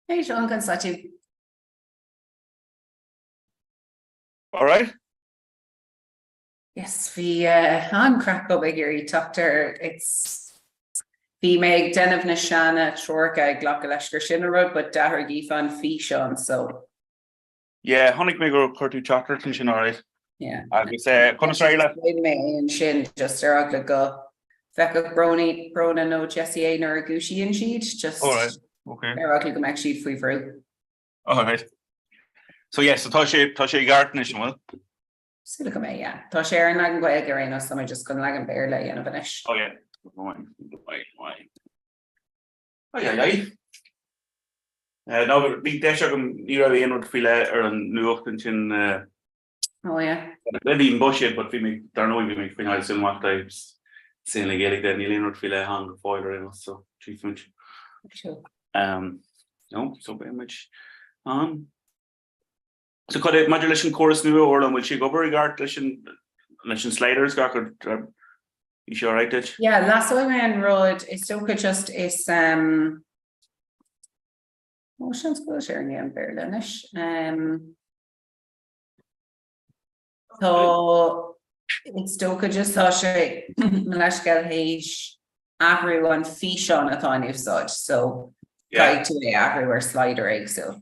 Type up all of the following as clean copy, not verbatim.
Hey, Sean, can start you. All right. Yes, we an crack go big your doctor. It's the meg den of Nishana Chorka Glockalashker Shinnerud, but Dahar Gifan Fishon. So Yeah, Honig me go Curtu Chocolate Chin, all right. yeah. I'll be say Constrailer. And Shin just there ugly go. Fecka Brona no Jesse A nor Gushi and sheet just All right. Okay. there ugly go make sheet free fruit. All right. So yes, Toshe Garten is well. Still come yeah. Tosher and I can go again or something just gonna like and barely and a finish. Oh yeah. Why? Oh yeah. No, big dash you in with file or New York and Oh yeah. maybe in bullshit, but we make don't know we make final in what types saying like that Neil with file hang foil or so chief much. Sure. No, so very much. So could a modulation chorus new or will she go over regard listen sliders got you sure right it? Yeah, last way man road is still could just is motion school sharing in Berlinish. So it's still could just say Malashkel Heish everyone fish on a thon of such. So Yeah. guide to the everywhere slider egg so.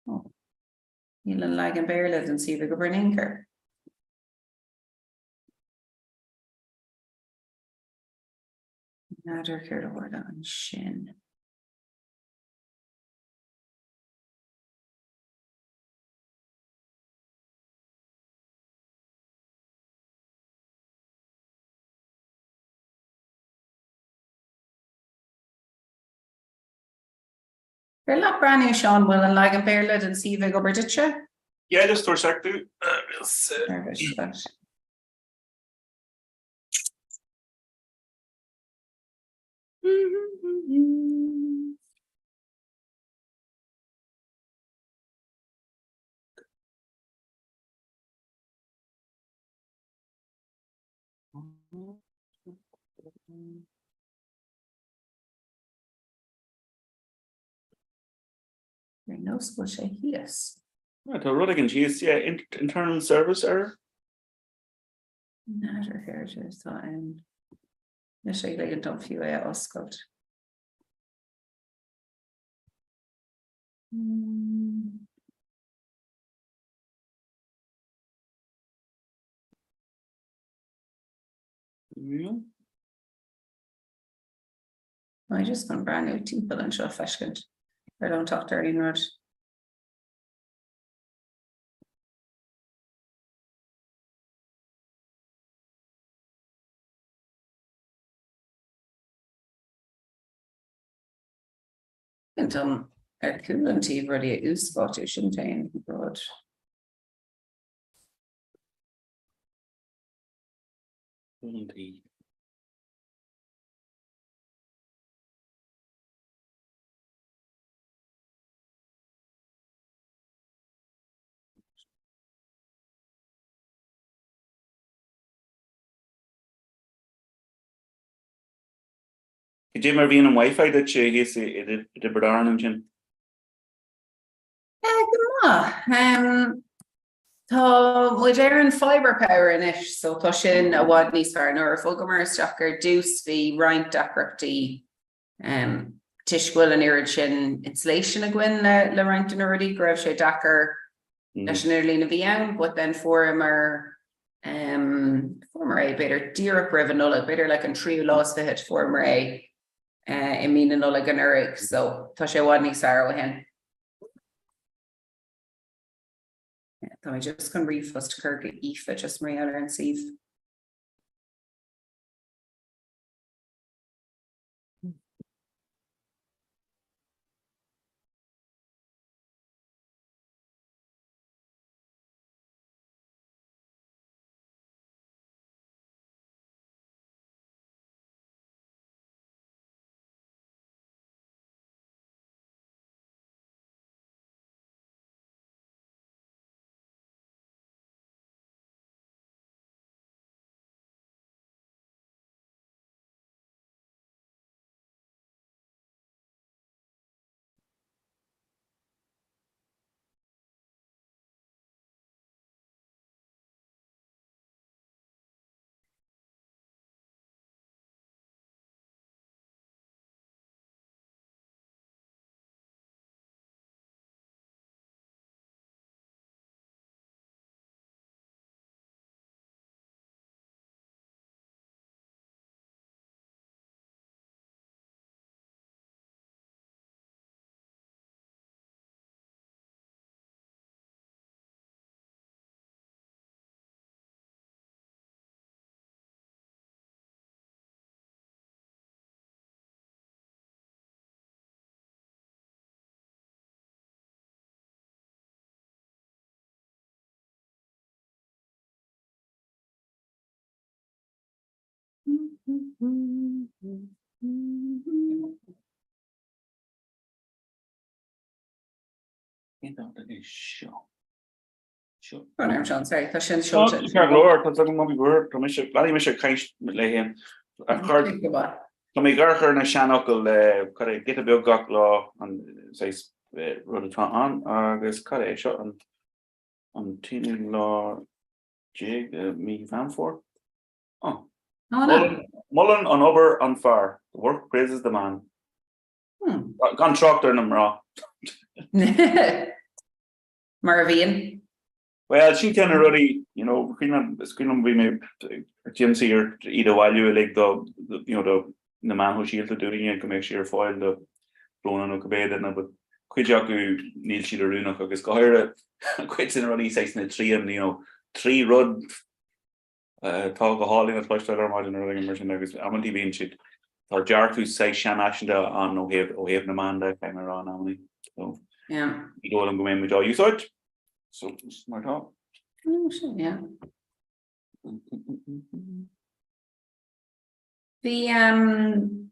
Oh. You look like in Berlin and see if we could bring anchor. Nader here to word on shin. You're not brand new Sean will and like in Berlin and see if we go Bridgetshire. Yeah, just for a sec too. Nervous but no school say yes. Right, so Rodigan GS, yeah, internal service error. Nader here to thought and initially they don't feel it Oscott. Yeah. I just gone brand new people and show fashioned. I don't talk to her anymore. And a coolant tea really at use spot you shouldn't take broad. Could you ever be on Wi-Fi that you guess it Bernard engine? So with Aaron fiber power in it, so Toshin a wad nís far nor Fulgamer Stocker Deuce v Ryan Dakrupti Tishquil and Irichin insulation again le Rankin already Grove Shay Dacker Nationally Navian, but then former a better Deireadh Rivenula, better like in trio loss for hit former a in mean and like an Eric, so Tosha Wadney Sarah with him. So I just can read first Kirk Aoife just Maria and see. Runner John, sorry, question No, short. Lord, that's like maybe word. Mister kind lay him. I've heard. Tá mé garchar na seanachil le chu get a beg gach lá an rud atá an agus cad é seo an tíine lá jig mí fan for. Oh. Mullen an ober an far. The work praises the man. Gan tractor nam rá. Marvian. Well, she can already, you know, screen be me GMC or either while you like the man who shield to doing it can make sure foil the blown on bed and but Quijaku Neil Sheila Runa agus Gohira quits in already 6 and you know 3 rod talk a hall in a flush dollar modern or immersion agus Amanti being shit. Or Jarku say Shan Ashenda on no have Namanda came around only. So yeah. You don't go in with all you thought. So smart talk. Oh shit, yeah. The an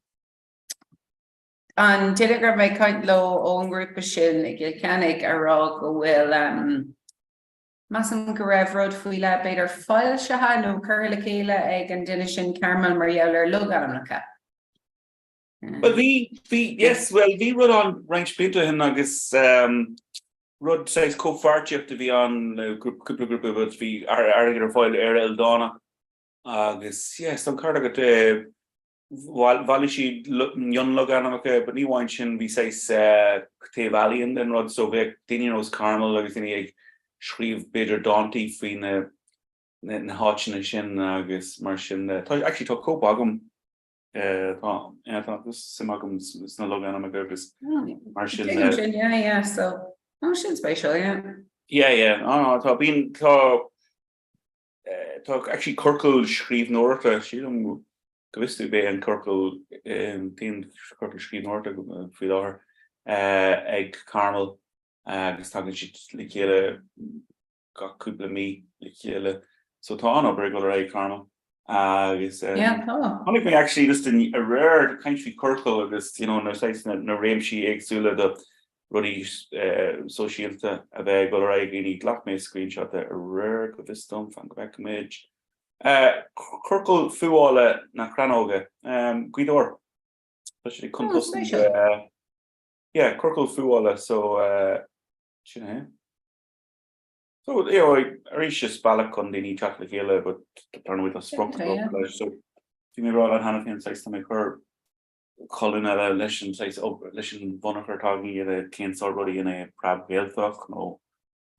Deireadh mé kaint lo own group sin Gilcannig ará go bhfuil Massam go raibh rud faoi le beidir fáil se ha nó cur le chéile ag an duine sin Carmel Marialler lo gamnacha. Well yes, well we run on range Peter hin agus Rud says co-farchip to be on couple group of us be our foil el Donna agus yes some card got Valishi young logan okay but ni wanchin we say te valley and then Rod so big Dininos Carmel everything like shrieve bitter Dante fin na hotchin shin agus martian actually took co-bogum I thought this simagum is no logan agus martian yeah so oh, shit special, yeah. Yeah. Oh, no, been talk actually Kirkle schreef Norta. She don't go be and Kirkle team Kirkle schreef Norta for her egg Carmel. Just talking she like got couple of me like so Tana regular egg Carmel. Only thing actually just in a rare country Kirkle just you know no size no rame she egg sula the Ruddy socialta a bheith go raig ní glach mé screenshot a rare go this stump fan go back image. Kirkle fuála na Cranóga Guidor. Especially yeah, Kirkle fuála so so you know Arishas Balak on the chocolate yellow but the turn with a sprung so if you roll on Hannah size to make her Colin a lesson says lesson one of her talking at a cancer body in a crab health no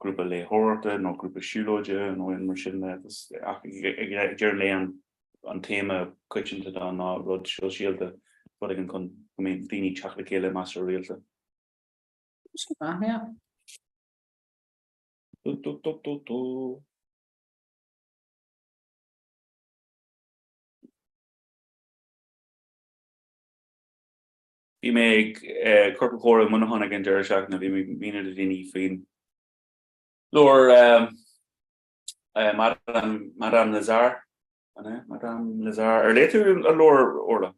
group of lay horror no group of shuloja no in machine that journey on tema kitchen to don road shield but I can come I mean dini chocolate killer master realtor yeah We make corporate core monohon again Deireadh na we mean it in fin. Lord Madame Lazar or later a lore orla.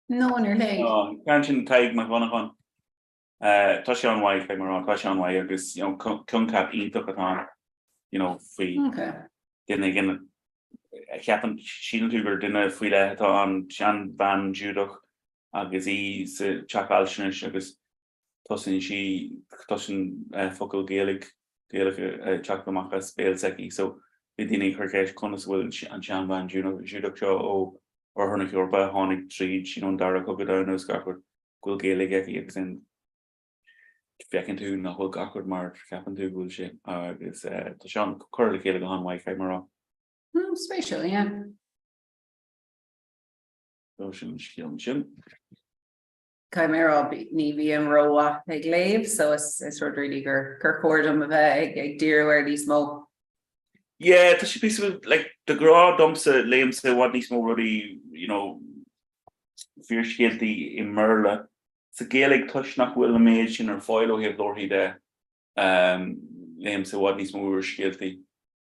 No on your leg. Can't take my one Tashan White came around Tashan White because you know Kunkap eat took it on you know free then again I happened shield tuber dinner free that on Shan Van Judok agus se chakalshnish agus tosin she tosin focal gaelic chaklamaka spell seki so vidini kirkesh konas will and Shan Van Judok show or hernic yorba honig tree she non dara cogodanos gakord gul gaelic eki and Feckin to na whole gawkward mar captain to bullshit is to Sean curly gaelic on Wi camera. Spatial, yeah. Chimera ní bhí roa ag léamh so is sort really gur cordam a bheith ag dear where these mo. Yeah, that should be sort of like the gra dumps Liam say what these more really you know fierce guilty in Merla. It's a Gaelic touch nach will mage in her foil o have lorry there. Liam say what these more guilty.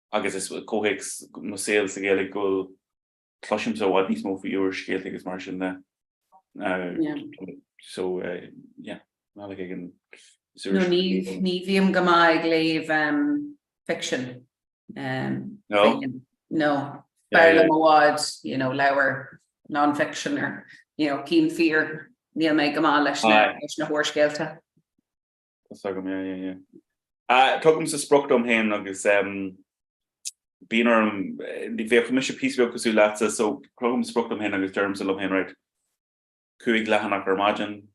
I guess it's cohix no sales the Gaelic go cloisiim so what níos mó faoi úr scéalta agus mar sin so yeah ná le an No ní bhíam go maith léamh fiction. No. No. Yeah, Barla Mawad, leabhar non-fiction or, keen fear. Níl méid go maith leis na huairscéalta. Tugamm sa sprochdom héin agus bíonar bhíoh mis písbeo cosú leatsa so tugamm sprochdom héin agus derm sa lom héin right. Cuaig lehanach ar maidin,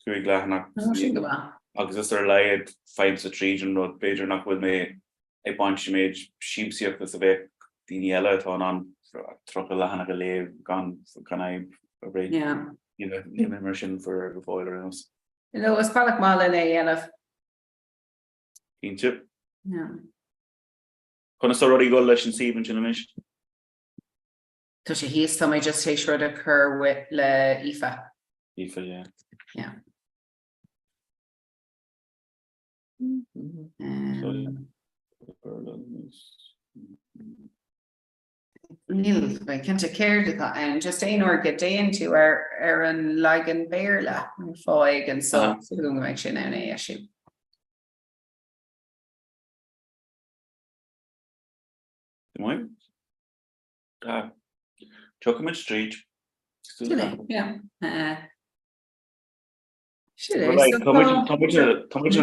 cuaig lehanach. Sin go maith. Agus is leiad feim sa trían nó beidir nach bhfuil mé ag baint méid síimsíochtas a bheith daoine eile atá an trocha lehanach a léamh gan a réid. Ní mar sin for go fáil ar nos. Is bailach mála in dhéanamh. Ínte? Chuna sa ruí go leis an síban sin amis? Tá sé híos tá mé just tééis rud a chur le Aoife. Aoife, yeah. Níl cinnte céir just éonúir go déon tú ar an legan béarla fáig an so go méid sin anna éisiú. Chuckamid Street. Tá le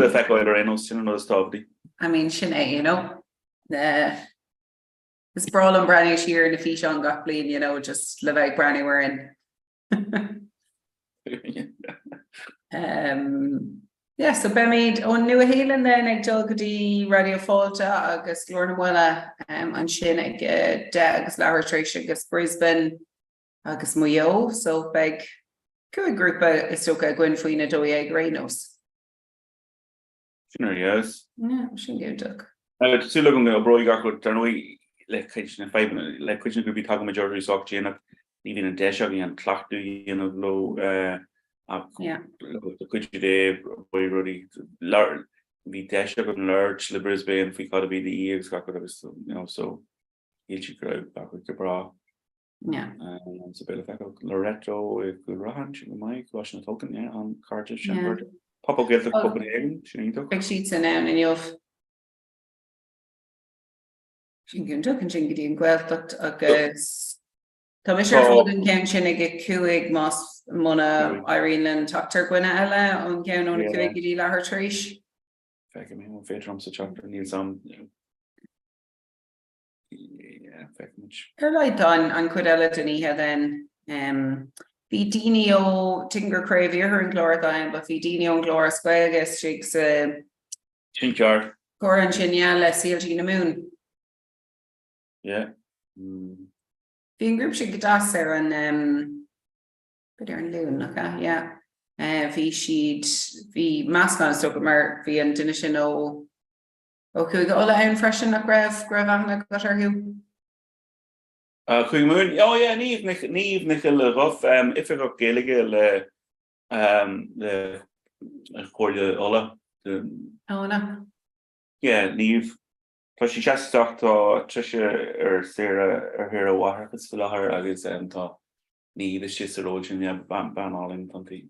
feicáil ar éos sin nó stábí. I mean sinné, is brawl an brownish here in the fish on got clean, just live out brownie we're in. So Bemid on New Healand then ag dulgadí Radio Falta agus Lorna an sin ag agus Laboratory agus Brisbane agus Muyo so big grúpa is soca gin faoine dói ag rénos. Yes. Yeah, sin gúteach. Sú le go broig go darnoi le kitchen five le kitchen could be talking majority sock chain up even in dash and clock do low the could day boy really large be dash up and large the Brisbane if we gotta be the EX got so he'll crowd back with the bra. Yeah. It's a bit of Loretto if good Rahan Mike Washington token on Cardiff Papa get the cup big sheets in now and you've sin gunn sin gotí an ghfuilteacht agus tá mé sé fógan ceann sin ag cuaig más muna Irene an tutar gine eile an ceann óna cuaig go dtí lethir tríis. Feice mé féidir am sa tutar níl sam Ar leid an chud eile deníthe den bhí daoine ó tingur craobhíothar an glóir ba bhí daoine ón glóir scoilge stric sa sin ceart cóir an sin le síaltí na mún. Yeah. Bhí an grúp sin go das ar an beidir an lún yeah. Bhí siad bhí meascán sto go mar bhí an duine sin ó chuig óla ann freisin nach raibh aithna go arthú. Chuig mún níomh nic le rough if go géige le chóirle óla. Óna? Yeah, níomh Tá sí seaach tá tuise ar séire ar hir a bhhathachas fi lethir agus tá ní is si aróid sin banálinn tantaí.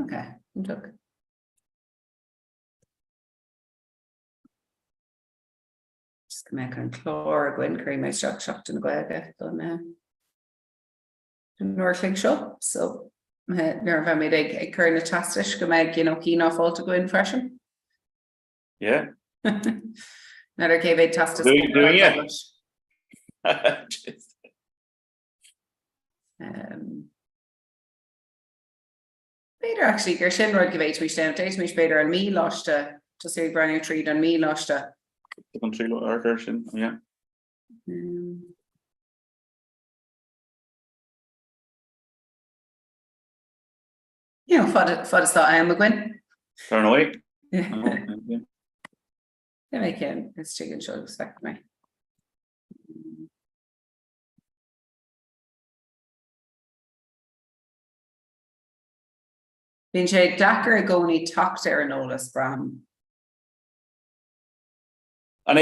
Okay, good. Just go make an chlór gin crí mé seach in gcuige don nuair seo so nuair bheith méid ag chur na tastais go méid cí á fáilte go in freisin. Yeah. Never gave a tastas. Better actually gur sin rud give éis down days mis better an mí láiste to say brand new tree an mí láiste. An trí ar sin, yeah. Fad is that I am a gwyn. Turn away. Yeah, I can. It's chicken show expect me. Bhíonn sé dachar a gcónaí teacht ar an ólas bram. And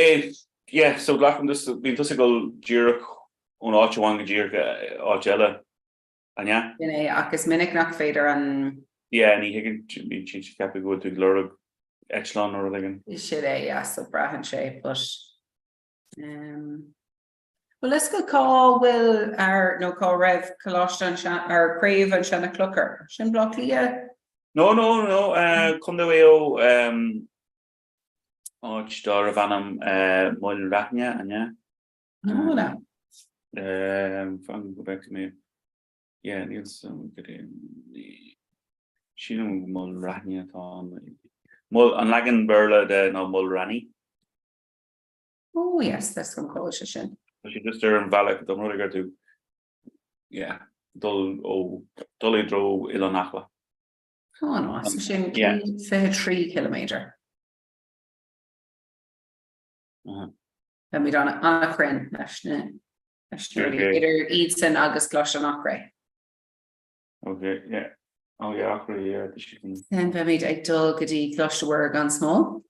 so lachan bhíon tusa go díreach un áte bhain go dtír áte eile anya. agus minic nach féidir an Yeah, ní higann ní sin ceappa go tú glóra Echelon or again. Should so brahan sé, but well, let's go call Will call Rev Colostan or Crave and Shanna Clucker. Shin Blocklia? No. Come the way Star of Anam Mul Ratnia and yeah. No. From go back to me. Yeah, Niels she Mul Ratnia Mul an lagan burla de no Mul Rani. Oh yes, that's some coalition. She just there in Valak, the Murriger to Dully Dro Ilonachla. Oh no, so she Yeah. 3 kilometer. Then we done on a crin, either Eidson August Gloshan Ochre. Okay, yeah. Oh yeah, Ochre, yeah. Then we made a dog at the Glosha on small.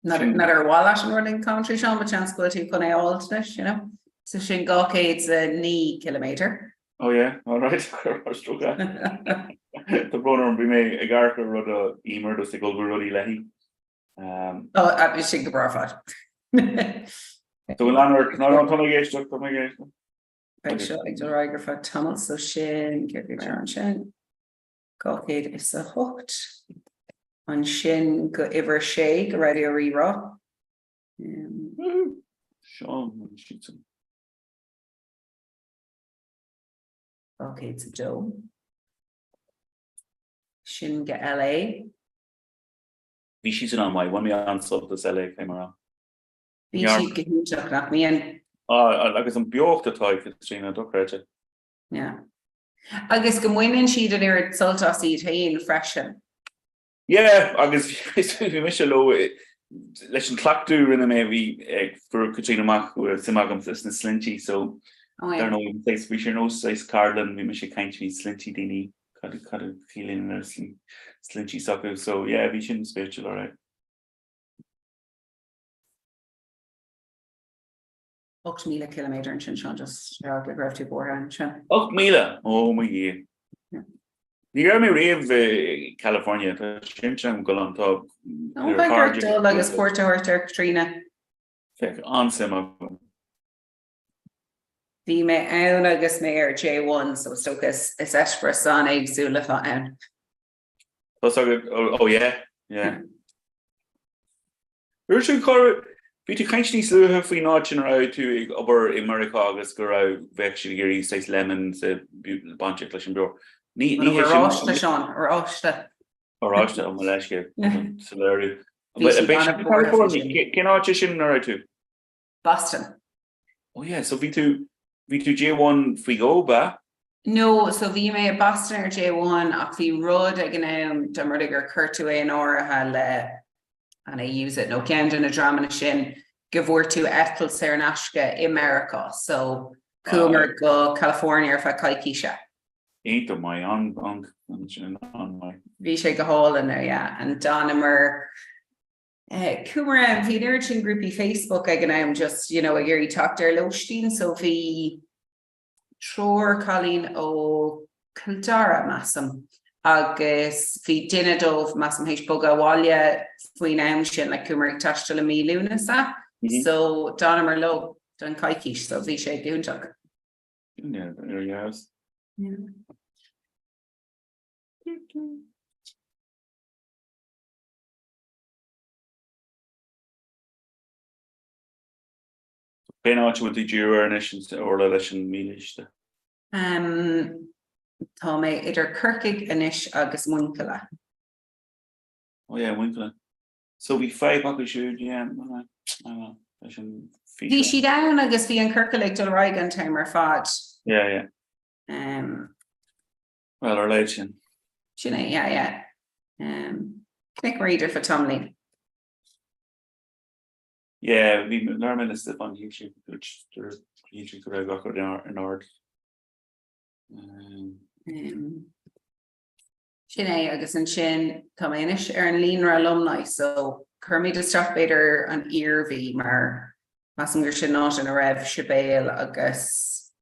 Not our Wallash and running country, Sean, but chance go to Coney Aldnish, you know. So she Gawcade's a knee kilometer. Oh yeah, all right. The brother and be me a garker rud a emer does the go ruddy lehi. I was thinking the brafat. So we'll honor not on Tony Gage stuck for my game. Right, sure, I do Riger for tunnel, so Shin, give me around Shin. Gawcade is a hooked. On Shin go iver shake radio rera. Sean shoots him. Okay, it's a Joe. Shin get LA. We she's on my one me on sub this LA camera. We should get you to knock me in. Like some bjork the type it's Gina Duckrete. Yeah. I guess go winning she did near Sulta seed hey freshen. Yeah, I guess we miss a low let's clock do in a maybe for Katrina Mac with Simagam this Slinty, so I don't know we say we sure no size Carlin, we miss a kind of Slinty Dini kind of feeling or Slinty soccer, so yeah, we shouldn't spiritual all right. 8,000 kilometer and Shin just graph to board and Shin. 8,000, oh my god. You hear me rave California, Shinchan go on top. Oh, my God, like a sport to her Katrina. On Sima. The me own I guess mayor J1, so Stokas is Espress on a Zula on. Oh yeah. Where's your car? But you can't see how we not generate to over America August go out actually Gary says lemons a bunch of Clashin bro. Sean or Oshta on Malaysia. Salary. But California cannot just in right too. Boston. Oh yeah, so V2 J1 if we go back. No, so we may Boston or J1 if we road again Dummerdigger Kurtway and Ora hal and I use it no Camden a drama shin give word to Ethel Serenashka America. So Coomer go California if I Kaikisha. Ain't of my on my Vishay Gahol in there, yeah. And Donimer Coomer and the Nurturing Groupie Facebook again I'm just, a Gary talked there Lostein, so vi Tror Colleen O Kildara Massam. Agus fi dinadov Massam H Boga Walia Fwin Amshin like Coomer Tashtal me Lunasa. So Donimer Low Don Kaikish, so Vishay Gunchuk. Yeah, there you have. Yeah. Penach with the Jura or election meanish. Tome idir Kirkig anish agus Winkela. Oh yeah, Winkela. So we 5 up should yeah. Di she down agus fi an Kirkelig til Reagan timer fad. Yeah. Well, our legend. Yeah. Click reader for Tomlin. Yeah, we normally list it on YouTube, which there's YouTube could have got in art. Sinné agus an sin taméis an líonra alumni, so chumid isteach beidir an iarmhí mar mas an gur sin ná an a raibh sibéal agus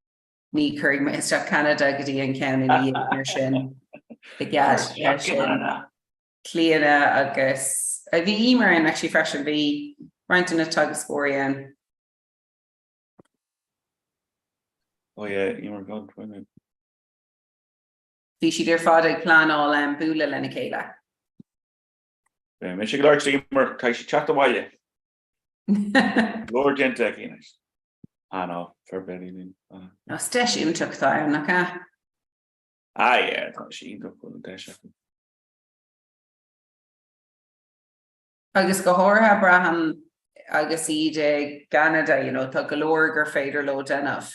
ní chuig me isteach Canada go dtí an ceann ar sin the gas cléana agus a bhí imar in actually freisin bhí roiint in a tugus spóiríon. Oh yeah, you were good. Bhí siad ar fád ag plánáil an búla lena chéile. Me sé go leir mar cai sé chat bhaile. Lord gente cínis. No, for Benny. No, steis ionteach tá nach ca. Yeah, tá sí go deis. Agus go háirtha braham agus iad Canada, tá go leor gur féidir lo denmh.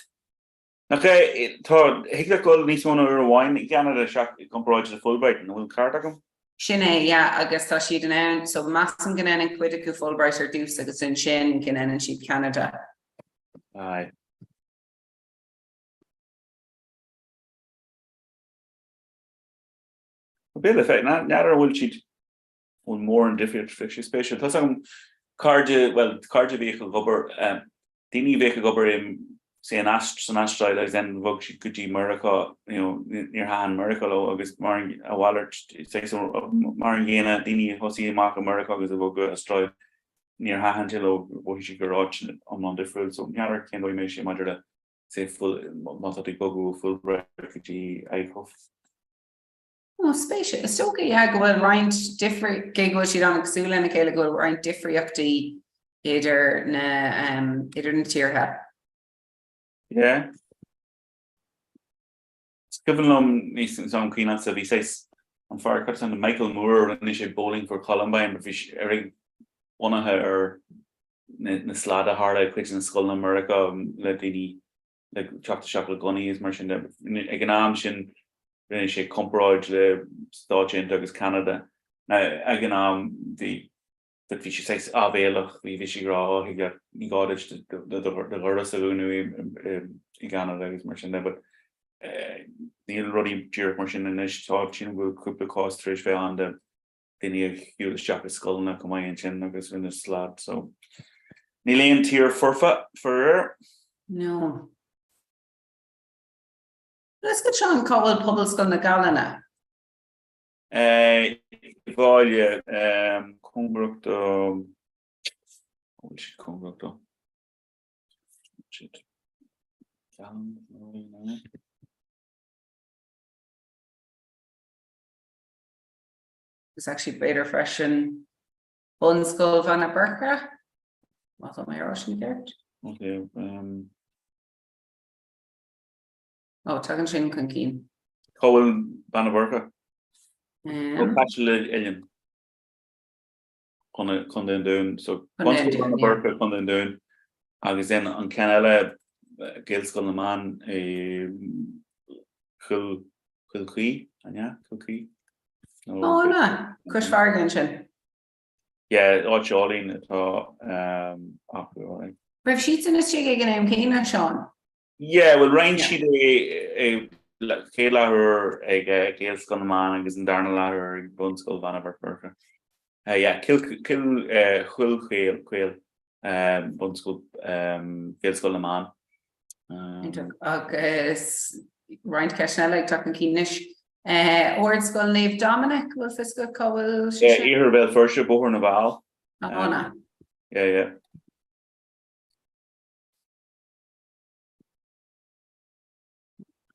Okay, tá hiic go níos mó ar bháin i Canada seach compráid a Fulbright an bhfuil cart agam? Sinné, agus tá siad an ann, so mas an gnan an cuid acu Fulbright ar dús agus in sin gnan an siad Canada. Aye. Bill effect, not bhfuil siad bhfuil mór an difriúil fiction spéisiúil. Tá an cardide vehicle gobar daoine vehicle gobar say an asteroid agus then bhog si go dtí America, níor thain America lo agus mar a bhhailart mar an ghéine daoine thosaí amach America agus a bhog go asteroid níor thain til lo bhg si go ráit an difriúil, so neadar cén bhfuil mé sé maidir le sé full máthaí bogu Fulbright go dtí Eichhof. Oh, spéisiúil. Is tóga go bhfuil roiint difri go siad an agsúla na chéile go bhfuil roiint difriíochtaí idir na tíortha. Yeah. Skibbelum níos an cuiine sa bhí séis an far cut an Michael Moore an is bowling for Columbine, but fish every one of her na slada hard out quick in school in America le daoine like chocolate gunny is mar sin ag an am sin rinne sé compráid le Stáit agus Canada. Now ag an am the that fi sé abéalach hí vi rá ní gáis de gur saúnú i Canada agus mar sin but níl rudí dúr mar sin inis tá sin bhfuil cúpla cóstrééis fé an de daine hiúil seach scoilna go mai an sin agus rinne slad, so ní léon tír forfa for No. Let's get Sean Cowell public school na Galana. Bháile Comhrá Comhrá It's actually better fresh in Bunskull van a Burka. Wat am I Russian dirt? Okay. Oh, tugging shin kunkeen. Cowell van a Burka. Bachelor alien. Kon den doen. So Bunskull van a Burka kon den doen. Agus then an Canada Gaelskull na man Kulki, anja Kulki. Oh no, Chris Fargan sin. Yeah, Jolene Bref sheets in a chig again Kena Sean. Yeah, well Ryan she a Kayla her Gaelskull na man agus an Darna her Bunskull van a Burka. Yeah, kill quail Bunskull Gaelskull na man. Agus Ryan Cashnell talking Keenish. Ord school nave Dominic will fiscal Cowell. Yeah, here bell first Bohor Naval. Yeah. Yeah.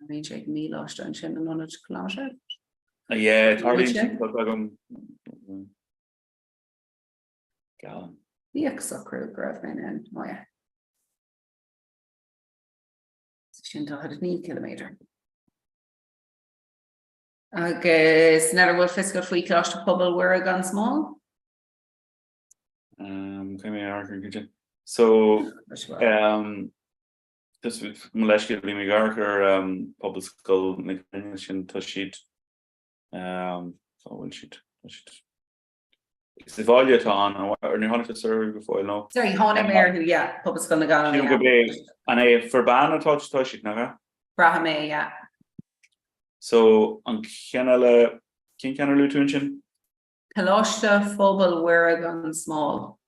I mean, check me lost on Shin and knowledge closure. Yeah, it's hardly Gallon. The so crew growth man. Oh yeah. Shin had a 9 kilometer. Agus never will fiscal free class to public where a gun small. So this with Maleshka Vimigarker public school McNishan Tushit so will sheet it's the volume on or new hunter survey before I know. Sorry, Hona Mayor who yeah, public school Nagan and a for ban touch Tushit Naga. Brahame, yeah. So on Canada Cin ceannar lú tún sin? Colosha phobal wearagon small.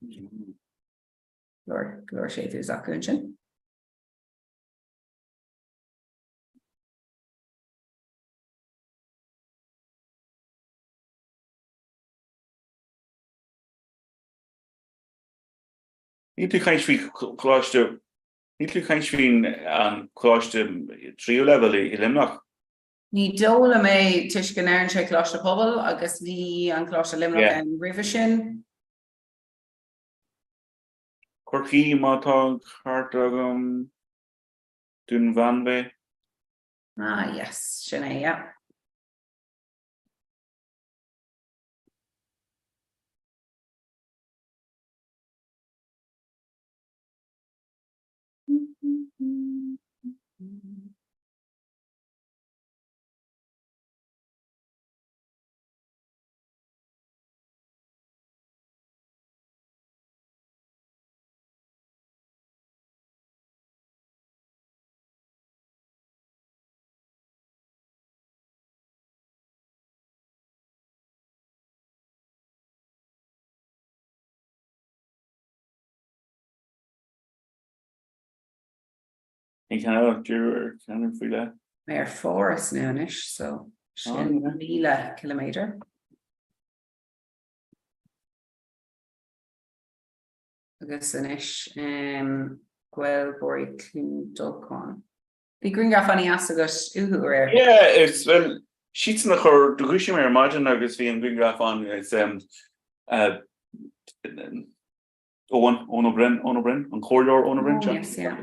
Glór sé tú zacúin. Ní tú chaint fí chláiste ní tú chaint fín an chláiste tríú level I limnach. Ní dóla mé tuiscin air an sé cloiste pobl agus ní an cloiste limnach Yeah. an river sin. Corcaí mátá chartagam dún vanbe. Ah, yes, sin é, yeah. Ní ceanna dúr ceanna fí le. Mayor forest noonish, so sin yeah. míle kilometer. Agus inis gwel bori clúndulcán. Bhí gringaf anna as agus uhu rare. Yeah, it's well sheets nach chur duguisi mé imagine agus bhí an gringraf an it's Onobrin an corridor Onobrin Yes, yeah.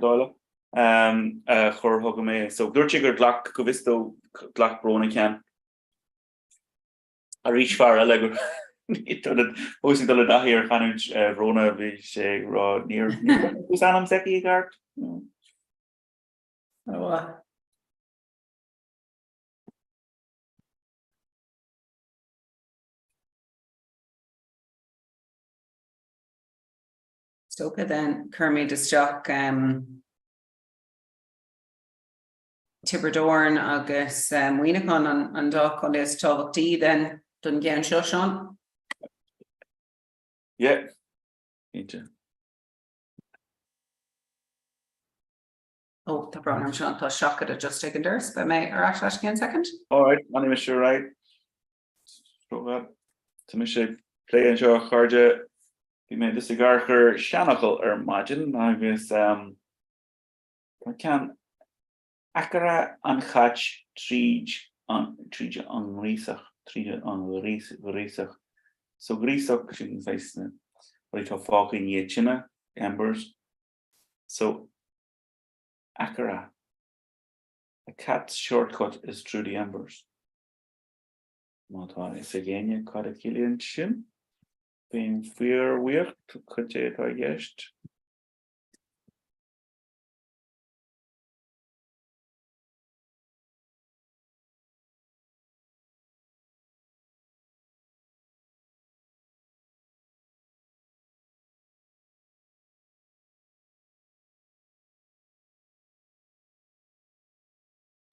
chur thugam mé so dúirte gur glach go bhistó glach brona cean a ríis fear eile gur Hosí dul dahíar chaúint róna bhí sé rá níor anam seci gart. Oh, Stoka then Kermie de Stock Tiberdorn agus Winnicon an doc on this Tovokti then dun gen Shoshan. Yeah. Into. Oh, the brown I'm Sean plus shock at just taken durs, but may or actually again second. All right, I'm not sure right. So that to me should play and show Harja. You made this cigar Shanachel or imagine I guess I can Akara an Hatch Trij on Risach Trij on Risach. So Grisach shouldn't face what it's fucking Yechina embers. So Akara. A cat's shortcut is through the embers. Mátá is a géine cad a cilíonn sin. Bhíonn fear weird chuid é a gceist.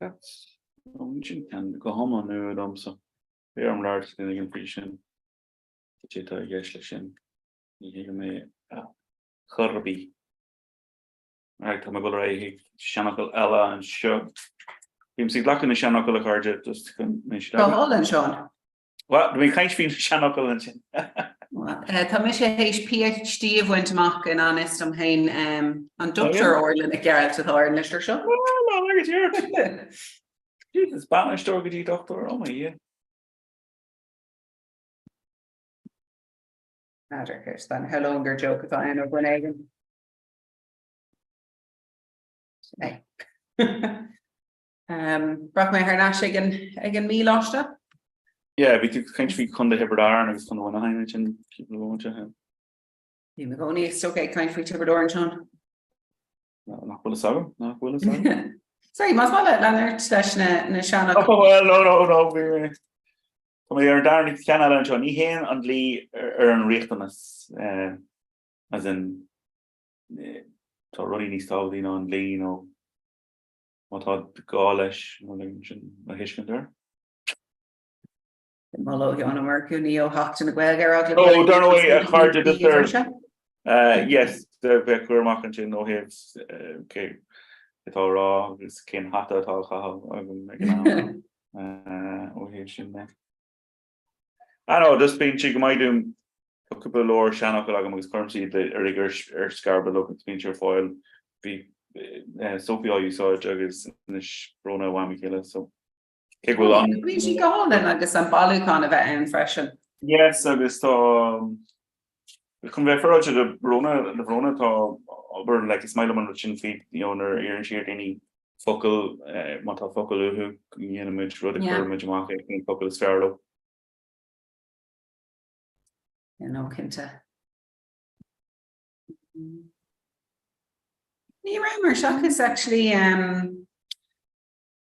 That's can go home on nu dom so. Bear am large in the impression. Chita Yeslishin. You may Khurbi. Right, I'm going to Shanakal Ella and Shug. You see, black in the Shanakal Harja just can mention. Oh, hold on, Sean. What do we kind of feel Shanakal and Shin? Tá mé sé hééis PhD a bhaint amach in honest am hain an doctor orlin a Geralt with our Mr. Shaw. Oh, look at you. Jesus, Spanish doggy doctor. Oh my yeah. Matter then how longer joke if I know Grenadian. Hey. Brak my hair again me lost up. Yeah, we took kind of con the Hebradar and I was going to one and keep going to him. You go only it's okay kind of Tiberdor and Sean. Not will not will Sorry, must well let Leonard slash na Shanna. Oh well no we Kom er daar niet kennen aan John. Niet heen aan Lee een richtenis as in to running niet stal die aan Lee no wat had Gaulish wat een hishkin daar. Malo Yana Mercury Hocht and the Guelgar. Oh, don't know a card to the third. Yes, the Becker Mackin no hips. Okay. It's all raw, it's kin hot at all. Oh, here's in there. I know, just being chicken my doom. A couple of lower Shannock like amongst currency, the rigor or scarber look at speech or foil. Be Sophie, all you saw a jug is in the Brona Whammy killer. So, kick will on. We should go on then, I guess, I'm Balucon of it freshen. Yes, I guess, we come back for the Brona to over like a smile on the chin feet, the owner, ear and shear any focal, mata focal who, you know, much rudder, much market, and focal sparrow. You know, Kinta. Rammer shock is actually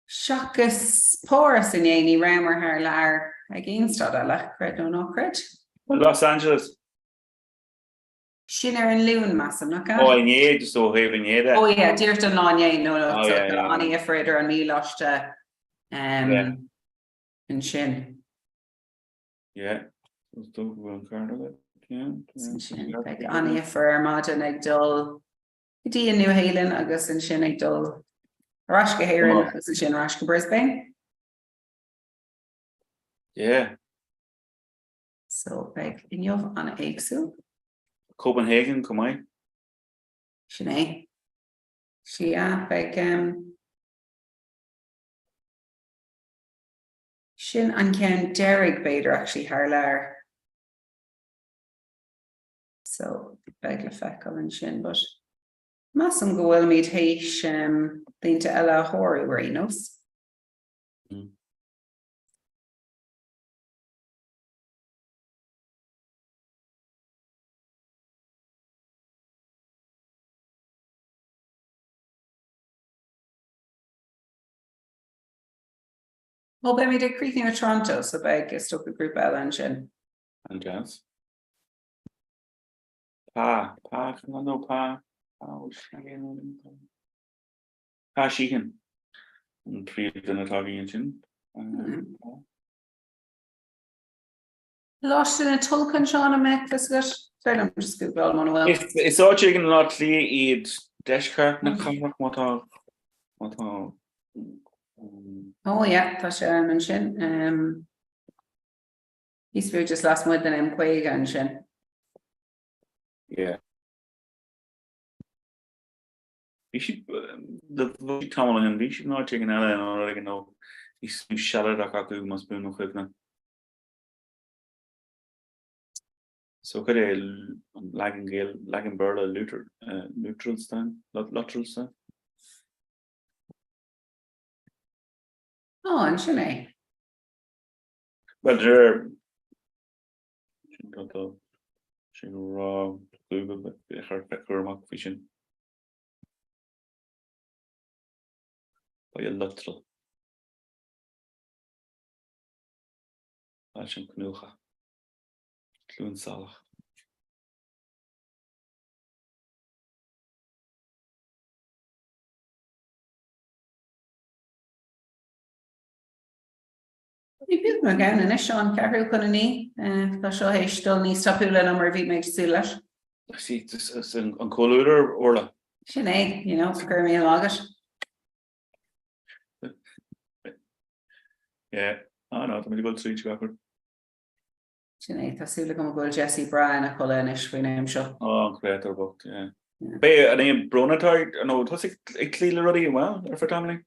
shock is porous in any rammer her lar against other like cred no cred. Los Angeles. Shinner and Loon massive knock Oh, I need so having yet. Oh yeah, dear to Lanya, no, Oh, yeah, Annie afraid or me lost and Shin. Yeah. Yeah. Like Annie for Armada and Egdol. Di in New Halen, August and Shin Egdol. Rashka Heron, August and Shin Rashka Brisbane. Yeah. So like in your on a Exu. Copenhagen, come on. Sinead. She like Shin and Ken Derek Bader actually Harlar. So beg le fecal and Shin, but Massam go well meet Heish been to Ella Hori where he knows. Well, then we did creaking of Toronto, so beg stuck a group Ella and Shin. And Jazz. Pa, no Pa. Pa Sheehan. And 3 in a talking engine. Lost in a Tulkan Shauna Meckless got. Sorry, I'm just Google all Manuel. It's all chicken lot clear eat dash cart na Comhrá what Oh yeah, Tasha and Shin. He's just last month and Quaig and Shin. Yeah. We should the Tom and we should not chicken out and already know he's shallow that Kaku must be no quick now. So could a lagging bird a neutral stand, lateral stand. Oh, and Sinead. Well, there. She raw Google, but her mock vision. By a lateral. Fashion Knucha. Clun Salah. You built me again, and Sean Carrew couldn't he? Because I still need to pull a number of makes Silas. I see it's on Colluder or Sinead, you know, for me and August. Yeah, I know, I'm going to go to each other. Sinead, that's who come go Jesse Bryan, a Colinish, we name show. Oh, creator book, yeah. But I name Bronatard, I know, what's it clearly already, well, for family?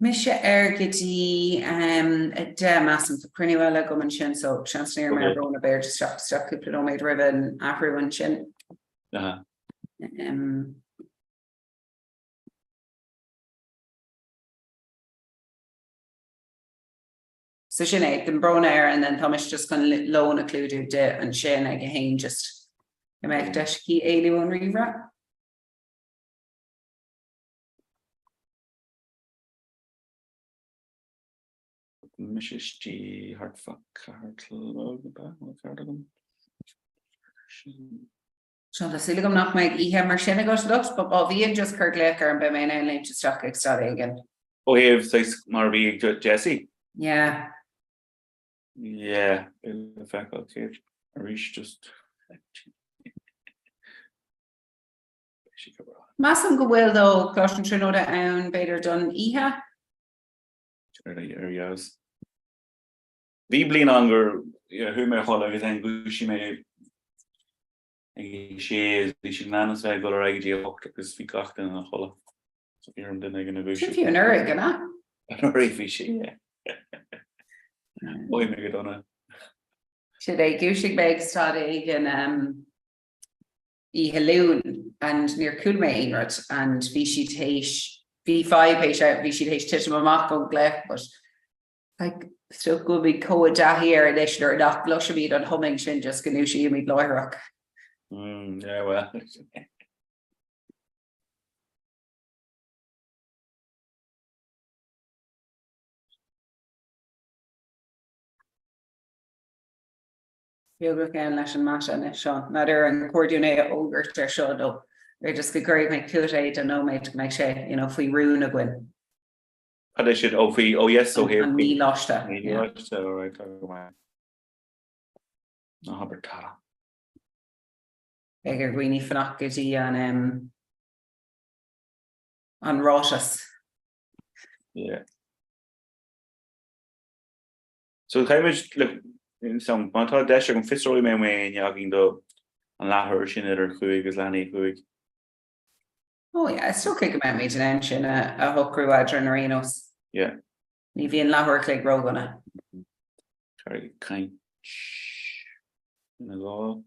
Misha Ergity, massive for pretty well like woman shin, so chance near my Brona Bear to stop people don't make ribbon, everyone chin. So Sinead, then Brona Air, and then Thomas just going to loan a clue to de and Shane again just make Deshki Ailey one rewrap. Mrs. G. Hartfuck, So the silicon knock make 8am goes looks, but Vian just Kirk Laker and Bemain and Lynch stock extra again. Oh, he have says Marby Jesse. Yeah. Yeah, the faculty. I reached just. Massam go bhfuil dó cloisian tróda ann beidir done ihe. Areas. Bhí bliain angur thu mé chola agus an gúisi mé sé bhí sin nanas bheith go aigidí agus bhí gachtain na chola. So bhí an duine gna gúisi. Fiú an urig yna. An urig bhí sé, Boi mé go donna. Siad é gúisig beag stad igen ihe lún and near Coolmay Ingrid and bhí siad héis bhí 5 out bhí siad héis titim amach go glech, but like still go big coa dahir leis ar nach blush bíad an humming sin just gnu si mí loireach. Yeah, well. Fiúgach an leis an mata na seo, na an cordúné ógurt ar seo dó. They're just go great make cute an no mate make sé, you know, if we ruin a gwyn. They should oh yes, so here. And me lost All right, no Habertala. Eger gwini fnachgati on Rotas. Yeah. So kind of look in some mata dash on fiscal me when yaging do an lahar sin er chuig is lani chuig. Oh yeah, I still kick about me to mention a hooker adrenarinos. Yeah. Ni bhíonn lahar click rogana. Sorry, kind. Na go.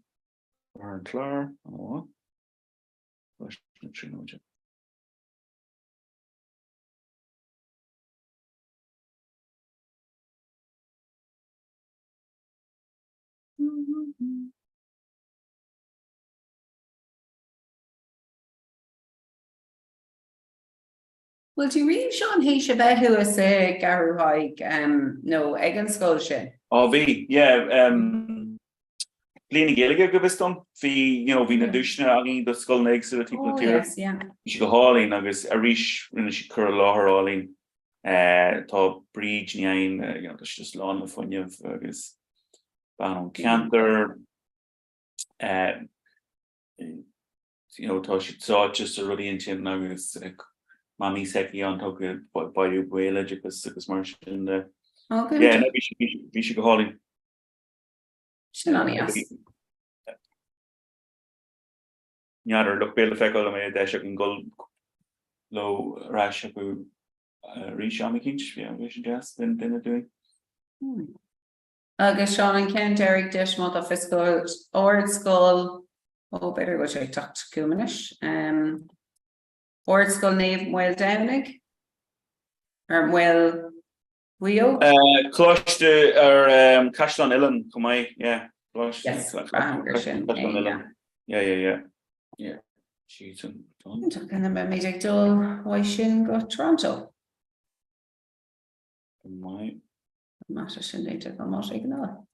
Or klar. Oh. Was not sure no. Well, do you read Sean Heisha who is a Garu Haig no Egan Sculpture? Oh V, yeah, Léana Gaeilge go bistom hí hí na dúisne agin do scoil neig sa tipo tír. Yes, yeah. Bhí go hálín agus a ríis rinne si cur láthar álín tá bríd nein that's just lá na funineh agus ban an canter tá si tá just a rudí sin agus mami seki an to baú buile agus mar sin de. Okay. Yeah, bhí si go hálín. Sin an yes. Nearar look béle feáil mé de an go lo ráis go ríseamicins bhí jazz den doing. Agus Sean and Ken Derek Dish mod of fiscal or school better go check tucked cumanish. Or school name well downig or well wheel. Cloiste ar Castan Illan come yeah. Yes, yeah. She's in talking about me do why shin go Toronto. My Matter shin they took almost ignore.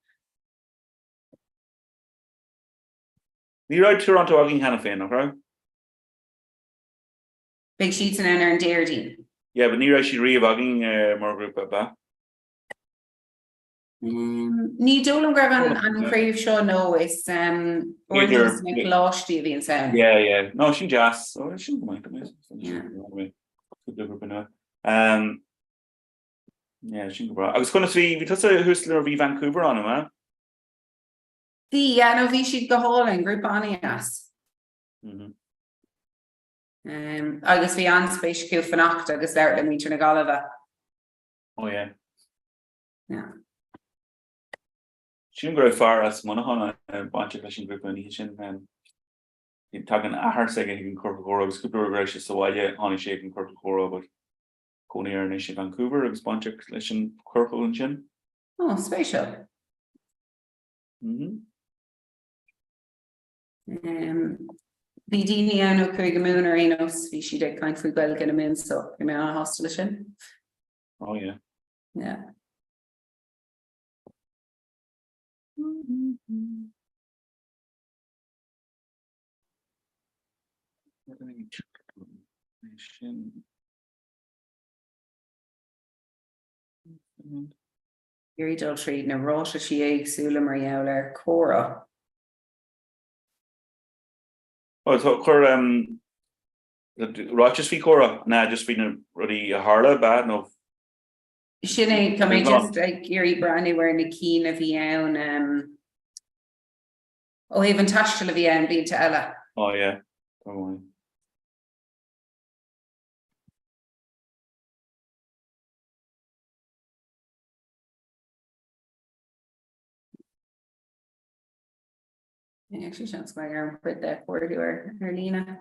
Ní raibh Toronto agin hena féin nach raibh? Big sheets and Anna and Deireadh. Yeah, but ní raibh si riamh agin mar grúpa ba. Ní dólam grab an crave show no is or just make lost TV and sound. Yeah. No, she jazz. So she might have Yeah. Yeah, she go. I was going to see because Hustler v Vancouver on him, man. No vi she'd go hole in group on yes. Agus vi an space Q fanacht agus there in meter na galava. Oh yeah. Yeah. She go far as Monahan a bunch of fishing group and he's talking a her second he can Corpora was super gracious so while yeah honey shape in Corpora but Coney Air Nation Vancouver it was bunch of collision Corporal and Chin. Oh, spatial. Vidini ano Kuigamoon or Enos, she did kind of well get him in, so you may on a hostilation. Oh yeah. Yeah. Dul Tríd na Róta sí éagsúla mar eablar Comhrá. Oh, so Rochester fi Cora, nah, just been really a harla bad no. Sinné tá mé just like Gary Brandy where na keen a bhí ann ó even taistil a bhí ann bínta eile. Oh yeah. Oh, Actually sounds like I'm put that forward to her, Arlena.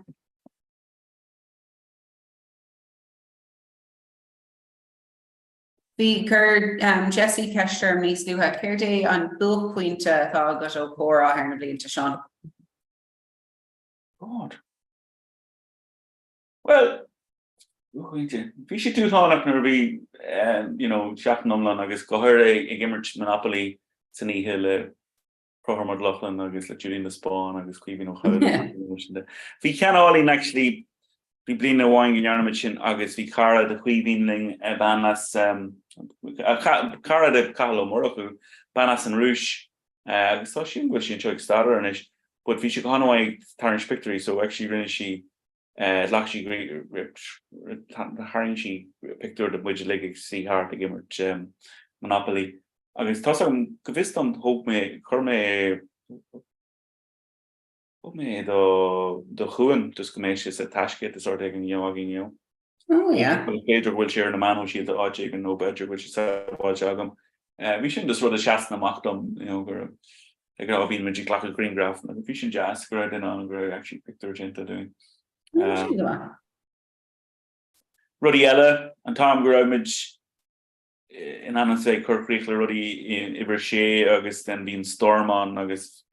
Bhí gur Jessie Kester níos luútha céirdé an buchpointe atá agat ó Comhrá ar na blianta seán. God. Well, we should do on up be you know, chatting on I guess go her a gimmert monopoly Sunny Hill program Lachlan, I guess like Julian the Spawn, I guess Cleveland Ohio. We can all in actually be bleeding a wine in Yarmachin, August, we cara the Queeling Banas cara de Carlo Moroku, Banas and Rouge. I saw she English in Chuck Starter and it, but we should go on away Tarnish Victory, so actually really she Lakshi Haring she picked her the Widget Leg see hard to give her Monopoly. I guess Tossam Kaviston hope me Corme the Huan just commercials at Tashkent the sort of you. Oh yeah. Pedro will share the man who she the odd and no better, which is Jagam. We shouldn't just sort of chast them mock them, you know, where they could all be magic like a green graph. And we should just go in on actually picked her into doing. Ruddy and Tom Gromage in Anna say Kirk Riechler Ruddy in Ibershea, August then being Storm on August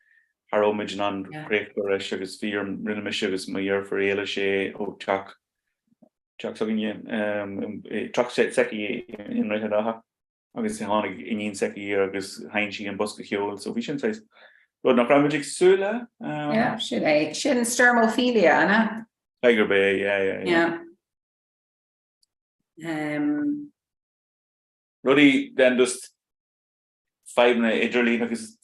Haromage on Craigler Sugar's Fear and Rinamish Sugar's my year for Elisha oh Chuck Suggin Chuck set Seki in Rehadaha. August Honig in Seki August Heinchi and Buska Hill, so we shouldn't say but no Gromage Sula. Yeah, shouldn't Sturmophilia, Anna. Tiger Bay, yeah. Ruddy then just 5 minute Idrelina because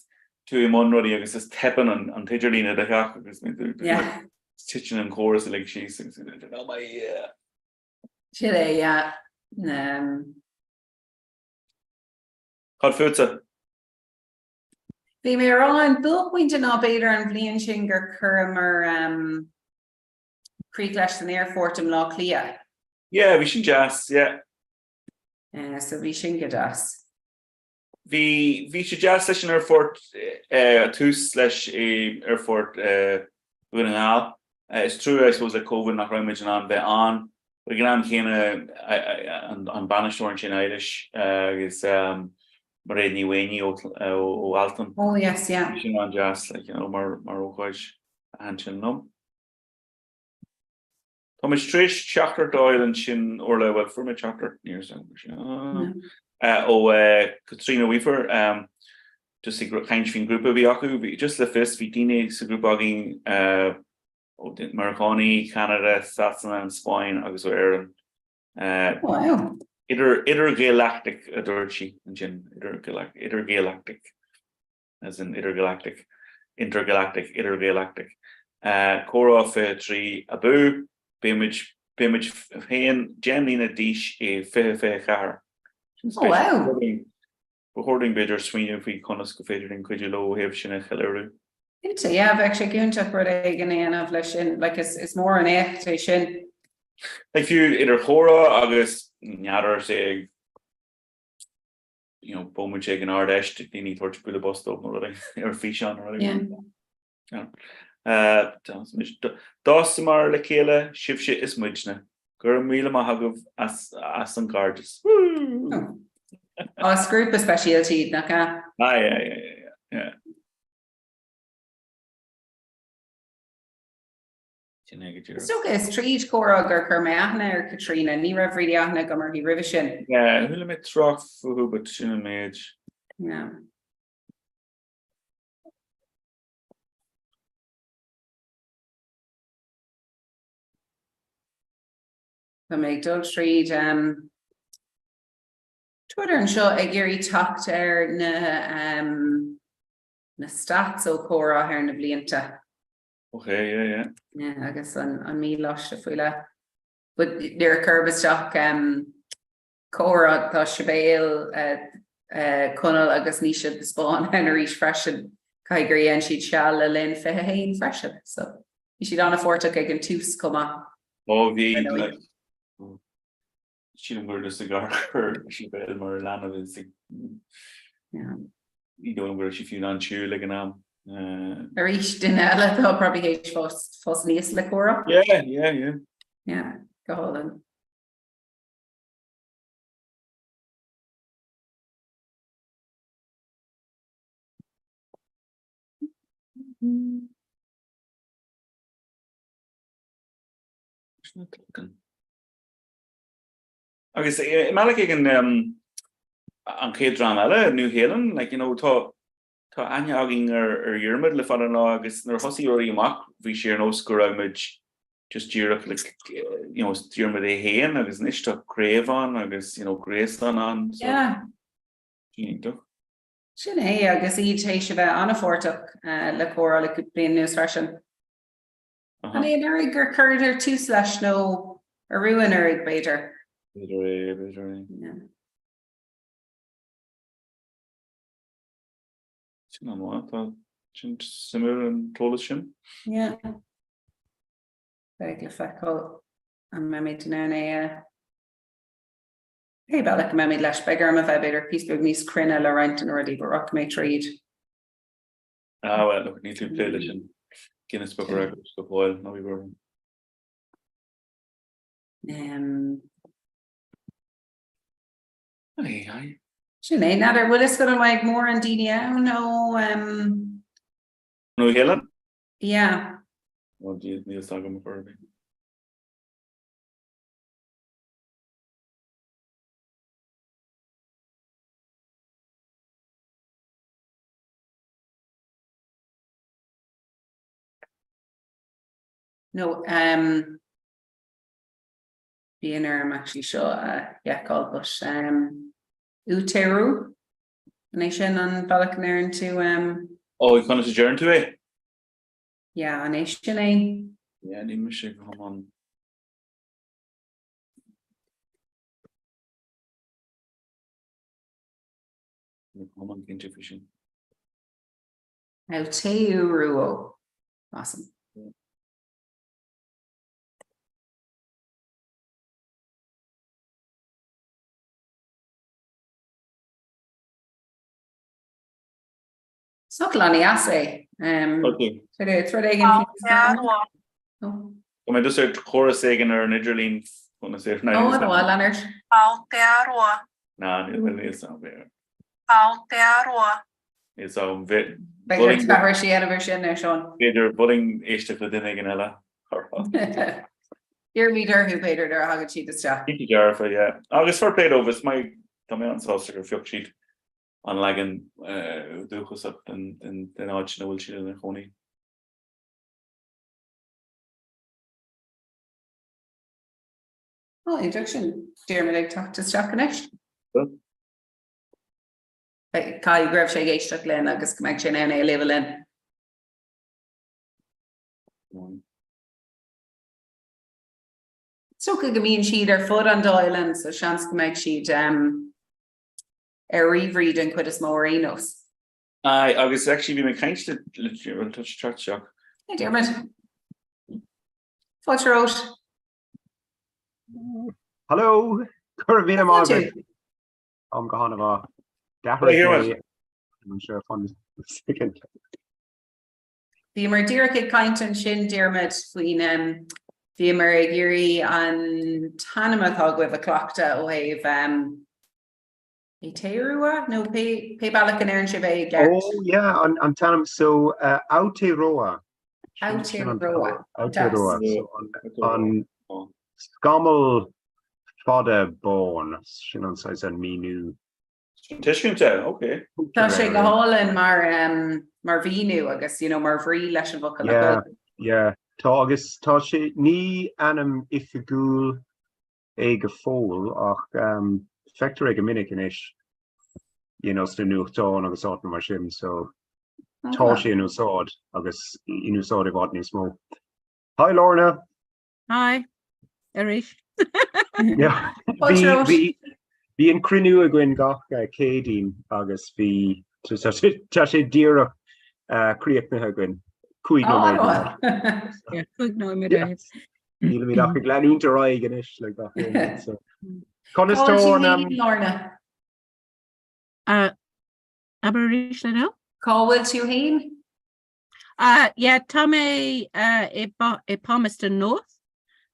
2 in 1 Ruddy I guess just tapping on Tidrelina the hack because yeah stitching and chorus like she's oh my Chile, yeah. Hot Bhí mé an buchpointe ná beidir an bblion sin gur chuir Creek leis an airfort am lá clia. Yeah, we should just so bhí sin go das. We should just session airfort 2/ airfort winning all. It's true I suppose that COVID not very much on bit on. We can on on banished orange in Irish is Marini Wayne o Alton. Oh yes, yeah. We should on just like you know Mar and no. Thomas Trish Chapter Doyle and Shin Orla well from a chapter near Katrina Weaver just a kind group of Yaku just the first Vitine group logging Marconi, Canada, Satsana and Spine I was Aaron wow. Intergalactic Adorchi and Jin intergalactic as in intergalactic Cora of 3 Abu Bimage of Hain, Jamlina Dish a fe car. Oh wow. Recording bidder swing if we conus go fader in Quidilo have Shina Hillary. It's yeah, I've actually gone to where they can of like it's more an expectation. If you either Hora, August Nyadar say you know, Bowman Chicken Ardesh, they need to put the bus up already or fish on already. Yeah. Dosmar Lakela, Shifshit is Mujna. Gurmila Mahagov as an gorgeous. Oh, group of specialty, Naka. Yeah. So guys, Treat Cora gur Kermahna or Katrina, ni Revridiana Gummer he revision. Yeah, who limit trough who but Shin Mage. Yeah. The make Dul Street Twitter and seo ag géirí tacht na stats ó Comhrá ar na blianta. Okay, yeah. Yeah, agus an mí láiste foiile. But they're curbisteach Comhrá tá sibéal Conal agus ní siad spáin an a rís freisin caigurí an siad seall le linn fithe haon freisin. So ní siad anna fórteach ag an tús cuma. Oh, the she were the cigar she better more land of it. Yeah. You don't where she feel on cheer like an arm. A rís duine eile tá probably héit fós níos le Comhrá. Yeah. Yeah, go hálan. Okay, so Malik again an K-drama New Zealand, like tá anya agin Yermid le fan lá agus nar hosi orí amach bhí sé an oscar image just dúach like Yermid é héan agus níos tá Cravan agus Graceland an. Yeah. Sin é agus iad éis se bheith anna fórteach le Comhrá le bliain nús freisin. An é ar gur chuir tús leis nó a ruúin ar ag beidir. Beidir. Yeah. Sin an tá sin simú an tolas sin. Yeah. Very le feicáil an meid in é hey bailach meid leis begar a bheith beidir písbeag níos crinne le roint an ruí go rock mé tríd. Well, look, ní tú play sin Guinness Book of Records go bhil nó bhí bur. Aye. Sin é nadidir bhfuil is go an bhaid mór an daine ann nó New Zealand? yeah. Oh, geez, níl sagam for me. No, being I'm actually sure yeah called but Uteru nation on Balakanar to Oh, you can adjourn to it? yeah, nation eh? Yeah, ní me sé come on. Come on, into fishing. Uteru. Awesome. Soglani assay. Okay. So it's what again. Kom dus uit chorus zeggen er Nidgerleen van de zeer. Oh, no, Leonard. Aotearoa. Na, niet wel eens aan weer. Aotearoa. Is al wit. Better cover she had a version there, Sean. Peter bulling eerst voor de dingen ella. Your leader who paid her their hog sheet is Jack. Thank you, Gareth. Yeah. August for played over. It's my command saucer fuck sheet. On lagen dochus up and then out will she in honey. Oh, introduction. Jeremy like talk to Jack next. Kai grab she gate stuck len agus connection and a level in. So could mean she'd her foot on Doylan, so chance to make she'd read and quit a small Renos. I was actually being kind to literally touch church shock. Hey, Dermot. What's your out? Hello, Curvina Margaret. I'm going to I'm sure fun second. The Merdiric kind and shin Dermot between the Merigiri and Tanamathog with a clock to wave Aotearoa? No, pay back an errand bay. Oh yeah, on Tanam. So Aotearoa. Aotearoa. Aotearoa. So on Scommel Fodder Born. You know, so I said me new. Okay. Tá sé go hálan mar vínu agus mar bhrí leis an bhocail. Yeah. Tá agus tá sé ní anam ifigúil ag go fóil ach factor ag a minute in ish, sta nuchtón agus áit mar sin, so tá sé in úsáid agus in úsáid I bhát níos mó. Hi Lorna. Hi, Erish. Yeah. Bhí an crinú a gin gach cédín agus bhí tá sé díreach críoch gin cuaig nó Yeah, good no middays. Níl mí ach gleanúnta raig in ish like that. So Conistó Lorna. Aberish le no? Cáhfuil tú hain? Yeah, Tom e Palmerston North,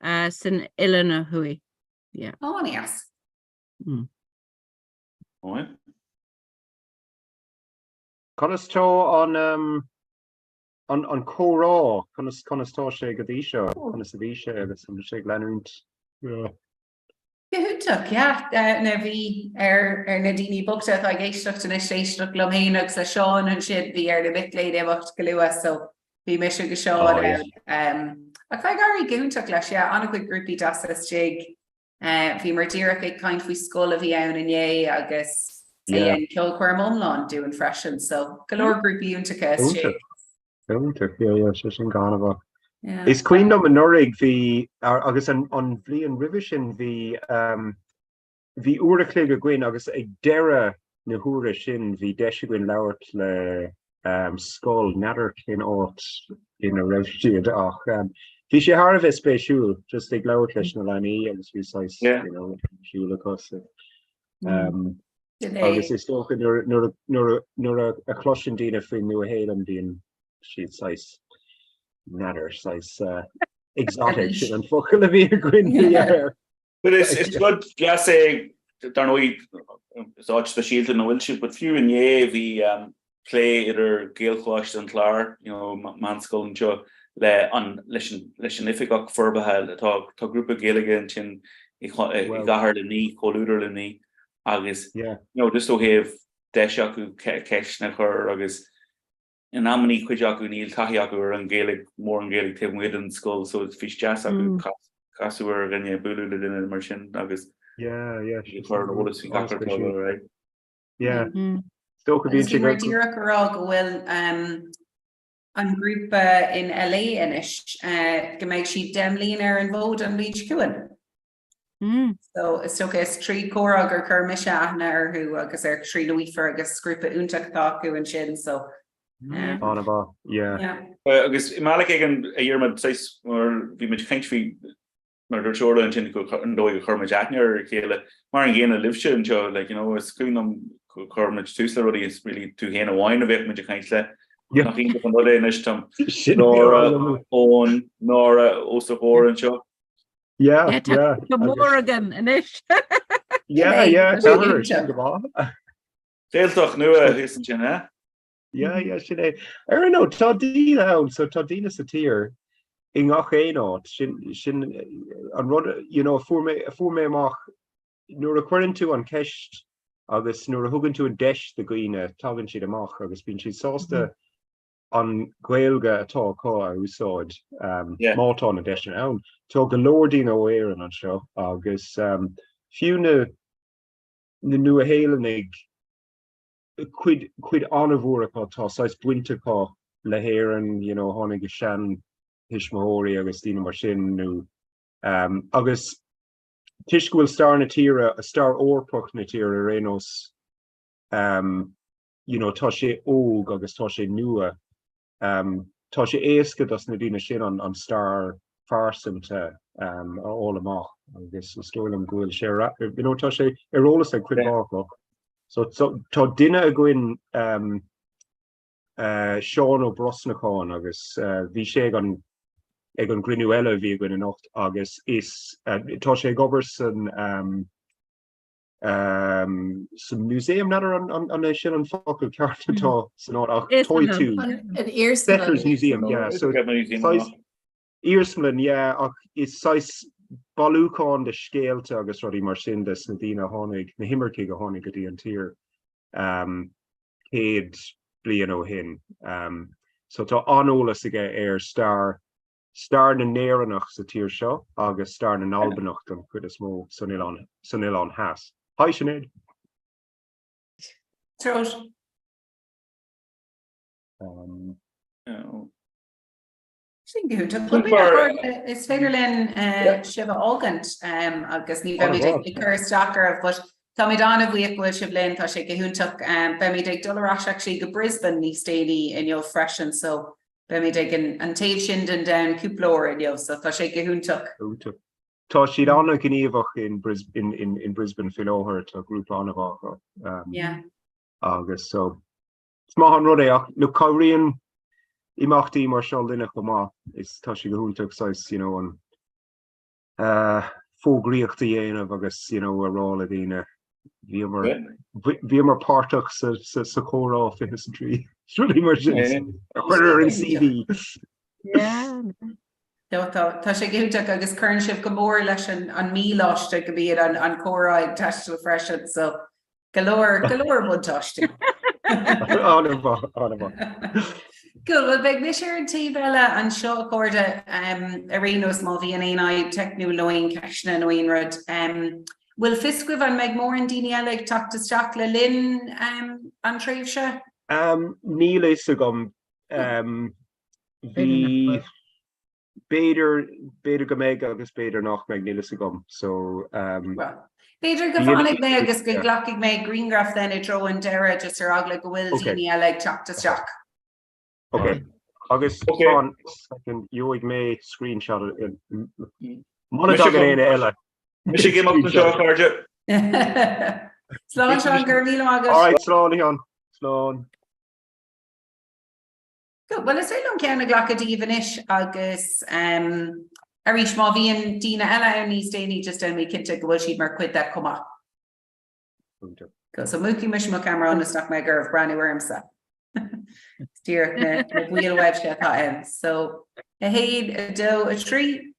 san Illina hui. Yeah. Oh, yes. Conistó an Comhrá Conistó sé go dtí seo conas a bhí sé agus an sé gleanúnt. Gohúteach, na bhí na daoine bugta a géisteach in éisteach lomhéine agus le seán an siad bhí na bitléid éhacht go luas, so bhí me go seán a cai garí gúntaach leis anna chuig grúpi dasas jig bhí mar dtíreach ag caint faoi scoil a bhí ann inné agus ceol chuir momláin dúin freisin, so golóir grúpi úntacha sé sin gan bh. Is cuiin am an norig hí agus an bblion river sin hí uairiclé go gcuin agus ag deireadh na huaire sin hí deise gcuin labhart le scoil nadidir cin áit ina raibhtíad ach hí sé thar bheith spéisiúil just ag labhart leis na leanaí agus bhí siúla cosa. Agus is tócha nuair a chloisian daoine faoin nua héilean bhíon siad sais nadir sais exotic sin an focail a bhí a gcuin. But it's good gas dar nó is áit the shield in bhfuil si, but fiú inné bhí play idir géalchláist an chlár, manscoil an seo leis an ifigeach forbathe tá grúpa géalaige an sin I gahar le ní choúidir le ní agus just ó héh deis acu ceis na chur agus in amí chuide acu níl taí acu ar an géalaigh mór an géalaigh te muid an scóil, so fís jazz acu casúir rinne buú le duine mar sin agus chuir bhlas fi gatar right. Yeah. Sto go bhíonn mar díreach ará go bhfuil an grúpa in LA inis go méid si demlíon ar an bhód an líd cuain. So is tócha is trí córa gur chur mise aithna arthú agus ar trí luífar agus grúpa úntaach acu an sin, so agus imála an a dhéarmad sais mar bhí me cheint fhí mar dúir seola an sin an dóigh churma deithnear chéile mar an ggéana libse an seo, is cúnam churmid túsla rudí is really tú héana bháin a bheith me cheint le nach ionta an dul éis tam nóra ón nóra ósahór an seo. Morgan inis. Déaltach nua is an sin, sin é. Ar nó tá díine ann, so tá díine sa tír I ngach éáit sin an rud fu mé amach nuair a chuann tú an ceist agus nuair a thugann tú an deis de gooine tagann siad amach agus bíonn siad sásta an ghaeilge atá cá a úsáid mátá na deis ann. Tá go leordín ó éan an seo agus fiú na nua héalanig cuid anmhúracha tá sais buinteá le héan tháinig go sean hisismóí agus tíine mar sin nó agus tuisc bhfuil star na tíre a star ópach na tíre rénos tá sé óg agus tá sé nua tá sé éascad as na dtíine sin an star farsanta all amach agus stoilm gohfuil sé tá sé arolalas an cuidáach so tá duine a gcuin Seán ó Brosnacháin agus bhí sé ag an grinú eile bhí gine nacht agus is tá sé gobar san muséum nadidir an sin an focail cearttá san ach toy tú Settlers Museum so Írsmlin ach is sais balúcháin de scéalte agus rudí mar sin de na dtíine tháinig na himmarcí go tháinig go dtí an tír céad blian ó hin so tá anolalas aige star na néireannach sa tír seo agus star na nalbanacht an chud is mó san Ián heas Hi Sinead. Throat. You know, Is féidirlinn sibh ógant agus ní bheith ag cur stacar but tá mé dána bhuiic bhfuil sibh linn tá sé go húntaach be mé ag dulrás actually go Brisbane níos déanaí in jo freisin so be mé ag an taobh sin den down cúplóir in jo so tá sé go húntaach. Tá siad anna gníomhach in Brisbane filóthir tá grúp anmhach agus so má an rud é ach nó choiríonn imachtaí mar seol duine go má is tá si go húntaach sais an fógríochta dhéanamh agus a rála dtíine bhí mar páirteach sa chórá fi an trí Really mar sin chuir an CV. Tá sé gúteach agus chun sibh go mór leis an míláiste go bíad an chóráid teistal freisin so galóir bud táiste. Cool, well big mis an tí bheile an seo códa a rénos má bhí an éanaid technú loin ceisna nóon rud. Bhfuil fiscuibh an meid mór an daine eile ag teachtasteach le linn an tréimh se? Níl is a gom bhí beidir go méid agus beidir nach meid níl is a gom so Beidir go fáinnig mé agus go ghlacigh mé Greengraph then I dro an Deireadh just ar agla go bhfuil daine eile ag teachtasteach. Okay. Agus second yoig me screenshot it. Michi give up the show card. Slán Sean Gurmíle agus. All right, slán on. Slán. Good. Well, is long ceanna glacadíomh inis agus arís má bhíon daine eile ar níos déanaí just an mé cinnte go bhfuil siad mar cuid de comá. So múci mis mo camera an nach me gur brand wormsa. Steer na wheel web shit so a head a do a tree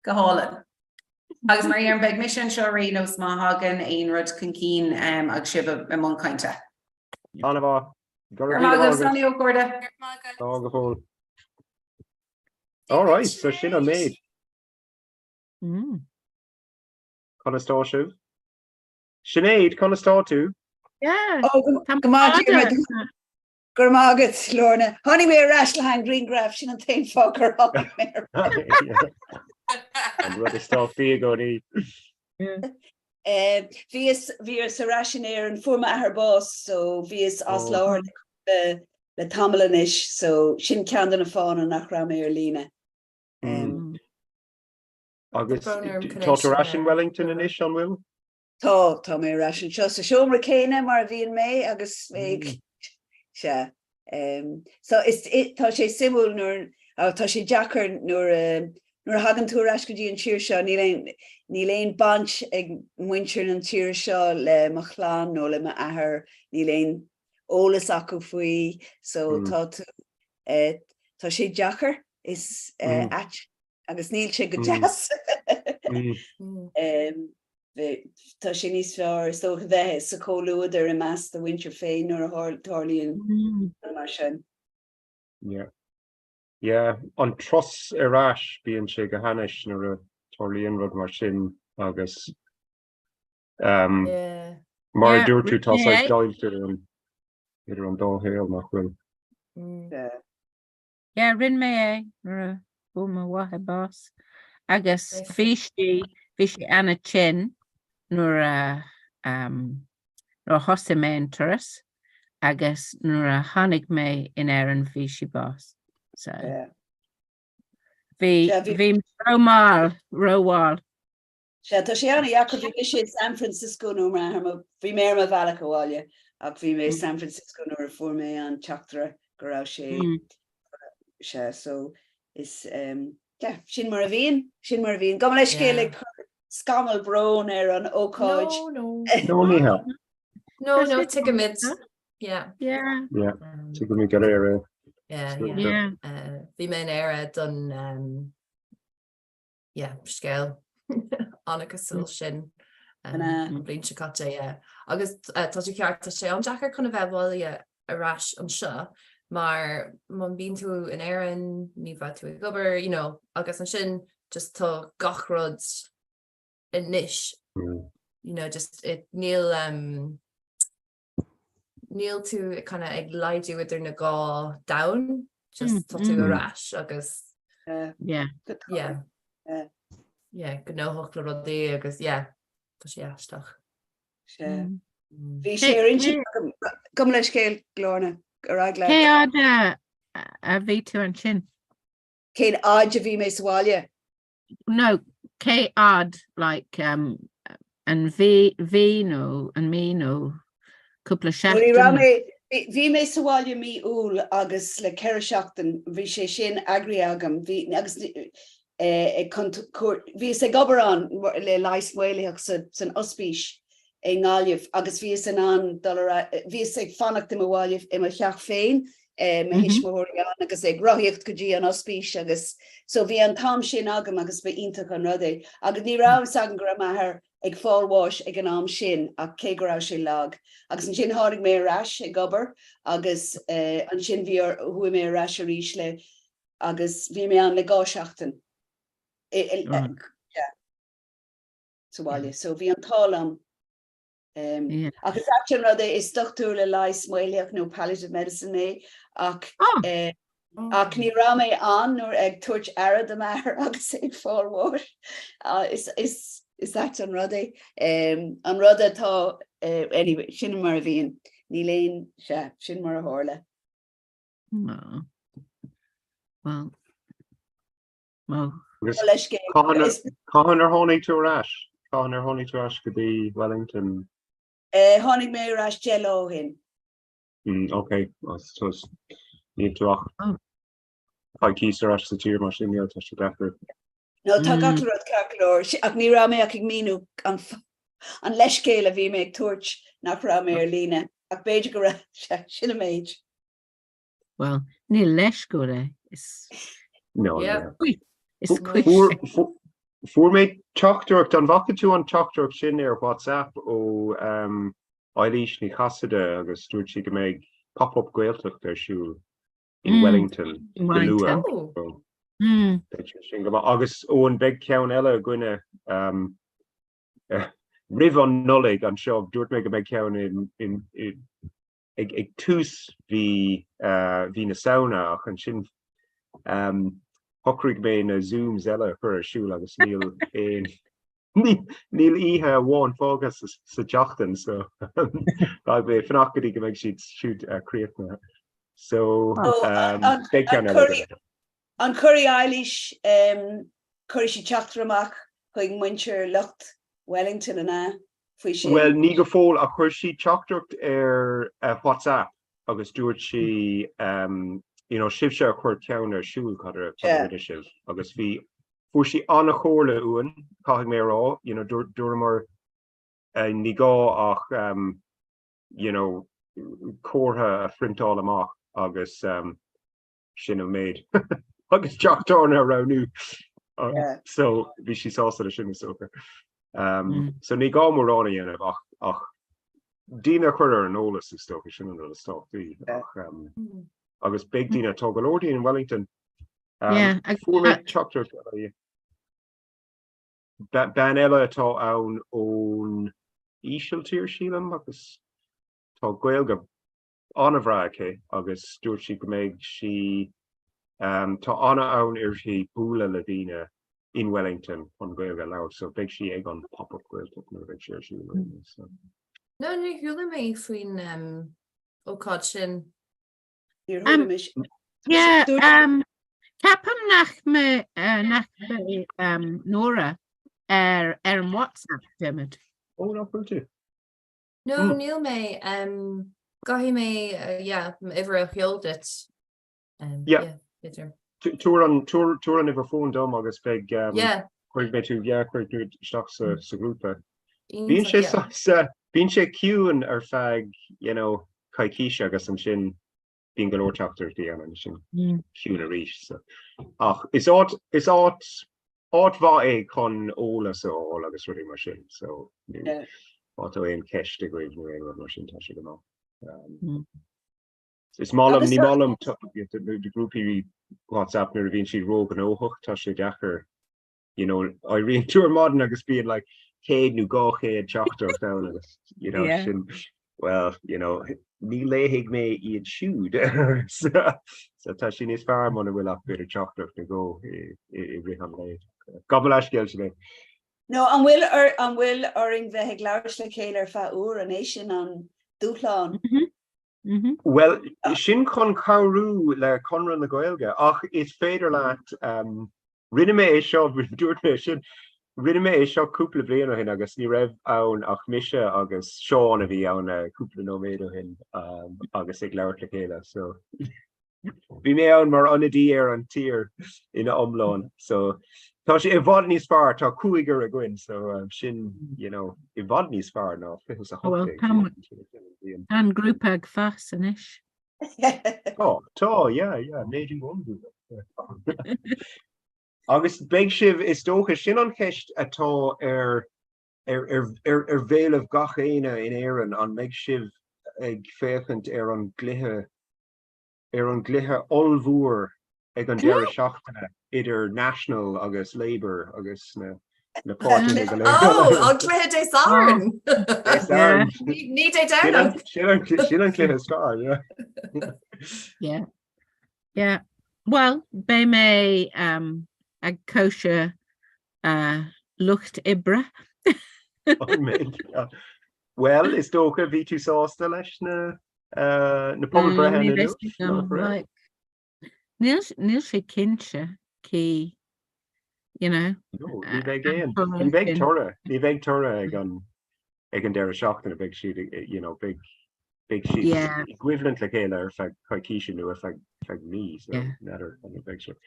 go holland agus mar an beg mission shori no smá hagan ein rud concín ag sib a mon kainte Anna all right so sin an maid Conastá siv Sinead Conastá tú Yeah. Gur mágad Lorna. Honey mé Rashlehan Greengraph sin an tain fágur and rud is tá fi go ní. Bhí sa raisinéir an Fómhair boss so bhí as láir le tamalanis so sin cean na fána nach ra mé ar lína. Agus tá rasin Wellington in ish an bhfuil? Tá mé rasin seo sa seomra céine mar bhíon mé agus mé se. So tá sé simú tá sé Jackar nuair hagan tú ras go dtí an tíir seo ní léon bant ag muintir an tíir seo le mo chláán nó le mo athair ní léon ólas acu faoi so tá sé Jackar is agus níl sé go jazz. Tá sé níos fearr so bheith sa cóúidir i meas the winter féin nó a tharlíonn mar sin. Yeah, an tros arás bíonn sé go hanis nuair a tharlíonn rud mar sin agus mar dúir tú tá gailtear idir an dóhéal nach bhfuil. Yeah, rin mé nuair a bhfuil wathe bás agus fí anna chin nuair a thosa mé an turas agus nuair a tháinig mé in an bhí si bás. So bhí róháil. Se tá sé anna Jacob bhí sé San Francisco nó bhí mé a bhealach bháile ach bhí mé San Francisco nuair a fuair mé an teachtra go raibh sé so is sin mar a bhíon go leis céala scamal brón ar an ócáid. No, take a mid. Yeah. Take a mid area. Bhí mé éire don scéil anachgus sin blin se catte agus tá ceart sé an Jackar chuna bheithháil arás an seo mar man bín tú in éan ní bheit tú gobar agus an sin just tá gachrod in niche. Mm. You know, just it Neil to kind of ag lied you with their naga down just to a rash agus yeah yeah good no hochla rodí agus yeah tá sé astach Bhí sé rinse gom leis céil glóna aragla. Céad a bhí tú an sin. Cén áid a bhí mé sáile. No, céad like an bhí nó an mí nó cúpla seachtain. Bhí mé sáile mí úl agus le ceir seachtain bhí sé sin agri agam agus bhí sé gobarrán le lais muileach san ospís é ngáileh agus bhí san an bhí sé fannacht im bháileh im cheach féin me hisismóíán agus ag roiíocht go dtí an ospís agus so bhí an tam sin agam agus be ionach an rudé agus ní rah sagan go maithair ag fáilháis ag an am sin a cé go raibh sé lag agus an sin tháinig mé rais ag gobar agus an sin bhí thu mé rais a ríis le agus bhí mé an le gá seachtain so bhí an tálam agus action rudé is stochtú le lais muileach nó palliative medicine mé ach ní ra mé an nóair ag tuairt airad am air agus ag fáilmhór is that an rudé an rudé tá anyway sin mar a bhíon ní léon se sin mar a hála. Cáhan ar tháinig tú rais cáhan ar tháinig tú rais go dtí Wellington. Tháinig mé rais gelóhin. Okay, ní tuach cíos rais sa tír mar sin tá sé dechar. No tá gaclad calóir ach ní ra mé ag míú an leiscéil a bhí mé ag tuairt nach ra mé ar lína ach beidir go ra sinna méid. Well, ní leis go is No. is quick. Fuair mé teachtarach an bhacha tú an teachtarach sin ar WhatsApp ó eilís ní chasaide agus dúirt si go méid pop-up gaeltacht ar siúil in Wellington. Agus ó an big ceann eile gine rih an nullig an seo dúirt mé go méid ceann ag tús hí na saona ach an sin hochrig mé na Zooms eile chuir a siúil agus níl ihe bháin fágas sa teachtain so bé fannachgadí go méid siad críochna so big ceann eile. An curí eilís chuir sí teachtarach chuig muintear lucht Wellington ana faoi sin. Well, ní go fóil a chuir sí teachtarach ar WhatsApp agus dúirt si sibse a chuir ceann ar siúil chuir sibh agus bhí fuair sí anna chóirla uain caithfidh mé rá dúir mar ní gá ach cóirtha a frintáil amach agus sin ó méid agus teachtarna ranú so bhí sí sásta a sin socha so ní gá mórrána dhéanamh ach dína chuir an ólas is stocha sin an stáchtaí ach agus big dína tá golóirí in Wellington fuair teachtar ben eile atá ann ón ísiltír sílam agus tá gaeilge anmhráice agus dúirt si go méid si tá anna ann ar sí búla le bhíine in Wellington an gaeilge leabhar so beidh si ag an pop-up gaeilteach nó bheidh sé sílam. No, ní thuúla mé faoin ócáid sin. Capam nach me Nora an WhatsApp dimid. No, níl mé gahí mé iver a chioldet. Túair an iver fón dom agus beag chuig mé tú chuig isteach sa grúpa. Bhíonn sé ciúin ar feadh caiiciise agus an sin bíon go leirteachtar déanana sin ciúin a rís. Ach is áit bhá é chun ólas ó agus ruí mar sin so áit éon ceiste go éon mar sin tá sé go ná. Is málam ní málam de grúpaí WhatsApp nuair a bhíonn siad róg an óthach tá sé dechar you know, I read to her modern agus being like, Cade nu go chéad teachtar down agus, you know, Yeah. well, you know, ní léigh mé iad siúd. So tá sin is fearr man bhfuil ach beidir teachtar na go I rihan léid. Gabal eiscéil sin. No, an bhfuil oring bheith leir le chéile fa úr an é sin an dúláán. Well, sin chun cabhrú le conran na Gaeilge, ach is féidir leat rinne mé é seo dúirt mé sin rinne mé é seo cúpla bliana hin agus ní raibh ann ach mise agus Seán a bhí ann cúpla nóméad hin agus ag leir le chéile, so bhí mé ann mar anadí ar an tír ina omláin, so tá sé I bhfad níos fearr tá cúigear a gcuin, so sin, you know, I bhfad níos fearr ná fichas a hochtaigh. An grŵp ag fas yn ish. Oh, tá, yeah, méidir bhn. Agus beag sibh is dócha sin an cheist atá ar bhéalamh gach éine in éireann an meid sibh ag féchant ar an gluthe olmhúr ag an deire seachtaine idir National agus Labour agus na páirtí go léir. Oh, an gluthe dé Saran. Ní dé down. Sin an gluthe scar, yeah. Yeah. Well, be me ag kosher lucht ibre. Well, is dócha bhí tú sásta leis na pobl breithe Níl sé cinse cí, you know. Ní bheith tora ag an deire seachtaine big sheet, you know, big sheet. Yeah. Equivalent le chéile ar feag caiiciisiú nu ar feag mí, so nadidir an big sheet.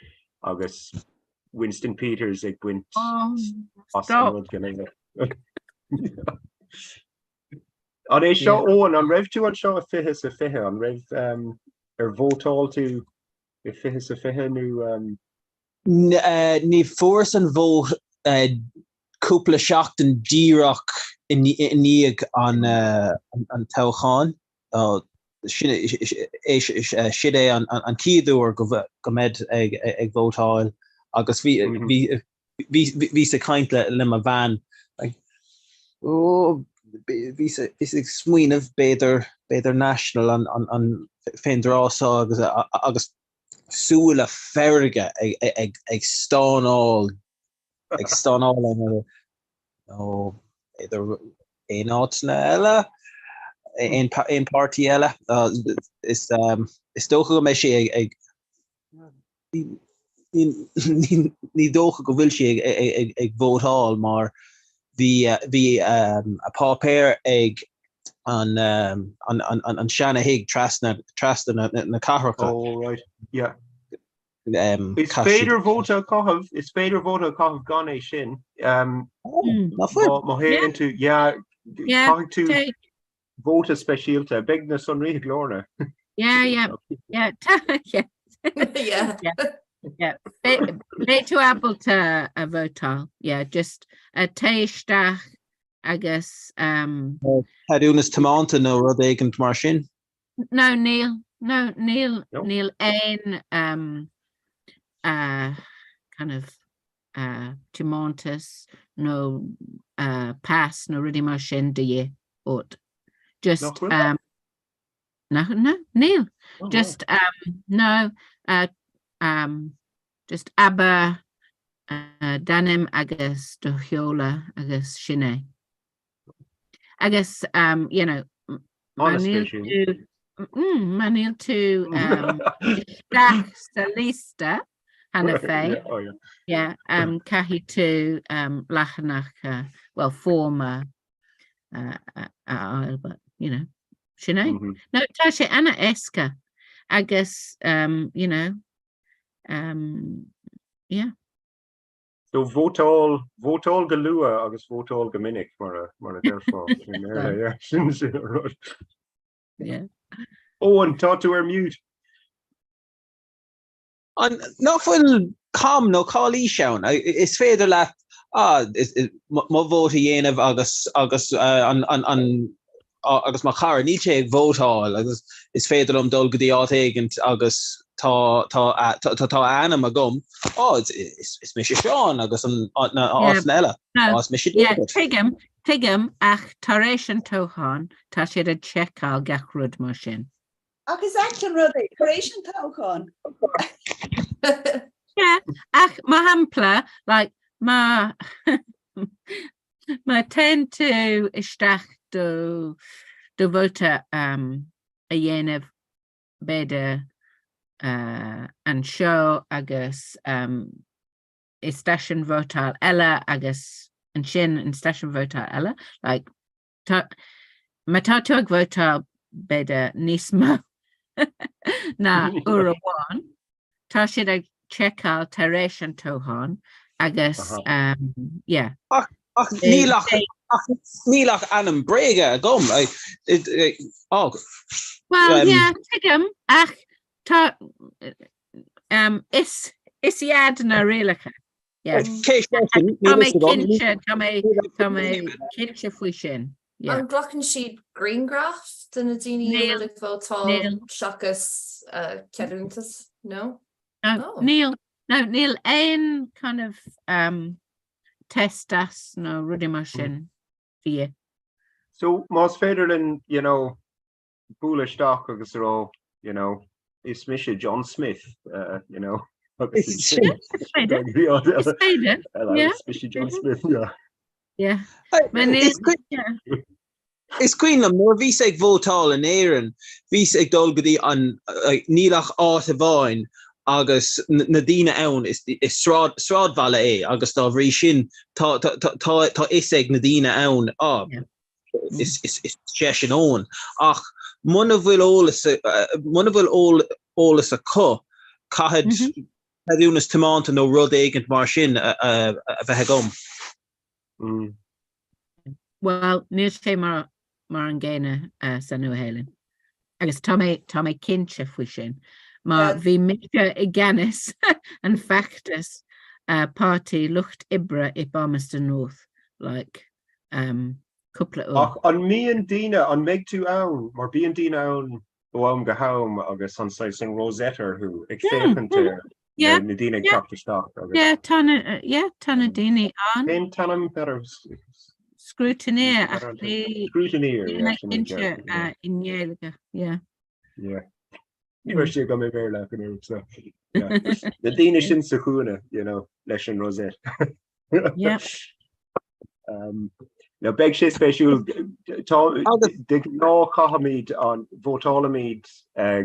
Agus Winston Peters ag buint stop. An é seo óan an raibh tú an seo a fiche an raibh ar bhótáil tú I fiche sa fiche nu ní fóras an bhó cúpla seachtain díreach iníag an toghán siad é an cíadúir go méid ag bhótáil agus bhí sa caint le a bhean bhí smuoinmh beidir National an féinrásá agus súla ferige ag stánáil idir éáitna eile ein party eile is dócha go mé sé ag ní dócha go bhfuil sé ag vótáil mar bhí a pápéir ag an seanna hiig trasna na Comhrá. Oh, right. Yeah. Is féidir vóta cohabh gan é sin. Má héann tú, cohabh tú vóta speisialta, beag na sonríthe glórna. Yeah. Lé tú appalta a bhótáil. Yeah, just a téisteach agus Hadúnas tamánta nó rud éigent mar sin? No, Neil ein kind of timontas no pass no ruddy mar sin de ot just no Neil just just aber danim agus do hiola agus sinné agus you know Manil to Salista Hannah Faye. Yeah, Kahi to Lachanach well Fómhair but you know Sinead. No Tasha Anna Eska agus you know yeah. So vótáil galua agus vótáil gomininic mar a deirfá. Yeah. Oh, and tá tú ar mute. Nachfuil com nó cálí seán is féidir leat má bhóta dhéanamh agus má chara ní sé ag vótáil agus is féidir dul go dtí áit éigent agus anam a gum is mis Sean agus an osnella os mis Tigam ach taréis an tóchan tá siad a checkál gach rud mar sin. Agus action ruddy, creation token. Yeah, ach ma hampla like ma tend to isteach do bhóta a dhéanamh beidir an seo agus is station vótáil eile agus an sin an station vótáil eile like ma tá tú ag vótáil beidir níos mó na uair amháin tá siad ag checkál tar éis an tóchan agus yeah. Ach nílach anam brega gom well yeah tigam ach tá is iad na rialacha yeah tá mé cinse faoi sin an glochan siad greengraft den na daoine ag fótáil seachas ceadúntas no Neil ein kind of testas no ruddy mar sin fi. So Mas Federlin, you know, Polish stock agus raw, you know, is Misha John Smith, you know. Misha John Smith, yeah. Is Queen am mór vís ag vótáil an éireann, vís ag dul go dtí an nílach áit a bháin agus na daoine ann is sráidbhaile é agus tá bhrí sin tá is ag na daoine ann is sé sin ón ach muna bhfuil ólas a có caithead únas timánta nó rud éigent mar sin a bheith gom. Well, níl sé mar an ggéine san Nua-Shéalainn. Agus tá mé cinse faoi sin. Maar bhí mite I gceannas an feachtas pártaí lucht ibre I Palmerston North, like couple of an míon daoine an méid tú ann, mar bíon daoine ann ó am go habham agus an san Rosetter who ag féchantar na daoine ag teachtarteach. Yeah, tána daoine an.Én tanam better Scrutineer Scrutineer, yeah. In Gaeilge, yeah. Yeah. Ní mar sé go mé bhéir le so na daoine sin sa chuúna, you know, leis an Rosette. Yeah. Now beg sé spéisiúil ná chahamíd an bhótálamíd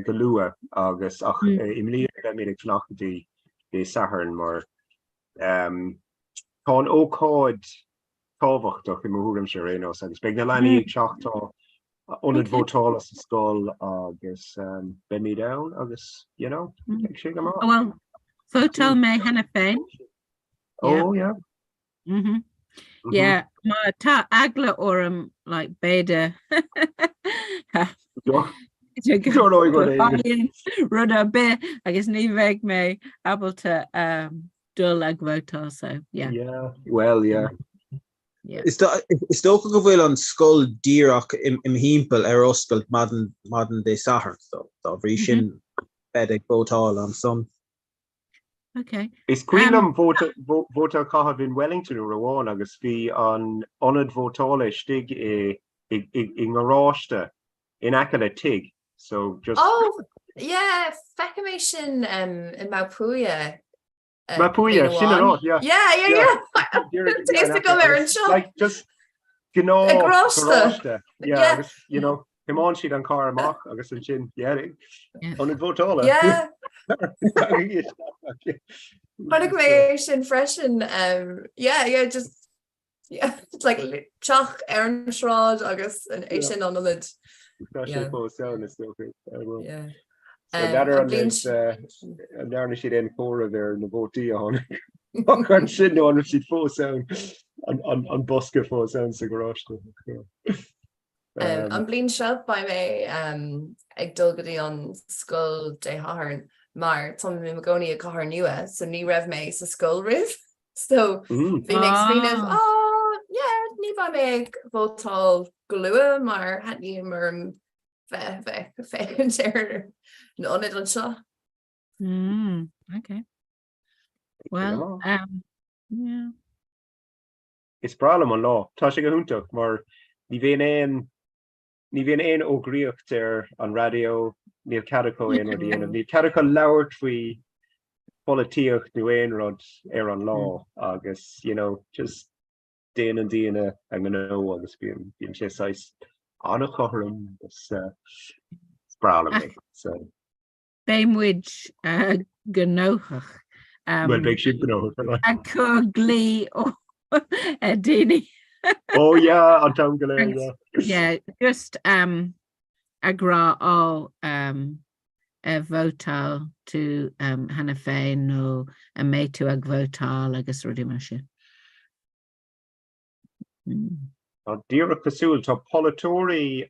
go lua agus ach im líon míad ag fnachtaí é saharn mar tá an ócáid tábhachtach I mhuairm sé rénos agus beag na leanaí ag seachtá onad vótáil sa scóil agus benní down agus, you know, ag sé go má. Well, vótáil mé hena féin. Oh, yeah. Yeah, maar tá agla orm like beidir rud a bit agus ní bheith mé abalta dul ag vótáil so yeah. Yeah, well, yeah. Yeah. Is do go bhfuil an scoil díreach im hímpel oscailt madan dé sahar so tá bhrí sin bed ag vótáil an son. Okay. Is Queenam vóta caithfh in Wellington ó Rowan agus bhí an onad vótála stig I ngaráiste in acala tig. So just yeah, fecamation in Mapuia. Mapuia, sin an yeah. Yeah. Taste to go there and shop. Like just ngaráiste. Yeah, agus, you know, him on sheet an car amach agus an sin onad vótála. Yeah. But sin freshen just it's like chach Aaron Shrod August and Asian on the lid. Yeah. And there she'd end four of there in the votee on. I'm sitting on if she'd full sound on busker full sound cigarette. An blin shelf by me ag dulgadí an scoil de Harn mar Tom mi magoni a cahar nua so ní raibh me sa scoil rih so bhí explained ní ba me ag vótáil go lua mar hatní mar fé an onid an seo Okay. Well, yeah. Is bralam an lá tá sé go húntaach mar ní bhíon éon ógríocht an radio níl cadaco éon rud dhéanamh ní cadaco labhairt faoi polítíocht nó éon rud an lá agus just déana díana an nó agus bíon sé sais anna chotharm bralam so Béimmuid gnóchach. well big ship A chu glí ó daoine. Oh yeah, an tam go léir, Yeah, just agrá á bhótáil tú hena féin nó a méid tú ag bhótáil agus rudí mar sin. Deireadh cosúil tá polatóirí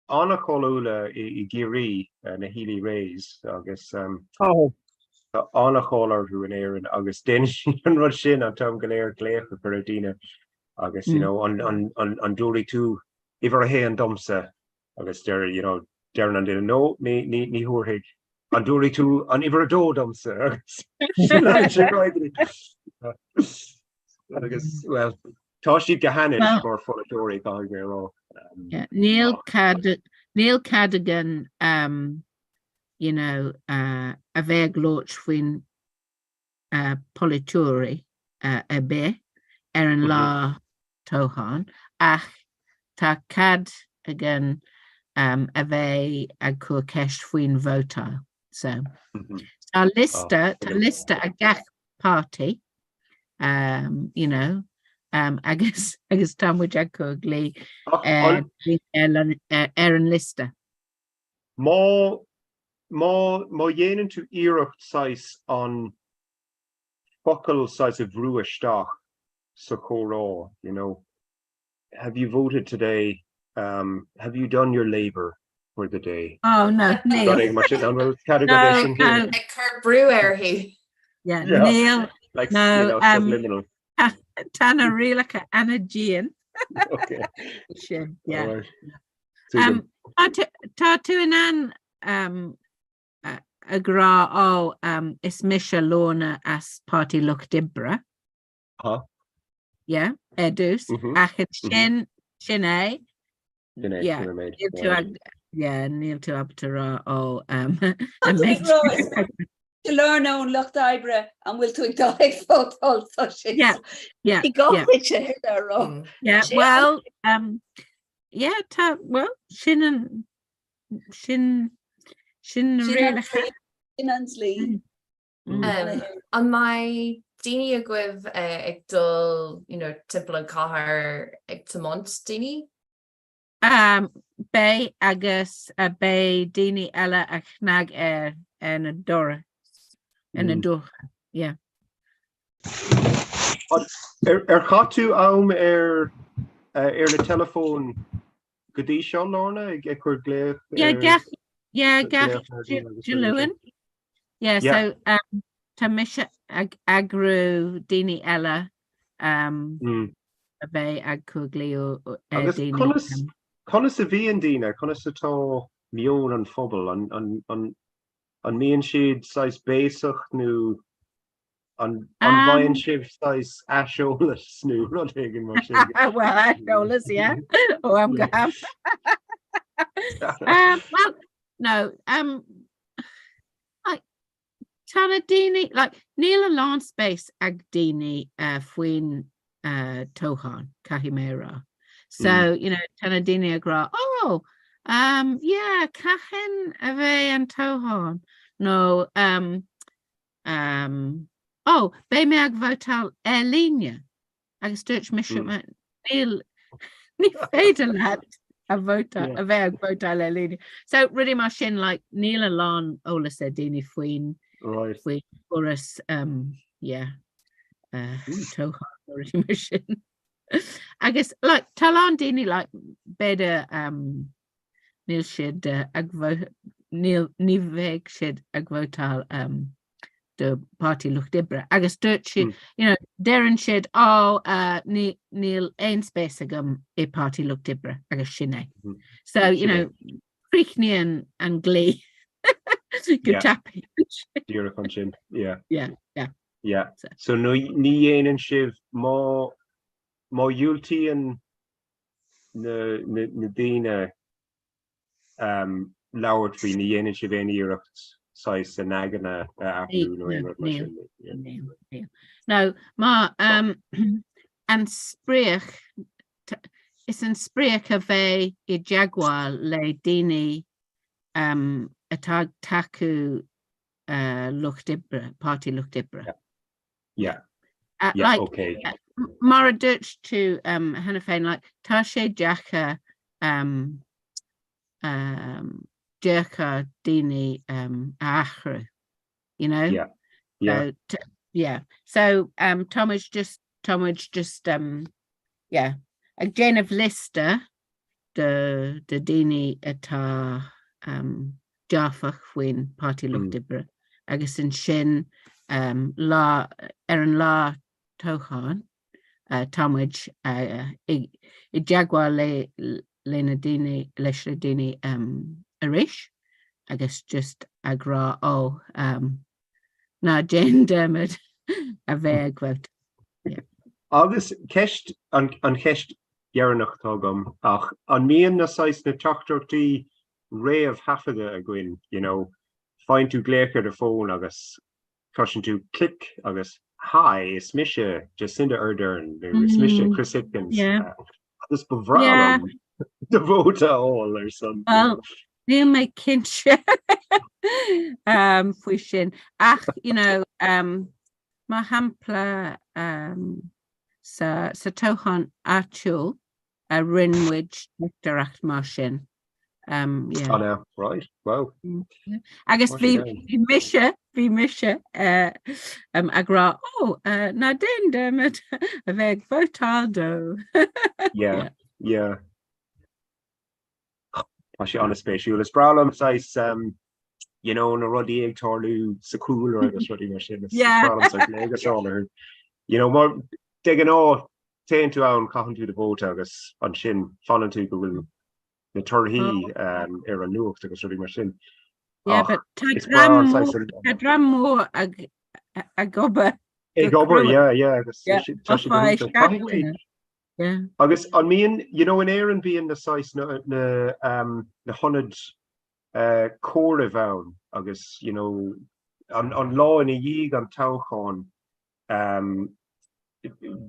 anna choúla I géirí na hílí rééis agus anna cholarú in éan agus déine an rud sin an tam go léir léocha chu a dtíine agus an dúirí tú ihar a hé an domsa agus dear an duine nó ní thuairthaigh an dúirí tú an ihar a dó domsa agus well tá siad go hanid mar polatóirí gáirrá. Neil Cadigan a bheith glóit faoin politúirí a bheith an lá tóchan ach tá cad again a bheith ag chu ceist faoin vótáil. So tá lista a gach party agus támuid ag chu lí an lista. Má dhéanann tú iirecht sais an focail sais a bhrúisteach sa chórá, have you voted today? Have you done your labor for the day? Oh no, Neil. Cur brew he. Yeah, Neil. Like no, subliminal. Tana rilacha Anna Jean. Okay. Yeah. Right. Tá tú an agrá ó is Misha Lorna as party look dibra. Huh? Yeah, edus. Ach sin é. Yeah. Níl tú abtará ó to learn on loch Deireadh and will to ag fótáil tá sin. Yeah. He got which there wrong. Yeah, well, well, sin really Ansley. On my Dini agwив ag dul, typical Comhrá ag tamont Dini? Bei agus a bei Dini ella a chnag en a dora. En a dora, yeah. Chatú am na telephone godí seo Lorna ag chuir gléach? Gach Julian. Yeah, so tá mis agrú Dini ella a bei ag chuglí ó Dini. Conas a bhíon dína, conas atá mion an phobal an míon siad sais béisach nó an bhain sibh sais aseolalas nó rud éigean mar sin. Well, aseolalas, yeah. Oh, I'm gone. Well, no, like Tana Dini, like Neil Lawn space ag Dini faoin tóchan Cahimera. So, Tana Dini agra, yeah, Cachin a bheith an tóchan. No, be me ag vótáil líne agus dúirt mis Neil ní féidir leat a bheith ag vótáil líne. So really mar sin like Neil a lán ólas a Dini faoin chorus tóchan really mar sin. Agus like talán Dini like beidir Níl siad ag Níl ní bheith siad ag vótáil the party look dibra. Agus dúirt siad, dearan siad níl ein space agam I party look dibra agus sin é. So, Príchníon an glí Good tapping. Díreadh chun sin. Yeah. Yeah. So ní dhéanann sibh má dúiltíonn na daoine labhairt faoi ní dhéanann sibh aon iireacht sais an aganna athú nó aon rud mar sin. No, má an spríoch is an spríoch a bheith I jaagháil le daoine atá takeú lucht ibre, party lucht ibre. Yeah. Like, Okay. Mar a dúirt tú hena féin, like, tá sé deacha deacha daoine achru, you know? Yeah. So Thomas just ag déanamh lista de daoine atá deafach faoin party lucht ibre agus an sin lá an lá tócháin támuid I deagháil le na daoine leis le daoine arís agus just agrá ó ná Jane Dermot a bheith agvót. Agus ceist an cheist dearnach tágam ach an míon na sais na teachtartaí réamh hafaide a gcuin, you know, fáin tú gléachar de fón agus cosint tú click agus hi, is mise Jacinda Ardern, is mise Chris Hipkins. Agus bevrálam de vóta all or something. Well, níl mé cinse faoi sin. Ach, you know, má hampla sa tóchan áitiúil a rinmuid nectaracht mar sin. Oh no, right, wow. Agus bhí mise agrá ná Jane Dermot a bheith vótáil dó. Yeah. Tá sé an spéisiúil is bralam sais you know, na rudí ag tarlú sa cúil or agus rudí mar sin. You know, mar de an á téann tú ann caitheann tú de bóta agus an sin fanann tú go bhfuil na turthaí ar an nuacht agus rudí mar sin. Yeah, but tá dram mór a gobar. Ag gobar, yeah. Yeah. Agus an míon, you know, in éan bíon na sais na honid córa bhain agus, you know, an lá in a dhíig an toghcháin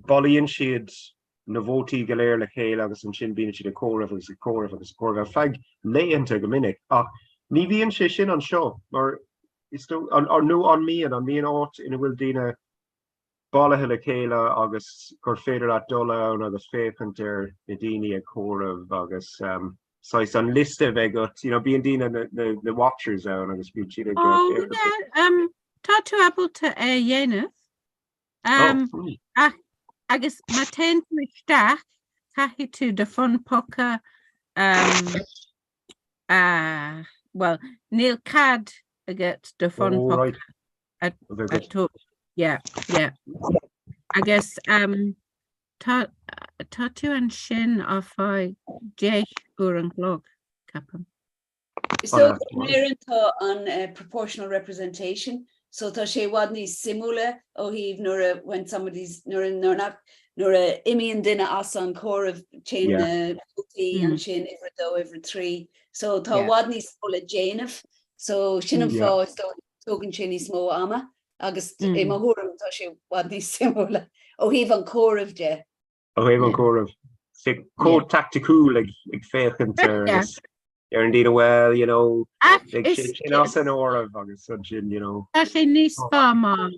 bolíonn siad na bhótaí go léir le chéile agus an sin bíonn siad a córa agus a córa feig léanta go minic ach ní bhíonn sé sin an seo mar nó an míon áit ina bhfuil daoine bailithe le chéile agus gur féidir at dul ann agus féchant ar na daoine a córamh agus sais an liste bheith got, you know, bíonn daoine na watchers ann agus bíonn siad tá tú abalta a dhéanamh agus má téann tú isteach caithfidh tú de fun poca well, níl cad agat de fun poca yeah. Agus tá tú an sin á fáid 10 uair an glog capam. So tá an proportional representation. So tá sé bhd ní simúla ó híomh nuair when somebody's nuair a imíonn duine as an córamh chin bótaí an sin ifre dó ifre trí. So tá bhd ní simúla déanamh. So sin an fá tógann sin ní smó ama. Agus é má thuairm tá sé bhd ní simúla ó híomh an córamh de. Ó híomh an córamh. Sé cód tacticúil ag féchant ar an dína well, you know, sin as an óramh agus an sin, you know. Tá sé níos fá má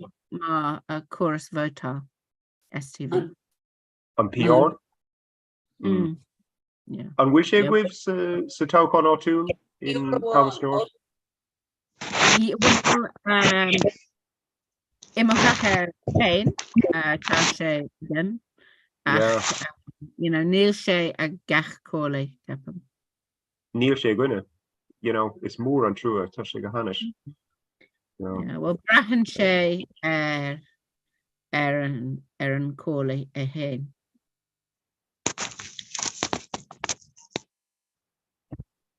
a chóras vótáil STV. An PR? An bhfuil sé gcuibh sa tóchán áitiúil in Thomas North? Imachcha féin tá sé den. You know, níl sé a gach cóla capam. Níl sé gine, you know, it's mór an trúa tá sé go hanis. Well, brahan sé ar an cóla a héin.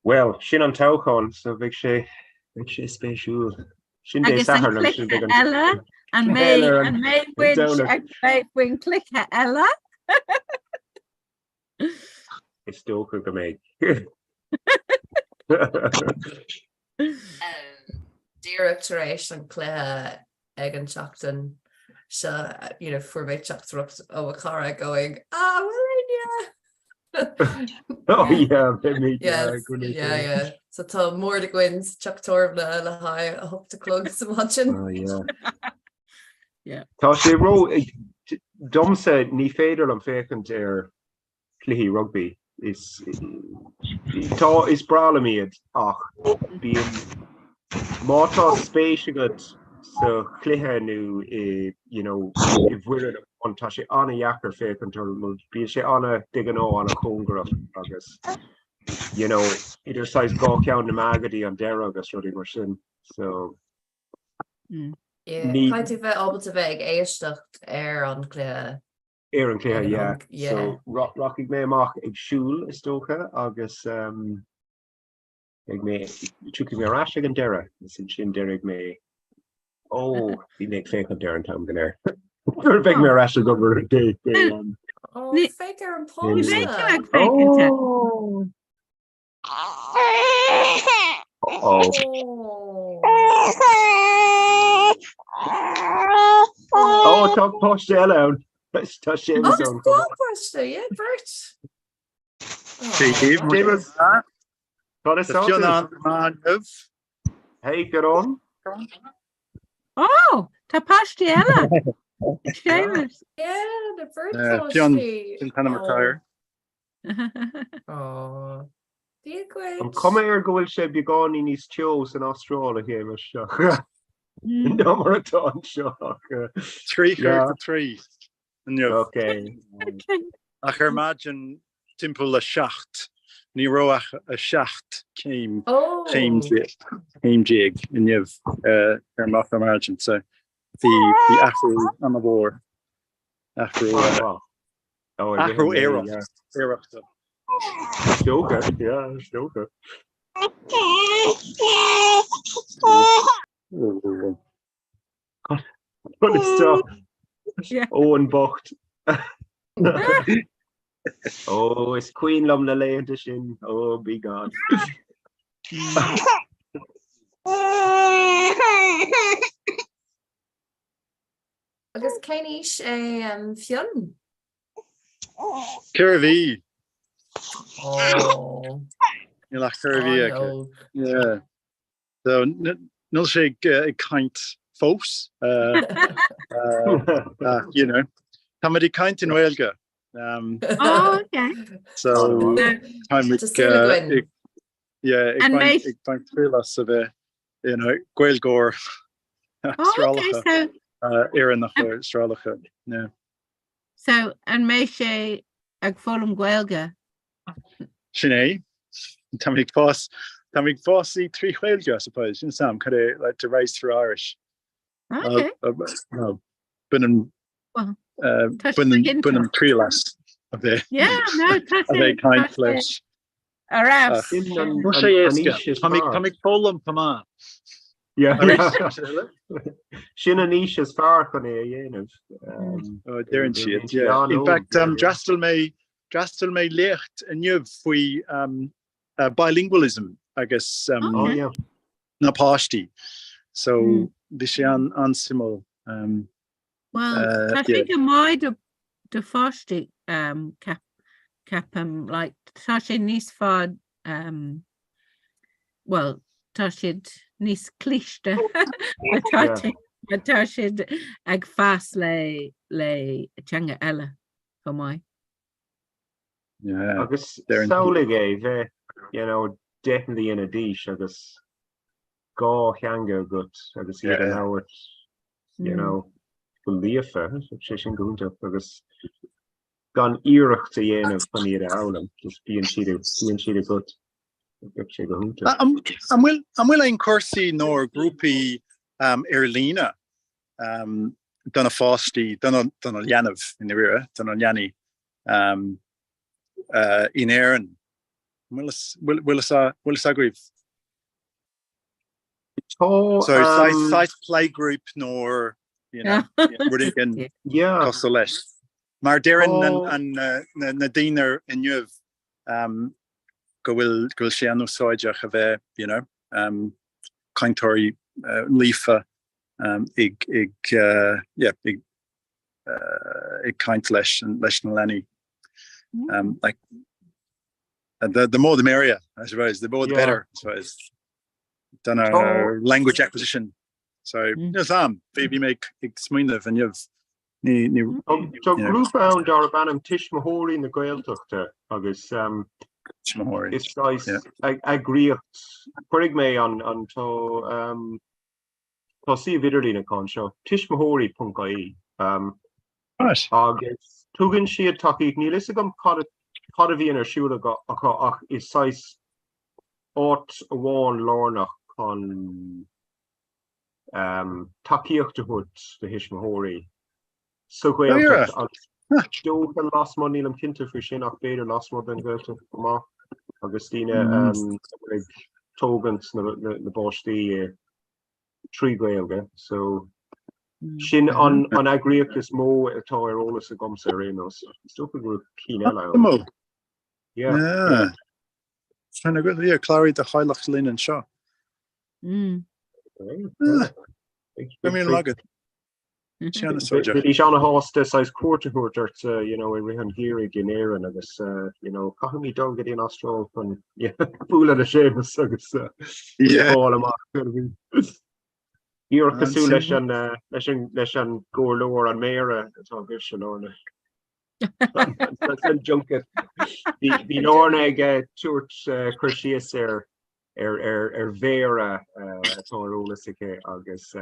Well, sin an tóchán, so bhíh sé Which is special. Sin Agus an clicha ella and may winch ag beh win clicha ella. It's still go make. Deireadh tar éis an cléthe ag an seachtain se fuairméid teachtarach ó a cara going, Oh yeah, me. yeah. So tá mór de gwins teachtóir le haid a hopta clog sa matchin. Oh yeah. Yeah. Tá sé ro domsa ní féidir an fécant cluichí rugby is brala míad ach bíon mátá spéise go so cluiche nu I bhuiir an tá sé anna dheachar fécant bíon sé anna digan ó anna cóngrach agus idir sais gá ceann na magadí an Deireadh agus rudí mar sin so Caiint tú bheith ábalta bheith ag éisteacht an cléthe. Ar an cléthe, yeah. So rockig mé amach ag siúl is tócha agus ag mé tuki mé rás ag an Deireadh sin Deireadh mé bhí mé féach an Deireadh an tam gan air. Beg mé rás go dé. Féic ar an póiste. Tá poiste eile ann. Tá sé Bert. Hey, get on. Oh, tá páistí eile. Seamus. Yeah, the bird John kind of retire. Oh, be great. An Comhrá gohfuil sé beagán í níos teos in Australia here mar seo. No mar atá an seo. 3 to 3. Okay. Ach imagine timple a shacht. Ní roach a shacht came jig and you've math margin so the afro on the war afro era Stoker, yeah, Stoker. What is stuff? Owen Bocht. Oh, it's Queen Lum na Leanta sin. Oh, be God. Agus céinis fionn. Curvy. Oh. You like curvy, yeah. So no shake kind folks. Somebody kind in Welga. Okay. So I'm and ik find us of Gaelgor Astrologer. Erin nach Astrologer. Yeah. So and may sé ag fólum Gaelga. Sinead, Tamig Fossy 3 Gaelga, I suppose. Sam kind of like to raise through Irish. Okay. Bunham Treelas of the kind flesh. Aras. Tamig Polam Pama. Yeah. Sin a niche is far on there and shit. Yeah. In fact, Drastel may lecht and you've bilingualism, I guess. Na pashti. So this an simul. Well, I think my de fáiste capam like tá sé níos fad well tá siad níos cliste tá siad ag fás le teanga eile go mai. Yeah. Agus saolig bheith definitely in a dish agus gá cheanga gut agus iad an áhairt go líofa sé sin gúnta agus gan iireachta dhéanamh fan iad álam just bíonn siad gut sé go húnta. Am bhfuil ein cuasaí nó grúpaí Airlína donna fáistí donna leanamh in the rire donna leanaí in Éireann. Will us agree? So size play group nor we're in Costolesh. Maar Darren and Nadine are in you go will Shiano Soja have Kaintori Leafa ig kind lesh and lesh Lenny. Like the more the merrier, I suppose. The more the better, I suppose. Done a language acquisition. So maybe make explain and you've so group round Darbanam Tishmahori in the Gaeltucht August Tishmahori. It's nice. I agree Purig me on to see Viderlina Concho Tishmahori Punkai August Tugin she had Taki Nilisagum Codavian or Shula got is size Ort one Lorna on Takiach to Hood the Hishmahori. So Joe lost money in Kinter for Shin off Bader lost more than go to Augustina Togans the Bosch the tree Gaelga. So Shin on Agriacus Mo a toy rollers a gum serenos. Still good Keenella. Yeah. Trying to go Clary the Hylach Lynn and Shaw. I mean Logan. Shana hosta size quarter we have here in air and this Kahami don't get in Austral and fool at a shame all of You're Kasu Leshan go lower on Mera it's all good Shalona junket the Lorna church Crucius Vera Torolisic August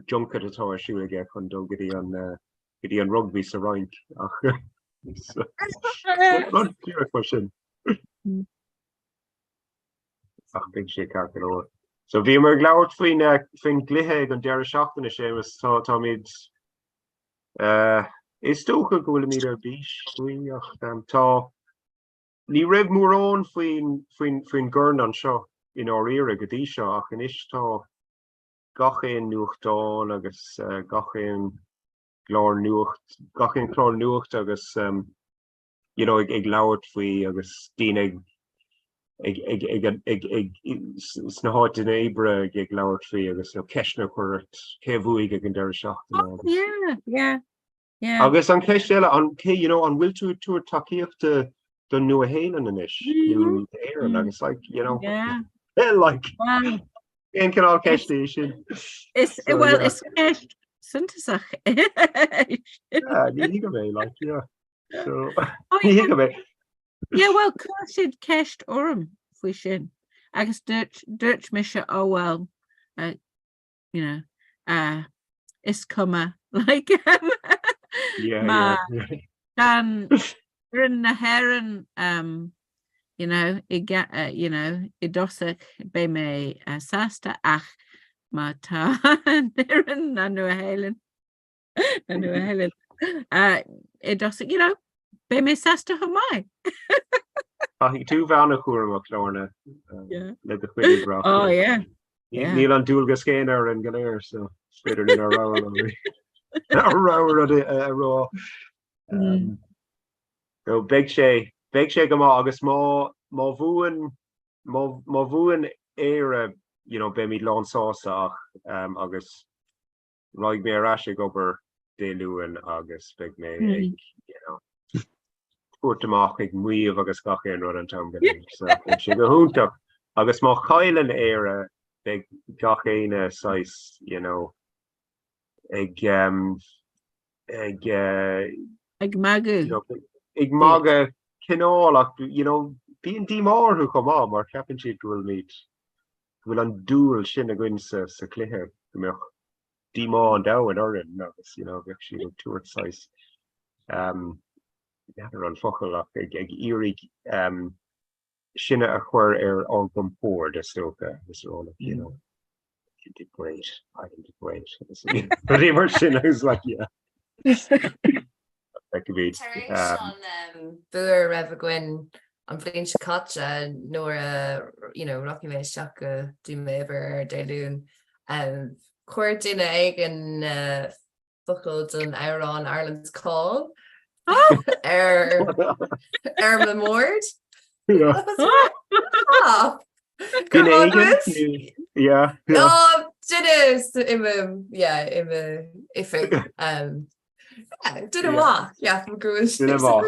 junket at all she will get Kondo Giddy on rugby rank. Not clear question. Big shake out over. So vi mer glad fin glihe and Deireadh Shachtan a Seamus Tomid is stocha go meter beach we tá Ní raibh mór faoin gurn an seo in our era go dtí seo ach an is tá gachéin nuachtáin agus gachéin chlár nuacht agus ag labhairt faoi agus daoine ag sna háit in ébre ag labhairt faoi agus ceisna chuirt céimhúig ag an Deireadh Shachtan. Agus an ceist eile an an bhfuil tú takeíochta the new Halen in ish, new air, and it's like like and can all catch station. It's it's cashed synthesach. Like so well cashed cashed orm fushin. I guess Dutch Misha it's comma like Dan in the heron idosach be me sasta ach ma ta Darren na nu Helen idosach be me sasta hamai he two van chur Lorna let the quid bra Neil an dual gaskainer and Galair so better than a row raw so big sé go agus má bhuain éire be mí lán sáach agus roiig mé raise gobar déluúin agus big mé cuairteach ag muomh agus gachéan rud an tam so sé go húntaach agus má chailean éire big gachéine sais ag magu ag maga cinálach bíon dímár who come on mar ceapan siad bhfuil an dúil sin a gcuin sa cluiche gombeoch dímá an dá an orin agus bheadh siad túirt sais never an fochail ach ag iarraigh sinne a chur ar an compór de stocha is all you did great I did great but immer sin is like that could be Buair raibh gwyn an bblin se caite nóair Rocky me Shaka do mever Deireadh chuir duine ag an focail an Iran Ireland's call my mord. Yeah. Come on, Egan? Liz. Yeah. Oh, dinner dinner walk. Yeah, from Goose. Dinner walk.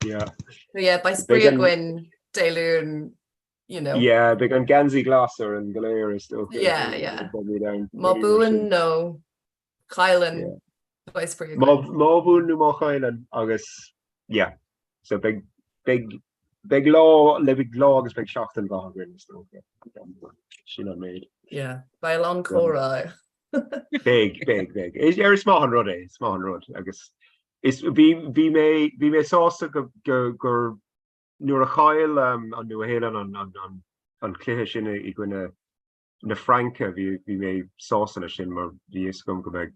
Yeah, by Spria Gwyn, Deireadh, Yeah, big on Gansey Glasser and Galera stuff. Yeah. Down. Mabuin no Kylan by Spria Gwyn. Mabuin no Mo Kylan, August. Yeah. So big law, big logs, big shocked and Vahgrin stuff. She not made. Yeah, by Lon Cora. Big. It's very small on road, I guess. It's be may sauce go nur a chail on New Haven on Clish in a na Franca vi may sauce in a shin mar vi scum go back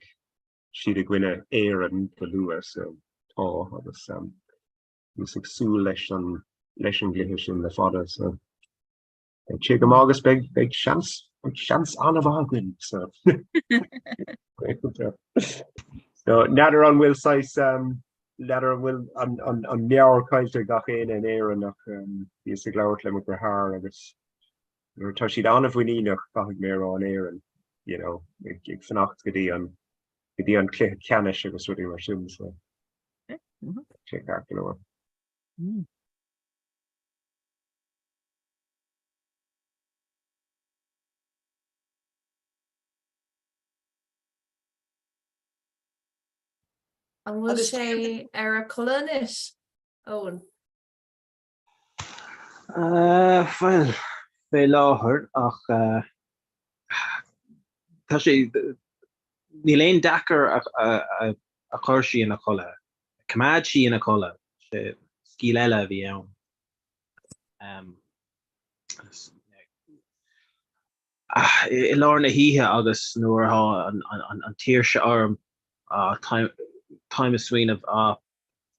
she de gwine air and the Lewis oh was music su lesh on Glish in the father so chicken August big chance on of Arguin so so natter on will size letter will on near kaiser gachin and air enough is a glower limit for her agus we're touched on if we need enough mir on air and ik fannacht gedi on canish agus really mar so check that An bhfuil sé ar a colonis Owen. Well, fé láthir ach tá sé ní léon dachar a chuirsí ina chola. Cumad sí ina chola sé scíl eile a bhí ann. I lár na híthe agus nuair an tír se orm time is swing of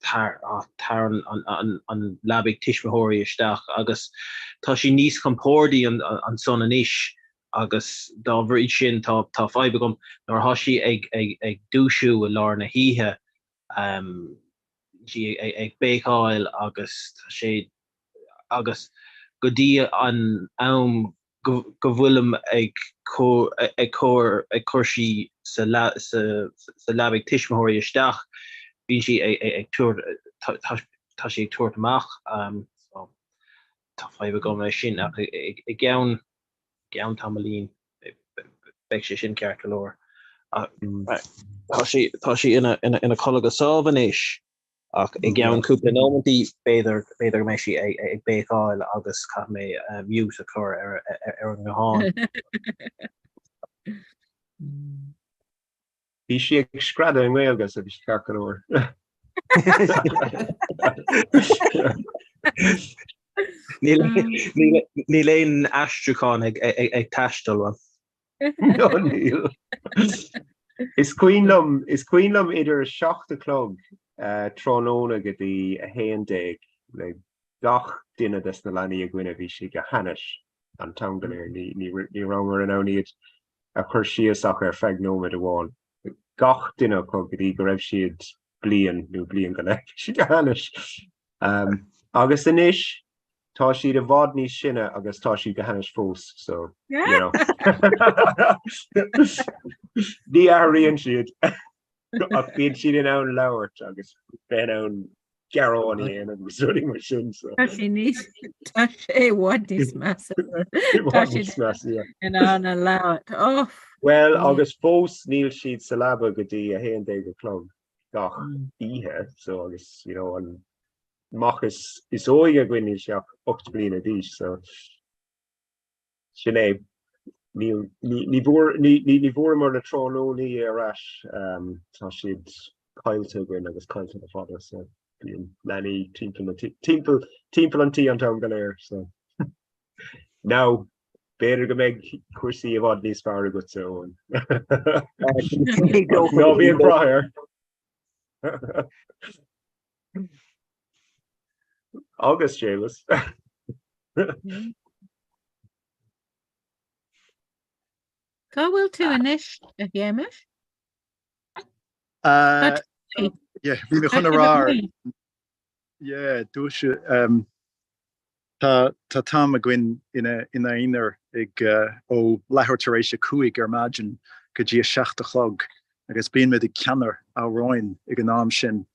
tar an labig tishmahori isteach agus tá sí níos compórdi an son an ish agus dá bhrí sin tá fáib gom nor hasí ag dúisiú a lár na híthe ag béáil agus sé agus godí an am go bhfuilm ag chuirsí sa labig tishmahori isteach bhí sí ag túir tá sí ag túirt amach tá fáib gom lei sin ach i gceann tamlín beidh sé sin ceart go leor tá sí ina colega sábhan éis ach i gceann cúpla nómantí beidir mé sí ag béáil agus cha mé miús a chur ar an gháin. Bhí si ag scrada an ghilgas a bhí ceart go leor. Ní léon astruáin ag taistal No, Neil. Is cuiinlam idir 7 clog tróna go dtí a héandaig le gach duine des na leanaí a gcuine bhí si go hanis an tangalir ní ramar an áníiad a chuir siasach ar feagnóid amháin. Gach duine chu go dtí go raibh siad blian go le si go hanis. Agus inis tá siad a bhád níos sinne agus tá siad go hanis fós so ní aíonn siad ach bíonn siad in ann labhairt agus ben ann gearáin agus ruí mar sin so. Tá sé níos tá sé bhhaid níos measa in ann a labhairt. Well agus fós níl siad sa labba go dtí a héandaig go clog gach ihe so agus an machchas is óige gine seach 8 bliana díos so sin é ní bhór mar na trónóí arás tá siad caiilte gine agus caiilte na fada so bíon leanaí timpeall antí an tam go léir so now beidir go méid cuasaí a bhád níos fearr go so nó bhíon brathir August James. Go will to anish a gamish. Yeah, vi me chun rar. Yeah, dúise tá tam a gwyn ina inar ag ó lehortaréis a cuaig margin go dtí 7 agus bíon me de ceannar á roin ag an náam sin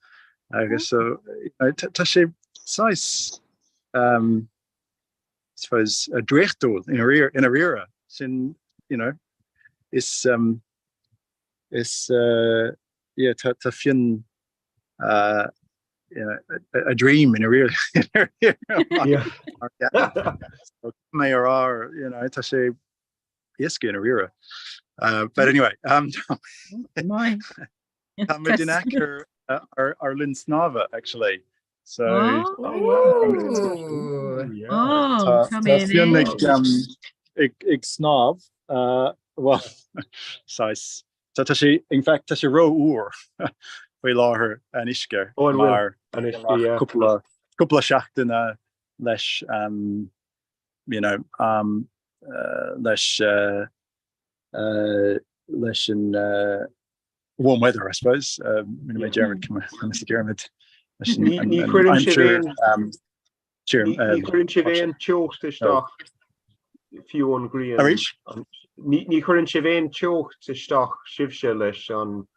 agus so tá sé sais suppose a dréchtúil in a rira sin is yeah tá fin a dream in a real Yeah. may are tá sé iske in a rira but anyway our Lynn Snava actually so ag snáb well size so tá sé in fact tá sé ro úr we láthair an isce mar couple seachtainna leis leis an warm weather I suppose my German Mr. Dermot Ní chuann si bhéon teocht isteach fiú an grian. Ní chuann si bhéon teocht isteach sibse leis an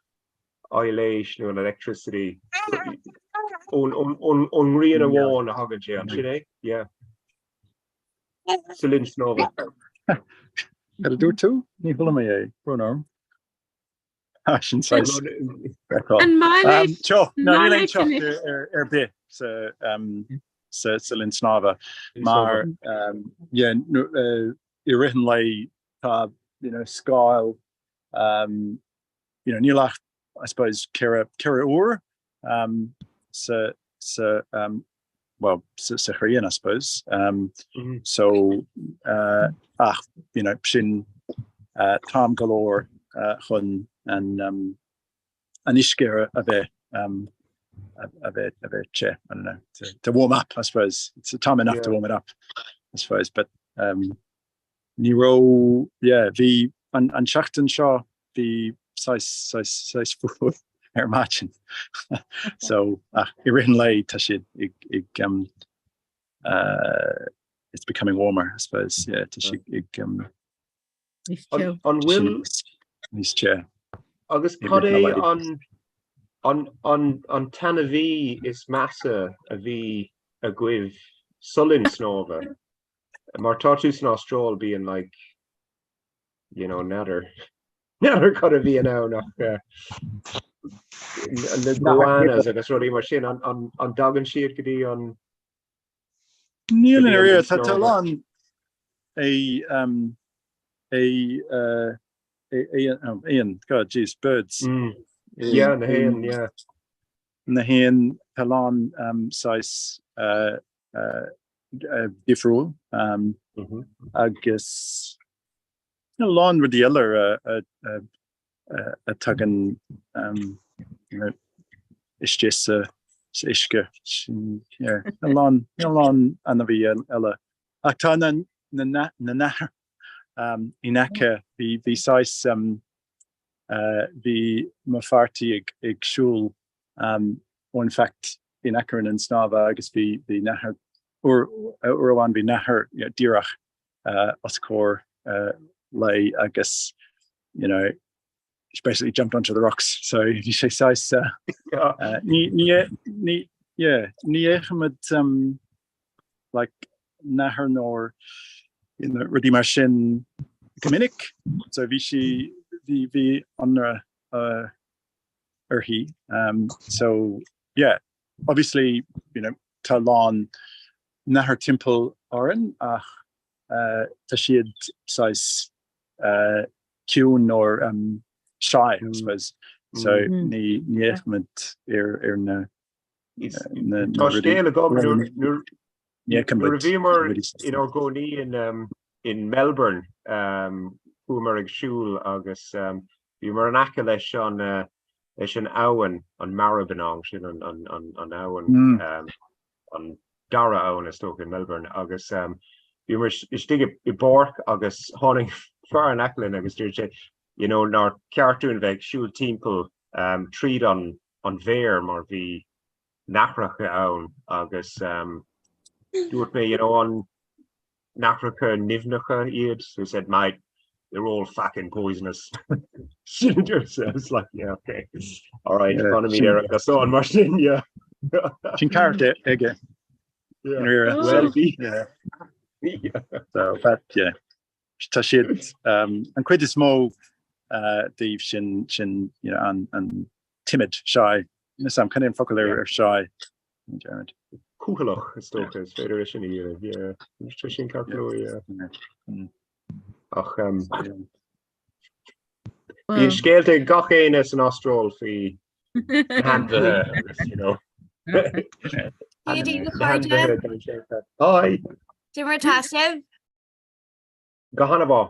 oiléis nó an electricity. On rian a bháin a hagann sé an sin é? Yeah. Sa Lynn Snova. It'll do too. Ní bhfuil mé é runarm. Sin size. And my Sure. No, you ain't chopped bit. So sa Lynn Snava. Maar yeah, I written lay scale nílach I suppose Kara or well Korean I suppose so sin Tom galore chun an iskere a bit che I don't know to warm up I suppose it's a time enough to warm it up I suppose but Niro the an shachten shaw the size food matching so written late it's becoming warmer I suppose on will his chair August Codé on Tanavi is massa a V a Guiv Sullen Snova Martatus in Austral being like never could have been now the Guanas agus rudí mar sin on dagan siad go dtí on Níl in area Talon Ian God geez birds yeah na hen Talon size different agus lawn with the other a tuggin is just iske lawn and the ella actana na inaka the size the mafarti ig shul in fact in Akron and Snava agus the nahar or one be nahar Deireadh oscor lay I guess she basically jumped onto the rocks so you say size like nahar nor rudi mar sin Cominic so vi under he so yeah obviously Talon nahar temple oran Tashid size Kuhn or shy I suppose so ni echmet na in Melbourne Fómhair Shul agus mar an aca leis an Aoin an Marabinang sin an Aoin an Deireadh is stoke in Melbourne agus you were stig I bork agus honing far an aclin agus you know nor cartoon veg shul temple treat on ver mar vi nachracha own agus do it me you know on nachracha nivnacha iad who said they're all fucking poisonous. It's like, yeah, okay. All right, economy there. That's on Martin, yeah. Sin character again. Yeah. So that yeah. Tá siad an cuid is mó díobh sin you know an timid shy. Sam kind of focal shy. Cúchalach is stochas federation yeah. Nutrition calculator, yeah. Ach you scalte gach as an Austral fi handle, you know. Hi. Dimmer tasib. Gahanaba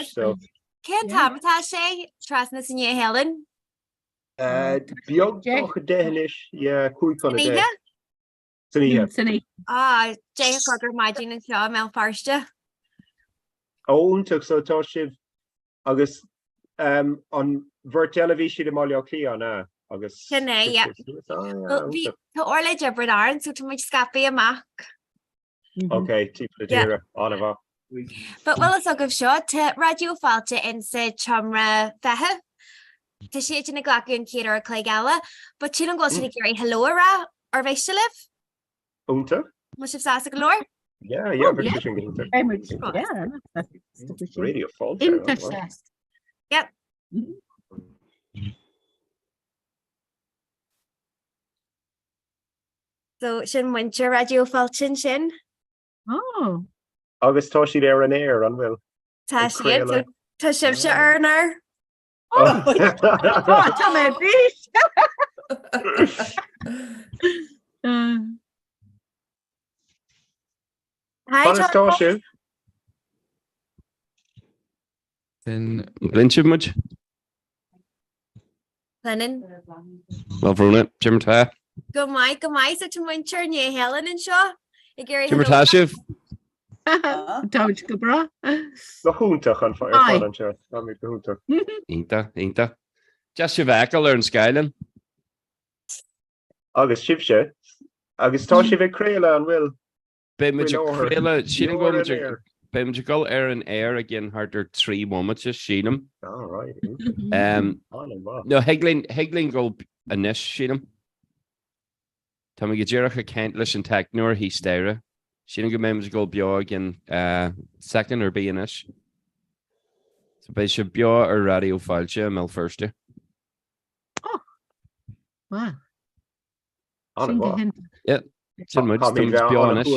so. Ken tamata sé trasna sin Helen. Biog gach dehnish, yeah, cúig fan a day. Sunny. Ah, Jay Crocker Martin and Shaw Mel Farsta. Took so toshiv agus on ver television de Malia Cleon agus Kenna, yeah. To Orla Jebradar, so to much scappy a mac. Okay, tipo Deireadh Oliver. But well, it's a good shot to radio falta in say Comhrá fehe. To see it in a Glacian Kate or a Claygala, but she don't go to the Gary Hallora or Vaishaliv. Unta? Must have sassy galore. Yeah, radio fault. Interest. Yep. So shin winter radio falchin shin. Oh. August Toshi there an air unwell. Tashi so Tashivsha earner. Oh, tell me Hi, Toshi. Then Glenship much? Lennon. Well, from it, Jim Ta. Go my, such a winter near Helen and Shaw. Jim Tashiv. Don't go bra. The Hunta on fire. Ain't just your vacal learn Skyland. August Shivsha. August Toshi Vicrela and Will. Bemajacrela, she didn't go Bemajal air and air again, harder 3 moments, just Sheenham. All right. No, Hegling go a nish Sheenham. Tommy Gajerica can't listen tag nor he stare. She didn't go Bemajal Bjorg and second or be a nish. So by should Bjorg or radio falcha, Mel first. Oh, wow. Yeah. So much to be honest.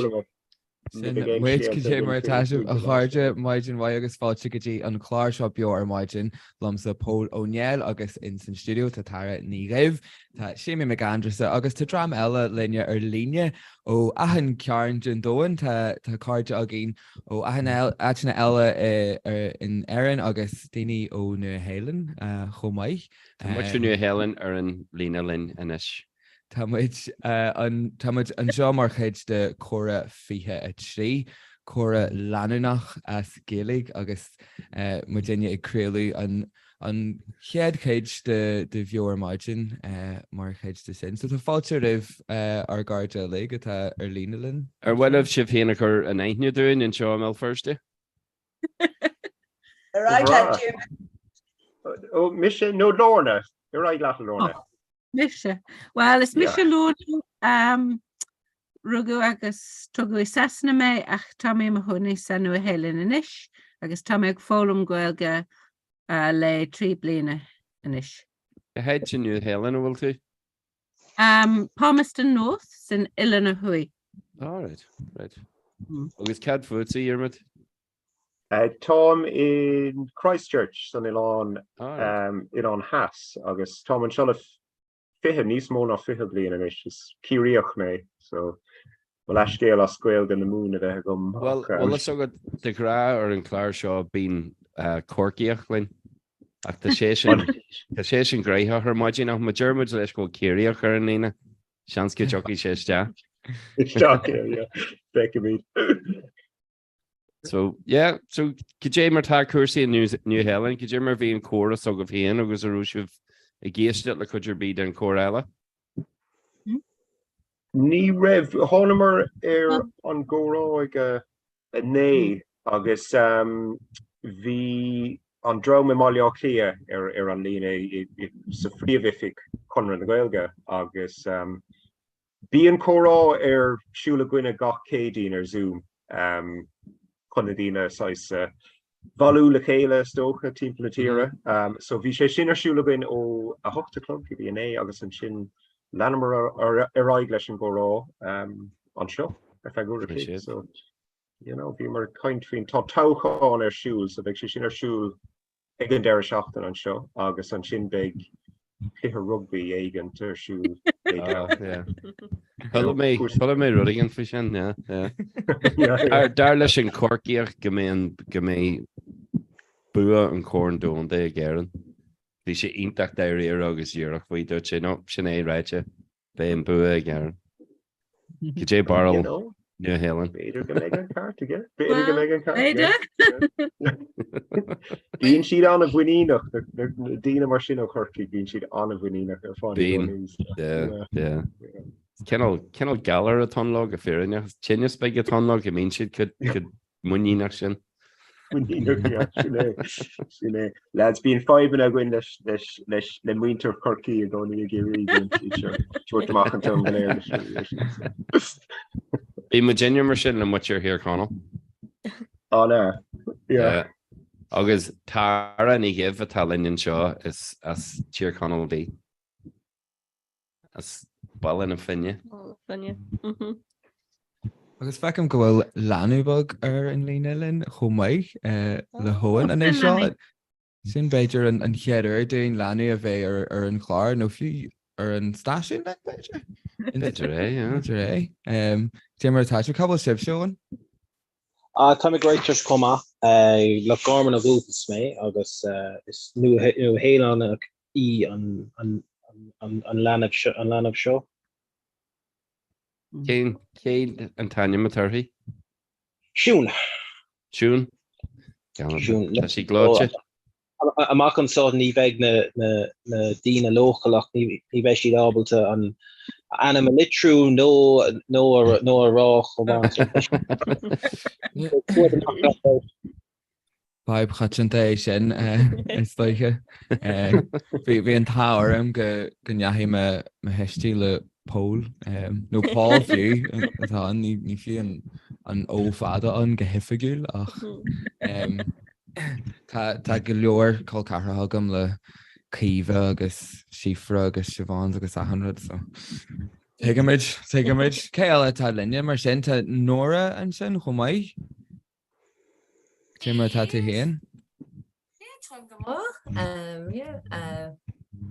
Wait cé mar taisih a cháirde maidin bhaid agus fáilte gotí an chláir seo beo ar maidin lomsa Paul O'Neill agus in san studio tá tara ní raibh tá sé mé megandrasa agus tá drám eile linne ar líne ó ahan cearn den dóin tá cáirde a gin ó ahanna eile in airan agus daoine ó nu Helen chomáid. Much for nu Helen ar an lína lin inis. Táid an seo mar chuid de chora fithe a trí chora leanúnach as géalaigh agus mu daine ag créalú an chead chéid de bheor maidin mar chuid de sin. So tá fáilte rih ar garda le atá ar lína linn. Ar bhfuil si féanana chur an aithne dúin in seo mé firste? Oh, Mission no Lorna. You're right, Lorna. Misha. Well, it's Misha Lord rugu agus tugu sasna me ach tamé mahoni sanu a Helen inish agus tamé fólum goelga le 3 bliana inish. The head to New Helen will too. Palmerston North sin Illinois Hui. All right. Agus cad food see your mate. Tom in Christchurch son on in on Hass August Tom and Shullif fihe níos mó ná fihe bliana inis is círíoch mé so well ascéal a scoil in the moon a bheith gom. Well let's go the Comhrá or in Clare Shaw being corkíoch lin ach the sé sin greithe her maidin nach ma Germans leis go círíoch ar an lína seans go jockey sé sta. It's shocking, yeah. Thank you. So could you mar tá cuasaí in New Helen, could you mar bhí an chóras a go bhíon agus a rúisih a ggéiste le chuidir bíd an chór eile? Ní raibh tháinig an górá ag a né agus bhí an drom máileach lia ar an lína sa phríomhifig chunran na Gaeilge agus bí an chórá ar siúla gcuine gach cédaoin ar Zoom chuna dtíine sais valú le chéile stócha timppla tíre so bhí sé sin ar siúla gcuin ó a 8 o'clock i bhí é agus an sin leanamar ar aig leis an górá an seo ar fe go so bhí mar caint faoin tá tochaáin ar siúil so bheith sé sin ar siúil ag an deire seachtain an seo agus an sin beag pithe rugby éigen ar siúil Thula mé rudagan fa sin dar leis an corcaíoch go mé bua an cór dún é ggéireann. Bhí sé ionteach d'éirí agus dúireach faoi dúirt sin sin é ráite bé an bua a ggéireann. Go dé baril New Helen. Beidir go méid an cart aige. Beidir go méid an cart. Bhíonn siad an a bhuiníach dína mar sin ó chuirtaí bhíonn siad an a bhuiníach ar fáin. Cenál galar a tonlog a fearinne tinne spe a tonlog go mín siad chud muíach sin. Lads bíon fiban a gin leis le muintear corcaí a gcóí a géirí tuairtamach an tom goléir. Bhí mu déine mar sin le muir hir Conal. Agus tára ní gibh atá linn seo is as tír Conal bí. As ballin a finne. Agus fecem go bhfuil leanúbag ar an líanalinn chomaid le hóin an é seo sin beidir an cheadar dún leanú a bheith ar an chláir nó fiú ar an stáisiún le beidir? Beidir é. Dé mar tá cabal sib seoin? Tá greittears comá le garman a bhúpas mé agus is nu héán í an leanamh seo. Céad an taine matarthaí? Siún. Siún? Tá sí gláte? Amach an sáid ní bheith na dína lochalach ní bheith siad ábalta an anam litrú nó a rá chomá. Baib chatanté sin is leiche. Bhí an táirm go neahí me heistí le Paul nó Paul fiú atá ní fiú an ófada an go hifigiúil ach tá go leor cá carthagam le cíomh agus sifra agus siobháin agus 100 so Tuigeid cé eile tá linne mar sin tá nóra an sin chomaid? Cé mar tá tú héan?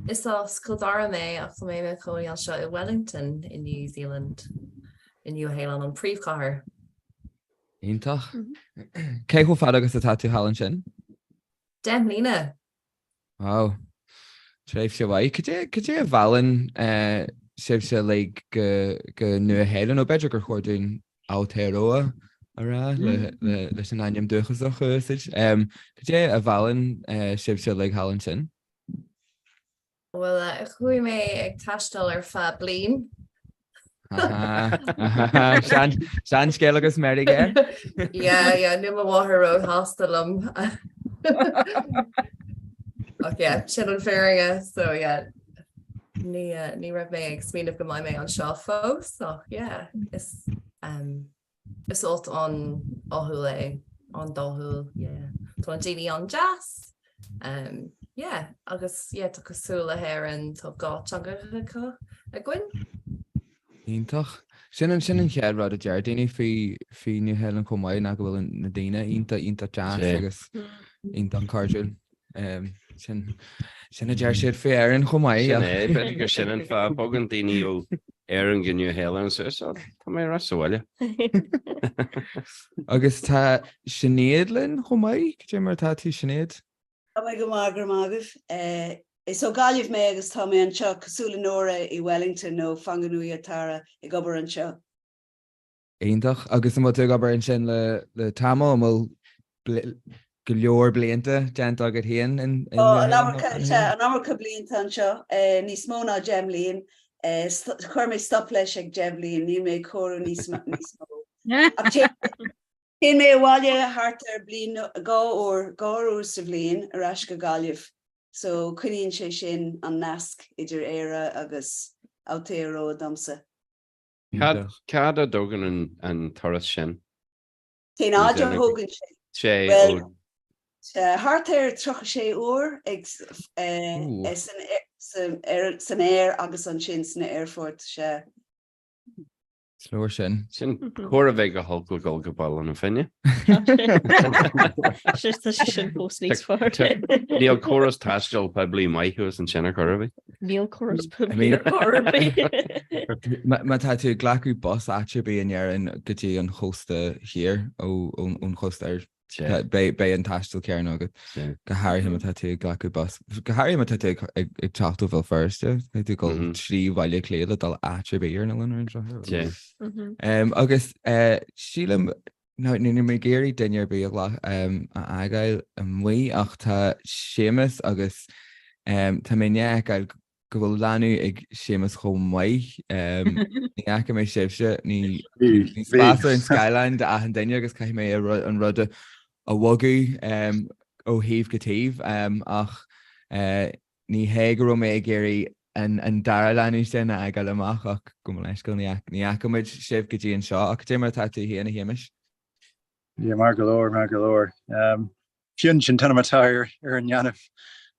Is scoildara mé ach mé me choí an seo i Wellington in New Zealand in New Halan an príomhchathair. Ítach? Cé go fad agus atá tú hallan sin? 10 mlína. Wow. Tréimh se bhaid. Could a bhhailin sib se le go nua héilean ó beidir gur chuirún átéróa ará leis an aim duchas a chuid. Could a bhhailin sib se le hallan sin? Well, chuí mé ag taistal ar fa blin. Sean scéil agus merige? Yeah, nu a bháthró hostalum. Okay, sin an féringe, so yeah. Ní raibh mé ag smíanamh go maiid mé an seo fós, so yeah, is ólt an áthúil é, an dáthúil, yeah. Tá an daoine an jazz. Yeah, agus tá cosúla héireann tá gát a gcuin. Ítach. Sin an chead rud a deir daoine fí New Helen chomáid na go bhfuil na daine ínta jazz agus ínta an cardúil. Sin a deir siad fé an chomáid. Sin gur sin an fá bogan daoine ó an go New Helen so tá mé rasúile. Agus tá sinnéadlinn chomáid? Dé mar tá tú sinnéad? Tá mé go mágur mágah. Is ó gáilh mé agus tá mé an seo cosúla nóra i Wellington nó fanganúí atara i gobar an seo. Aintach agus am tu gobar an sin le tamil am go leor blianta gent agad héan in an America blianta an seo níos mó ná gem líon chuir mé stop leis ag gem líon ní mé choú níos mó. Cén mé bháile hartar blin gáú sa bblion arás go gáileh, so chuíonn sé sin an nasc idir éire agus átéarró damsa. Cad a dógan an toras sin? Cén áidir thugann sé. Sé Hartar trocha sé uair ag san air agus an sin sna airfort se. Slóir sin. Sin chóir a bheith go hallgó go ball an finne. sin post níos far. Níl choras taistil pe bli maithús an sinna chorabh. Níl choras pe Ma tá tú ghlaú bus atbe an dhearan gotí an chosta hir ón chosta bé an taistil cearn agad go háirthe tá tú ghlaú bus. Go háir tú ag teachú bhil firste, tú go trí bhaile cléad dal atbe ar na lin. Agus sílam ní mé géirí duine bí agail an mí ach tá sémas agus tá mé gail go bhfuil leanú ag sémas chom maiid ní aice mé sibse ní an Skyline a an daine agus cai mé an rud a bhagu ó híomh go taobh ach ní hé go mé géirí an dara leanú sin a gail amach ach go leis go ní aiceid sibh go dtí an seo ach dé mar tatú híana héimis. Mar golóir. Fion sin tanna matáir ar an Janamh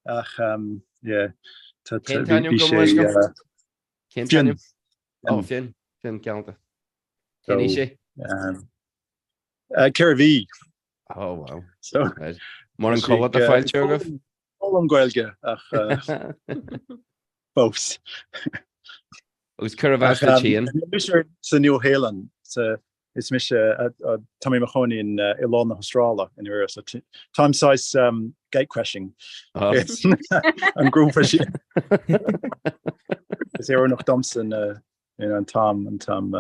ach fin ceanta. Céní sé? Ceirhí. Oh wow. Mar an chola a fáil teagah? An ghilge ach bós. Agus cur a bheith tíon? Sa New Zealand is mis Tommy Mahoney in Ilona Australia in Europe. So time size gate crashing. An group for shit. Is there noch Thompson an Tom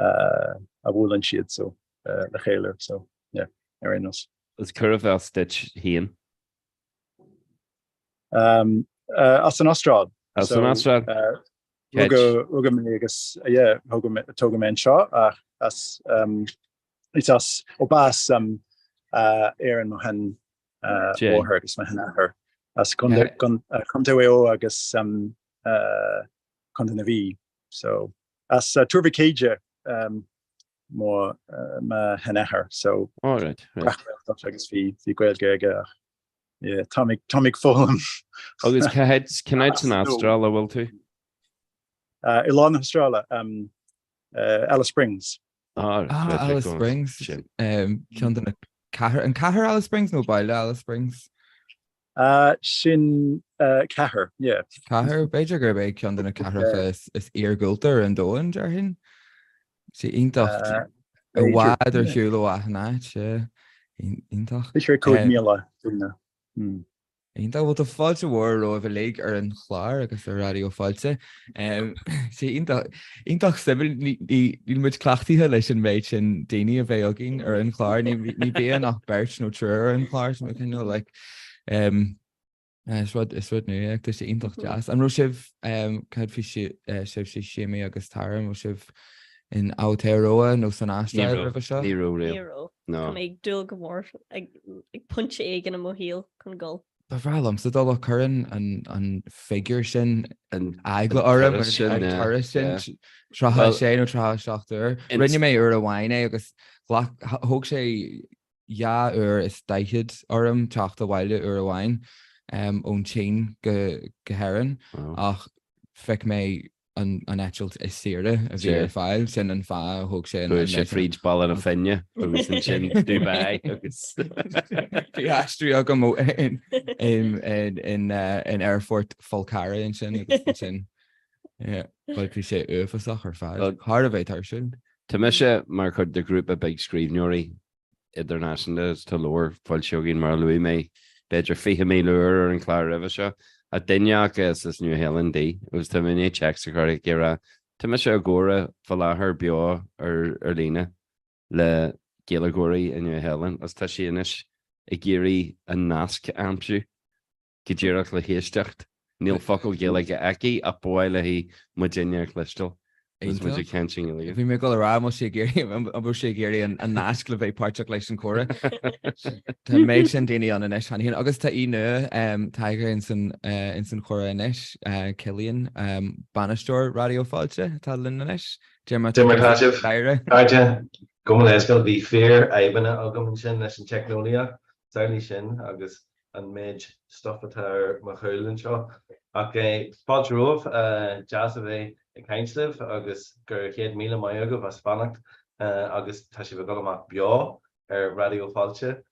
a woolen shit so the Hailer. So yeah, very nice. Is cur stitch hien? As an Austral. As an Austral. Ruga me agus toga men shot as it's us obas Aaron Mohan warher is Mohan her as come to way agus Navi so as turbi cage more ma henaher so all right agus fi gwelge yeah Tomic Fulham agus can I an Australia will too Ilana Australia Alice Springs Alice Springs an Cahar Alice Springs no baile Alice Springs sin Cahar yeah Cahar Beiidir gur bé cean na Cahar is iargultar an dóin ar hin sé iontacht a bhád ar siúla aithna sé iontacht sé cóid míle Ínta bhil a fáilte bhór ó bh le ar an chláir agus ar radio fáilte sé iontaach sibil ní muid clachtaíthe leis an méid sin daoine a bheith agin ar an chláir ní bé nach beirt nó trúr an chláir san cin le is rud nu ag sé iontacht jazz an ro sibh cad fi sibh sé séimi agus tarim ó sibh in Aotearoa nó san Astral rih seo Níró no ag dul go mór ag punche ag an a móhíal chun gol Bhrálam sa dul chuann an figure sin an agla orm sin tratha sé nó tratha seachtar rinne mé ar a bhhaine agus thug sé ar is daichead orm teachta bhhaile ar a bhhain ón tin go heran ach feic mé an eitilt is sire a bhí ar fáil sin an fá thug sé sé fríd ball an a finne agus an sin dúbé agus Bhí aistrí a go mó in airfort Folcara in sin sin bhí sé uafasach ar fáil Har a bheith tar sin. Tá me sé mar chud de grúpa beag scríbneoirí idirnáisiúnta tá leir fáil seogin mar luí mé beidir 50 mí ar an chláir rih seo a daineach is New Zealand dí agus tá mé checks a chuir ggéire Tá me sé agóra fá láthair beo ar lína le géalagóirí in Helen as tá sí inis I géirí an nasc amsú go ddíireach le héistecht. Níl focail géalaige aici a bháil le hí mu déine chlistal. Muidir canting le. Bhí mé go rá mo sé géirí bú sé géirí an nasc le bheith páteach leis an chora. Tá méid sin daine an inis an híon agus tá ine taiger in san chora inis Cillian banisteir radioáilte tá lin inis. Deireadh go leiscail bhí fear ébanna agam sin leis an technoliaach saoí sin agus an méid stoffatá mar chuúlann seo ach fáilrómh jazz a bheith I Keinsliv agus gur 100 míle mai agah as fannacht agus tá si bh go amach beo ar radioáilte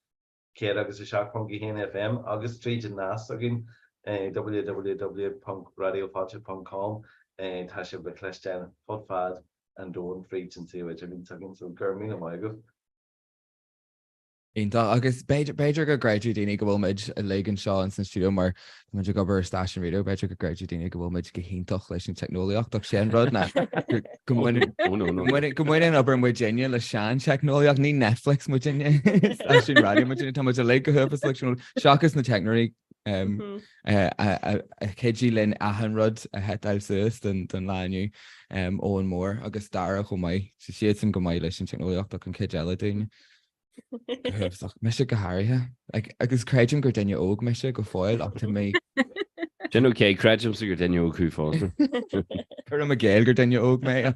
céad agus 7.1 FM agus tríd an nás agin www.radiofáilte.com tá si bh cleistean fodfad an dóin fríd an tíid a bhín tuginn so gur míle mai agah. Ínta agus beidir go graidú daine go bhfuil muid a légann seo an san stúdio mar muidir go bar station radio beidir go graidú daine go bhfuil muid go híntaach leis an technoliaach ach sé rud na go muine obair mu déine le sean technoliaach ní Netflix mu déine sin radio mu tá muid a le go thupas le seachas na technoí cédí linn ahan rud a hetáil suas den lániu ó an mór agus dara go maiid siad san go maiid leis an technoliaach ach an céad eile daine. Me se go háirithe agus creidm gur daine óg me se go fáil ach tá mé Gen cé creidm sa gur daine óg chuú fáil. Chir am a géal gur daine óg mé.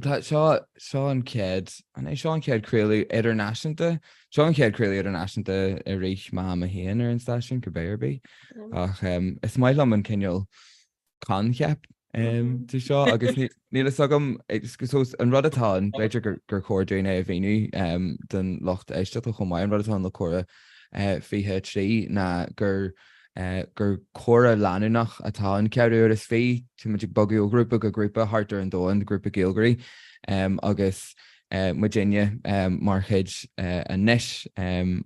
Tá seo an céad an é seo an céad creaú idirnáisianta seo an céad creaú idirnáisianta a rééis má a héan ar an stáisiún go béirbí ach is maiid am an cineal conceap tú seo agus nílas agam an rud atá an beidir gur chóirúine a bhíú den locht éiste a chumáid an rudatá le chora fithe trí na gur chora leanúnach atá an ceúir is fé tú mu bogú grúpa go grúpa hartar an dóin grúpa Gilgarí agus Virginia mar chuid a níis den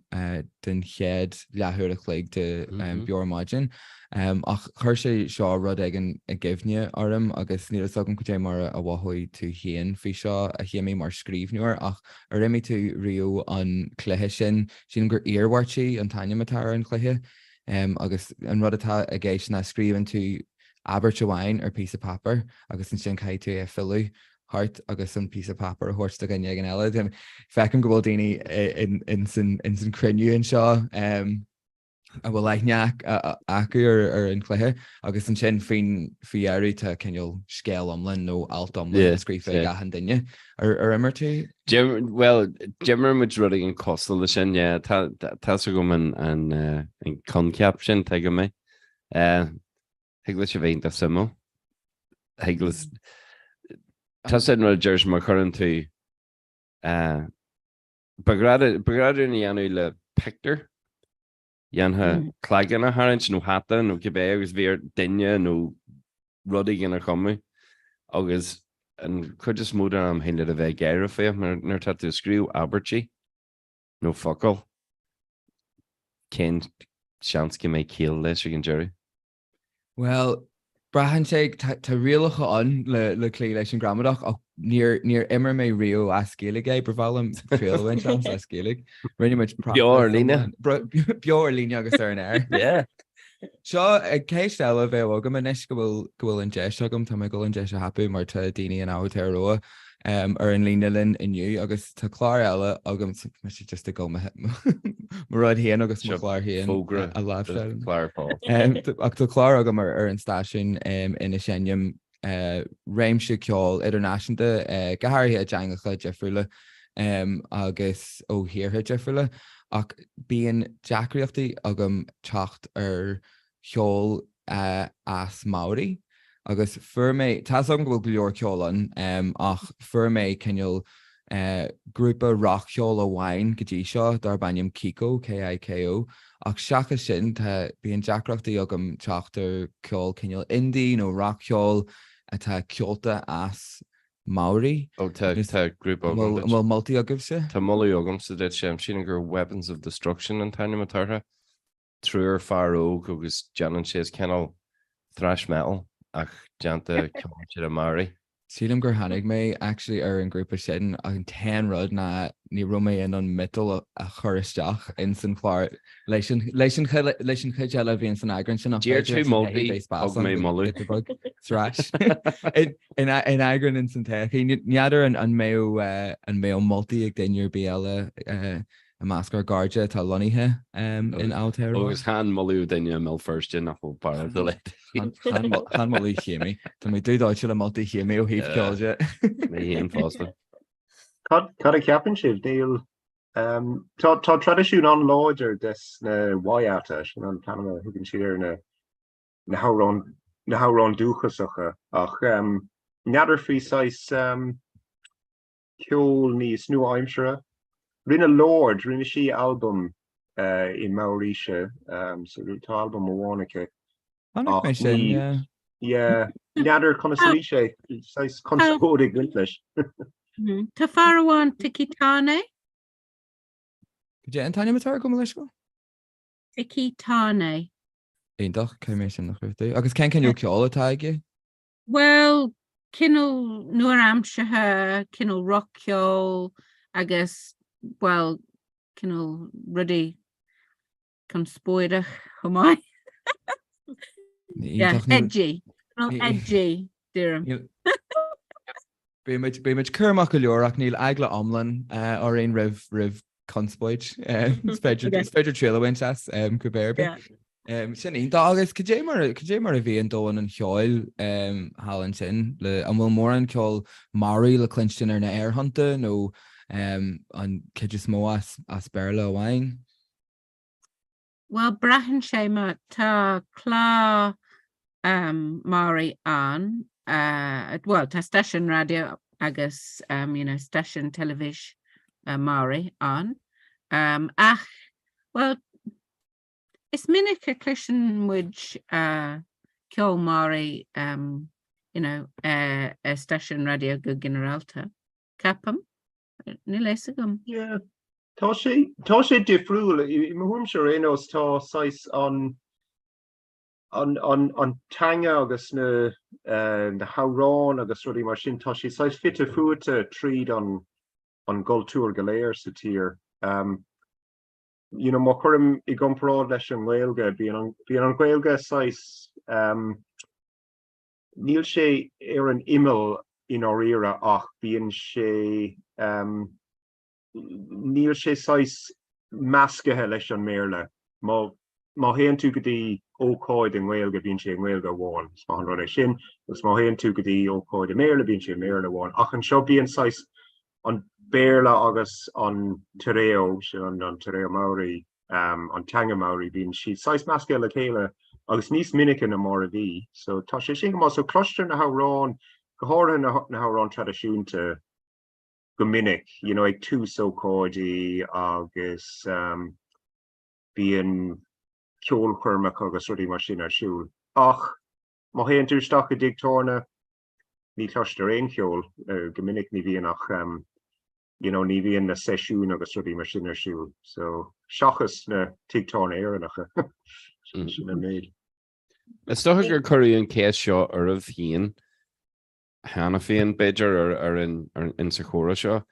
chéad leathuach le de beormáidin ach chuir sé seo rud ag an gimhne orm agus ní agam go dé mar a bhhaid tú chéan fao seo a chéimi mar scríbneúir ach a réimi tú riú an cluthe sin gur íorhhairtí an tainematá an cluthe agus an rud atá a ggéis na scríbann tú Abertehhain ar pí papar agus an sin caiith tú fiú hart agus an pí papar a thuirsta gan an eile fecin go bhfuil daoine in san cruniú an seo a bhfuil leithneach acu ar an cluthe agus an sin fiarú tá ceol scéal amlan nó alt amlan scrífa gahan duine ar immer tú? Well, Jimmer mu rudig an costal le sin tá go an conceap sin te go mé. Heglas sé bhéint a simú. Heglas tá sé nó deirs mar chuann tú bagradú ní anú le pictar Dhéanthe claigeanna haint nó hata nó cibé agus bhíar duine nó rudaí gin chumú agus an chud is smúd am héile a bheith géire fé nar tá tú scríú Abertí nó focail cén seansci mé cíal leis an jury. Well, brahan sé tá rialacha an le clé leis an gramadach ach níor immer mé riú a scéalaigh brehlam tríhain seans a scéalaigh rinne muid beor líne beor líne agus ar an air. Seo céis eile bheith agam an is go bhfuil an deis agam tá go an deis a hapú mar tá daine an átearróa ar an líne linn inniu agus tá chlár eile agam si just a go mar rud héan agus chláir héan a lábhlárpá ach tá chlár agam ar an stáisiún ina sénim réimse ceáil idirnáisianta gothirthe a deangacha defriúla agus óhirirthe defriúla ach bíon deacraíochtaí agam teacht ar cheol as Maori agus furmé tá agam go bhfuil leor ceolan ach furmé ceol grúpa rock cheol amháin go dtí seo dar banim Kiko KIKO ach seacha sin tá bíon deacraíochtaí agam teacht ar ceol ceol indie nó rock cheol atá ceolta as Maori tá grúpa bhfuil multi agam se? Tá molí agam sa dé sem sin gur weapons of destruction an taine matartha trúr faró agus Janan sé canal thrash metal ach deanta cumte a Mari. Sílim gur hanig mé actually ar an grúpa sin an 10 rud na ní romé in an mital a choristeach in san chláir leis an chuile bhíon san agran sin Dír tú moltúltaí ag mé molú thrash in agran in san techaí neadidir an mé moltúltaí ag dainúr béala a máscar garde tá loníthe in áteir. Agus han molú daine mil first in nach bar de le. Han molí chéimi. Tá mé dúdáid se le moltúltaí chéimi ó híh ceáide. Mé híon fásta. Cad a ceapan sibh díal tá tradiisiún an láidir des na bhaáta sin an Panama thugann siar na hárán dúchasacha ach neadidir faoi sais ceol níos nua aimsere. Rinne Lord, rinne sí album in Mauritia, so tá album Mowanica. Yeah, neadidir conasí sé, sais consódig English. Tá farháin tikitáne? Dé an taine matar go leis go? Tikitáne. Éonach cé sin nach chuirtaí. Agus cen ceol atá aige? Well, cinál nuair amsathe, cinál rockceol agus well, cinál rudí chun spóideach chumáid. Yeah, edgy. Edgy, Dírim. Bé muid curmach go leorach níl agla omlan ar ein rih conspóid. Speidir trílahaint as go béirbe. Sin ionta agus cé mar a bhíon dóin an cheáil hálann sin le an bhfuil mór an ceáil Mari le clinstin ar na airhananta nó an ceidir smó as bearla amháin? Well, brahan sé mar tá clá Mari an, well, tá station radio agus station televis Mari an. Ach, well, is minic a clisin muid ceol Mari, a station radio go generalta. Capam? Ní leis agam. Yeah. Tá sé difriúil I mhuam se rénos tá sais an tanga agus na hárán agus rudí mar sin tá sé sais fitte fuite tríd an gultúr goléir sa tír. Má chum I gomrád leis an Gaeilge bhí an Gaeilge sais níl sé ar an imel in áíire ach bíon sé níl sé sais meascathe leis an méle. Má héan tú go dtí ócáid an Gaeilge bíonn sé an Gaeilge bháin má an rud sin, gus má héan tú go dtí ócáid a méle bíonn sé méle bháin. Ach an seo bíonn sais an béle agus an Taréo sin an Taréo Maori, an Tanga Maori bíonn siad sais meascathe le chéile agus níos minic na mar a bhí. So tá sé sin go so cluster na hárán go háirithe na hárán tradiisiúnta go minic, ag tús ócáidí agus bíon ceolchuirmeach agus rudí mar sin ar siúil. Ach, má héann tú isteach go digtórna ní cloistear aon ceol go minic ní bhíonach ní bhíon na seisiún agus rudí mar sin ar siúil. So seachas na tigtórna éireannacha sin a méid. Is stocha gur choiríonn céas seo ar a bhíon hána féin beidir ar in sa chóra seo.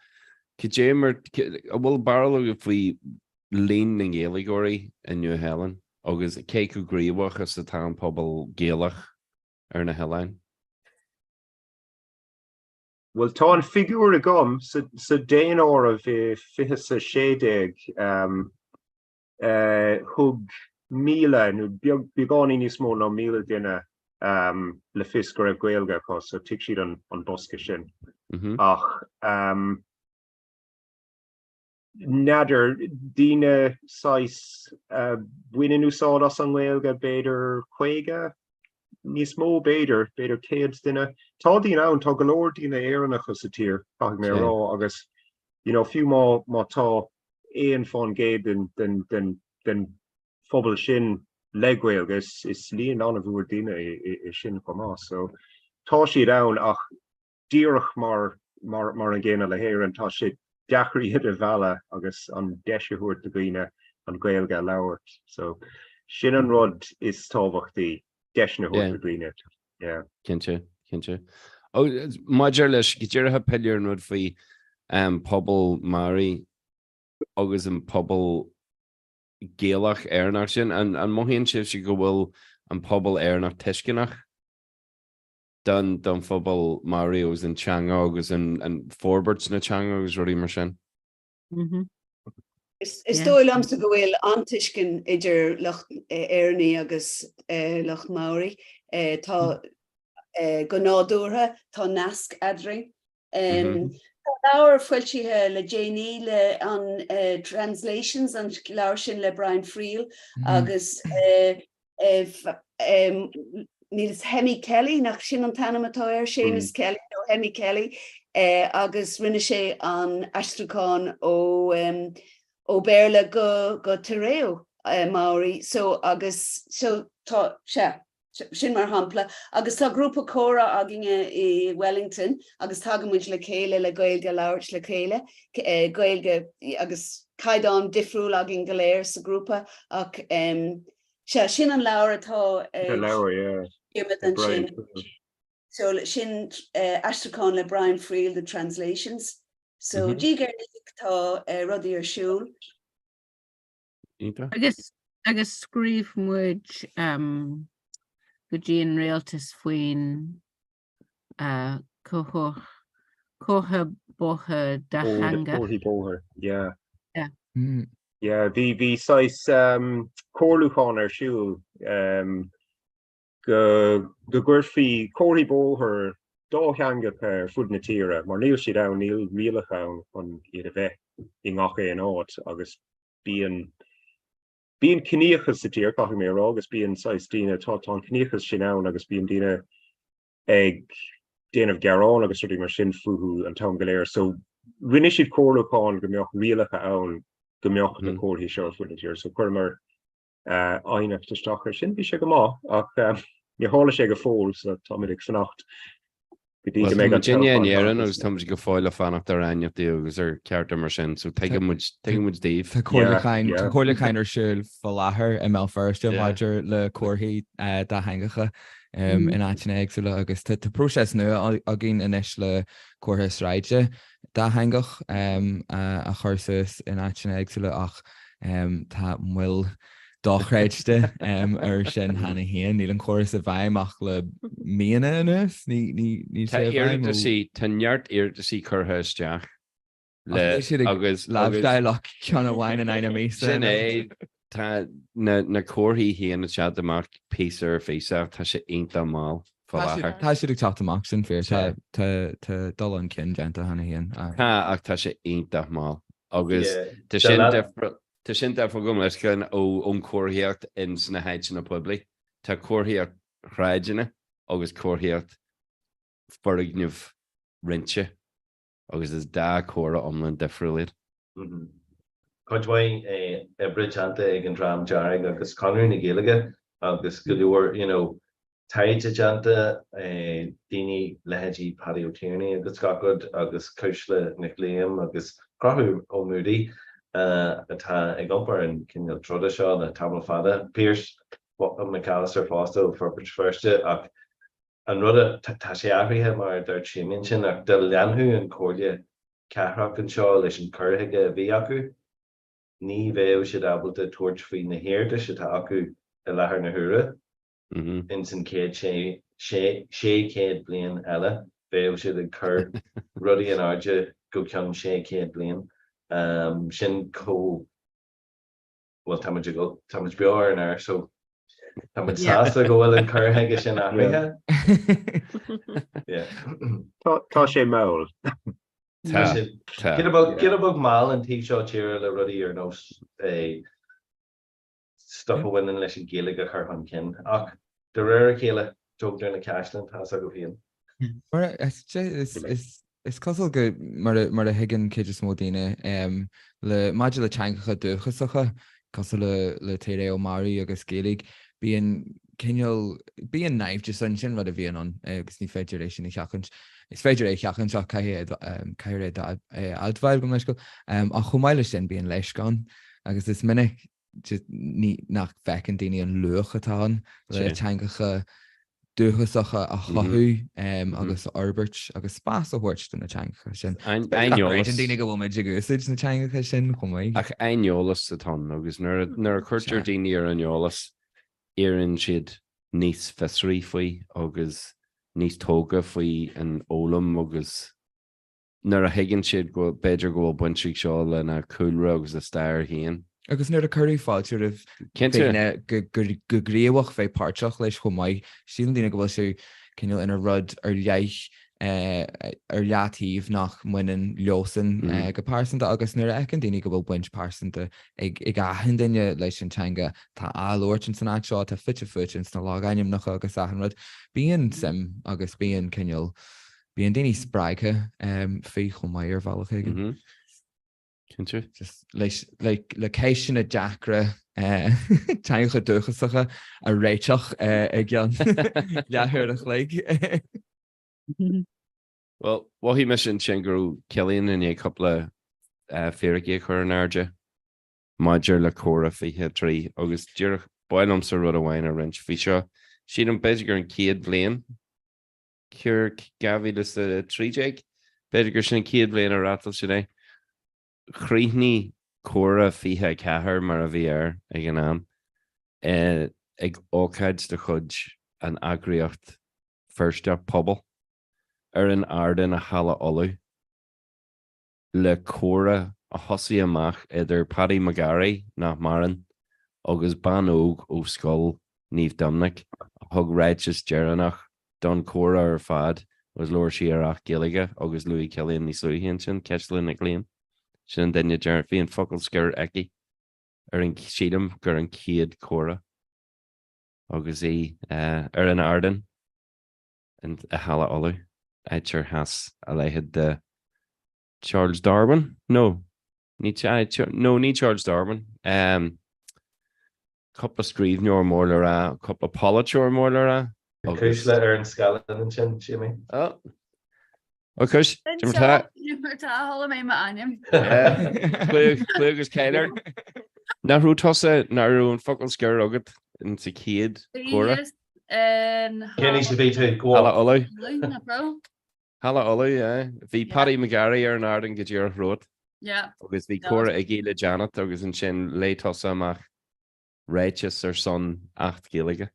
Cé mar bhfuil barla go bhí líon na ggéalagóirí in New Helen agus cé go gríomhach sa tá pobl géalach ar na Helen. Well, tá an figúr a gom sa déan ára bhí fiche sa séideag thug míle nó beagání níos mó ná míle duine le fios go raibh Gaeilge cos, so tuigh siad an bosca sin. Ach neadidir daoine sais bhuiine úsáid as an Gaeilge beidir chuige níos mó beidir céad duine. Tá daoine ann tá go leor daoine éireannacha sa tír ach mé rá agus fiú má tá éon fáin géad den phobal sin le Gaeilge is líon anna bhuair daoine I sin chomá. So tá siad ann ach díreach mar an ggéine le héireann tá siad deachraíad a bheala agus an deisiúirt do gine an Gaeilge labhairt. So sin an rud is tábhachtaí deisna hort green. Yeah. Kinse. Oh, Maidir leis go dtíortha peilear nuair faoi pobl Māori agus an pobl géalach airnach sin an mohíonn sibh go bhfuil an pobl airnach tuiscinach don phobal Māori agus an teanga agus an forberts na teanga agus ruí mar sin. Is dóil amsa go bhfuil antuiscin idir Loch Éirní agus Loch Máori tá go nádúrtha tá nasc adring. Leabhar foiltithe le Janie le an translations an leabhar sin le Brian Friel agus níl Hemi Kelly nach sin an tanamatá Seamus Kelly nó Hemi Kelly agus rinne sé an astrucán ó béle go Terreo Māori so agus so tá sin mar hampla agus tá grúpa córa agin I Wellington agus tagamid le chéile le gailge labhairt le chéile gailge agus caidan difriúil agin goléir sa grúpa ach sin an leabhar atá sin so sin astrucán le Brian Friel the translations so dígar tá rudí ar siúl agus scríb muid go dtí an réaltas faoin cótha bótha de hanga. Yeah. Yeah, bhí sais cóirlúcháin ar siúl go gcuirfí cóirí bóthir dá hanga per fud na tíre, mar níl siad ann níl rialach ann an iad a bheith I ngach é an áit agus bíon cníochas sa tír caitheadh mé rá agus bíon sais daoine tá cníochas sin ann agus bíon daoine ag déanamh gearán agus ruí mar sin futhú an tam go léir, so rinne siad cóirlúcháin go mbeadh rialacha ann go mbeadh na cóirthaí seo fud na tír, so chuir mar aithneach taisteach sin bhí sé go maith ach ní hála sé go fóil sa táimeigh fannacht. Virginia an agus tam go fáil a fannacht ar aine agus ar ceartta mar sin, so take muid Dave. Tá cóirlachain ar siúil fá láthair I mé first bhaidir le cuathaí dá hangacha in áitina agsúla agus tá próses nua a gin inis le cuatha sráide dá hangach a chuirsus in áitina agsúla ach tá mhuiil dáchreidste ar sin hena héan níl an choras a bhaimach le míana inus ní sé tanart sí chutha isteach le agus lábhdailech ceanna bhhain in aine mí sin é tá na cuathaí híana tead amach píar fésa tá sé aonanta má tá siad ag teachtamach sin fér tá dul an cin deanta hena héan ach tá sé aonanta má agus Tá sin fá gom leis cin ón cuathaíocht in sna heid sin na publi. Tá cuathaíocht chráideanna agus cuathaíocht forigneamh rinte agus is dá cuara omlan difriúlaid. Coidhhain bridgeanta ag an drám dearg agus conir na Gaeilge agus go leor taide deanta daoine lehéidí Paddy O'Tierney agus scagad agus Cúisle Nic Liam agus Crothú Ó Moody atá ag gompar an cinneal troda seo na tabla fada Pierce McAllister Fosto for firste ach an rud tá sé áthraithe mar dúirt sin sin ach de leanthú an cóide ceithreach an seo leis an curthaige a bhí acu ní bheadh siad ábalta tuairt faoi na héirde se tá acu I lethar na huaire in san céad sé bliain eile bheadh siad an cur rudaí an airde go ceann sé céad bliain sin có well táid bear an air so táid sásta go bhfuil an curthaige sin áthraithe tá sé máil Get abog mal an tí seo tíir le rudaí ar nó stuff a bhainean leis an Gaeilge a chur cin ach de réir chéile dúgtar na Caisleán tá a go bhíon. Is cosal go mar a higann céidir smó daine le maidir le teangacha dúchasacha cosal le Deireadh Māori agus Gaeilge bíon naimh just an sin rud a bhíon an agus ní féidir éis sin cheachant. Is féidir é cheachant seach caiir admhail go leis go a chumáile sin bíon leis gan agus is minic ní nach fecin daine an luchatá le teangacha dúchasacha a chothú agus Albert agus spás a thuirt na teangacha sin. Daine go bhfuid agúsid na teangacha sin chumaid. Ach ainolas atá agus nuair a chuirtear daine ar ainolas éann siad níos fesrí faoi agus níos tóga faoi an ólam agus nuair a higann siad go beidir go buintí seo lena coolra agus a stair haon. Agus nuair a chuirí fáiltear goríomhach fé páirteach leis go maiid sílan daine go bhfuil sé cinil ina rud ar leith ar leatíomh nach muinean leosan go pásanta agus nuair a ecin daine go bhfuil buint pásanta ag ahan daine leis an teanga tá áúirtin san áitseo tá fitte futin na lágaim nach agus ahan rud bíon sim agus bíon cinil bíon daoine sppraige fé go maiid ar bhealach le céisisin a deacra teancha dúchasacha a réiteach ag gan leathireach le. Well, wahí me sin gurú Cilíonn in é coppla féraigh chur an airde maidir le córa fiche trí agus dúrach bailm sa rud amháin a rint fi seo siad an beidir gur an céad bblion cur gabhí le sa tríéig beidir gur sin céad bblion a ratal sin é. Chríithní córa fiche cethir mar a bhí ag an am ag ócaid de chud an agriocht firsteach pobl ar an ardan a chala olú le córa a thosaí amach idir Paddy McGarry nach maran agus ban óg ó scoil níomh domnach a thug réitis dearannach don córa ar fad was leir si arach gilige agus Louis Cillian ní slúhíonn sin ceistlinn ag líon. Sin an daine dear bhí an focail sceir eici ar an siadam gur an céad córa agus í ar an ardan a chala olú éitir has a leithead de Charles Darwin? No, ní Charles Darwin. Couple scríbneoir mór le rá, couple polyteoir mór le rá. Cúis le ar an scalan an sin Jimmy. Oh. Cúis, tá thola mé ma aim. Clúgus céilear. Narú tosa narú an focail sceir agad in sa céad córa. Kenny sé bhí tú Hala olú. Hala olú, bhí Paddy McGarry ar an ardan go dtíar ród. Agus bhí córa ag géile Janet agus an sin le tosa amach réitis ar son 8 gilige.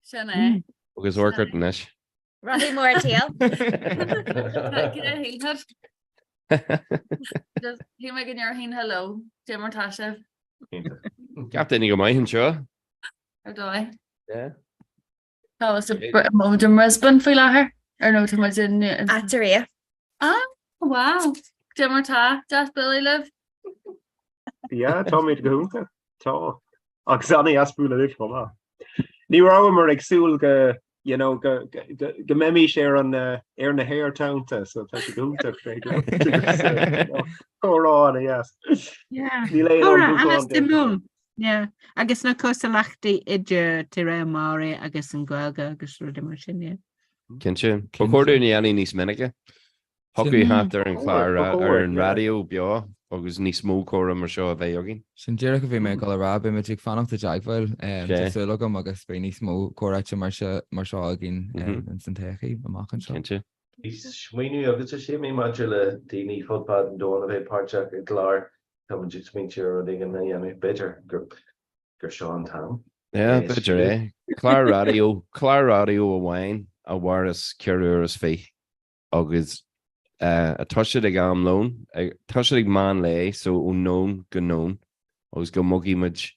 Sin é. Agus orcart inis. Rahí mór tíal. Hí me gin ar hín hello, Jim martá sih. Gap daoine go maithann seo. Ar dói. Tá was modern husband faoi láthair ar nó tá in Ataria. Wow. Jim martá, das Billy live. Ja, tá méid goúnta tá agus anna asprúla lis má. Ní ra mar agsúil go go méimi sé ar na hair townta so tá goúnta chorá yes. Ní le mum. Yeah, agus na costa lachtaí idir tí ra máí agus an ghilga agus ru mar sin. Cin sin, ba chuirúna anna níos minice. Thugaí hat ar an chláir ar an radio beo agus níos mó córa mar seo a bheith agin. Sin dearach a bhí mé go rábe me tí fanachta deagfuil sulagam agus bé níos mó córáte mar seo agin an san techaí amachchan seo. Ís smuoinú agus sé mé maidir le daoine fodpad an dóna bheith páirteach i glár tá man just mítear a dgan na dhéanamh beidir gur seo an tam. Yeah, beidir é. Clár radio amháin a bhharas ceúras fé agus a tuisiid ag am lón, tuisiid ag man le so ó nón go nón agus go mogí muid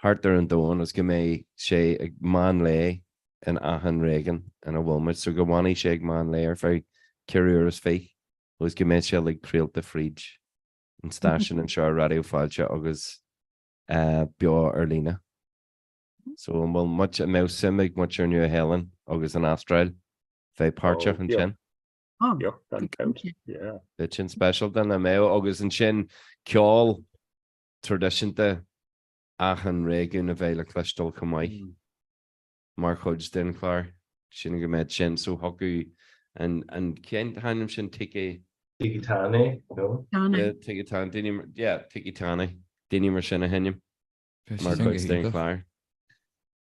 hartar an dóin agus go mé sé ag man le in ahan régan in a bhfuilmuid so go bhhaí sé ag man le ar fé ceúras fé agus go méid sé le creaalta fríd an stáisisin an seo radioáilte agus beo ar lína. So bhfuil muid a mé simig muid ar nu a helan agus an Astráil fé páirteach an sin. Bit sin special den a mé agus an sin ceáil tradiisianta achan réún a bhéile cleistal go maiid. Mar chuid den chláir sin go méid sin so hocu an cén hanim sin Tigitáne, no? Tigitáne, daine mar sin a henim. mar chuid Stain Clair.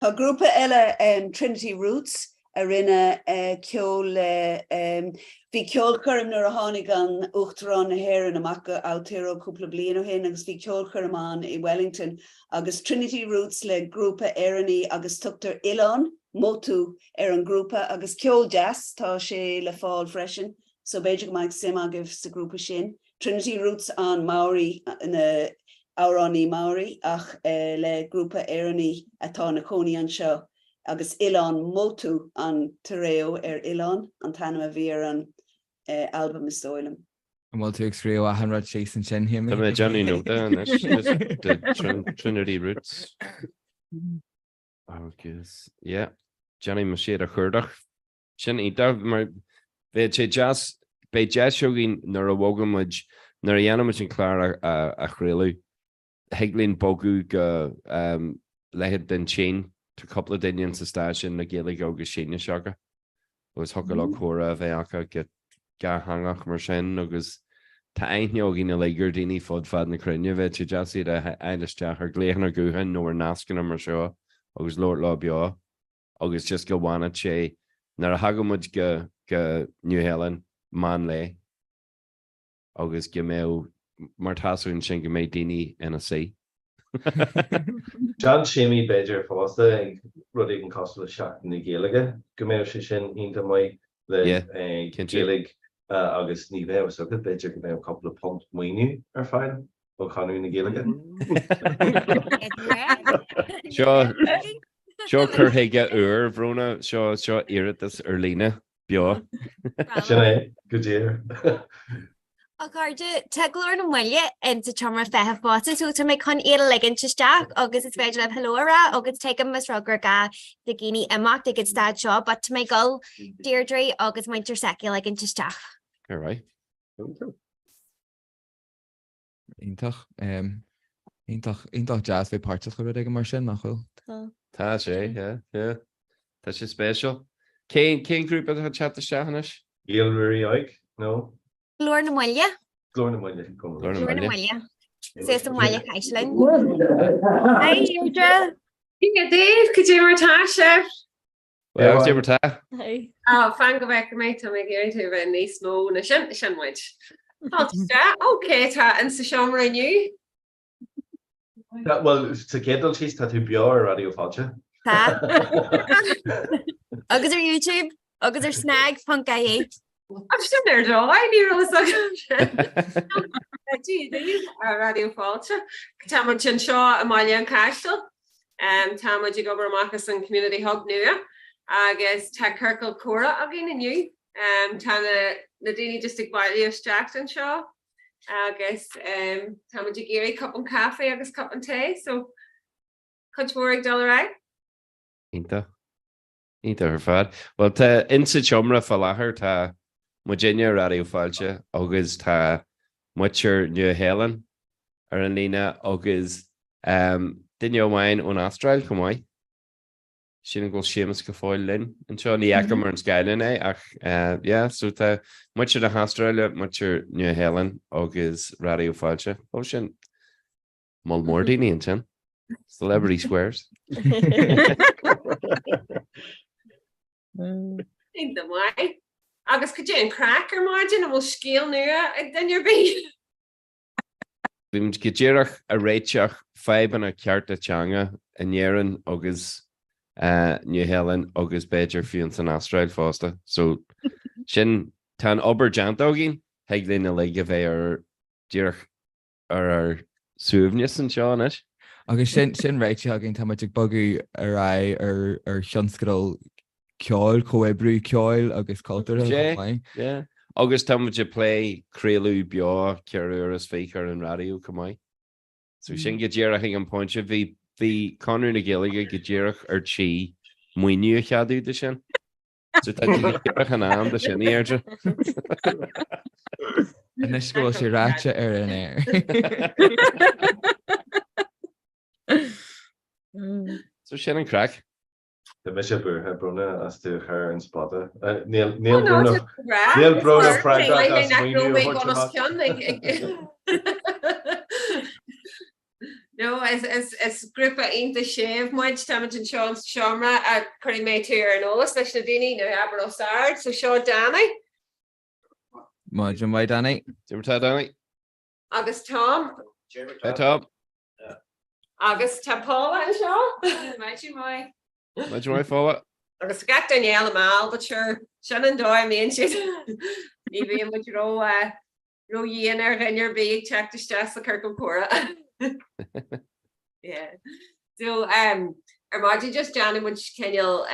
Tá grúpa eile Trinity Roots a rinne ceol bhí ceol chum nuair a tháinig an Uachtarán na hÉireann amach áitíreadh cúpla bliain ó shin agus bhí ceol chum amán i Wellington agus Trinity Roots le grúpa éireannaí agus tugtar Oileán mótú an grúpa agus ceol jazz tá sé le fáil freisin so beidir go mbeidh sim agah sa grúpa sin. Trinity Roots an Maori na Áránaí Maori ach le grúpa éireannaí atá na cónaí anseo agus Oileán mótú an taréo Oileán an tanam a bhí an album is dóilm. Bhil tú scríú a hanrad sé san sin him. Tá mé Johnny nó Trinity Roots. Agus, yeah. Johnny mar siad a chuirdach. Sin ítah mar bheith sé jazz seogin nar a bhógamuid nar a dhéanamid an clár a chréilú. Heglín bogu go lehead den chain to couple of daine sa station na Gaelic agus síne seaga. Agus thugur le chóra a bheith acha get ga hangach mar sin agus tá aithneog na leigur daoine fod fad na crunne bheith sé jazz iad a eilisteach ar gléan ar gúhan nó ar nascan mar seo agus Lord lá beá agus just go bhhaine sé nar a hagamid go New Helen man le agus go mé mar tasún sin go méid daoine ina sé. John Shimmy Beidir fásta ag rud ag an costal seach na Gaeilge go mé sé sin ionta mai le Gaeilge agus ní bheith so go Beidir go mé couple of punt muoinú ar fáil ó chaú na Gaeilge. Seo churthaige uair bhróna seo iiritas ar lína beá. Sin é go déir. A cardide te glóir na muile inta chumra feitheamh báta tú tá mé chun éad ligin teisteach agus is féidir le helóra agus te mas rugur ga de gine amach de gid stad seo, but tá mé gol Deireadh agus muintir seici ligin teisteach. All right. Ítach jazz bhí páirte chu ag mar sin nach chuil. Tá sé, Tá sé spéisial. Cén grúpa a chatta seachanis? Gaelry oig, no. Glóir na muile? Glóir na muile. Glóir na muile. Sé sa muile caiislinn. Hey, Deireadh. Inge Dave, could you retire, chef? Well, dé tá? Hey. Fan go bheith méid tá mé géir tú bheith níos mó na sinmuid. Oké, tá an sa seomra aniu. Well, sa cédal síos tá tú beá ar radioáilte. Tá. Agus ar YouTube, agus ar snag.ie. I'm still there, though. I knew it was like radio fault. Tamad sin seo Amalia and Cashel. Tamad you go over Marcus and Community Hub new. Agus tá Kirkle Cora again in you. Tana Nadine just ag bailí of Jackson seo. Agus tamad you Gary cup and cafe agus cup and tea. So cunt mór ag dul ra? Ínta ar fad. Well tá insa chumra fá láthair tá Virginia radioáilte agus tá muir New Helen ar an lína agus duine amháin ón Astráil go mhaith. Sin go sémas go fáil linn an seo ní echa mar an scailin é ach so tá muir na Astráile muir New Helen agus radioáilte ó sin má mór daoine an sin. Celebrity Squares. Think the way. Agus could you in cracker margin and we'll scale nua then you're being. Bhím go ddéireach a réiteach feban a cearta teanga in dhéann agus New Helen agus Beidir fion san Astráil fásta. So sin tá an obair deantógin heag lína le go bheith ar ddéireach ar suamhneas an seo is. Agus sin réite agin tá ag bogu ar sionscadal ceáil comhébrú ceáil agus cultúr. Agus tá muid play créalú beá cearú as féicar an radio cumai. So sin go ddéireach an pointse bhí conú na Gaeilge go ddéireach ar tí muoinú cheadú de sin. So tá ddéireach an am de sin éirdre. Inis go sé ráte ar an air. So sin an crack. De mis burthe brunne as tú chur an spotte. Níl brunne Frank No, is grúpa ionta séamh muid táid an Seán Seomra a chuir mé tú ar an ólas leis na daoine nó aber ó sard, so seo Danny. Maidin mai Danny. Jimmertá Danny. Agus Tom. Hey Tom. Agus tá Paula an seo. Maidin mai. Maidin mai Paula. Agus gach Danielle mal, but sure, Shannon Doyle mean shit. Ní bhíon muid ro dhéanaar rinnear bíag teach de stas le Kirkcomhra. Yeah. So maidin just Johnny muid ceal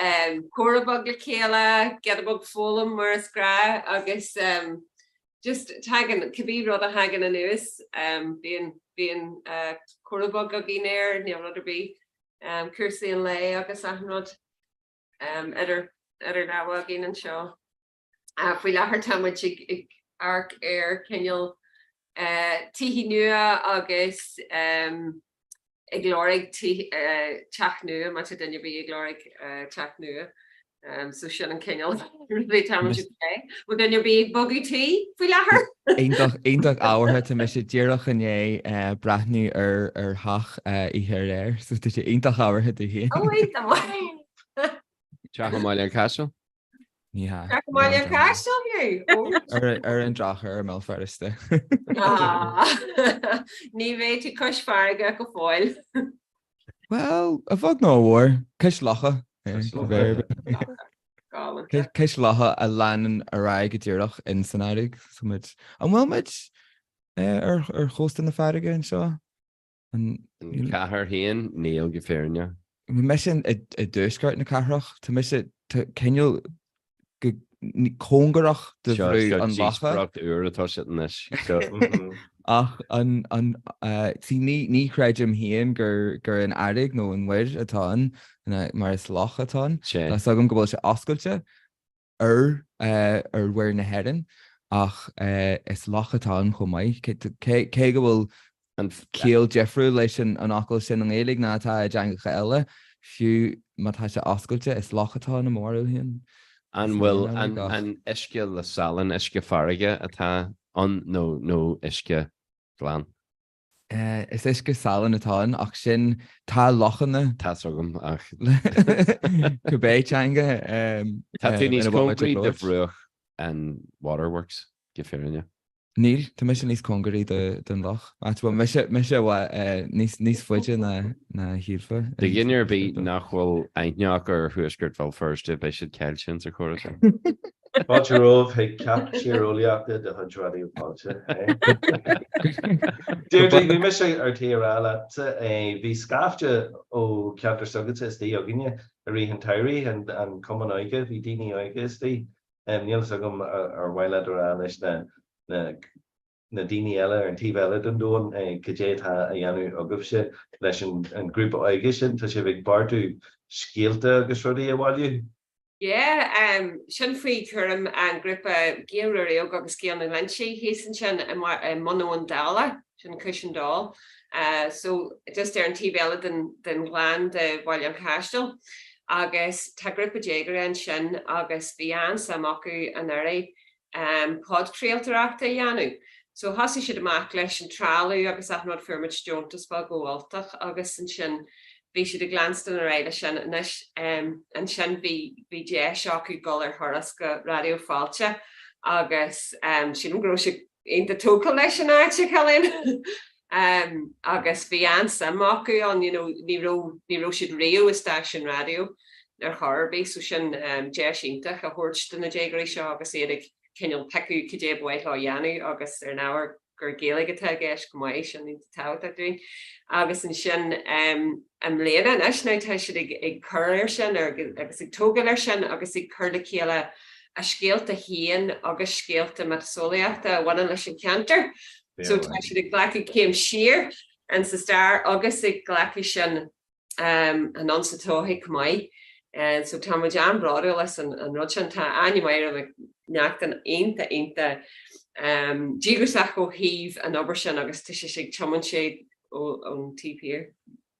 chorabug le céile, get a bug fólam mar scra agus just tagging cabbí rud a hagan an nuas being chorabug a gínéir ní rud be cursaí an lei agus ahnod idir náha gin an seo. Fuoi lethar táid ag arc ar ceal tihí nua agus ag glórig teach nua, má dunne bhí ag glórig teach nua. So sin an ceal bhí táid lé. Bú dunne bhí buggy tí fuoi lethar? Aonach áhartha tá me sé ddíireach inné brathnú ar thach i hirir, so tá sé aonach áhartha a hí. Teach máile an Castle? Ní Teach máile an Castle hiú? Ar an drachar ar mellfariste. Ní bhéh tú cos farga go fáil. Well, a bhag ná bhór, cais lecha. Cais lecha a leanan a ra go ddíireach in san árig an bhfuil muid ar chóstan na farige an seo. Cahar haon níl go féirne. Me sin I dúsgart na carach, tá me sé ceol cóngarach de bhrú an lacha. Uair atá si inis. Ach tí ní chreidim híon gur an airigh nó an bhuiir atá mar is lach atá. Tás agam go bhfuil se oscailte ar bhuiir na heran ach is lach atá chomh maiid. Cé go bhfuil an céal Jeffrú leis an acail sin an éalaigh nátá deangacha eile fiú mátá se oscailte is lach atá na mórú híon. An bhfuil an isce le salan isce farige atá an nó isce glan. Is isce salan atá ach sin tá lochanna tá agam ach go béiteanga Tá tú níos concrete de bhruach an waterworks go féirne. Níl tá me sin níos congarí den lach. Me sé níos foiide na hífa. De gginnear bí nachhfuil aithneach ar thuasgurt bhil firste bei siad ceil sin ar chora. Páteróh ag cap siarolaíachta de chudrádaí páte. Deireadh bhí me sé ar tírála bhí scafte ó ceantar sugata is tí a gine a rihan tairí an cuman aige bhí daoine aige is tí níl agam ar bhhaile leis na daoine eile an tíh eile don dóin go déadtha a dhéanú agah leis an grúpa aige sin tá sé bh bartú scéalta agus rudaí a bháilú. Yeah, sin faoi chum an grúpa géirí agus céan na lentí hésan sin monóin dála sin cushion dá. So just ar an tíh eile den gláán de bháil an Castle. Agus tá grúpa déigear an sin agus bhí an sam acu an airí podcréaltarachta dhéanú. So hasí siad amach leis an tráú agus ahnod firmid Joontas ba goháltach agus an sin bhí siad a glanstan a réile sin an sin bhí dé seacu golar thoras go radioáilte agus sin gro se inta tócail leis an áte chalinn. Agus bhí an sam acu an ní ro siad réo is station radio ar Harbí so sin dé síntaach a thuirt na dégraí seo agus éidir cinil peú cudé buid á dhéanú agus ar náhar gur géalagatá gceis go maiid sin ní táta dúin. Agus an sin an léana is nátá siad ag chuir sin agus ag tógal ar sin agus ag chur le céile a scéalta híon agus scéalta matsolaíochta bhaine leis an ceantar. So tá siad ag ghlacu céim siar an sa star agus ag ghlacu sin an ansatóthaigh maiid. So tá muid an bráú leis an rud sin tá animéir le neach an aonta dígusach go híomh an obair sin agus tu sé sé choman sé ón típíir.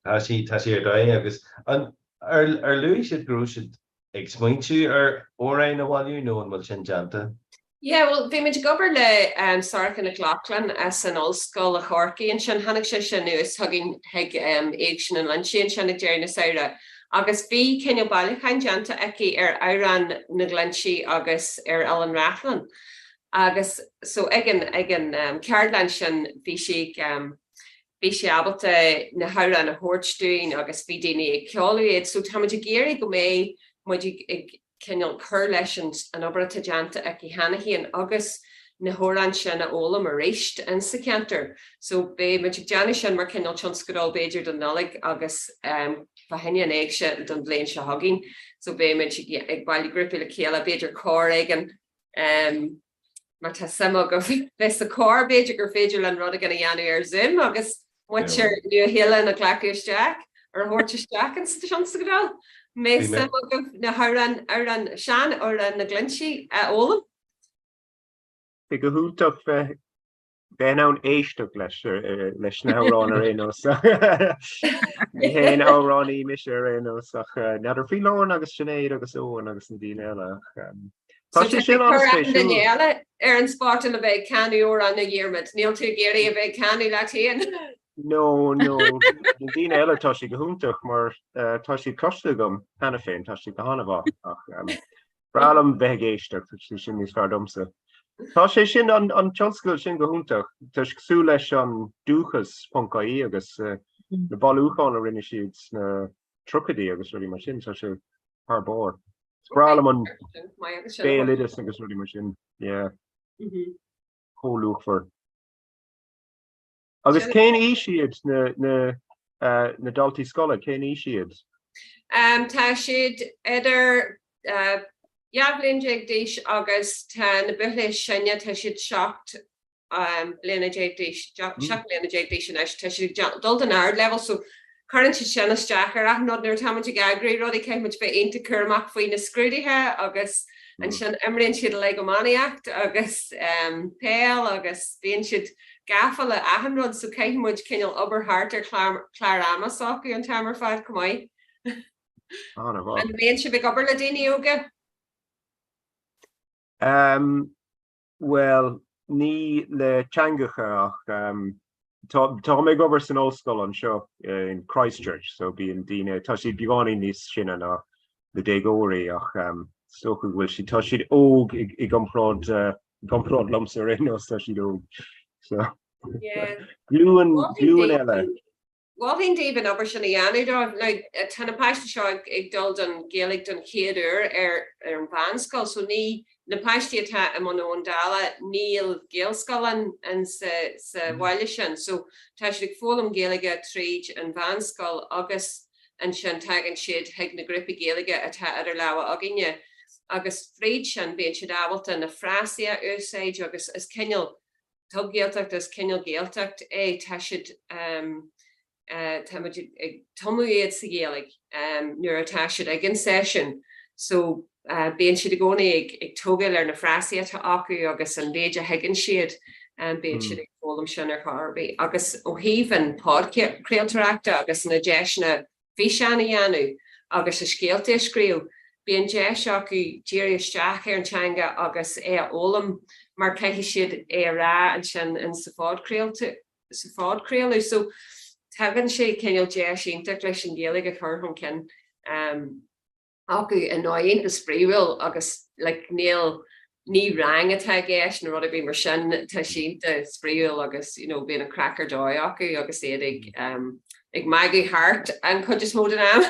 Tá sí ar dá agus ar luí siad grú siad ag smaointú ar órain a bháilú nó an bhfuil sin deanta. Yeah, well, bhí muid gobar le Sarkin na Glachlan as an ollscoil a chorcaí an sin hannig sé sin nuas thugging heag éag sin an lunchi an sinna déir na saoire. Agus bhí cinenne bailchain deanta aici áran na glanchi agus Ellen Rathlan. Agus so igen ceardlan sin bhí sé abalta na hara na hórtstúin agus bhí daine ag ceolúiad, so tá muid géirí go mé muid ag cinneal chur leis an obair deanta aici hanahí an agus na hóran sin a ólam a réist an sa ceantar. So bé muid deanna sin mar cinneal tionscadál beidir don nolig agus fahinne an éag se don bléin se hagin. So bé muid ag bailí grúpa le céile beidir cór aigen mar tá sama go bheits a cór beidir gur féidir le rud a gan dhéanú Zoom agus muir nu a héile na ghlaciúisteach ar hórteisteach an tionscadál. Mé sama go na haran sean or na glinchi ólam. I go húntaach ben an éisteach leis na árán ar éos. Hé áránaí mis ar éos neidir fí láin agus sinnéad agus óin agus na dtíine eile. Tá sé sin eile ar an sport a bheith canú ó an na dhéirmid. Níl tú géirí a bheith canú le tíon. No, dtíine eile tá sé go húntaach mar tá sé costa gom hena féin tá sé go hanamh ach bralam bheith éisteach sin níos fear domsa. Tá sé sin an tionscail sin go húntaach Tás sú leis an dúchas Poncaí agus na ballúcháin a rinne siad na trucadí agus ruí mar sin tá sé th bór. Bralam an bélidas agus ruí mar sin chólúchfar. Agus cén í siad na daltaí scola, cén í siad? Tá siad idir Jablin Jagdish agus tá na buhlis sinne tá siad seacht bliana Jagdish seacht bliana Jagdish an tá siad dul an ard level so current sinna straachar ach nó nuir táid gagraí rudí ceimiid be aonanta curmach faoin na scrúdaithe agus an sin imrionn siad le gomáíocht agus péal agus bíon siad gafa le ahanrod so ceimiid cinneal oberhartar chlár amasácu an tamar fad cumáid. An bhíonn si bh obair le daine óga? Well, ní le teangacha ach tá mé gobar san óscoil an seo in Christchurch, so bí an daine tá siad beáí níos sinna na dégóirí ach stocha bhfuil si tá siad óg i gomrád lomsa rénos tá siad óg. So glúan eile. Bhín David obair sinna dhéanú le tanna páiste seo ag dul don Gaelic don chéadú ar an bhanscoil, so ní na páistí atá am an dála níl Gaelscoil an sa bhaile sin, so tá si ag fólam Gaelige tríd an bhanscoil agus an sin tagan siad heag na grúpa Gaelige atá idir leabhar aginne agus fríd sin bíonn siad ábalta na Phrasia úsáid agus is cinneal tugéalteacht is cinneal Gaelteacht tá siad tomuiad sa Gaelig nuair atá siad ag an session, so bíonn siad gcónaí ag tógáil ar na Phrasia tá acu agus an léide heagann siad bíonn siad ag fólam sin ar charbí agus ó híhann podcréalteachta agus na deisna bhí seanna dhéanú agus a scéalta scríú bíonn deis acu díir isteach ar an teanga agus ólam mar caiithí siad rá an sin in sa fádcréalú so tagann sé cinneal deis ionach leis an Gaeilge a churthum cin acu an áon is spríhfuil agus ní rang atá gceis na rud a bhí mar sin tá sínta spríhfuil agus bíon an crackar dóid acu agus éad ag maigí hart an chud is mód am.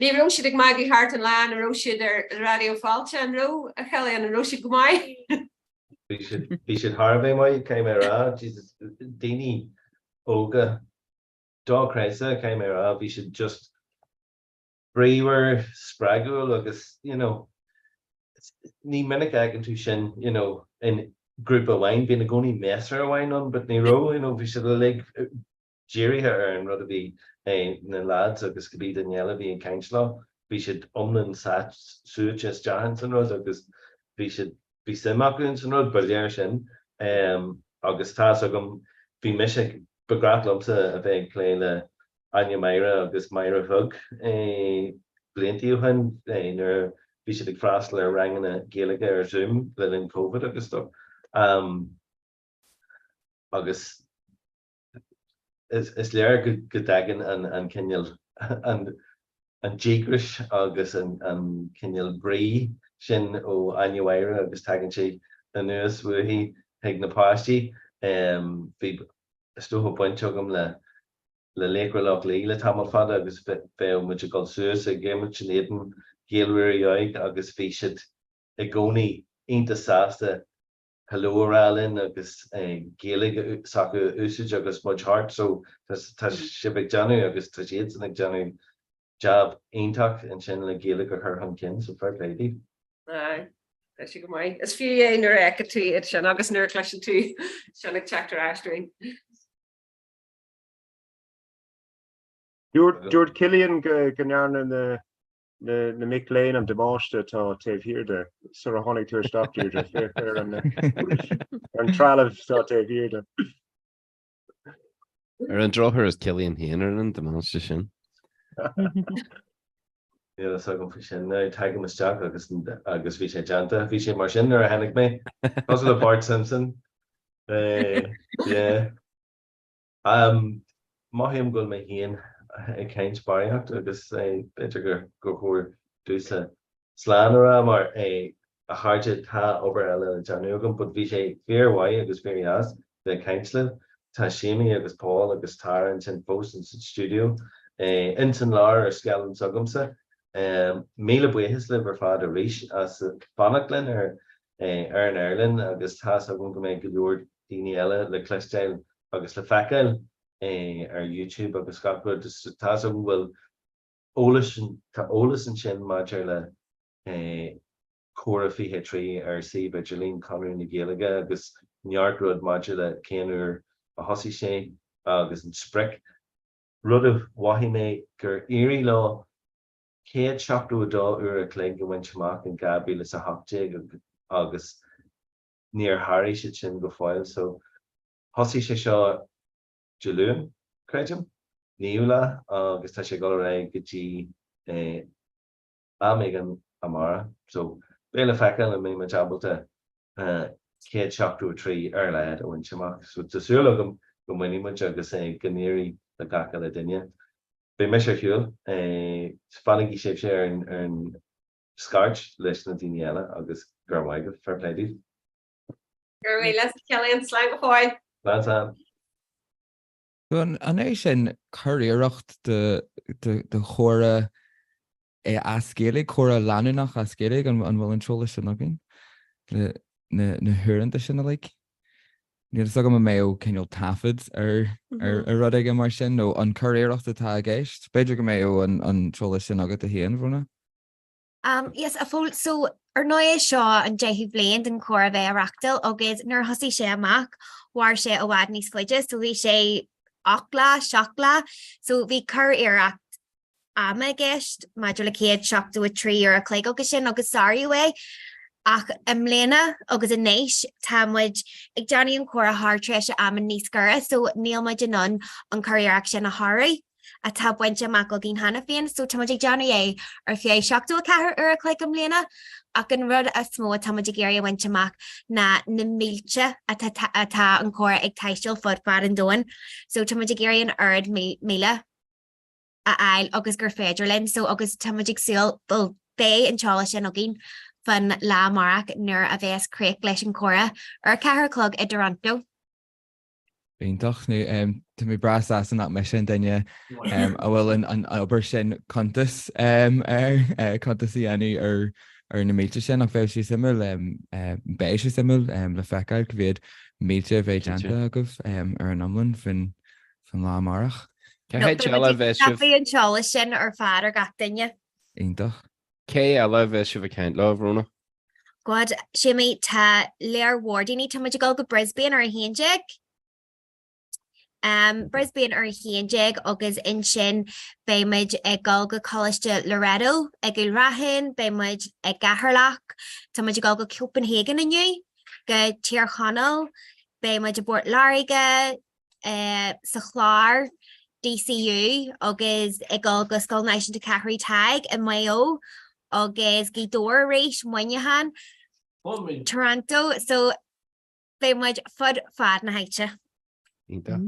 Ní rom siad ag maigí hart an lean a rom siad ar radio fáilte an ro a cheile an ro siad go maiid. Bhí siad Harbh mai céim rá daoine óga dácréise céim rá bhí siad just bríomhar spraguil agus ní minic agan tú sin in grúpa bhain bhí na gcónaí measar bhain an, but ní ró bhí siad le géirithe ar an rud a bhí na lads agus go bhí Daniela bhí an Cainslá bhí siad omlan suúte deahan san rud agus bhí simachún san rud bailléir sin agus tá agam bhí miise begratlamsa a bheith léin le Anya Meira agus Meira Hug bliantíúhan bhí siad ag freastal ar rangana Gaeilge ar Zoom le linn COVID agus stuff. Agus is léir go dagan an cinneal an jígris agus an cinneal brí sin ó Anuaire agus tagann si na nuas bhuaí ag na páistí. Bhí stocha pointe agam le léicreach le tamil fada agus bheith muid go suas a ggéimiid sin éan géalúir dheag agus bhí siad ag gcónaí ionta sásta helórálinn agus Gaeilge sacu úsáid agus muid hart, so tá sib ag deanú agus tá siad san ag deanú job iontaach an sin le Gaeilge chu an cin, so fair play Dí. Si go mai. Is fi é nuair eice tú it sin agus nuair cleisin tú sin ag teachtar aistúin. Dúirt Cillian go nearna na Mick Lane an demáiste tá taobh hiarde sort of tháinig túair stopúide fair an trealamh tá taobh hiarde. Ar an drochar is Cillian héanaar an demáiste sin. Yeah, that's agam fi sin taigem isteach agus bhí sé deanta, bhí sé mar sin ar a henig mé. Cos le Bart Simpson. Yeah. Maithim gol mé híon ag céint baireacht agus beidir gur chóir dúsa slánara mar a háide tá obair eile an deanúgam, bud bhí sé fearhhaid agus fearheas de céintlih, tá Séamie agus Paul agus Tara an sin post in studio. Intan lár ar scalan sagamsa. Míle buchas le ar fád a ríis as fannachlinn ar an airlinn agus tá agam go méid go leor daoine eile le cleisteil agus le feiceil ar YouTube agus scapú tá agam bhfuil ólas an sin maidir le chora fiche trí ar si be Jolene Connery na Gaeilge agus neartród maidir le céanúr a hosí sé agus an spric. Rud of wahí mé gur éirí lá céad seachú dá uair a clé go bhaint amach an gabí le sa hapte agus níor tháirí siad sin go fáil, so hosí sé seo Jolún creidem níúla agus tá sé go ra go dtí amig an amara, so béle feiceil a mé me jabalta céad seachú trí ar leid a bhaint amach, so tásúla go mhaine muid agus gnéirí le gacha le duine. Bé me sé hiúil fannig sé sé ar an scarch leis na daoine eile agus gurmhaige fair play Dí. Gur mé leis Cillian slán go fáil. Lá. An é sin chuíireacht de chóra ascéalaigh chóra leanúnach ascéalaigh an bhfuil an trola sin agin na thuúranta sinna le. Níl agam mé cinneal tafid ar rud aige mar sin nó an chuíireachta tá a gceist. Beidir go mé an trola sin agat a héan bhrúna? Yes, a fól so ar nó é seo an déithh blion an chóra bheith areachtal agus nuair thosaí sé amach war sé a bhhad níos cuide, so bhí sé achla, seachla, so bhí chuíireacht ama gceist maidir le céad seachú a trí ar a clé agus sin agus sáirú ach mléana agus in néis támuid ag deanaí an chóra thráise am an níos gura, so níl muid an chuíireacht sin a tháirí a tá buinte amach go gin hana féin, so támuid ag deanaí ar fiú seachú a cethir ar a clé go mléana ach an rud a smó támuid ag géirí bhaint amach na mílte atá an chóra ag taisteil fud fad an dóin, so támuid ag géirí an ard míle a ail agus gur féidir linn, so agus támuid ag síl bul bé an teála sin a gin fan lá marach nuair a bheits creic leis an chóra ar cethir clog i Toronto. Bíonach nu tá mé bras as an me sin daine a bhfuil an obair sin contas contasí anú ar na méte sin ach bheith sí simú bé sé simú le feicáil go bhéad méte bheith deanta agah ar an amlann fan lá marach. Caí an teála sin ar fad ar gach daine. Bíonach. Cé eile bheith si bh ceint le bhrúna? God, Jimmy tá léir wardaí tá muid go Brisbane ar a héinteag. Brisbane ar a héinteag agus in sin bé muid ag go College Loreto ag go rahin, bé muid ag Gaharlach, tá muid go Copenhagen inniu, go Tíorchanal, bé muid Bort Láige, sa chláir, DCU agus ag go Scoil Nation de Cahrí Tag in Mayo agus gidor rééis muinehan Toronto so bé muid fud fad na haite.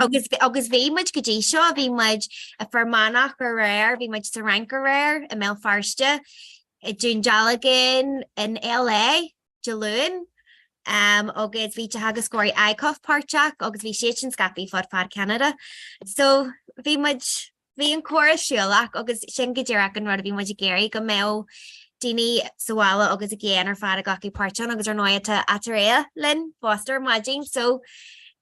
agus bhí muid go dtí seo bhí muid a fermanach go réir, bhí muid sa rank go réir a mé farste i dún Jalagan in LA, Jaloon, agus bhí agus scóirí Icof Parkteach agus bhí sé sin scapi fad Canada. So bhí muid bhí an choras siúlach agus sin go dtíach an rud a bhí muid géirí go mé Dini Sawala agus a géan ar fad a gaci Parchan agus ar nóita ataréa lin foster majing so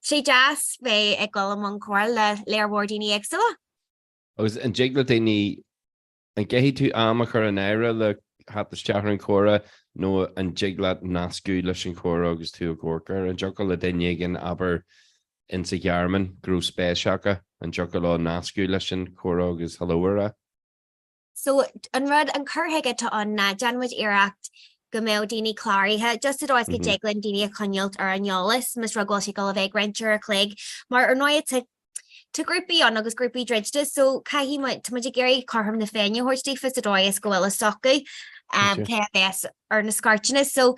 sé jazz be ag go am an choir le léirhór daoine éagsúla. Agus an jigla daoine an gcéhí tú amach ar an éire le hat isteach an chora nó an jigla nascú leis an chora agus tú a gcócar an jocal le daine gin aber in sa ghearman grú spéisiacha an jocal lá nascú leis an chora agus halóra. So an rud an churthaige tá an Janmuid Iireacht go mé daoine chláirithe, just adóis go déaglann daoine a chunilt ar an neolalas, mas rugil sé go a bheith reintear a cléig, mar ar nóid te grúpi an agus grúpi dreidte, so caihí muid géirí cartham na féine thuirtí fis adóis go bhfuil a socaí ce bheits ar na scartine, so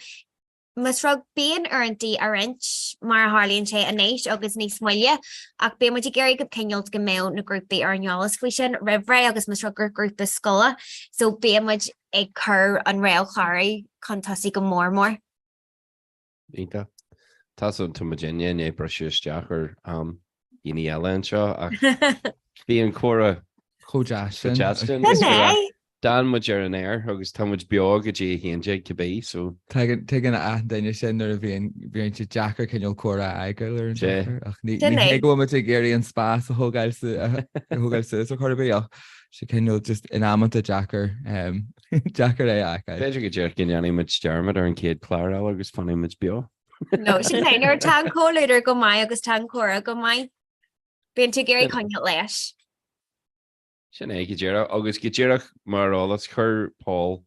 mas rug bíon arintí a rint mar hálíonn sé a néis agus níos muile ach bé muid géirí go ceinealt go mé na grúpi ar an neolalas faoi sin ribhré agus mas rug grúpa scola, so bé muid ag chur an réil chláirí chun tosaí go mór. Ínta. Tá an tú Virginia é breisiúisteach ar iní eile seo ach bhí an chora chodeastin. Dan muid ar an air agus tá muid beag a dtí híonn cabbé so tuigeann a daine sin ar a bhíon si Jackar cinneol chora aigeil ar an ach ní go mu géirí an spás a thugáil sa chorbí ach sé cinneol just in amanta Jackar Jackar é aigeil. Féidir go dtíir cinneanna muid stearmad ar an céad chláir agus fanna muid beag. No, sin féidir tá cóidir go maiid agus tá chora go maiid. Bíonn tú géirí coinneal leis. Sin é go ddéireadh agus go ddéireadh marrálas chur Paul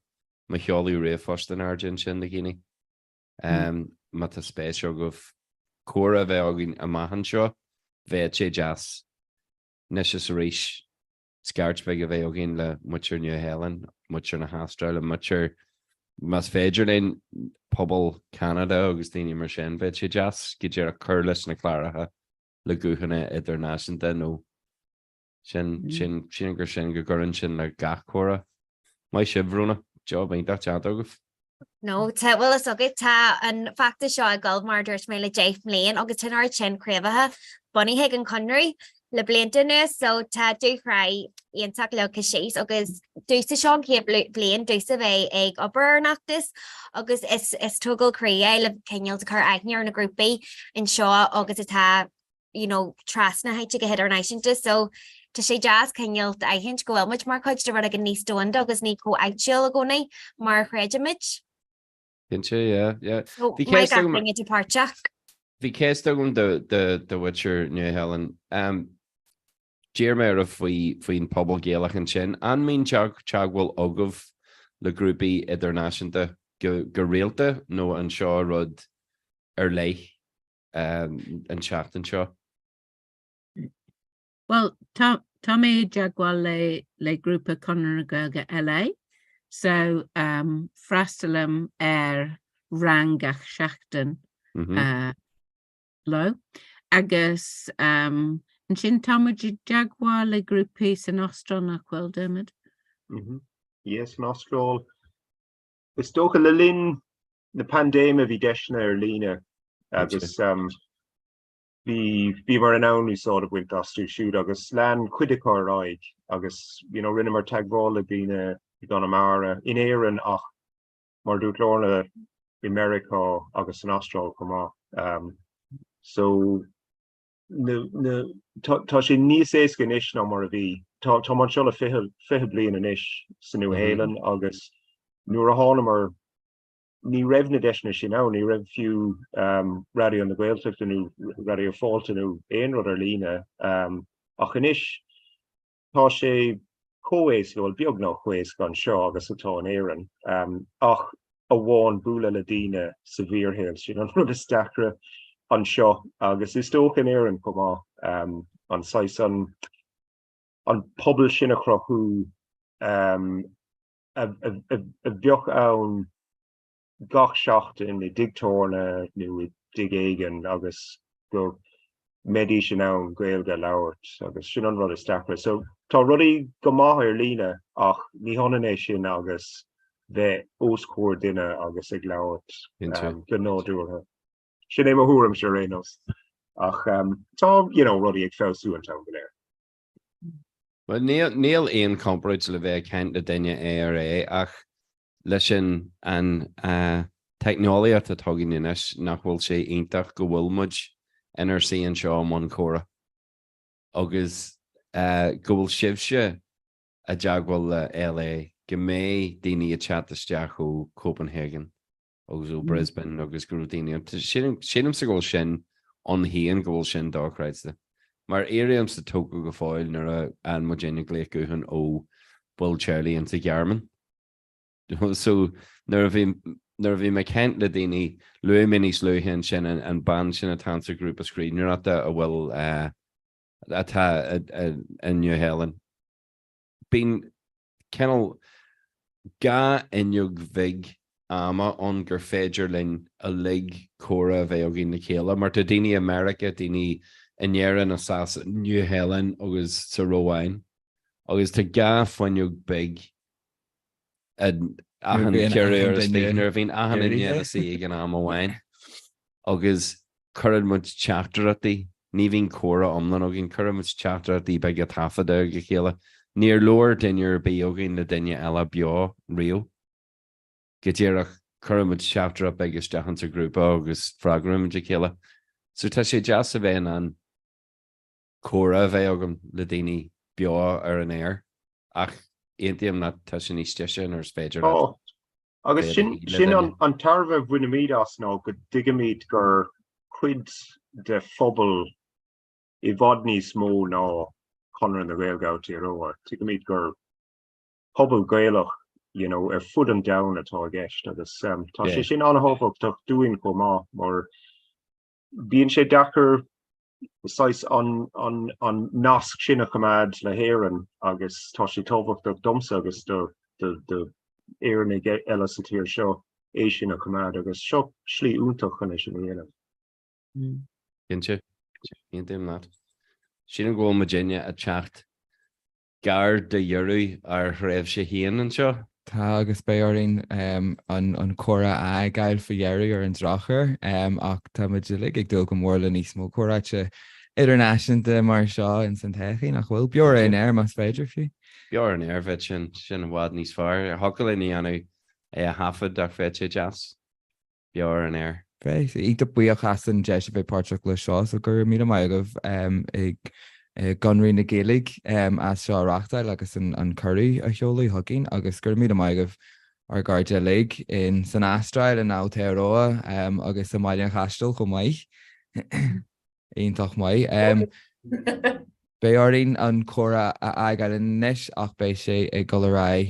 ma cheolaú réomhfost an Argin sin na Guinea. Ma tá spéisio go chora bheith agin a maihan seo bheith sé jazz nes is a ríis scartbe a bheith agin le muir New Helen, muir na Hastral, muir mas féidir leon pobl Canada agus daoine mar sin bheith sé jazz go ddéireadh chur leis na chláirithe le gúthanna idirnáisiúnta nó sin gur sin go gcurann sin le gach chora. Mai sibhrúna job aonta teadagah. No, tá bhfuil is agad tá an facta seo a gulh mar dúirt mé le Dave mléon agus tin áir sin créimethe bunithe an conraí le bliantaine so tá dúchraí ionach le sééis agus dúsa seán cé blion dúsa bheith ag obairnachtas agus is tugalcré le ceineal a chu aithnear na grúpaí in seo agus atá trasna haite go heidir náisiúnta so Tá sé jazz ceinealt a hint go bhfuil muid mar chuid de rud a níos doanda agus ní có agseil a gcónaí mar chréideimiid. Cinse, Bhí páteach. Bhí céisteún de Witcher New Helen. Díir mé a faoin pobl géalach an sin, an mín teag bhfuil agah le grúpaí idirnáisiúnta go réalta nó an seo rud ar leith an seachtain seo. Well, tá mé deagháil le grúpa Conra Gaga LA, so freistalm rangach seachtain lo, agus an sin támuid deagháil le grúpaí san Austráil nach bhfuil Dermot? Yes, an Austráil. Is tócha le linn na pandéma bhí deisna ar líne agus Bhí mar an ann sort of bhfuil gasú siúd agus lean cuideachar ráid agus rinne mar teaghála bína donna mara in éan ach mar dúlóna America agus an Austráil comá. So tá sé níos éasca inis ná mar a bhí. Tá man seo le fiche bliana inis san New Hélan agus nuair a hána mar ní raibh na deisna sin ná, ní raibh fiú radio na Gaeltachtainú radio fáiltainú éon rud ar líne ach inis tá sé cóéis bhfuil beag ná chuéis gan seo agus atá an éan ach a bháin búla le daoine sa bhíorhéil sin an rud is deachra an seo agus is tócha an éan comá an sais an pobl sin a chrochú bheoch ann gach seachtain I digtórna nó I dig éigean agus go medí sin ann gaeilge labhairt agus sin an rud is staachra. So tá rudaí go maith ar líne ach ní honan é sin agus bheith oscóir duine agus ag labhairt go nádúirtha. Sin é mo thuaim se rénos. Ach tá rudaí ag fáú an tam go léir. Well, níl aon comparaid le bheith ceint le duine ARA ach leis sin an technoliacht a tugann inis nach bhfuil sé iontach go bhfuil muid inar saon seo am chora. Agus go bhfuil sibse a deaghfuil le LA go mé daoine a chat isteach ó Copenhagen agus ó Brisbane agus go daoine. Sinam sa ggóil sin an híon go bhfuil sin dáchreidste. Mar éiream sa tóca go fáil nar an Virginia léicúhan ó Bull Charlie an sa Gearman. So nar bhí me ceint le daoine lu minis luúhan sin an ban sin a tansa grúp a scrín nar a bhfuil atá in New Helen. Bín kennal ga injog vig ama on gur féidir linn a lig córa bheith agin na chéile, mar tá daoine America daoine inéan a sas New Helen agus sa Roáin agus tá ga fanjog big ahan ceir spénar bhín ahan in sí gan am amháin agus chuid muid chapter atí ní bhín córa omlan agin chuid muid chapter atí be go tafada go chéile. Níor leir duinear beogain na duine eile beo riú. Go dtíarach chuid chapter up agus dehan sa grúpa agus fragram de chéile. So tá sé deas a bheith an córa bheith agam le daoine beo ar an air ach aontaíam na tá sin níos sin ar spéidir. Agus sin an tarbh bhuina míad as ná go digamíd gur cuid de phobal I bhd níos mó ná Conran the Railgouty or to meet gur hobble gaelach, fud and down at all guest agus tá sin an hobble tuch doing comá or being sé dakar size on nask sinna command le heran agus tá sé tovach the dumsa agus the éan get Ellis at here show Asian a command agus shop slí úntach an sin héana. Ginse dim that. Sin go Virginia a chat gar de dhearú ar raibh sé hían an seo. Tá agus béarín an córa a gail fa dhearú ar an drachar ach tá muidir ag dul go mórla níos mó córáte idirnáisiúnta mar seo in san techaí nach bhfuil beor in air mas féidir fiú. Beor an air bheit sin a bhád níos fearr. Hocail ní anú é a hafad ach bheit sé jazz. Beor an air. Right. Í do buíoch hasan de sé bheith páteach le seo so gur mí maigah ag ganraí na Gaeilge as seo reachtail agus an curí a cheolaí thuginn agus gur mí maigah ar garde lig in san Astráil in Aotearoa agus sa maiile an chastal go maiid ionintach maiid. Béarín an córa a agail in níis ach bé sé ag golará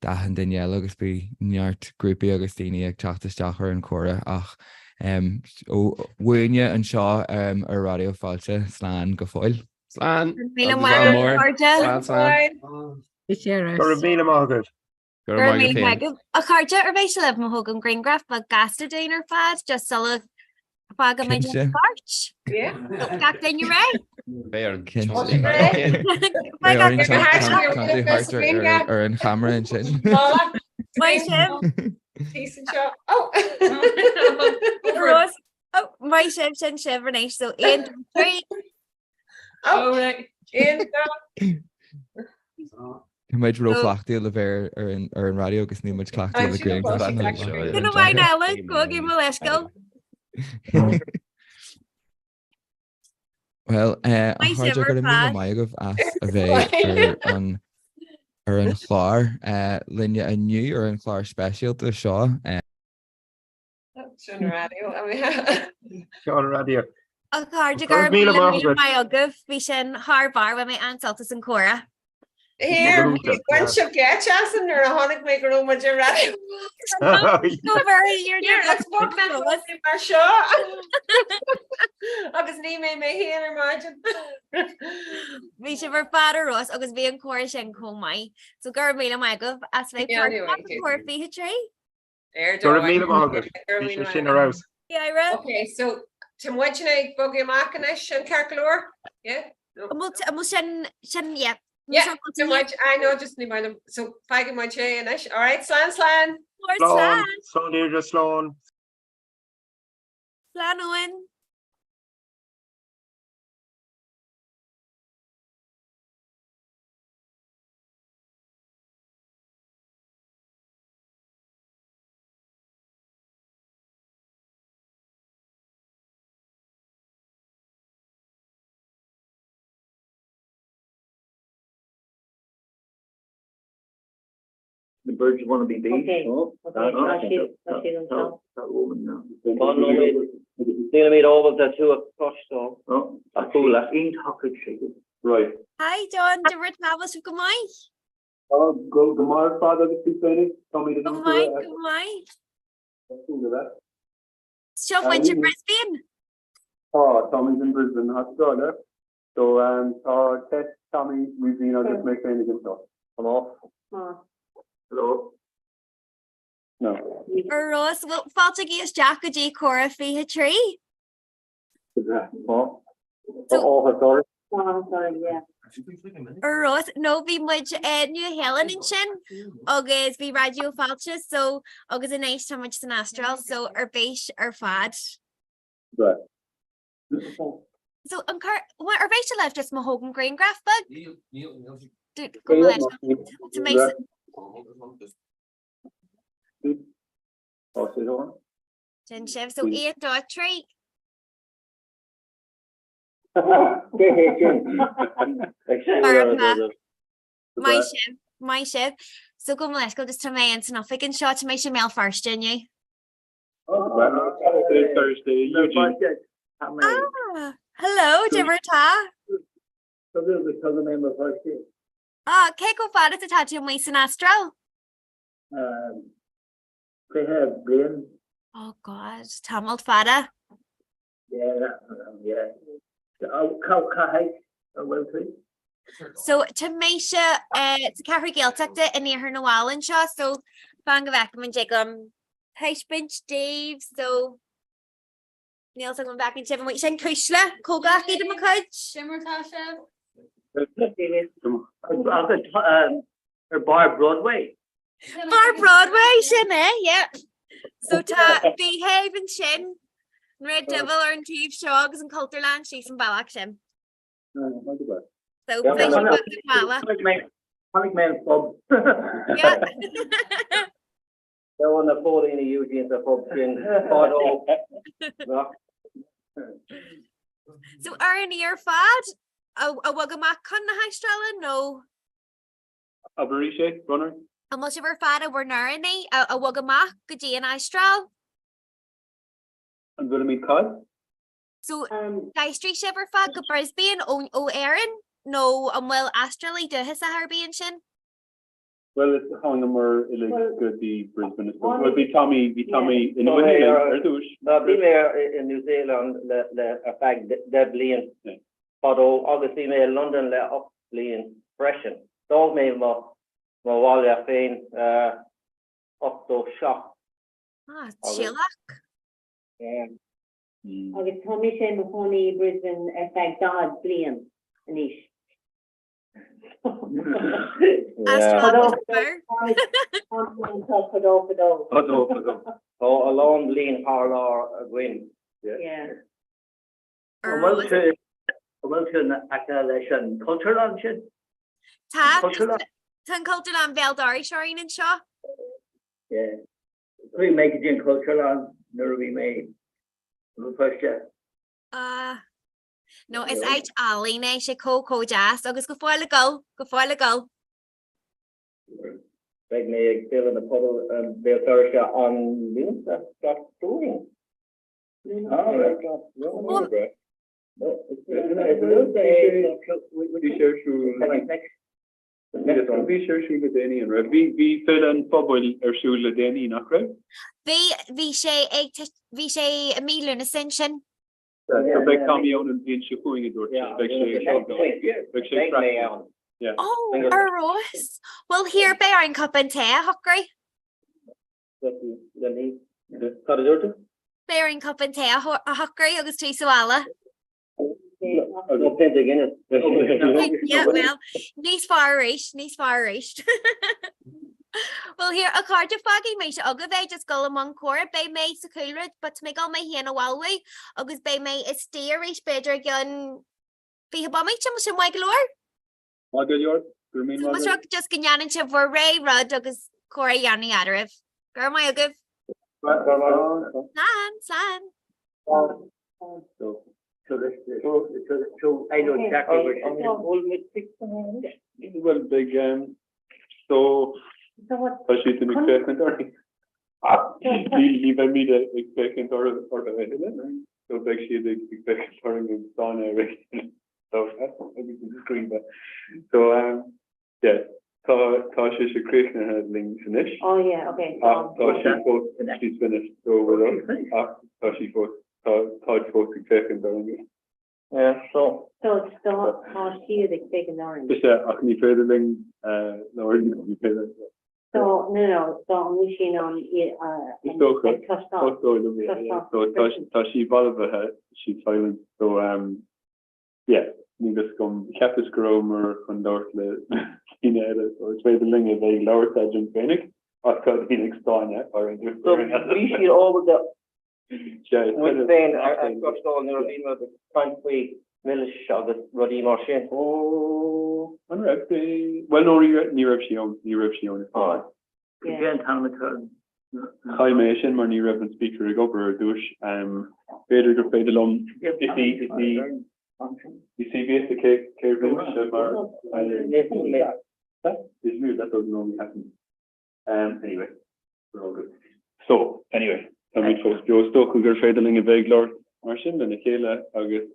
dahan Danielle agus bí neart grúpi agus daoine ag teachtasteachar an córa ach bhuaine an seo ar radio fáilte slán go fáil. Slán Gur míle mágad. A chuide ar bhééis se leh mo thugam Greengraf ba gastar déanaar fad just sulla fág go méid fát. Ga daine ré? Béar ar an chamara an sin. Mai sib sin sibrenéis so 1 2 3. Tá méid róchhlaachtaí le bhéir ar an radio agus ní muid chclaachtaí le gré. Duna bhaid eile go gé mo leiscail. Well, háidir gur mí maigah as a bheith ar an chláir linne aniu ar an chláir speisialta seo. Sean radio. A chuide gur mí agah bhí sin thbar bfu mé ansaltas an córa. Here, when she'll get us and they're a honey maker room with your radio. You're let's walk that in our show. Agus ní mé héar margin. Bhí sé bhar fad Ross agus bhí an choir sin comai. So gur mí mai go as bheith choir fi trí? Okay, so Tim Wedgena buggy Markanish and Carcalor? Yeah. Yeah, so much. I know just need my so fighting my chain and all right, slan. Slán Deireadh slán. Céadaoin. The birds want to be beat. Okay. Oh, that woman now. Meet over the 2 o'clock so. Oh, a fool. Ain't hockey shaking. Right. Hi, John. Deireadh Tavos go mai. Oh, go my father the two penny. Tommy the go mai. Shove went to Brisbane. Oh, Tommy's in Brisbane. How's it? So test Tommy. We've been on just make anything stuff. I'm off. Hello. No. Ross, well, fáilte is Jack a dí chora fi tree. Oh, sorry. Yeah. Ross, no bhí muid New Helen in sin agus bhí radio fáilte so agus a nice time much san astral so béis fad. Right. So what are béis left just Mahogan Green Graph bug? To make Jen Chef, so 8.3. My chef. So go let's go just to my and enough. I can shot to my mail first, didn't you? Thursday. Hello, Deireadh. Because the name of her kid. Keiko fad is a tattoo of my Astral. They have been. Oh God, Tamil fada. Yeah. So Tamisha, it's Carrie Gale tucked it in near her Noel and Shaw. So Bang of Ackerman Jacob, Heish Bench Dave. So Neil's going back in 7 weeks. And Kushla, Koga, Ida McCudge, Shimmer Tasha. Or Bar Broadway. Bar Broadway, Shimmy, yeah. So Behave and Shin, Red Devil, and Chief Shogs and Culterland, she's in Balak Shim. So fish and bugs and Mala. Panic Man Pub. Yeah. They're on the 14 of Eugene, the pub in Photo. So are near fad? A wagamak con na Hystrala? No. A Barisha, runner. A much of our fada were narani, a wagamak, Gadi and Istral. I'm going to meet Cod. So, Street Shiver fad, go Brisbane, o Erin? No, well, Astrally, do his Harbian shin? Well, it's how number it could be Brisbane. Will be Tommy in the in New Zealand, the effect Dublin. Although obviously me London le up Lean freshen. Dog me mo wall ya fein up to shop. Chillock. Yeah. Agus Tommy sé Mahoney Brisbane effect Dod Blian Anish. Oh, alone lean Harlar win. Yeah. Well to acceleration culture luncheon. Tan culture on Veldari Shireen and Shaw. Yeah. We make it in culture on we made. No, it's H Ali na she co jazz. Agus go foil go. Like me still in the puddle and they'll start on news that start doing. Bhí sé siúla déanaí an raibh. Bhí féile an pobl ar siúla déanaí nach raibh? Bhí sé a míle na sin sin. So bheith camíón an bhíonn sé chuoinge dúirt. Bheith sé Oh, ar Ross. Well, here be an cup an te, Huckray. Bear an cup an te a Huckray agus trí suala. Yeah, well, níos far reached. Well, here a card of foggy me aga bheith just go among core bei me sa coolred, but me go me hian a walway agus bei me is steerish beidir gun fi ba me chum sem galore. Mas just ganyan se for Ray Rud agus Cora Yanni Adarif. Girl my agave. Slan. So I know exactly where well, big so she's an expectant or leave me the expectant or the so big she the expectant or in so that's screen but so yeah so she's a Christian had links in this. Oh yeah, okay. She's finished so with us so she thought folks expectant or yeah, so it's the how she is expecting orange. Just I can further link no you pay that. So no, so machine on so she Volva she's silent so yeah need to come Capus Gromer Condortle so it's made the link of a lower sergeant Phoenix I've got Phoenix Dawn or we should over the with saying I trust all never been with the frankly Milish agus Roddy Marchand. Oh, well, no, Europe she owns. Oh, again, High Mason, mar Europe and speaker a gober douche. Better to pay the loan. You see, basically, that doesn't normally happen. Anyway, we're all good. So, anyway, I mean, folks, Joe Stoke who got fedeling a vague lord Martian and a Kayla, August.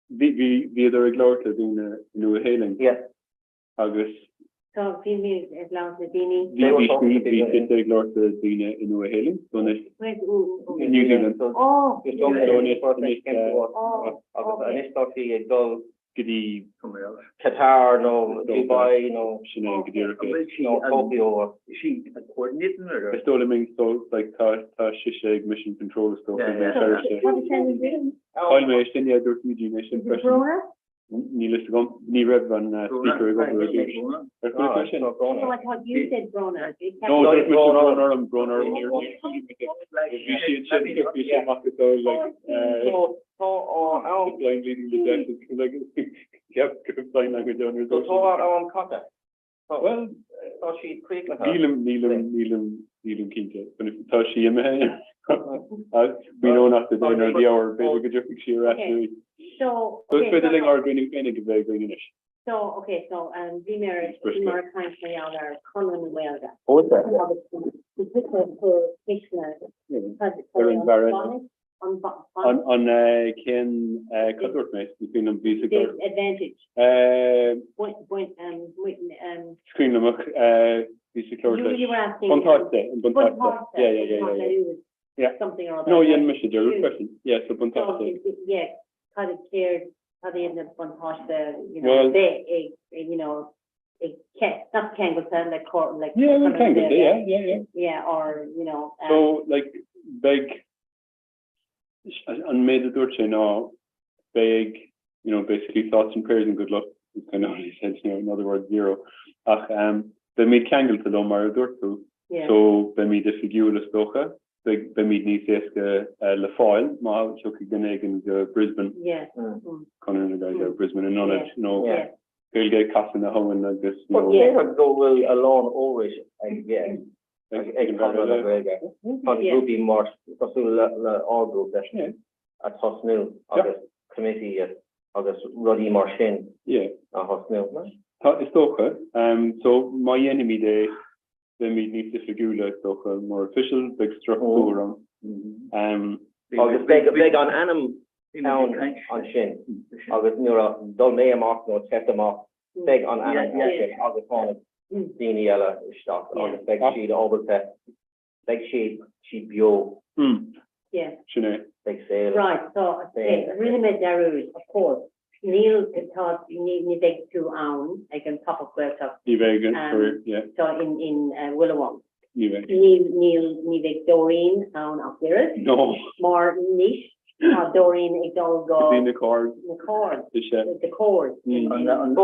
Wie er iglor te doen nieuwe heling. Ja. So August. wie is langs de dini. Wie zit er iglor te doen nieuwe heling? Dan is in New Zealand. Oh. Dus dan is dat die dol die Qatar no Dubai no Tokyo. She coordinating or? I stole him so like Shishig mission control stuff. All my Shinya do PG nation question. Needless to go, Rev and speaker go for a question. I thought you said Brona. No, there's Brona and Brona here. You see it like blind leading the death like yep, blind language on your so contact. Well, she quick Neelam Kinta. But if she we know not the dinner the hour basically just sheer actually. So it's fiddling or green very greenish. So okay, so the marriage more time for the other Colin well that. Oh, what's that? On Ken Cutworth mate between them basic advantage. Screen them basic you were asking yeah something or other. No, yeah, Mr. Jerry question. Yeah, so Buntaste. Yeah, kind of cared how they end up Buntaste, you know, well, they it can't not Kangle like court like yeah, Kangle, yeah, or you know so like big and made the door now big, you know, basically thoughts and prayers and good luck. It's kind of what he says, you know, in other words, zero. They made Kangle to Lomar Dortu. So they made the figure of Stocha. They made Niseska Le Foil, Ma Chucky in Brisbane. Yeah. Conor the guys out Brisbane and knowledge, you know. They'll get cast in the home and like this. But they would go well alone always, I guess. Would be more because all group that at Hosnil, August committee, August Roddy Marchin. Yeah. At Hosnil. It's okay. So my enemy they need to figure like more official, big structure. August big on Anam town on Shin. August near Dol Mayam off, no Chetam off, big on August on Dini Ella stock on the big sheet over the big sheet bio. Yeah. Big sale. Right, so really made there is, of course. Neil thought you need big 2 ounce, I can pop up where top. So in Willowong. Neil big Doreen on up there. No. More niche. Doreen it all go in the chord. The chord. The chord. On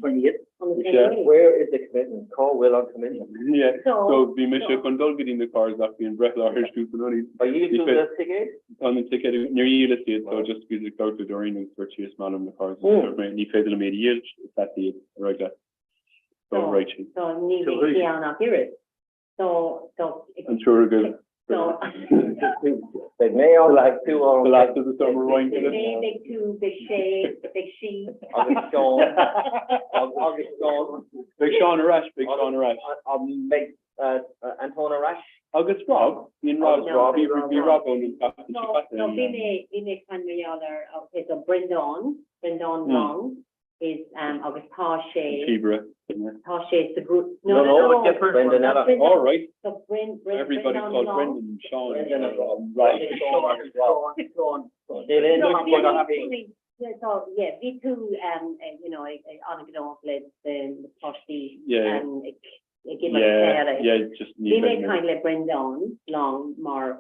28th. Where is the commitment? Call Will on commitment. Yeah. So we miss a conduct in the cars that being breath large to Panoni. Are you do the ticket? On the ticket near you let's see so just be the cloud to Doreen and purchase man on the cars. So you pay the made years that's the right that. So right. So need to be on up here. So I'm sure good. So they may all like 2 or the last of the summer wine. Big 2, big shade, big sheep. August Sean. August Sean. Big Sean Arash. Big Antona Rash. August Rob. In Rob. Be Rob on no, we may find the other. Okay, so Brendan Long is August Tashe. Kibra. Tashe is the group. No, different. Brendanella. All right. So everybody called Brendan Sean. Right. So yeah, we too you know, on a off let the Tashe give us just we may kindly bring down long more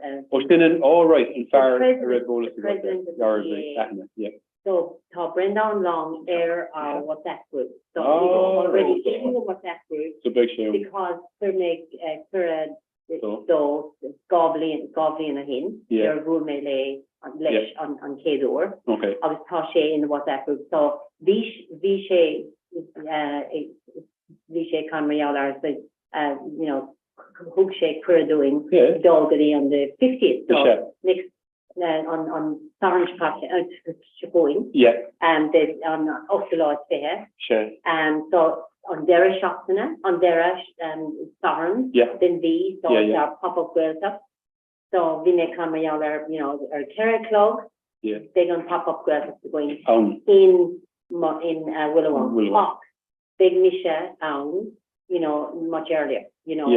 all right in far red bowl so to bring down long air WhatsApp group. So we already in the WhatsApp group so big shame because they make so goblin a hin your room melee on Kedor. Okay. I was Tashe in the WhatsApp group. So Vishay Comhrá you know, Hookshake for doing Dalgary on the 50th. So next on Orange Park, Chipoin. And there's on Oxalot there. So on Deireadh Shopsina, on Deireadh Sarn, then these, so our pop-up girls up. So we make Comhrá, you know, our Terra Club. They're going to pop-up girls up going in Willowong. Big Misha, you know, much earlier, you know.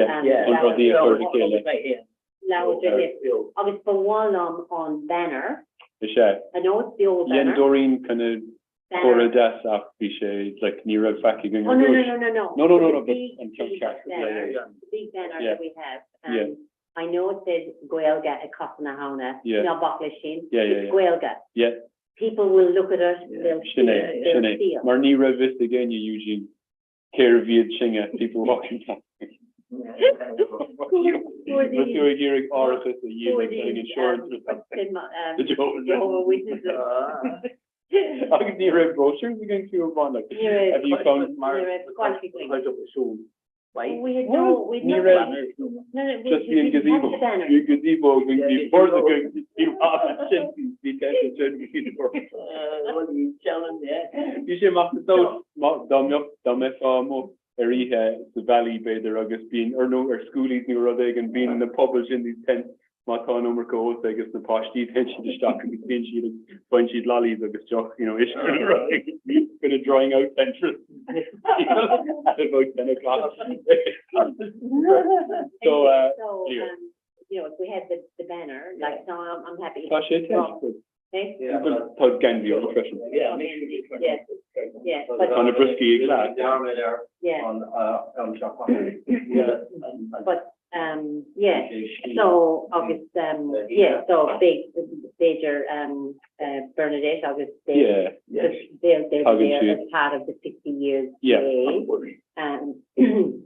Obviously, for one on banner. I know it's the old banner. Doreen kind of Corridas like near a factory. Oh no. The big banner that we have. I know it says Gaelga at Cosnahauna, no Boklishin. It's Gaelga. People will look at us, they'll see us. Marnira Vista again, you Eugene. Care of you, Chinga, people walking past. You're hearing orifice a year like selling insurance or something. The Jehovah's Witnesses. I can see your brochures again to your bond. Have you found we had no, just be in gazebo. You gazebo before the good. You should have to those the valley by the August being or schoolies new Rodeg and being in the publish in these tents. Matan number code, I guess the posh attention to stock and the sheet and bunch of lollies, I guess, you know, it's kind of drawing out interest at about 10 o'clock. So, you know, if we had the banner, like, so I'm happy. Posh attention. Todd Gandhi on the question. Yeah. But on a brisky glass. But so August so big major Bernadette August they're as part of the 60 years day.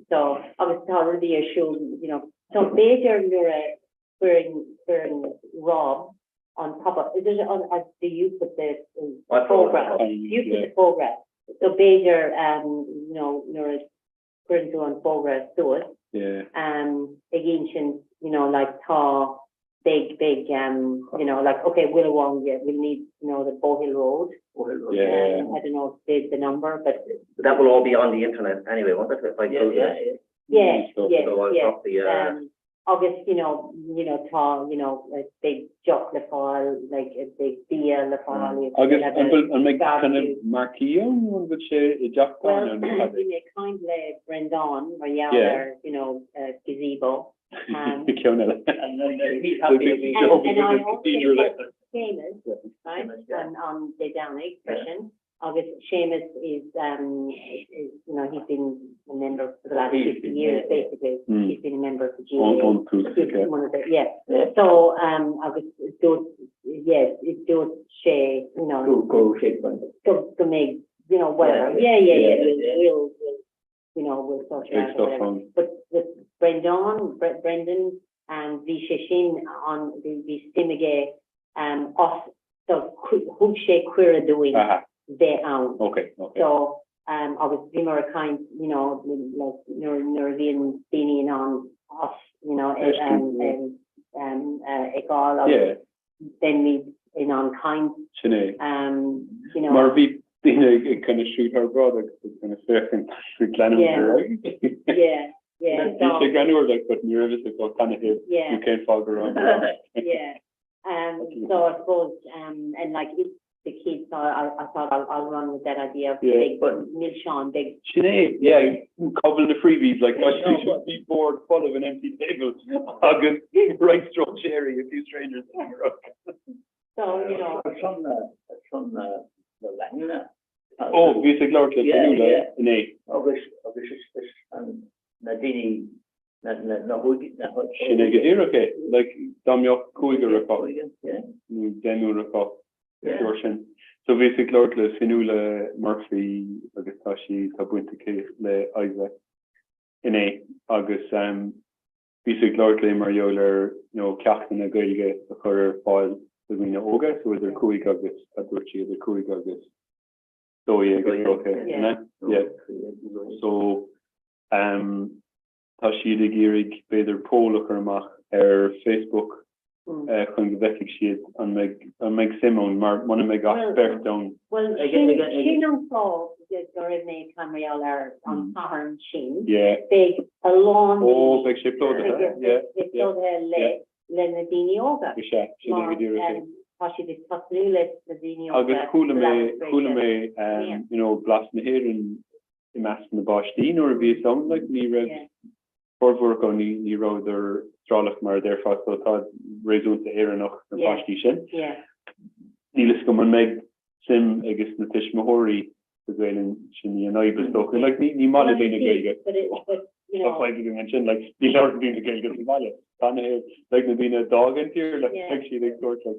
So August already assured, you know, so major wearing Rob on top of is it on the use of the program. Use of the program. So major you know, current on progress to it. Ancient, you know, like tall, big, you know, like okay, Willowong, we need, you know, the Bowhill Road. I don't know the number, but that will all be on the internet anyway, won't it? If I August, tall, a big jock the fall, like a big deer the fall. August, and make kind of marquee one which a jock. Well, we make kind of Brendan or Yaller, gazebo. And he's happy to be Seamus, right? On the Deireadh expression. August Seamus is he's been a member for the last 50 years basically. He's been a member of the GA. One of the, So August it does Shay, to make whatever. We'll sort it out or whatever. But with Brendan and Vishishin on the Stimige us so who Shay Queer doing they own. Okay. So obviously more kind, like Nervian being on us, then we in on kind. Marvi kind of shoot her brother kind of second with Glenn. Yeah. So like but nervous kind of hit. You can't follow around. So I suppose and like it's the kids, so I thought I'll run with that idea of big, but Milshawn, big. Sinead, cobbling the freebies like that. You should be bored full of an empty table. August, right stroke Sherry, a few strangers in the rock. So, from the Latina. Basic Lord, Sinead. August, and Nadini, Sinead Gadir, okay. Like, Damio Kuiga Rakov. Denu Rakov. So basic Lord le Sinula Murphy August Tashi Tabwinti le Isaac in August basic Lord le Marioler Captain a Gailge the Currer File the Mina Oga so there Kuig August at Durchi the Kuig August so okay so Tashi de Gierig Beder Polokermach Facebook chun bheitfig siad an meid Simón mar mana mé gach bert down. Well, sin an fá go raibh mé Comhrá an Comhrá sin. Big a lawn. Big sé plóda. Le na daoine óga. Tá siad is tasnú le na daoine óga. Agus coola mé blas na héireann I meas na báistí nuair a bhí some like ní raibh formhór go ní ráidir strálach mar therefore so tá réúnta éireannach na báistí sin. Nílas go man méid sim agus na tuismitheoirí go bhfuil sin ní an aibas dócha like ní mála bhína gaige. That's why I'm mentioning like the Lord being the guy gets involved. Kind of like being a dog in here, like actually they sort like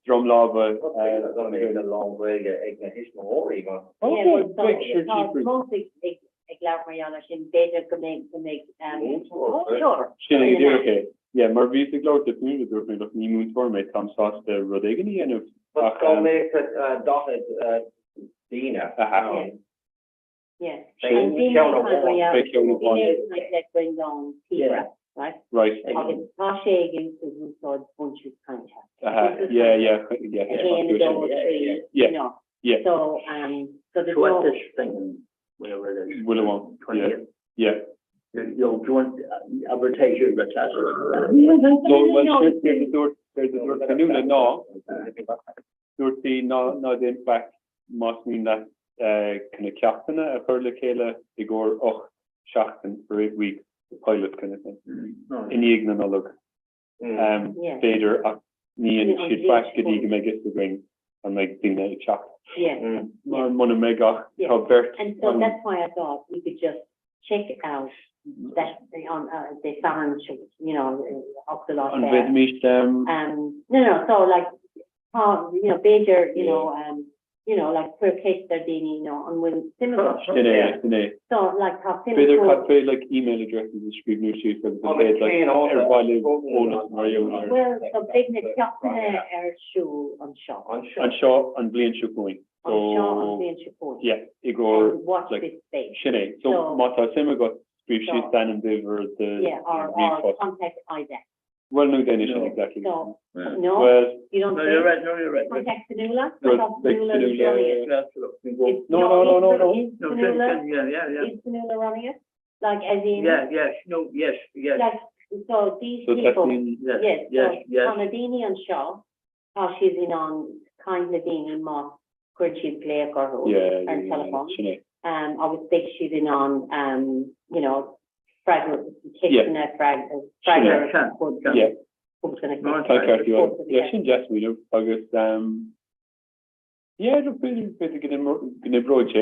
drum lava. It's going to be a long way to get his more even. Mostly glad for y'all in better to make sure. Okay. Yeah, maar wie is de Lord dat nu door me nog niet moet voor mij kan zoals de Rodegani en of. Wat kan mee dat Dina. Yeah. And let's bring down Tira, right? Right. Tasha against the sort bunch of contact. Yeah. So so the thing whatever it is. Willow. Yeah. You'll join advertise your class. There's the door canoe no. No in fact must mean that kind of captain a further Kayla they go Shachtan for 8 weeks the pilot kind of thing in the ignorant look Vader me and she'd back get you make it to bring and like being a chat more mega and so that's why I thought we could just check out that on the foreign up the lot no so like Bader like per case they're being and when similar so like how Bader cut like email addresses and screen news sheets and everybody well so big shoe on Shaw and Blaine shoe going Igor watch this space so Mata Simmer got brief sheet stand over the or contact Isaac. Well, no, Danish exactly. No, well, you don't. No, you're right. No, you're right. Contact Fanula. No. Is Fanula running it? Like as in? Yes. No. Yes. Like So these So that's people, in- yes, yes. Conadini and Shaw, she's in on kind Nadini Moss, Gurchid Blake or and telephone. I would think she's in on, you know, fragment, kitchen, fragment. Yeah. Yeah, sin just we agus yeah, look bit gonna broach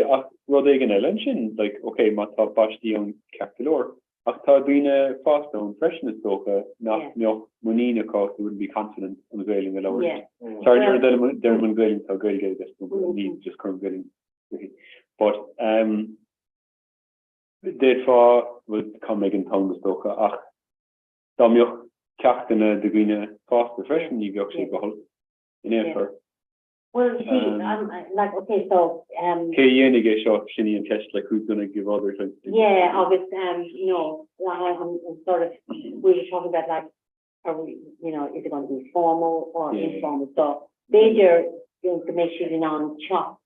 rod gan ellen sin like okay ma tá basti on capilor ach tá dine fast on freshness stocha nach mioch monina cost would be confident on the gailing lower. Sorry, there when gailing so good this need just current gailing. But did for would come making tongue stocha ach da mioch Cachtana de Green fast refreshing you actually behold in effort. Well, see, like okay, so you get shot shinny and test like who's gonna give other things. Yeah, obviously, you know, I'm sort of we were talking about like, are we, you know, is it going to be formal or informal? So major information on chopped,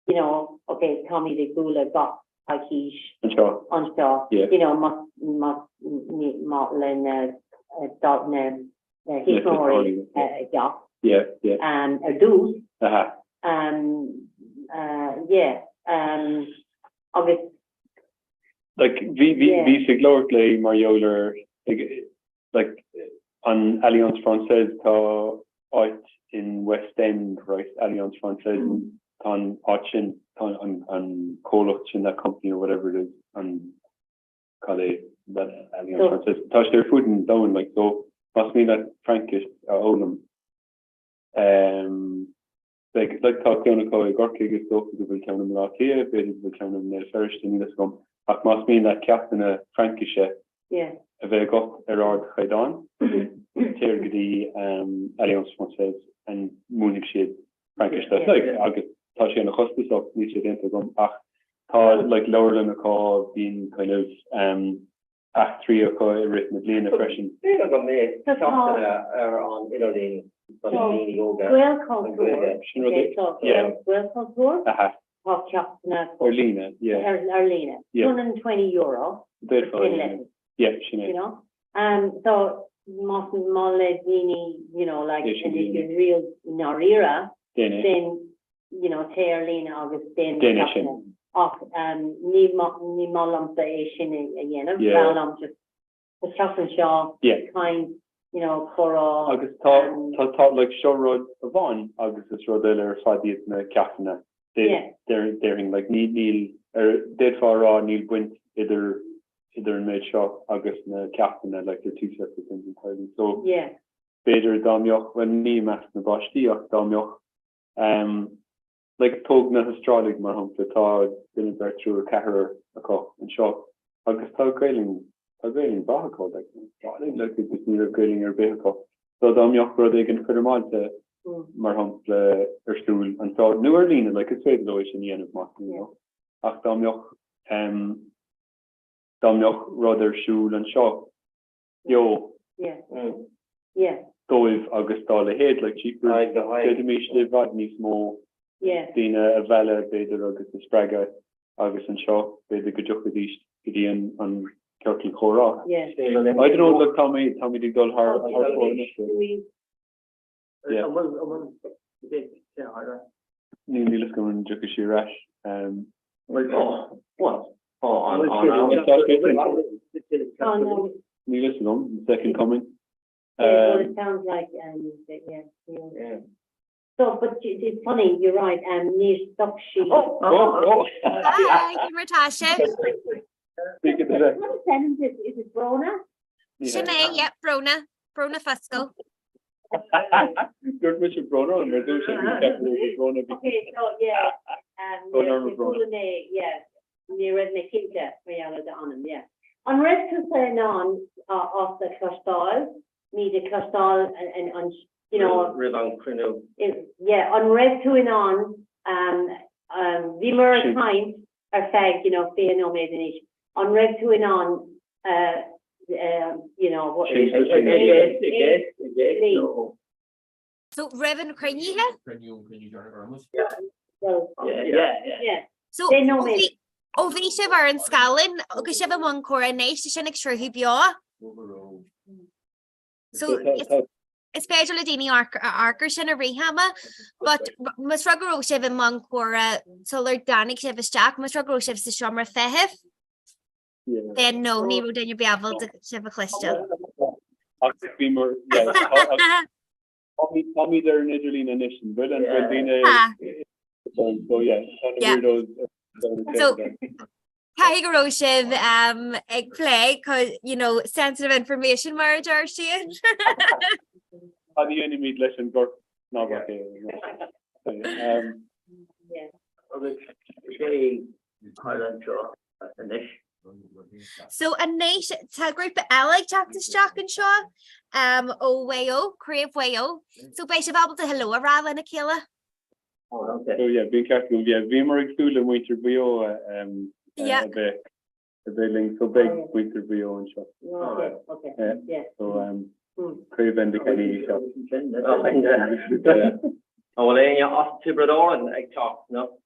you know, okay, Tommy the Gula got like he's on shore, you know, must Dalton, his story, yeah, a do, obviously, like we siglourtley Marioler, like on Alliance Française tá out in West End, right? Alliance Française on Ochin on Colochin, that company or whatever it is, and Calais. That Alliance Française touch their foot and down like so must mean that Frankish Olam like talk down a call Gorky gets so the will count them last year but it will count them first in this come that must mean that captain a Frankish a very got Erard Haidan Tergidi Alliance Française and Munich shade Frankish that's like I'll get touch in a hospice of niche into them like lower than a call being kind of Act 3 written in a freshen. On Italy, yoga. Well contour. Well contour. Of Chapna. Erlina, Erlina. €220. Yeah, you know. So Moledini, you know, like if it's real Norira, then you know, Erlina August then of ni molam the again of Balam just the Chapman Shaw kind, you know, for August thought like show road Avon August is Rodella Fadi in the Caffina. They're in like Neil or dead for raw Neil Gwent either made shop August in the Caffina like the two separate things entirely. So Bader Damioch when me mass the Bashti Damioch like tog na astrology mar hum tá din ber through a caher a co and shop agus tá gailing bahako like this near gailing or behako so Damioch ro they can put them on to mar hum stool and so New Orleans like it's very low in the end of month you know ach Damioch ro their shoe and shop yo so if August all ahead like cheaper the me live out ni small Dina a Vela Bader August the Spraga August and Shaw Bader Gajukadish Gideon and Kirky Comhrá. I don't know look Tommy the dull hard Neil going Jukashi Rash Neil second coming. It sounds like So, but it's funny, you're right, near stock sheet. Hi, Natasha. Is it Brona? Sinead, yep, Brona Fusco. Good Richard Brona and we're doing Brona. Okay, so near Red Nikinta, reality on him, On Red Cussain on off the Clastal, need a Clastal and on you know, on Red to and on, Vimer time are fag, you know, fair no made on Red to and on, you know, what So Revan Craniha? So they know me. Ovisha var en skallen, og Shiva Mon Cora Nation extra Hibia. So it's special Dini Arker sin a rehama, but mas rugger shiv in Moncora solar Danik shiv is Jack, mas rugger shiv the Summer Fehif. Then no, ni would then you be able to shiv a question. Tommy there in Italy in nation, but and so yeah. So Kahigaro shiv egg play because sensitive information marriage are she in. How do you any meet lesson for no okay. So a nation ta group Alec Jack's Jack and Shaw o wayo crave wayo so by able to hello rather than a killer. So yeah, being careful, yeah, Vimer school and winter bio a bit so big winter bio and shop. Okay. Yeah. So crave and the candy shop. Oh, well, you off to Brador and egg talk, no?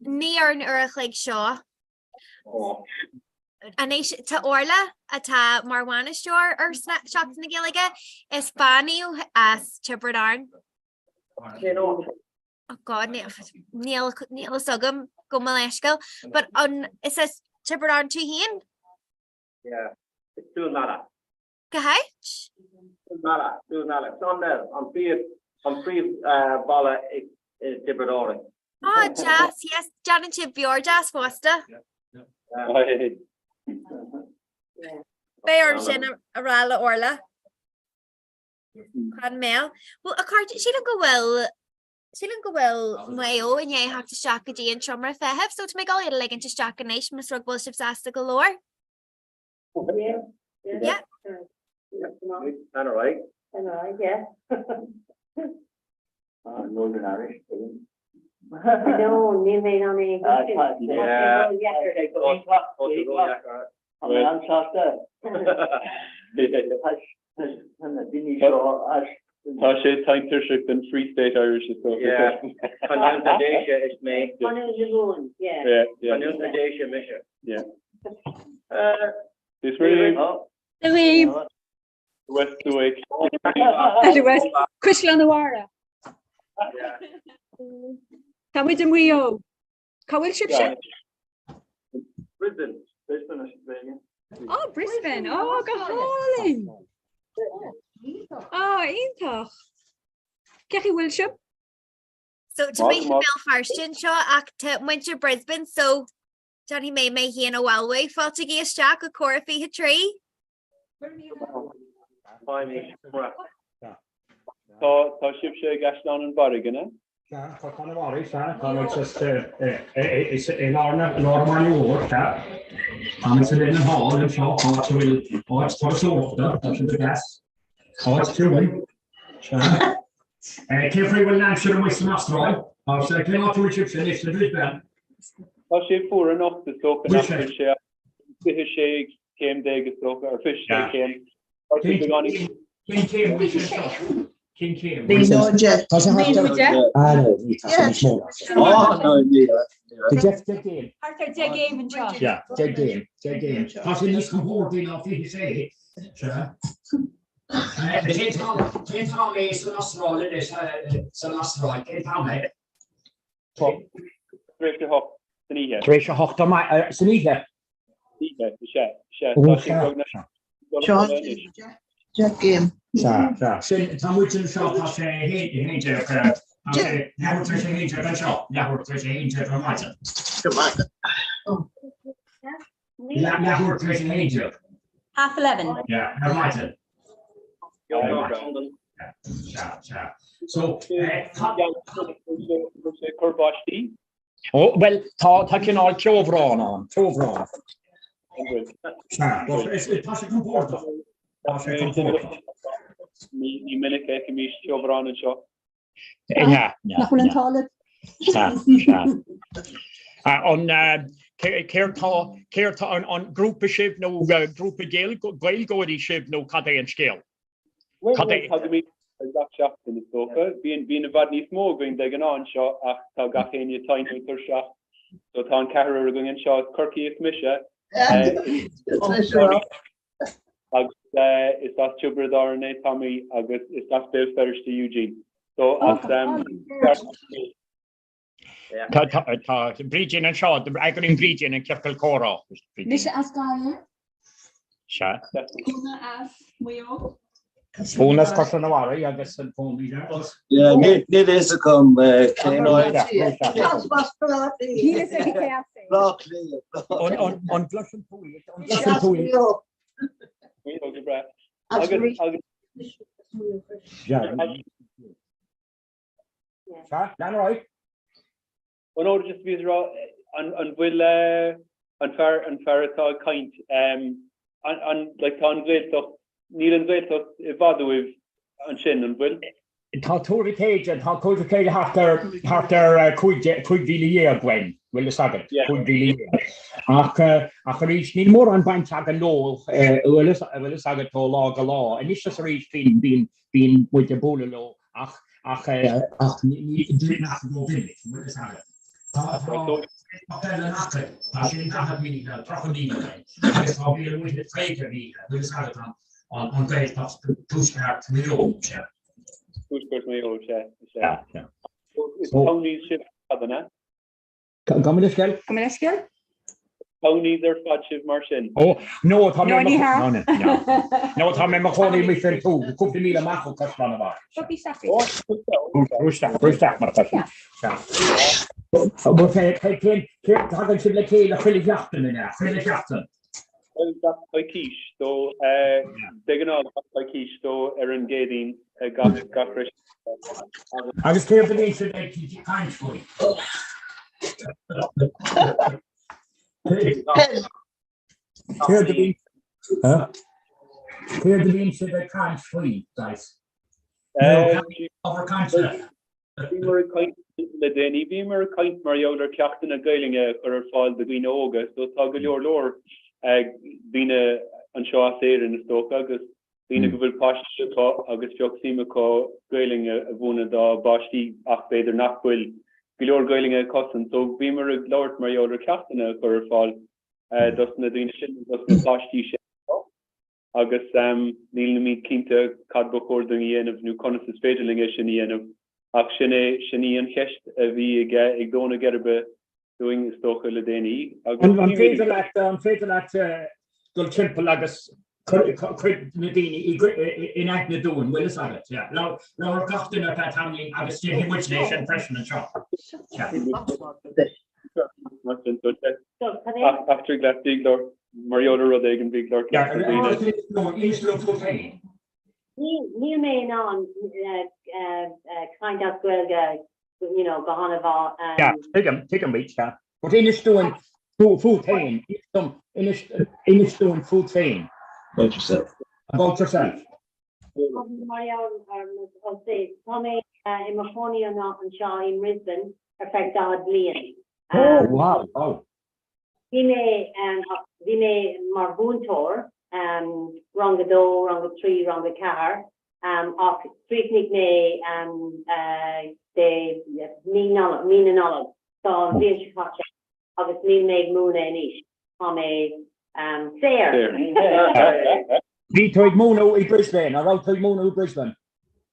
Near an earth like Shaw. A nation to Orla at Marwana store or snack shops in the Gilliga is Banio as Chibradorn. Oh God, Neil Sugum go Malashko, but on it says Chibradorn to him. Yeah, it's doing that. Kahach? Doing that. It's on there. I'm free Bala Chibradorn. Oh, Jazz, yes, Jan and Chib, your Jazz Foster. Bear Shin Arala Orla. Can Mel. Well, a card she don't go well Mayo and you have to shock a G and Chumra Fehef, so to make all your leg into shock a nation, Miss Rug Bullship's asked to galore. Yeah. All right, yeah. Northern Irish. No, you may not need Tasha Taintership and Free State Irish is so. Yeah. Kanunadesha is me. Yeah. Yeah. This really West to Wake. West. Christian Nawara. Can we do Rio? Can we ship? Brisbane. Australia. Oh, Brisbane. Oh, go holy. Oh, Intoch. Kerry Wilshire. So to make the Belfast show act went to Brisbane, so Johnny May he in a wellway fought to get Jack a Corfee a tree. So ship share gas down in Barrigan, It's a normal work that it's in the hall and shop how to will watch for so that's the gas. How it's true. Carefree will answer with some asteroid. I'll say came out to Egyptian if the Brisbane. She for enough to talk about fish shake came day or fish came. King came with King came. Yes. Oh no, Jeff game. Arthur game and John. Yeah, game. Because in this holding of the say, sure. Det tar med så Australien så Australien det tar med. Trisha Hock de mig så ni här. Jack game. Så sen tar vi till shop har sig helt jag har till sig helt shop. Jag har till sig helt från Martin. Jag har till sig helt. 11:30. Yeah, have Martin. So, oh, well, ta kanal Comhrá. It passar komporta. Ni melke kemish Comhrá and shop. Ja. Nachhol talet. On Keirta on grúpa sib no grúpa gael goí sib no cadé an scéal. Shop in the sofa, being a bad nice more going they on shot after gachin you time to shop. So Tom Carrer going in shot Kirky Misha. It's that Chubradar and Tommy, August is that Bill Ferris to Eugene. So Bridging and Shaw, I got in Bridging and Kirkle Cora. This is Gaia. Sure. Una as Mayo. Fónas Costanawara, I guess, and Fómhair. Yeah, need is to come, on Flush and Pooey. On Flush and Pooey. Yeah, that's right. Oh no, just be raw and will and fair kind and like on great stuff Neil and great stuff Vadu and Shin and will Tori Cage and how could you after quick Villiers Gwen will the second quick Villiers ach reach need more on bank tag and low will saga to law and it's just reach being with the bull law need not go village will the saga on great of two start Mayo. Yeah. It's Tony's ship, Come in scale. Tony, their fudge of Martian. Oh, no, Tommy. No, Tommy McCauley, we said two. The cook the meal of Mako Custom about. But I can't talk to the Kayla Philly Jackson in there. Philly Jackson. Well, that's by Quiche, so digging out by Quiche, so Erin Gading got fresh. I was clear for the issue that you can't for it. Clear the bean. Clear the bean so they can't free, guys. Over concept. We were kind the Denny, we were kind Mario or Captain a Gailing for her fall the Green August, so toggle your lore. Being a anseo séir in stoke agus bína go bhfuil páiste agus feochsíime có gailing a bhúna dá báistí ach beidir nach bhfuil go leor gailing a cosan, so bhí mar a leabhart mar eolar ceachtainna gur ar fáil dus na daoine sin dus na páistí sin agus níl na míad cínta cad ba chóirdaí dhéanamh nó conas is féidirling sin dhéanamh ach sin í an cheist a bhí ag dóna gerbe doing stoke le déni. I'm fatal at the temple agus Nadini in Agna doing will is it, yeah. Now Captain at that handling agus which nation freshman shop. After that big door Mariota Rodeg and big door. Neil may on kind of Gahanava yeah, take them each, yeah. But in this doing food pain, in this doing food pain. About yourself. I'll say Tommy in Mahoney or not and Shaw in Brisbane affect God Leon. Oh wow. Oh. He may Marboon tour, Ronga Do, Ronga Tree, Ronga Car, off street nickname the mean and all. So being Chicago, obviously make moon and ish. Fair. Be to Mono in Brisbane, or out to Mono in Brisbane.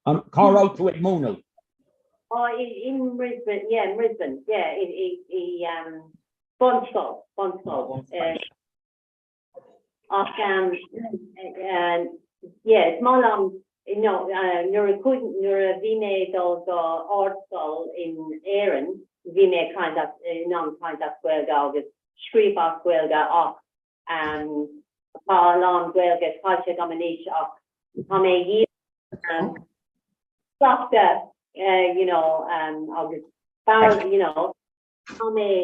Car out to Mono. Oh, in Brisbane, yeah, in Brisbane, yeah, Bunskull. Yeah, small you're a vime ortskull in Aaron, vime kind of non-kind of squelga, screep off squelga off, long squelga, culture combination of Tommy year, softer, August, Tommy,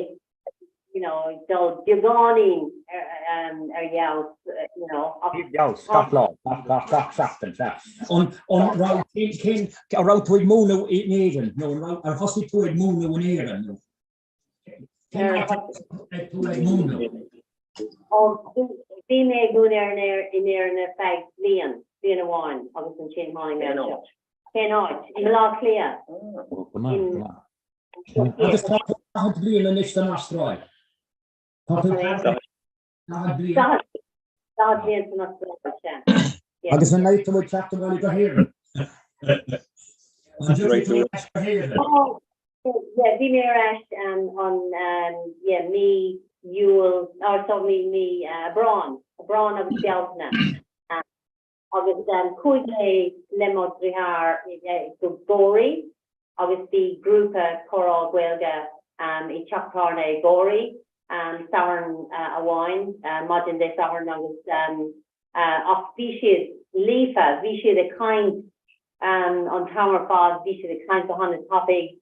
so you're going stop law, on route came around to Mono in Aaron, no, or Hussy to Mono in Aaron, Oh, we may go there in effect, Leon, being a one, August and Chain Molly Manor. Cannot, in law clear. Come on. I just thought to be in the next asteroid. Agus an night to chat to go here. Oh, yeah, vi mer on me Yule or so me Braun of Stelna. Agus Kuige Lemo Drihar to Gori, August the group Coral Gwelga I Chaptarne Gori, Sauern a wine, Modern de Sauern August of species Lefa, Visha the kind on Tower Falls, Visha the kind of on the topic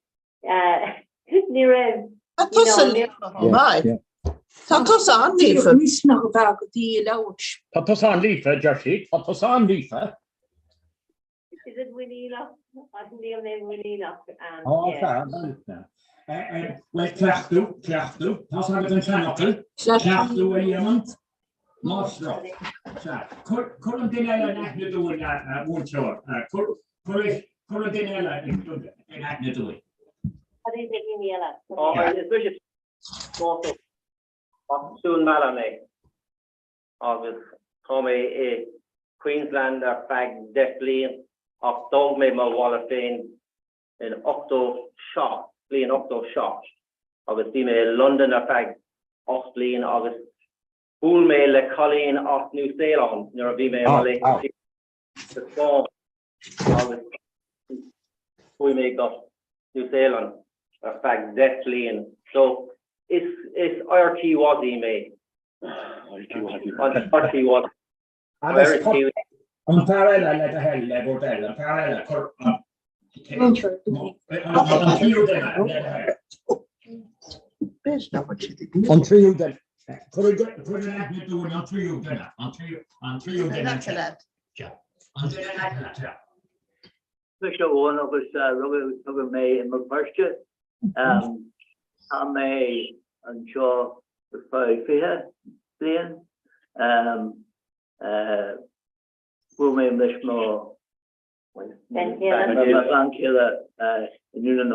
near Tatos on Lifa. It's not about the lounge. Tatos on Lifa, Joshi. Tatos on Lifa. Is it Winila? I think the name Winila. Oh, okay. Well, Clachtu. That's how it's in Clachtu, William. Master. Couldn't deny doing that, won't you? Couldn't deny that doing. What is it, Winila? Oh, it's just soon Malame. August Tommy Queensland are fag deathly of dog me my Wallerfane in Octo Shop, Lean Octo Shop. August me London are fag Ostleen August Pool me le Colleen of New Zealand, near be me the storm August we may got New Zealand are fag deathly and so it's RT was made. RT was. On parallel at the hell level, parallel. On three of them. Put it do on three of them. On three of them. Yeah. On that. Special one of us, Robert May and McPherson. I may ensure the 5 here, then we'll make more. Thank you.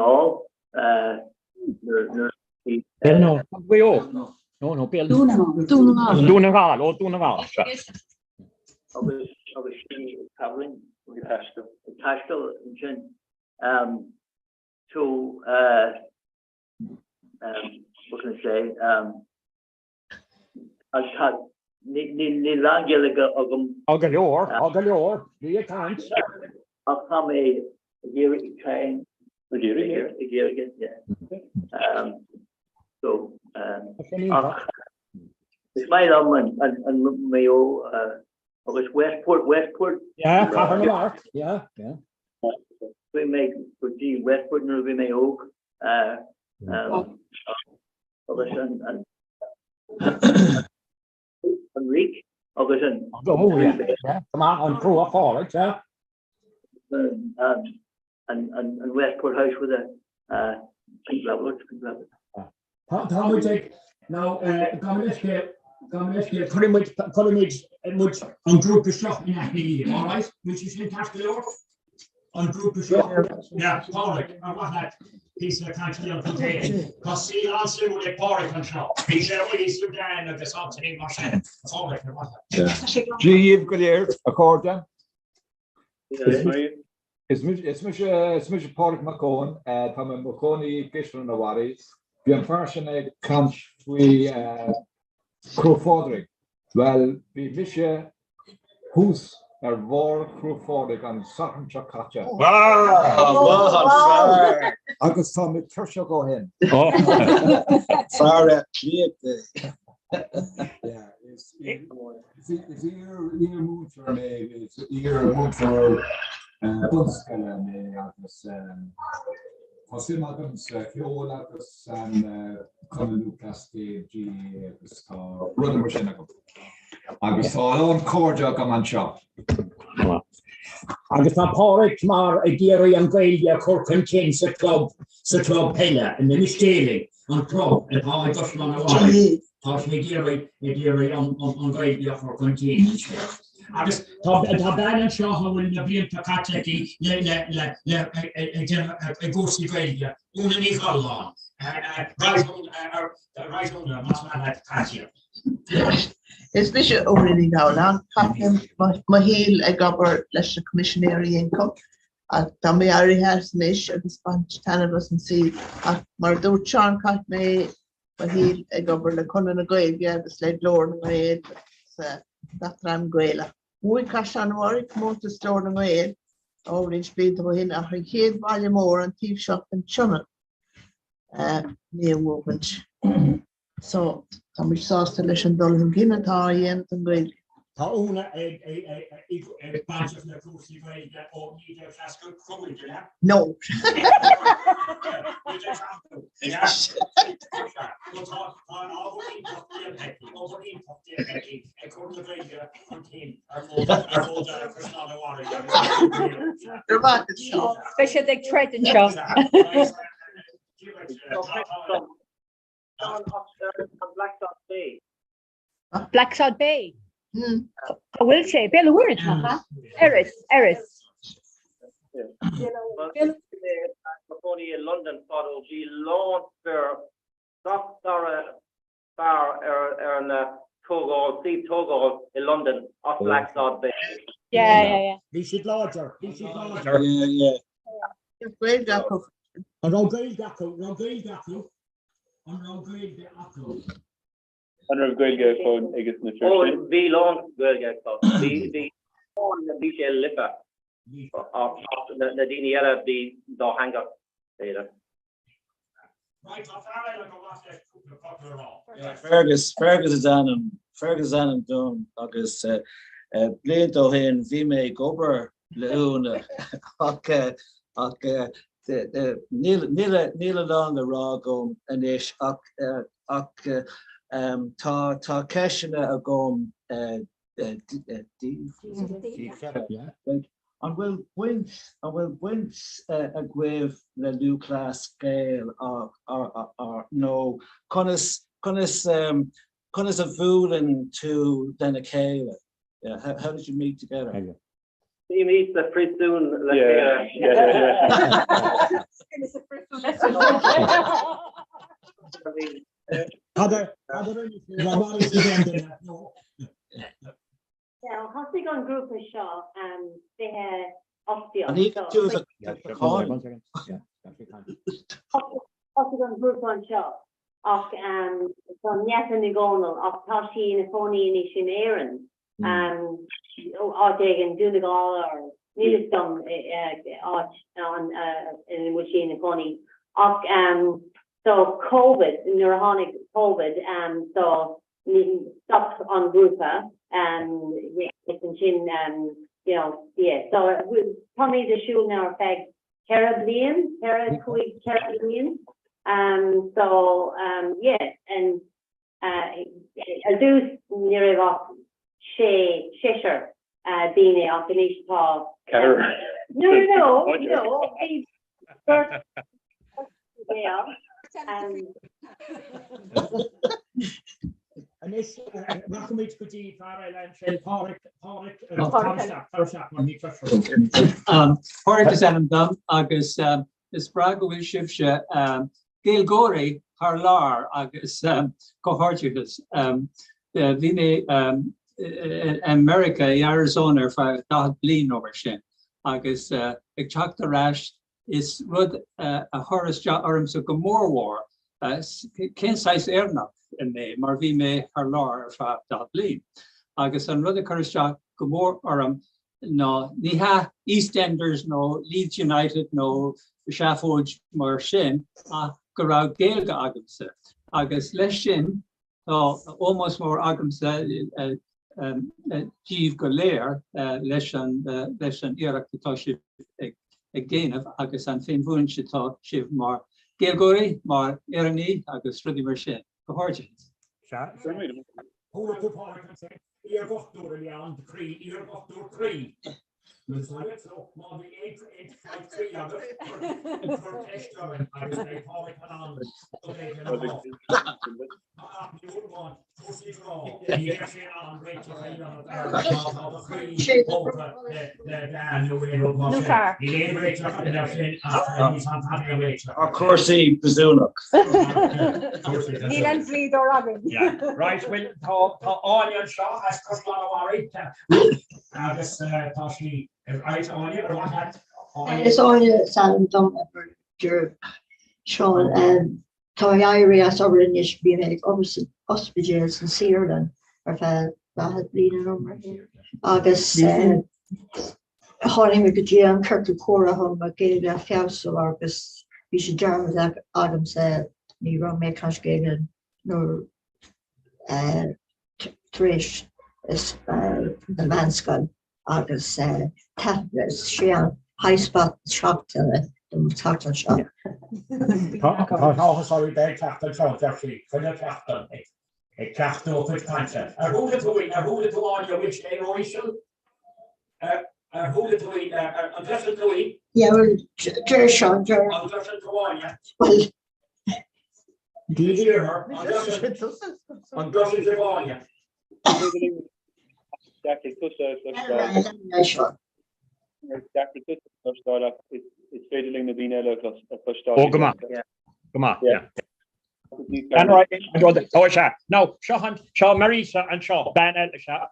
All. No, we all. No, Bill. Donegal. Obviously, covering the Pascal, to what can I say? I'll cut Galore, you can't. I'll come a year train. A year again, yeah. So, it's my and Mayo, Westport. Yeah. We make Westport, and we may Oak. And Rick, yeah. Come on, through a college, yeah. And Westport House with a pink level. How would take now? Pretty much on group of shop in that year, all right? Which is fantastic. On group of shop, yeah. All right, I want that. Piece of country on contagion. Because see, also with a party control. He's down at the something machine. All right, You've got here, accordion. It's much part McCone, Tom McConey, Gishran Nawari. The unfortunate crunch we Crowfording. Well, we wish who's war Crowfording and Saturn Chakacha. Wow! I could tell me Kershaw go in. Sorry, yeah, it's your mood for me. It's your mood for Bunskala, me, Fossilmagans, Fiolagus, and Colin Lucas, the G. Brother Machinago. I was all cordial come and shop. I was not porridge more a dearie and Gaelia Cork and Kins a club Pella and then stealing on club and how I got on away. Tosh me dearie on Gaelia Cork and Kins. I was top balance show how will you be in Pacateki, a ghostly Gaelia, only Nicola, right on the Masman at Katia. Is bit already now lang mahil ag gobar leis a commissionary income. Tá mé airí has níis agus bunch tanbas and see mar dú Sean cat mé mahil ag gobar le conan na gaig agus le glór na gaig ram gaile. Mwy cash an warig mó to store na gaig orange bid go hin a chéad baile mór an tíb shop an chunna. Ní movement. So tá mis sásta leis an dul an gine tá dhéant an gaig. Tá úna na crucí ó ní flasco cruid, yeah? No. Special ag tread an seo. Blacksod Bay. Will say Bill Word, Eris. In London thought it would be long for bar and Togol in London off Blacksod Bay. Yeah. He should larger. Yeah. Great Gaku. Rogel Gaku. Under Gaelga phone, I guess in the church. Oh, be long Gaelga phone. Be on the beach lipper. Of the Deireadh the hanger. Fergus is an done agus blian ó hen bhí mé gobar leúna níl an le rá gom inis ach tá ceisina a gom an bhfuil buint a gcuibh le lúclás scéal nó conas a bhúlan tú den a céile. How did you meet together? We meet the pretty soon. Hosig on group of Shaw, they had Osteo. Hosig on group on Shaw. From Yatanigonal, of Tashi and Phony and Ishin Aaron. Taken Donegal or Nilistum in which in Phony. So COVID, neuronic COVID, so stopped on Grupa and so we probably the shoe now effect Caribbean, and I do near off Shesher, being off the nation of No. And this Rakamich Kuti Páric is an dom agus is braga bhfuil sibse Gaelgóirí haar lár agus cohortugus bhí mé America Arizona for dad blin over sin agus ag teachta rais is rud a choras orm so go mór war cénsáis éarnach in mé mar bhí mé haar lár for dad blin agus an rud a choras go mór orm no ní ha EastEnders no Leeds United no Sheffield mar sin a go ra Gaelga agamsa agus leis sin almost more agamsa Jeev go léir leis an iarach atá sibh ag déanamh agus an féin bhuain sitá sibh mar Gaelgóirí mar Éireannaí agus rudí mar sin go háirte. Of course, he Bazunok. Right, well, all your shot has come on right. I guess Toshi, right on you, or what had? It's all Sam done for Sean Tá Irish as over in this be make hospitals in Ireland or that had been number August Holly McGee Kirk Cora home Gail Fouso August we should jam like Adam said me run make Cashgate no Trish is the man's skull August tablets she high spot shop to the total shop. Sorry, they captain shot actually. For the captain, a captain of the country. A rule to win, a rule to on your which day royal. A rule to win, a dozen to win. Yeah, well, Jershon, a dozen to one, yeah. Well, do you hear her? On dozen to one, yeah. Oh, come on. Come on, yeah. And right, no, Shaw Marisa and Shaw Ben Shaw.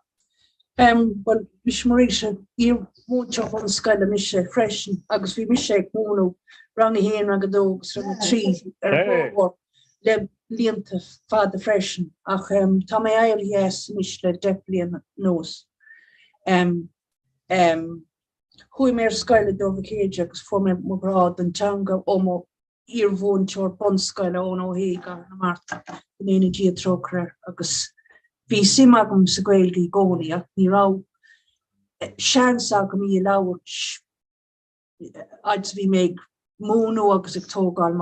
Well, Miss Marisa, you won't chop on Skyla Misha fresh, Agus we Misha Mono, Rangi Hen Ragadogs from a tree, or Leb Lianta Father Freshen, Ach, Tommy Isle, yes, Misha definitely knows. Hui mer Skyla Dover Cage, Agus for me Mugrad and Tanga, Omo, Ear Von Chor Bon Skyla, Ono Hega, Marta, the energy troker, Agus. Bhí simagam sa gaelgi gonia, ni rau seansagam I lawch I'd be meg mono agus ag tógáil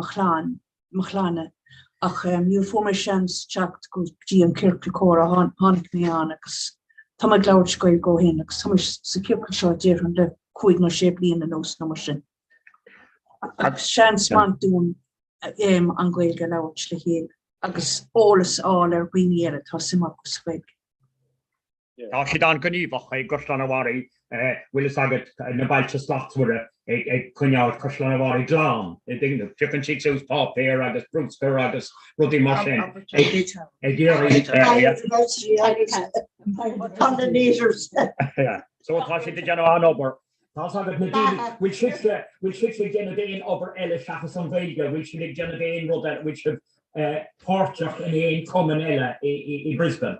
machlana ach you former seans chacht go G an Kirkle Cora hannig me an agus tá ag lawch gael go hen agus tá sa Kirkle seo déir an le cuig no sé blian na nos na mar sin. Agus seans man dún an gaelga lawch le héal. Agus alles all bhíine tá simach go sfuig. Tá si an gníomh é goslan a bhhaí bhfuil agad na bailte slachtúire ag chuneáil coslan a bhhaí glán. I dtíanamh chicken chicksús Fómhair agus brúscar agus rudí mar sin. Ag so tá si de gan an obair. Tá agad na daoine bhfuil sile gena daon obair eile seachas an bhéige, bhfuil si gena daon rud which have Portach in a common ella in Brisbane.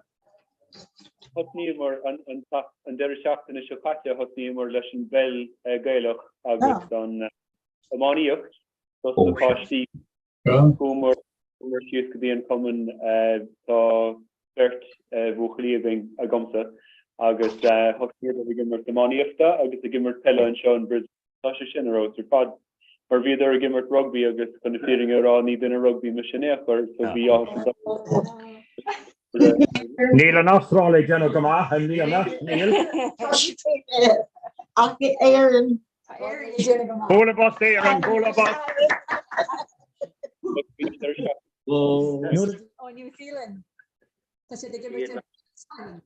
Hot Newmore and Deireadh in Shokatya, Hot Newmore, Lesson Bell, Gaelach, August on Amaniuk, so the Pashti, Comhrá, Chief could be in common, Bert, Vuchlieving, Agumsa, August, Hot Newmore, the Gimmer, the Maniufta, August, the Gimmer Pella and Sean Brisbane, Tasha Shinero, Pod. Or we there again with rugby, I guess, kind of feeling around even a rugby mission effort, so we also. Neil and Australia, General Comhrá, and Neil. Aaron. Goal about Aaron, goal about. Oh, New Zealand.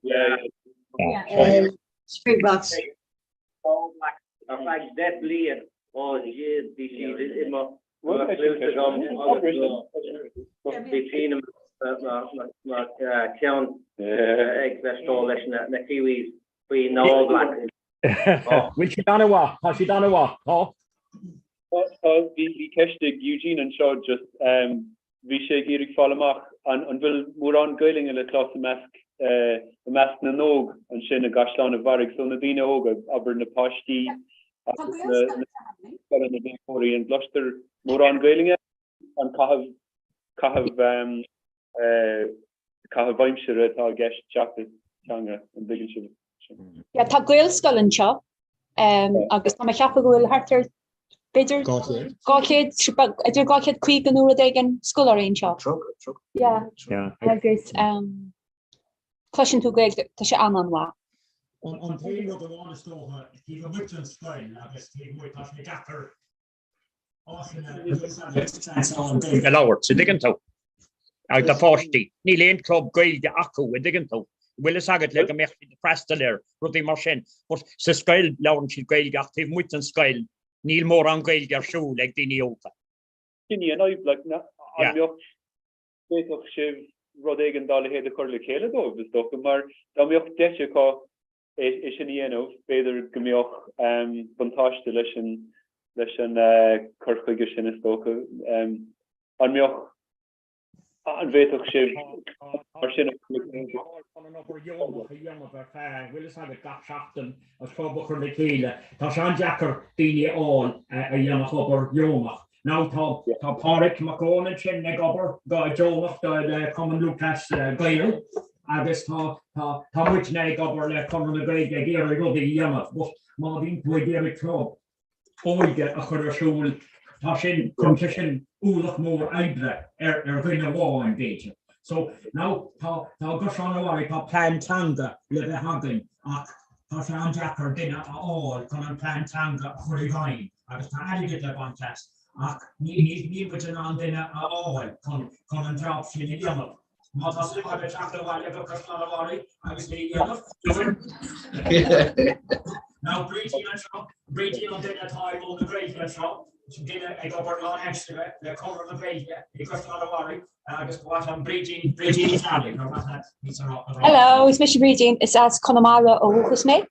Yeah. Springboks. Oh, like deadly and. Oh, yeah, this is immer. Count na Kiwis we know black. Which you done what? Has she done what? Oh, we catched Eugene and showed just we shake Eric Fallamach and will more on going in the class mask na nog and shin a gashlan of varig so Nadina Oga aber na Pashti. The Korean bluster more on gailing and Kahav Weimshire at guest chapter Changa and big ship. Yeah, tá gael skull an seo agus tá cheappa gohfuil hartar beidir gáchéad idir gáchéad cuig an uair igen scoil aon seo. Yeah. Agus cloisian tú gael tá sé an anhá. On tail of the one store, he was written strain, I guess he would have the gaffer. Hello, so digging to. Out the firstly, ni lane club gael the acco with digging to. Will is agad like a mech the presta there, Ruddy Marshen. But se skyl lawn she gael active mutan skyl. Neil more on gael their shoe like the Niota. Kini and I've like na wait of shiv Rodegan Dolly had the curly kale though was stuff mar Damioch Deshika is an of Bader Gamioch Buntosh Delician Kirkwigish in a stoker on Mioch and wait of shiv Willis had a gap shaften of Fómhair the Kele. Tashan Jacker Dini all a young hopper Yomach. Now ta Parik Macon Chin Negobber, Guy Jomach, the common Lucas Gail. I guess ta which Negobber le common the great Gary Ruddy Yamach, but Marvin to a Gary Club. Oid a Curashul, Tashin, Competition, Ulach more Ibre, Vina War engagement. So now ta Goshan away, ta Plan Tanga, Live Hagen, Tashan Jacker dinner all, common Plan Tanga, Hurricane. I was added it upon test. Ni button on dinner all, come and drop she in yellow. Motas have a chapter while ever Kashnawari, I was the yellow. Now breaching on dinner time on the great shop. Dinner I got one extra, the color of the great, the Kashnawari. I just watch on breaching Italian. Hello, it's Mr. Breaching. It's as Connemara or Wuchusme,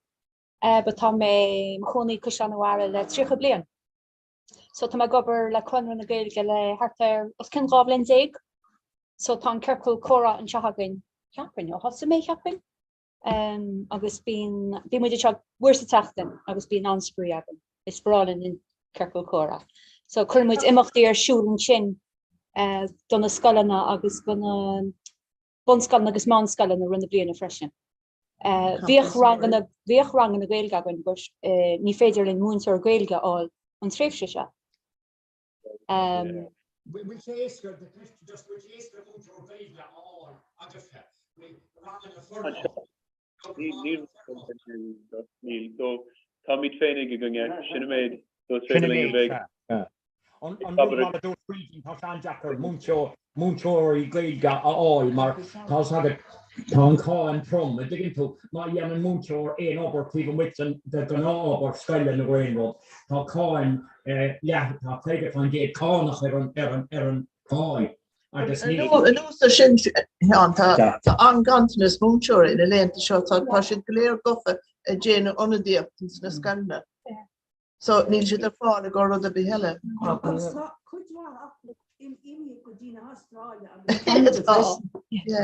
but Tom Mahoney Kashnawari, let's check a blian. So to my gobber la Conran the Gael le Harter was Ken Goblin Zig. So Tom Kirkle Cora and Shahagin. Chapping, you have to make happen. I was being with the chuck, where's the Tachton? I was being on spree happen. It's brawling in Kirkle Cora. So Kermit Imach dear shooting chin. Donna Scullana, I was gonna Bonscan agus Monscallan run the Blian of freshen. Veach rang in the Gael Gagin bush, ni feder in Moons or Gaelga all on Strafshisha. Which is good, just which is the motor of Gaelga all. I just so Tommy training going at Shinamade, so training big. On those reading Tashan Jacker, Muncho, Gaelga all, Mark, Tashaga, Town Call and Trum, a digging to my young and Muncho, a over even with the Gano or Skyline and the Railroad. Tal Coin, I'll take it on Gate Corn, Evan Coy. I just need the shin the unguntiness Muncho in a lane to show that Tashin Clear Guffa, a Jane on the Uptons, the Scandal. So it needs you to fall to go to the Behella.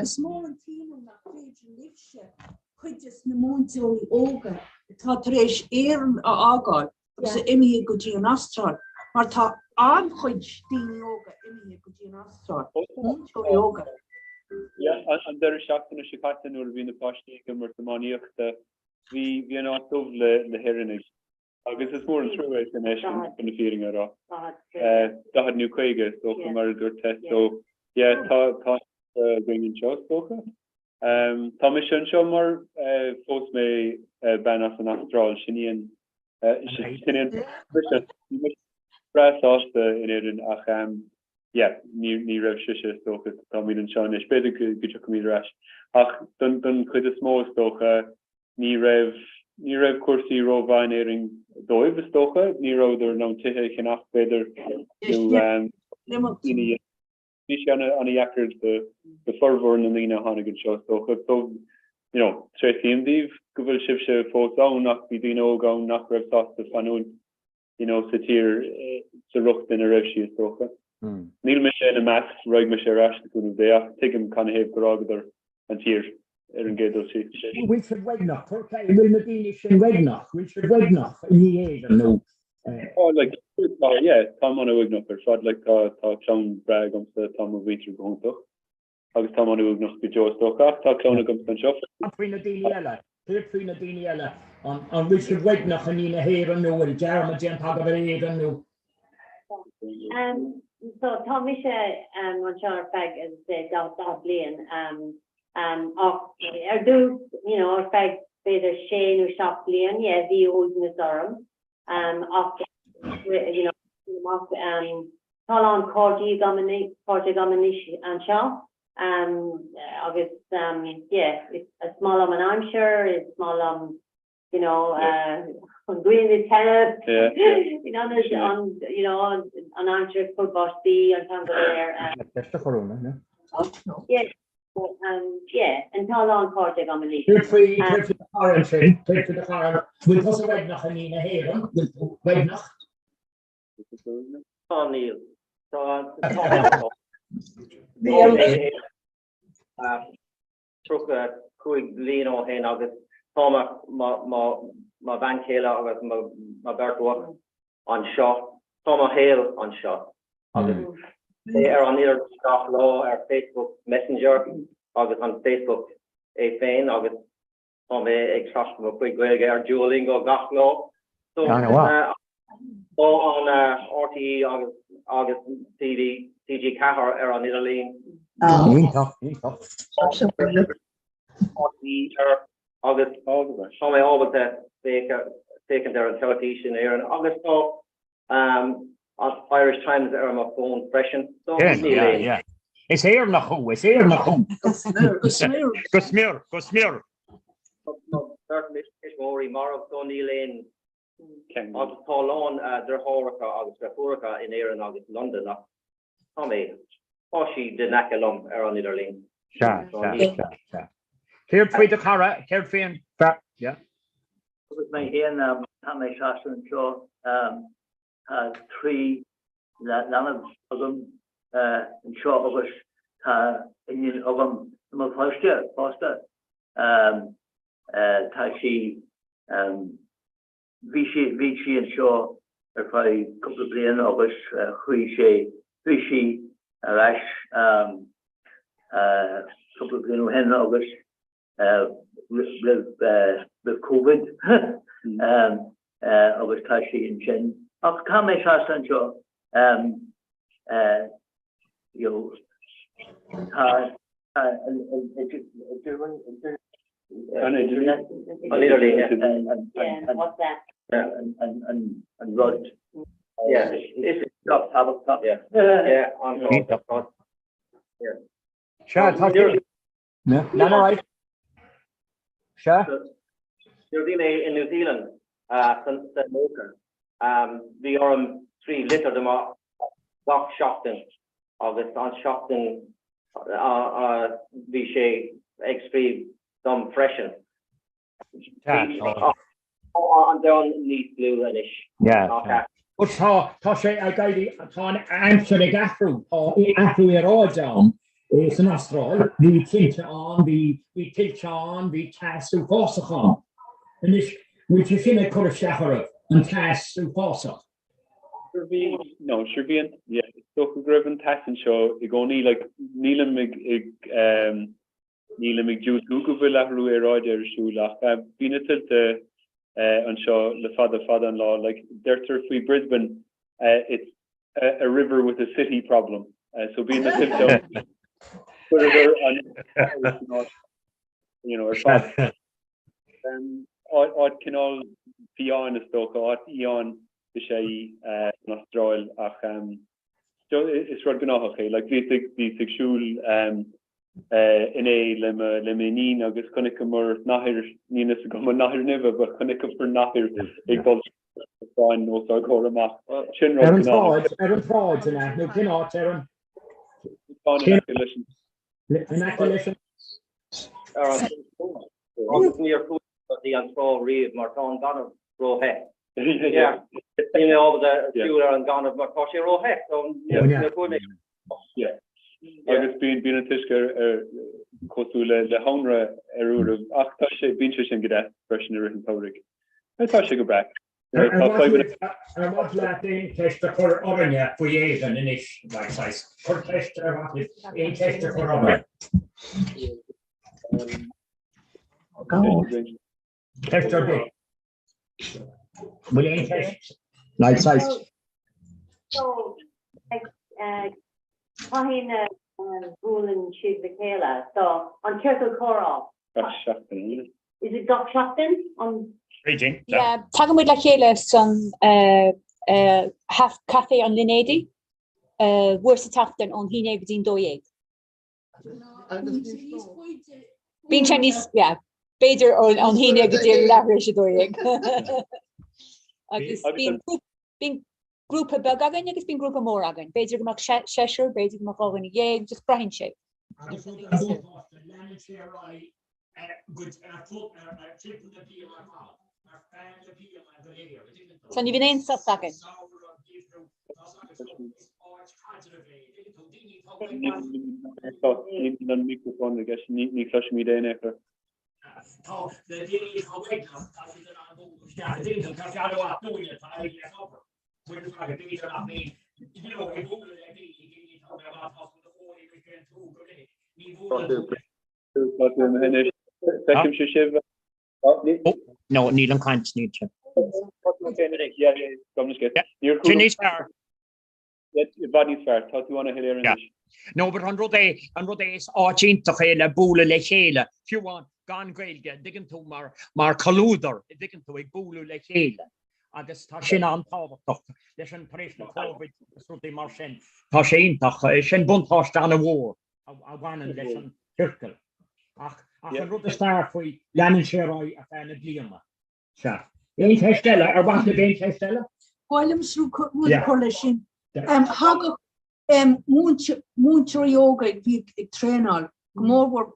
Small team on that page live could just Namonto Oga, Tatrish Aaron Agar, so Emmy Guji and Astral, or Top on which Dean Yoga, Emmy Guji and Astral. Yoga. Yeah, and there is shocked in a Shikatan or being the Pashnik or the Maniac that we are not of the heritage. I guess it's more in true ways than Nation in the feeling at all. That had new Quaga, so from our test. So, yeah, thought bringing shows, Boka. Thomas Shunshomer, Post May Banas and Astral, Shinian, Brass off the in Eden, Acham, yeah, near Rev Shisha, so Tommy and Shonish, better good comedy rash. Ach, done quite a small stoker, near Rev Corsi Rovinating Doi, the stoker, Nero, there no Tihe can off better, on a yakard the fervor and the Nina Hannigan show stoker. So, you know, Tracy and Dave, Google Shipsha, Fos down, knock the Dino, go, knock Rev Sauce, the Fanun, you know, Satir, Sarucht in a Rev Shi stoker. Neil Michelle and Max, Roy Michelle Rash, the good of day, take him kind of have Garagador and tears. We should Wegnach, okay, will Medina should Wegnach, we should Wegnach, no. Oh, like, yeah, Tom on a Wegnach, so I'd like to John Bragg on the Tom of Weeter going to. I was Tom on a Wegnach be Joe Stoker, talk Clown of Gumpton Shuff. Between the Diniella, on Richard Wegnach and Nina Haven, no, and Jeremy Jen Pagavan, no. So Thomas on Charles Bag is the Dublin, do you know our fact better Shane or shop Leon, yeah, the old Mizoram, you know, Talon Cordy Gominish and Shaw, August, yeah, it's a small and I'm sure it's small you know, on green the tennis, you know, there's on, you know, on answer football B on top of there. That's the corona, no? Yeah. Yeah, and tell on project on the league. Take for the car and take for the car. We'll put a red knock in here. Red knock. Neil. So took a quick lean on hen August. Thomas my bank hill August my Bertwork on shot. Thomas Hale on shot. August. They are on either Scott Law or Facebook Messenger. August on Facebook a fan August. Tom a trust from a quick way or Duolingo Goth Law. So on RTE August TV TG Cahar are on Italy. August some always taken their television here and August so Irish Times are on my phone freshen. So yeah. It's here nach who, it's here nach who. Go smear. Certainly Mori Morrow Tony Lane. August Paul on their Horica August Horica in here in August London. Tommy Oshi de Nakalum are on either lane. Sure. Here for the car, here for yeah. With my hand, my shastra and show, three that none of them and show of us in of them my foster Tashi Vichy and show if I couple of brain of us Vichy Rash couple of brain hen of us with COVID of us Tashi and Chin. Of come my shastra and show you what's that? And Rod. Yeah, it's top. Yeah, on top. Yeah. Sure, no, all right. Sure. You're in New Zealand since the Moker. We are 3 liter them off Shopton. August on Shopton Vichy extreme some freshen. On down neat blue and ish. Yeah. But tá sé a gaidi tá answer the gaffru era down. It's an astral. We tilt on, we cast to Fossachan. And this which is in a color shahara and cast to Fossa. Sure be yeah. So Griffin Tassin show you go like Neil McJuice Google Ruer Shula been a tilt on show the father-in-law like there's free Brisbane it's a river with a city problem so being a tilt put it on you know or I can all be honest though Ian Bishay Nostroil so it's right gonna okay like the sexual in a lemenin agus connicumur nahir Nina Goma nahir never but connicum nahir equals fine no so corama Aaron frauds and that no cannot Aaron Inoculation near food the unfall read Martin Gunner Rohe yeah you know all the fuel and Gunner Marcoshi Rohe so yeah Agus being a tisker cosule the honra of achtashe binches and get freshener in public. I thought she go back. And what Latin test for Orania for years and in ish like size. For test in test for Orania. Test or big. Will you test? Like size. So Pahin ruling Shiv Michaela. So on Circle Coral. Is it Doc Shopton on Reading? Yeah, talking with Michaela son half cafe on Linady. Worse Tafton on Hine Bedin Doyeg. Bín Chinese, yeah. Beidir on híine go dtíir lehir sé dóig. Agus bín grúpa beg agan agus bín grúpa mór agan. Beidir go séisiir, beidir go gágan dhéag, just brahin sé. So ni bhín éon sa agan. Microphone, I guess, ní flush me down after. No, Neil can't need to. No, but on Rodé is átíntach chéile búla le chéile. Fiúháin gan gailge, diggin tú mar calúdar, diggin tú ag búlú le chéile. Agus tá sin an tábhachtach leis an préis na Covid srútaí mar sin. Tá sé intach sin buntáiste an a bhór a bhainean leis an circle. Ach an rud is stair faoi leanann sé roi a feanna bliana. Se. Éon teistelle, ar bhaith le béon teistelle? Háilim srú rud chuile sin. Hagach múnteoirí óga ag bhí ag tréáil, go mór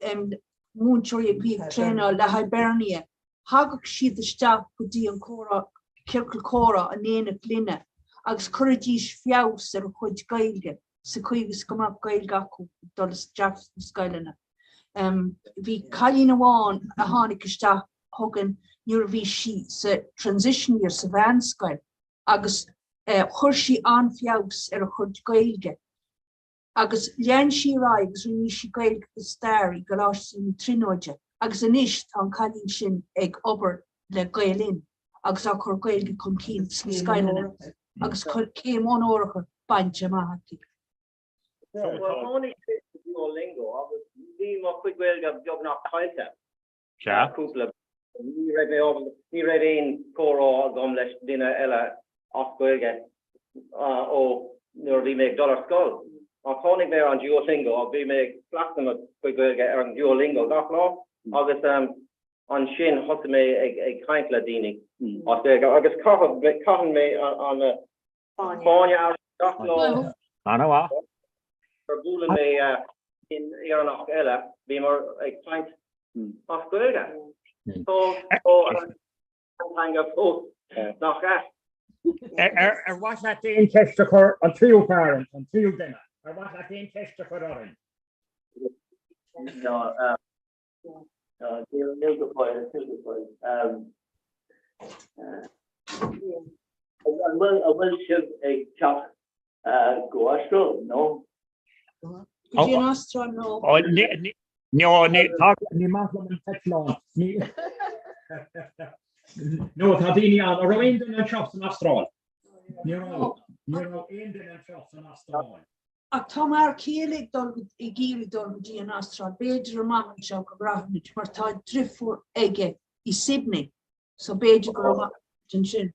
múnteoirí ag bhí ag tréáil le Hibernia. Hagach siad isteach go dtí an córa, circle córa an éana gline, agus chuirdís fiabhs ar chuid gailge, sa chuigus go mbeadh gailge acu dolas Jack na Scailena. Bhí cailín amháin a tháinig isteach thugan nuair a bhí si sa transition year sa bhanscail, agus chuirsí an fiabhs ar a chuid gailge. Agus lean sí rá agus rinní sí gailge go stair go láis sin trinóide, agus inis tá an cailín sin ag obair le gailín, agus a chur gailge chun cín sa Scailena, agus céim an óracha bainte maithaí. Tháinig Duolingo, agus bhí mar chuig gailge beag nach caiilte. Cúpla ní raibh aon córá gom leis duine eile ach gailge ó nuair bhí méid dollar scoil. Ach tháinig mé an Duolingo, ach bhí méid fleachtam chuig gailge ar an Duolingo gach lá, agus an sin thosa mé ag caint le daoine. Agus caitheann mé an fáine ar gach lá. Anna Ar bhualann mé in éarnach eile, bhí mar ag caint ach gailge. So hanga fós nach what that in test occur on trio parents and trio dinner. Or what that in test occur on? No, I will ship a chop go astro, no. Could you astro no? Oh, no, talk ni Muslim techno. No, Tadini on a Rwanda and shops in Astral. No, Indian and shops in Astral. A Tomar Keelig dog a giri dog in Astral, Beidir Mahan Chok Rahmich, Marta Driftfur Ege, I Sydney. So Beidir Groma Jinshin.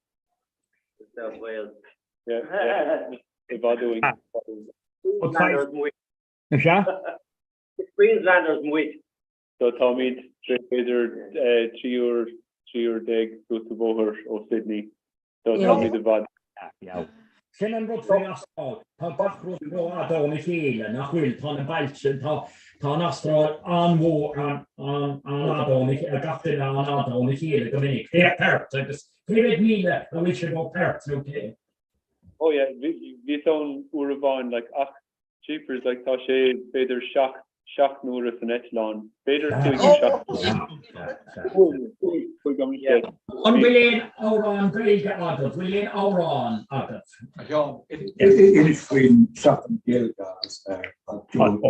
South Wales. Yeah. If I doing. Queenslanders muid. So Tommy, Trader, 3 or dig go to Fómhair or Sydney. So Tommy the bad. Yeah. Sin an rud fé Astráil, tá bachrú go ádó na chéile nach bhfuil tá na bailse tá Astráil an mhór an ádó a gaftain an ádó na chéile go minic. Fé pert agus 3 míle a bhfuil sé go pert okay. Oh yeah, we sound Urban like cheapers like tá sé beidir seach nuair an Etlán. Beidir An bhfuil árán gailge agat, bhfuil éon árán agat. It faoin seachtain gailgas bhfuil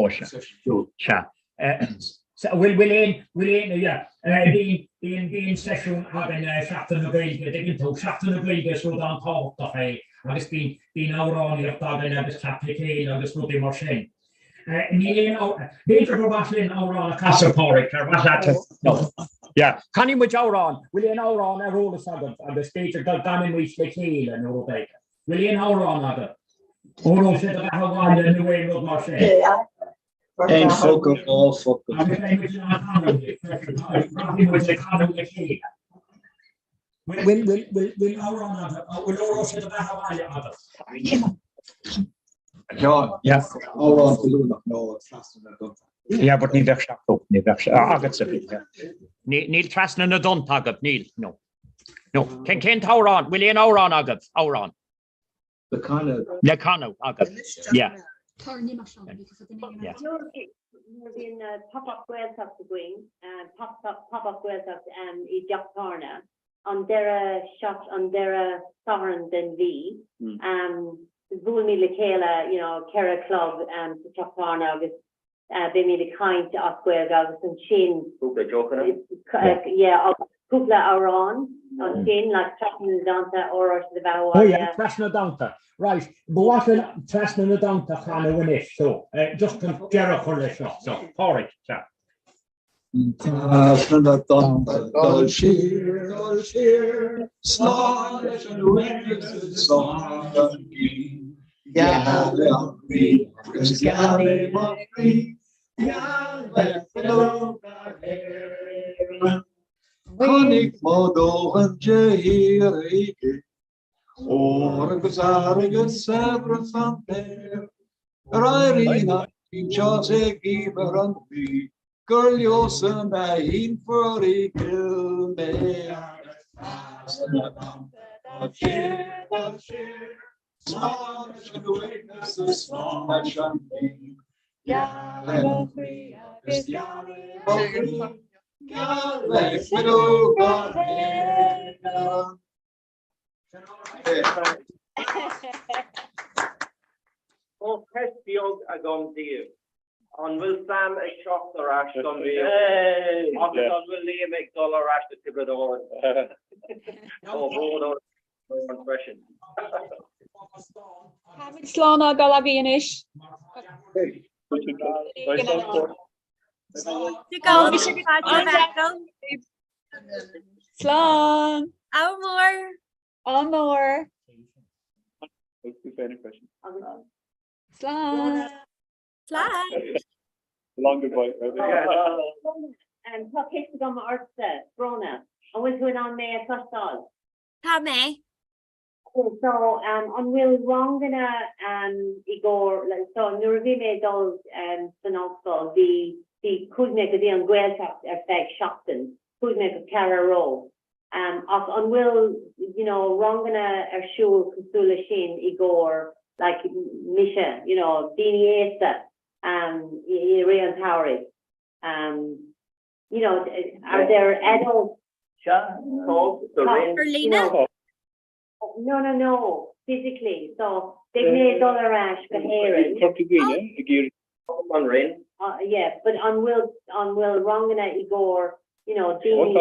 sesiún agan seachtain na gailge, diggin tú seachtain na gailge sú an tábhachtach é, agus bhín árán agan agus capitén agus rudí mar sin. Beidir go bhaslinn árán a casapáric ar bhaile. Yeah, can you much árán? Will an árán ar rólas agat agus beidir go damin muis le chéile nó beidir. Will an árán agat? Ó nó sé a bheith bháile nu é rud mar sin. Ein focus, all focus. Yeah, but need extra cook, need extra. I get it. Neil Trasna na don't tag up, Neil. No. No. Can tower on. Will you an hour on agab? Hour on. The kind of agab. Yeah. Yeah. In pop-up wells of the green, pop-up wells of I Jackparna on their shop on their sovereign then V. Zulmi Lekela, you know, Kera Club and Jackparna August. They made a kind to Oswell August and Shin. Yeah, Kupla Aron on Shin, like Trasna Danta or the Bow. Oh yeah, Trasna Danta. Right. But what Trasna Danta kind of win so just to Jericho shop. So all right, chat. Trasna Danta, Dolce, Slash and Witnesses, Song, Galley, Galley, Mockery, Konik Modo and Jahir, or Gazarigan Sabra Fante, Ririna, in Jose Giver and me, Girl Yosan, I in for a kill me. Slash and witnesses, slash and me. Galley, Oh, Pestiog agam dear. On will Sam a shop the rash on me. On will Liam make dollar rash the Tibador. Oh, impression. Slán gal a bhíis. Slán. Amor. Slán. Slán. Long goodbye. And what case to go Arsta, Brona. I was going on May at first all. Tá me. So on will Rongana Igor so Nurvime does Sanoxo the could make a deal on Gueltop effect Shopton, could make a Cara Row. On will, you know, Rongana Shul Kusula Shin Igor like Misha, you know, Dini Esta Irian Towery. You know, are there adults? No. Physically. So they made dollar rash for hair. On rain. Yeah, but on will Rongana Igor, you know, Dini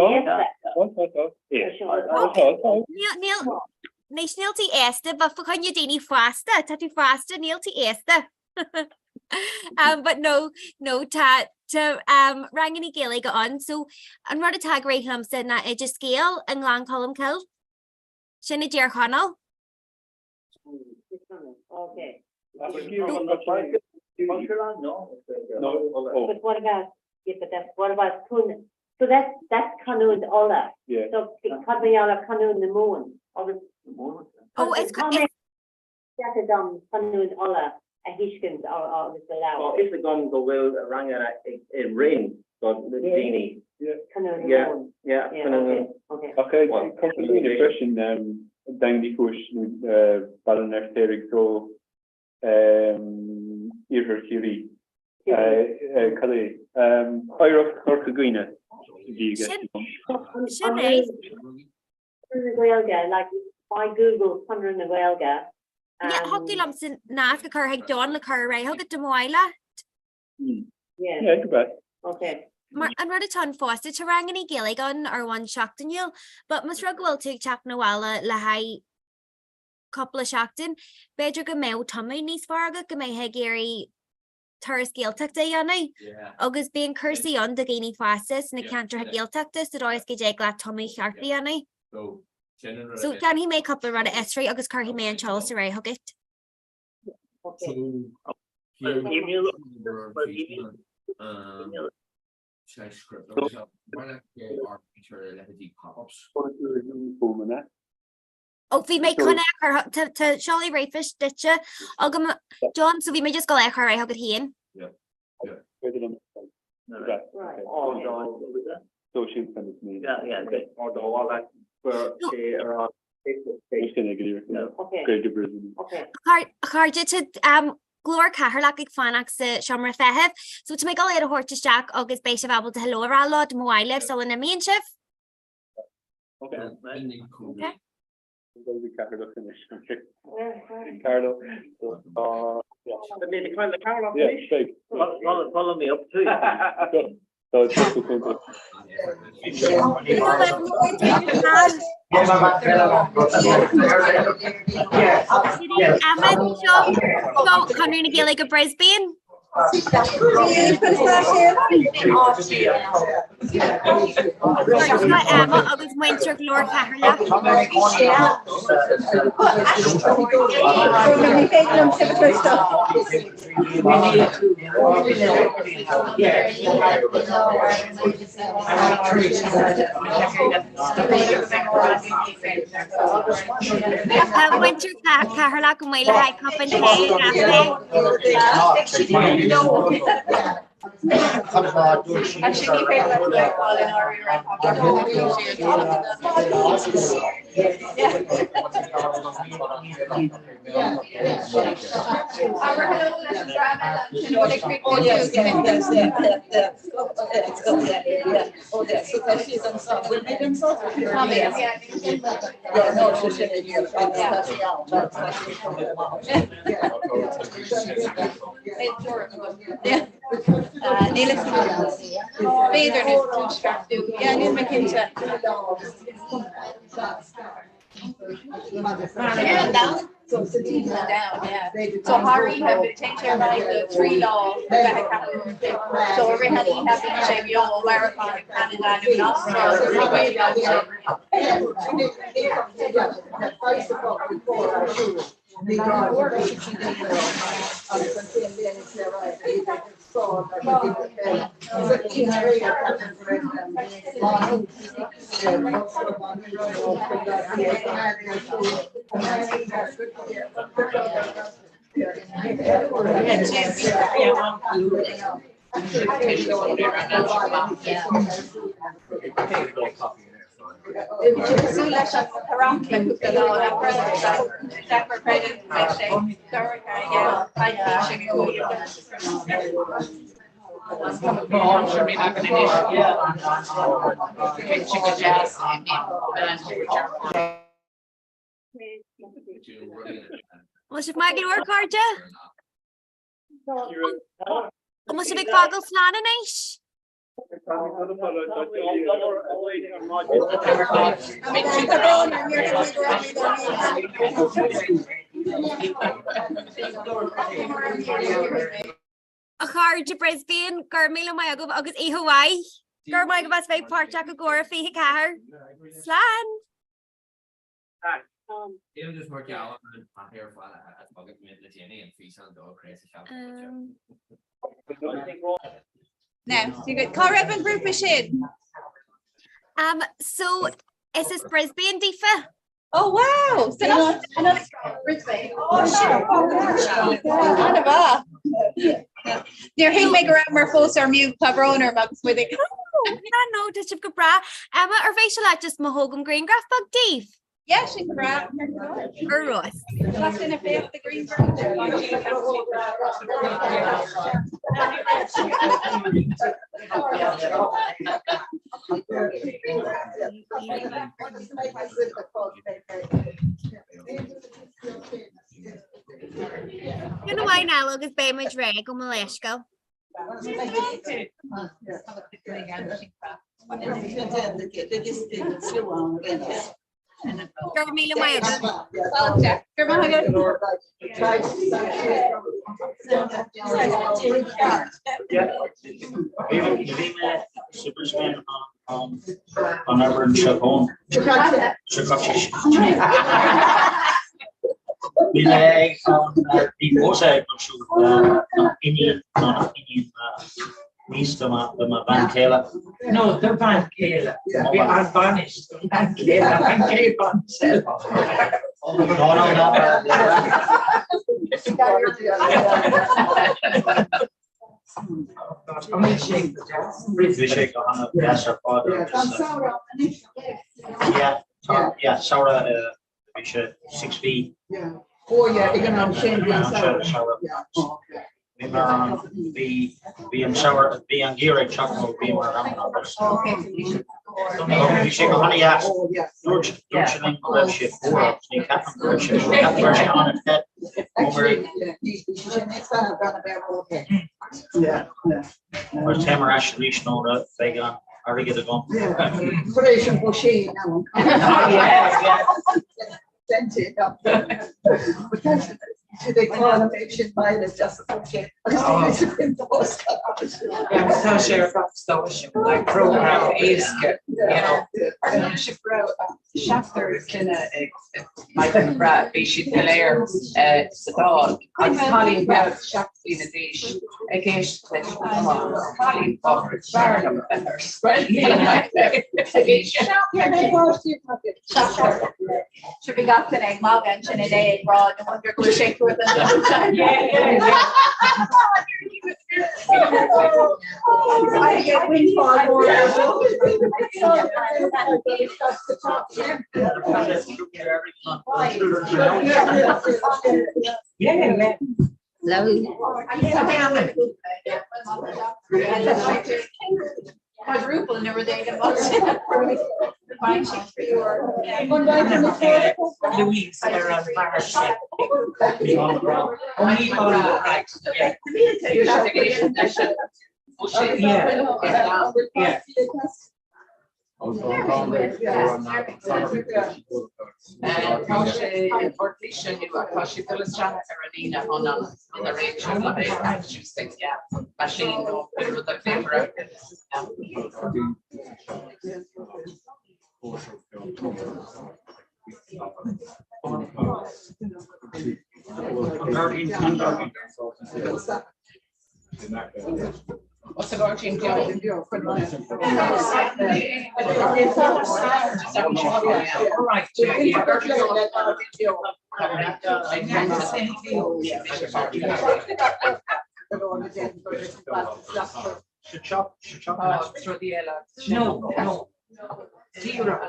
Neil ti esta, but for can you dini faster? Tati faster, Neil ti esta. But no, ta rangini gilly got on. So I'm not a tag rate said na edge scale and long column kill. Shinny dear Connell. Okay. No. But what about what about Kun? So that's Canoon Ola. Yeah. So Kabayala Canoon the moon. Oh, it's Canoon Ola a Hishkins or the Lao. Oh, if the gum go well rang in rain, so the genie. Canoon. Yeah. Okay, completely the question Danny Kush Baron Eric so Iver Curie. Kali Ira Corcaguina. Do you get like by Google Thunder the Welga. Yeah, hockey lumps in Nafka car hag Dawn the car right. How get the Moila? Yeah, goodbye. Okay. I'm ready to unforce it to rang any Gilligan or one shocked in you, but Miss Rugg will take Chap Noella Lahai couple of shocked in. Bedra Gamel Tommy Nice Farga Gamay Hagiri Turris Gale tucked a yanni. August being cursey on the gainy fastest and the canter Hagil tucked us, the Royce Gajagla Tommy Sharpie yanni. So can he make up the run at S3 August car he may and Charles Ray Huggett? Email. Oh, we may connect her to Charlie Rayfish ditcha. John, so we may just go like her. I hope it here. Yeah. Right. Oh, no. So she'll send it to me. Yeah, good. Although all that for Okay. Carja to glór cahar like fanach sa siomra fehev. So to make all a hortus jack August base available to hello a lot moile so in a mean shift. Okay. Okay. Carlo. Yeah, follow me up too. So it's just a like a Brisbane. Emma agus winter glór cahar winter cahar go mile high cup and So Harry have to take care of the 3 law. So every had he have to say you all marathon in Canada Was it my work hard? Almost a big boggle flan and ice. A car to Brisbane, Garmila my August E Hawaii. Garmila was by Parchak Agora car. Slan. It'll just work out and here for a bucket made the Jenny and fish on dog crazy shop. Now, you got car up and group machine. So is this Brisbane Difa? Oh wow! So that's Brisbane. Oh shit! Near him make around more folks are mute pabroner mugs with it. Oh, no, touch of Comhrá. Emma or facial at just Mahogam Green Graph Bug Dave. Yeah, she can grab her Ross. That's in a bit of the green You know why now look is Baymage Ray go Maleshko. Carmela Mayo. On our Chacon. Billy on the Mosaic Indian Mr. Van Kayla. No, the Van Kayla. We are banished. Van Kayla himself. I'm going to shake briefly shake on the gas or father. Yeah, Sarah, 6 feet. Yeah. Oh, yeah, you're going to change being sour, being geared, chocolate, being around numbers. You shake a honey ass, George Link ship, or you can't ship, version on it head. Yeah. Or Tamarash, Leash, no, that they got, are we get it on? Operation Boucher now. Yeah. They call them ancient mileage just okay. So share like program is good, you know. Shafter can Michael Pratt be she Hilaire Sadal. I'm calling about Shafter in a dish. Against calling for Barnum and her spread. Should be got today, Morgan, today, broad, and wonder who shake with them. I get windfall more. Yeah. Quadruple and everything. Louise, What's the Virgin Joe? No. Zero.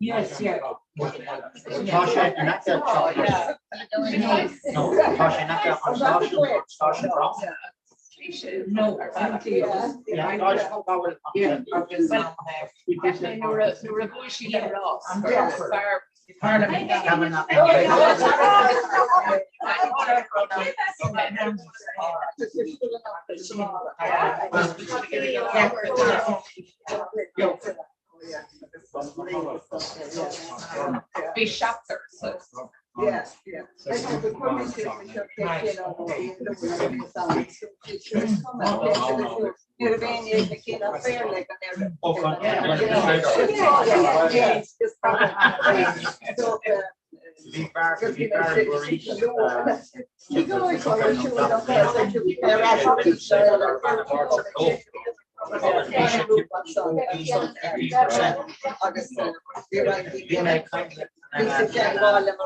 Yes, yeah. Tasha, you're not that chocolate. No, Tasha, not that on Tasha Brown. No, yeah, guys, how about it? Yeah, be shafter. Yes, yeah.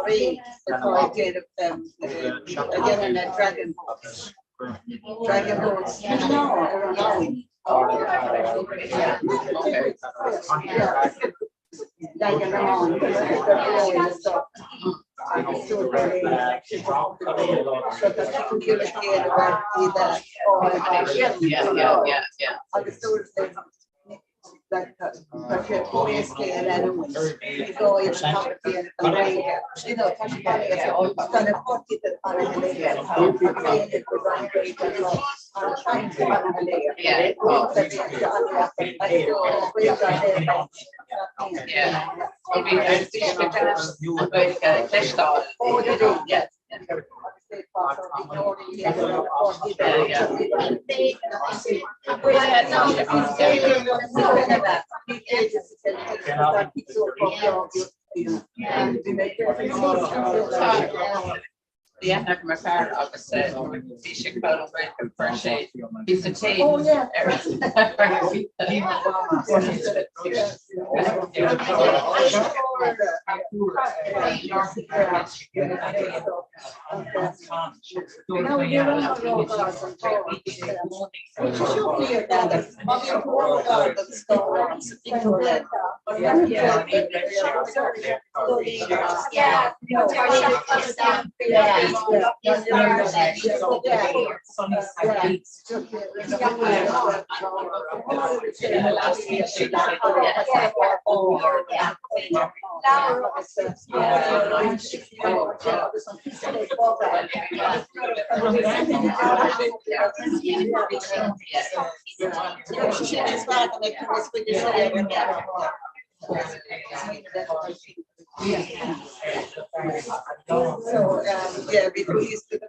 Marie, the qualitative again in that dragon boats. Dragon boats. Yeah, never my car opposite. She should go to for shade. He's a change. Oh, yeah. Yeah, be pleased with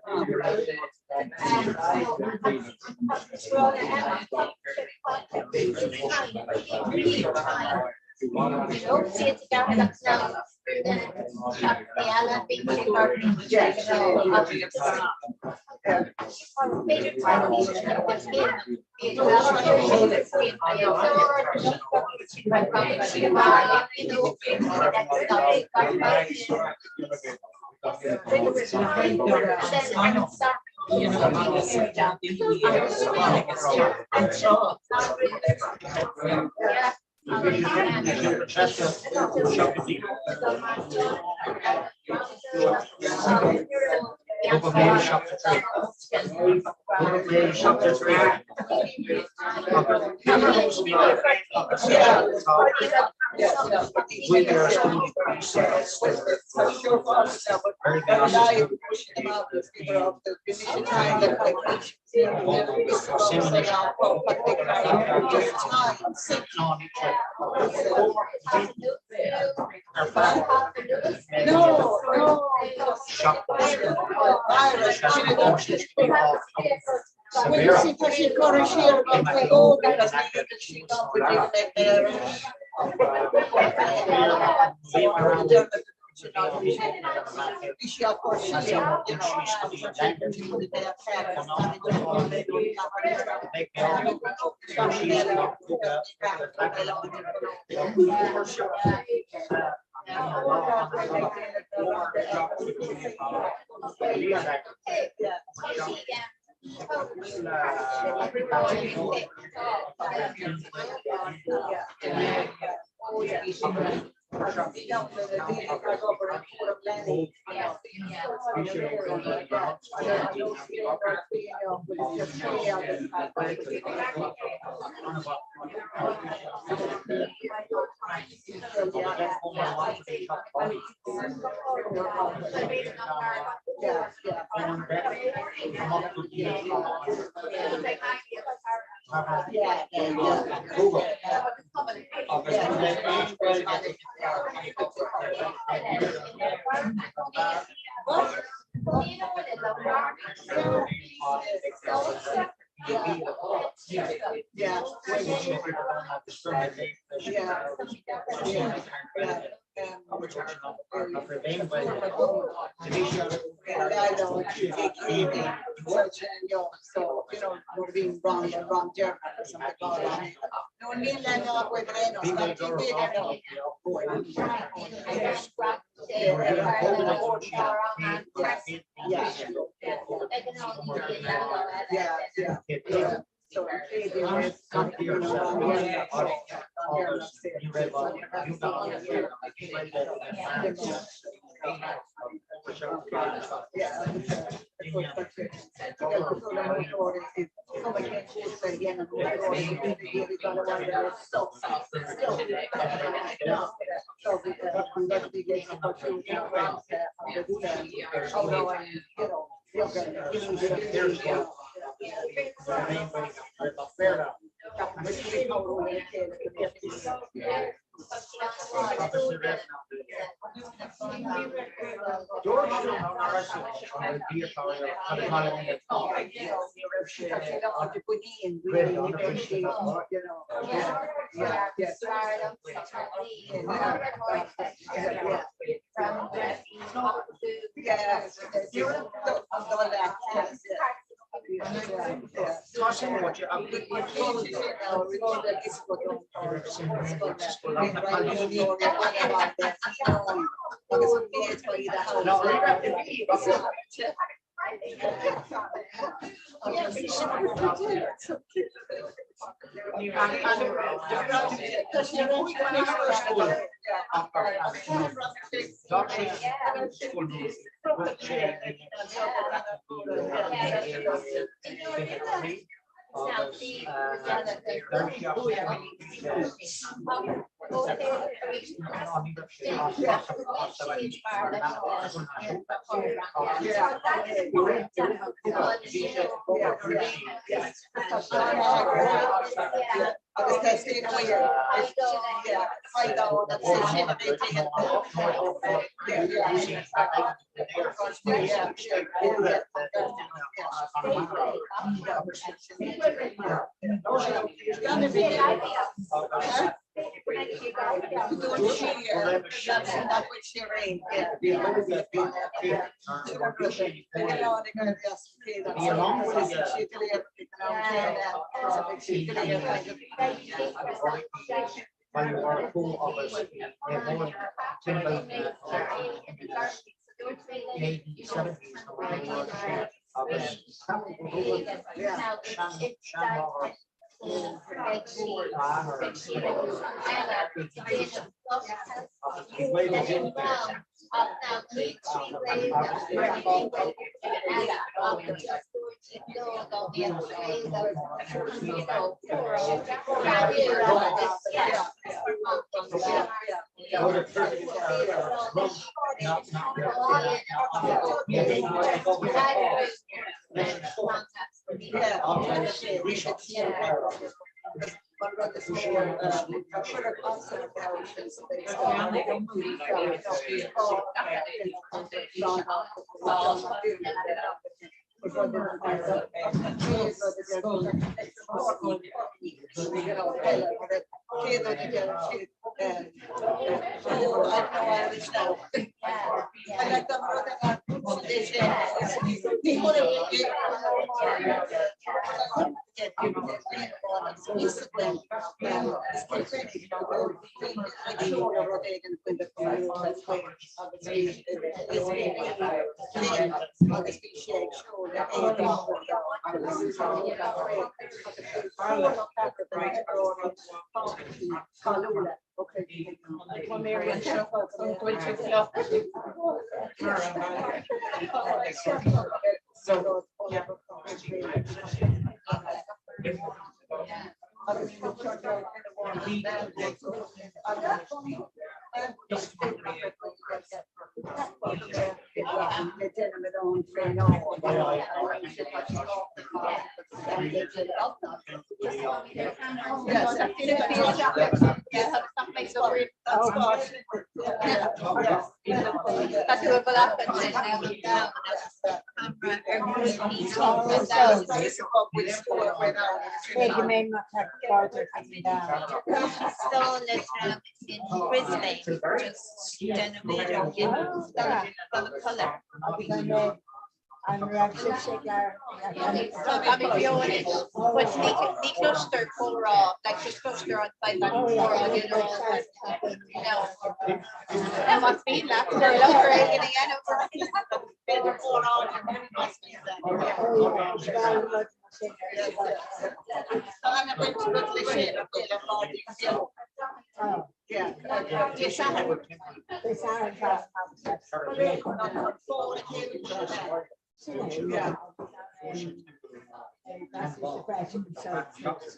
That's the question. So,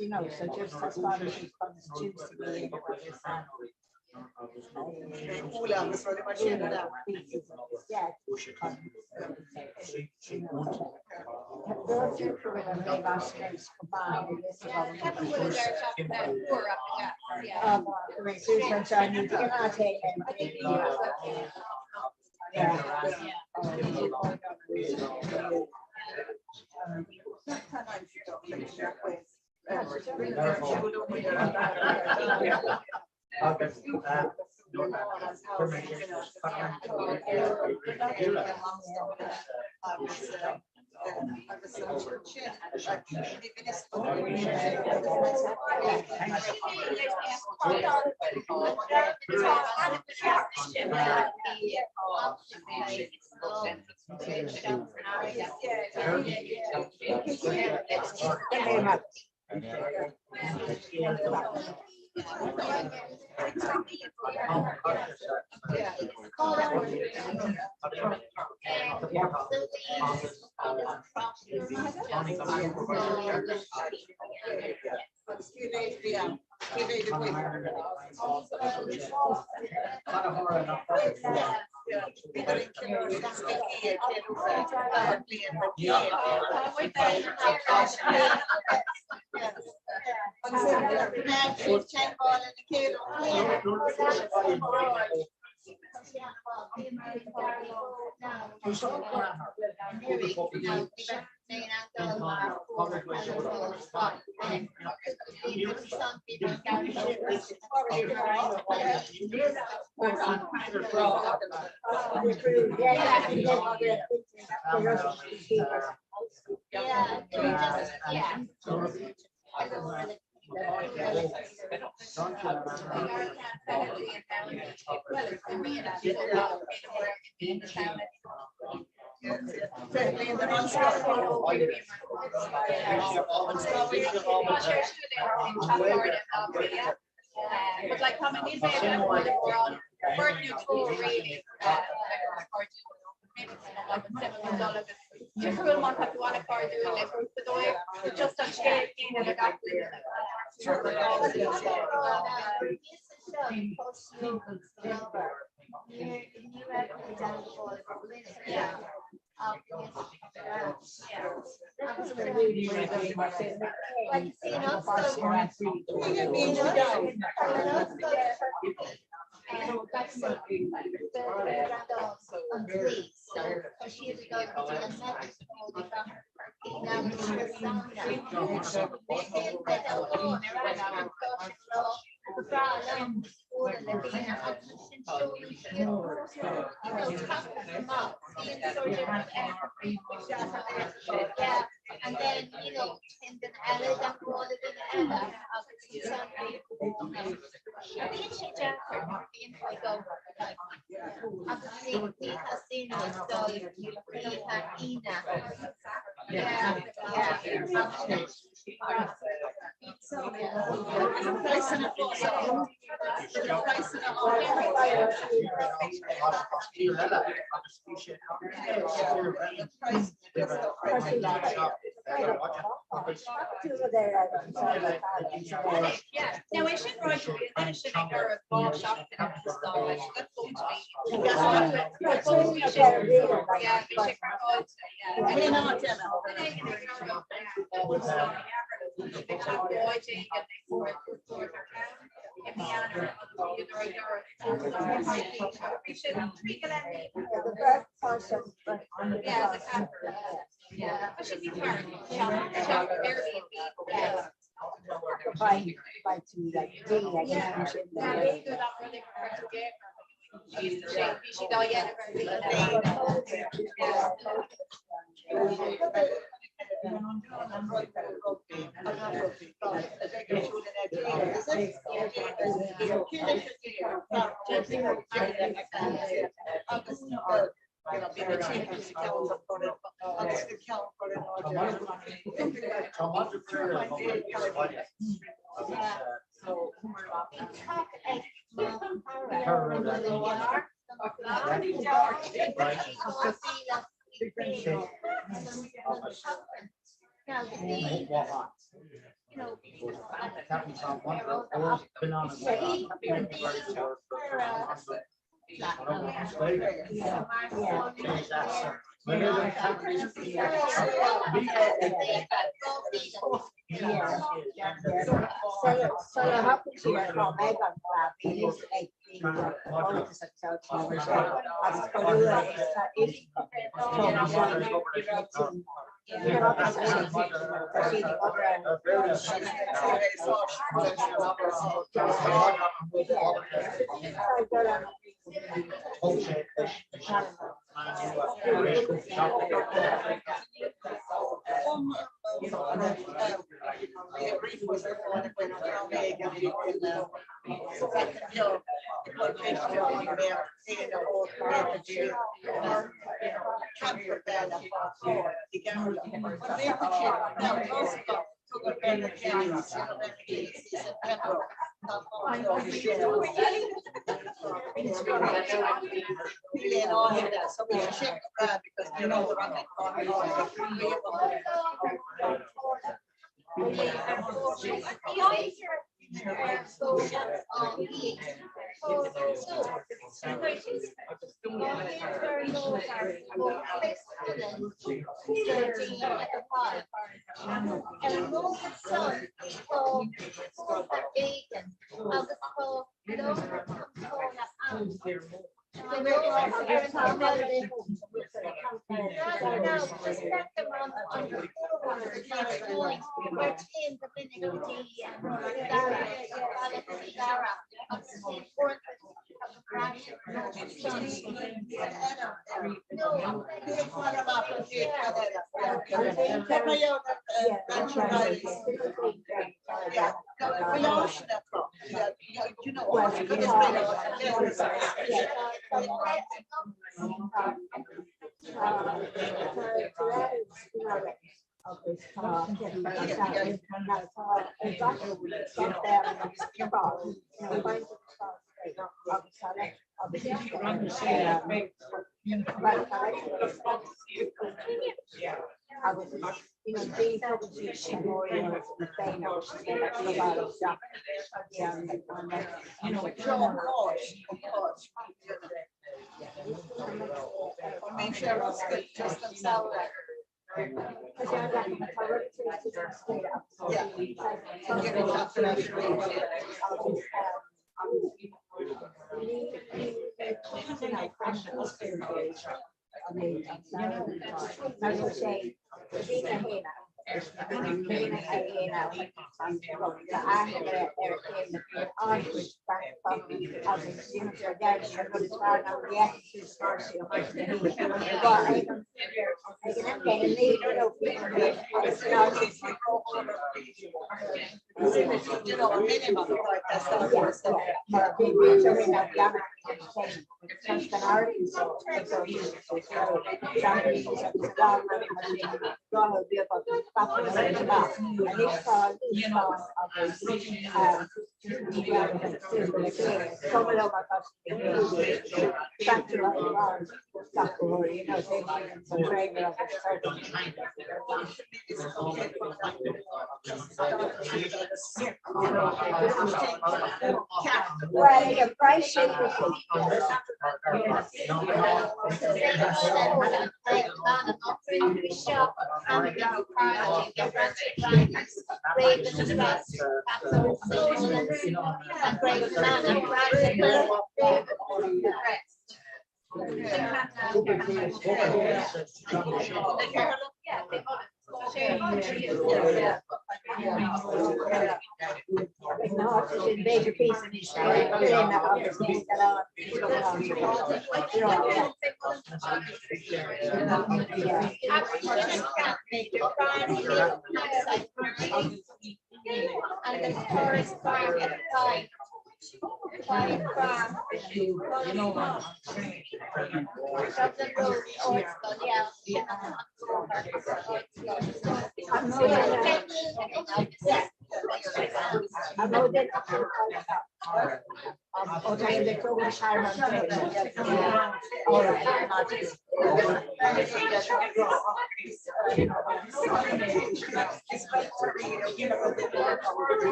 you know, so just as far as it comes Tuesday, But like coming in there, we're neutral really. Maybe like $7. You could want to want to car do like the way just on shape and like and then you know in the alley that roll it in the yeah, now I should write you and then should make her a ball shop and stuff. I should go to me. Yeah, we should yeah, I should be fair.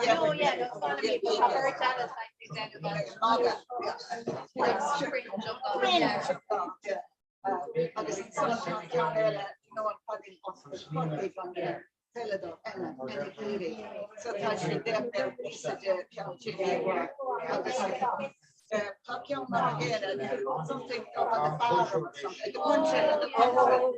No, yeah, that's one of people have heard that as like something on the farm or something. The country and the farm.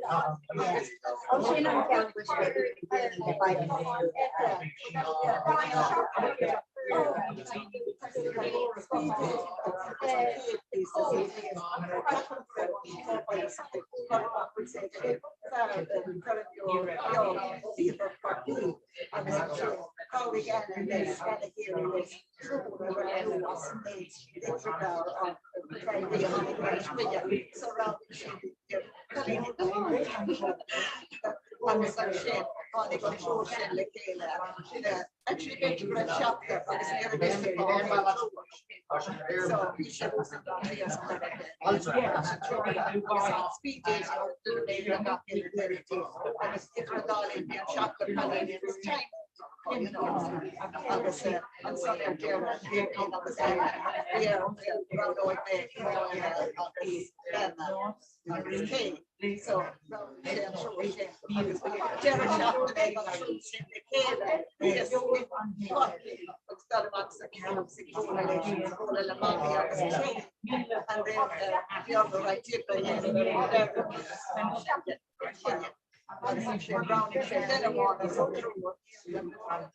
Actually, get to a shop there.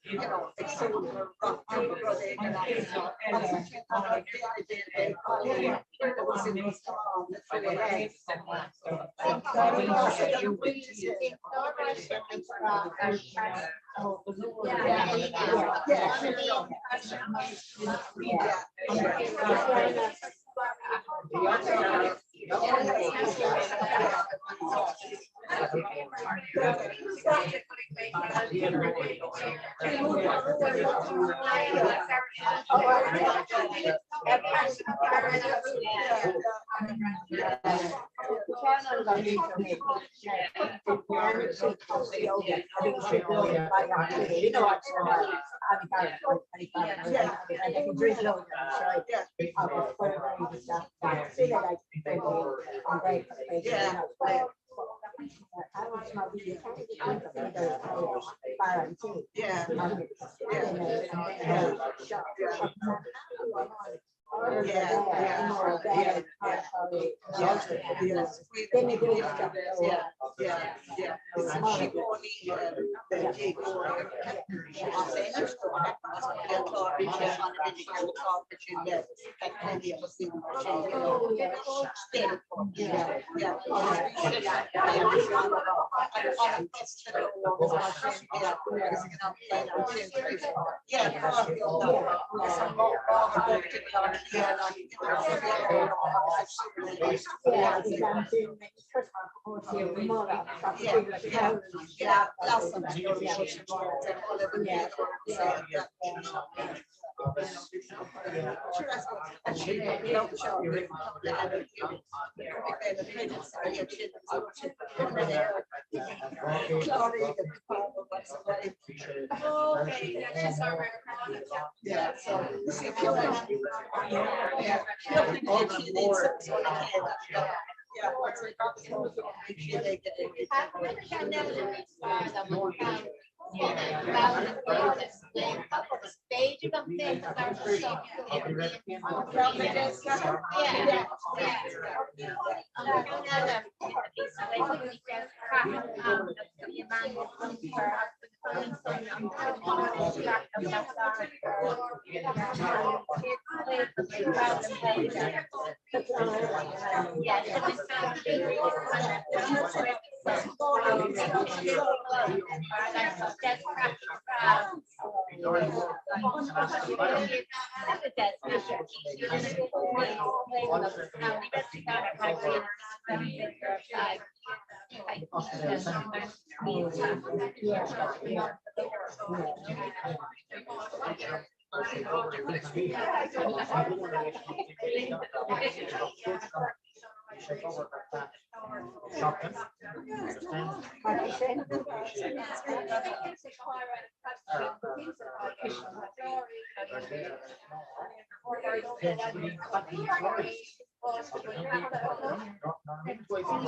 You know, and so they're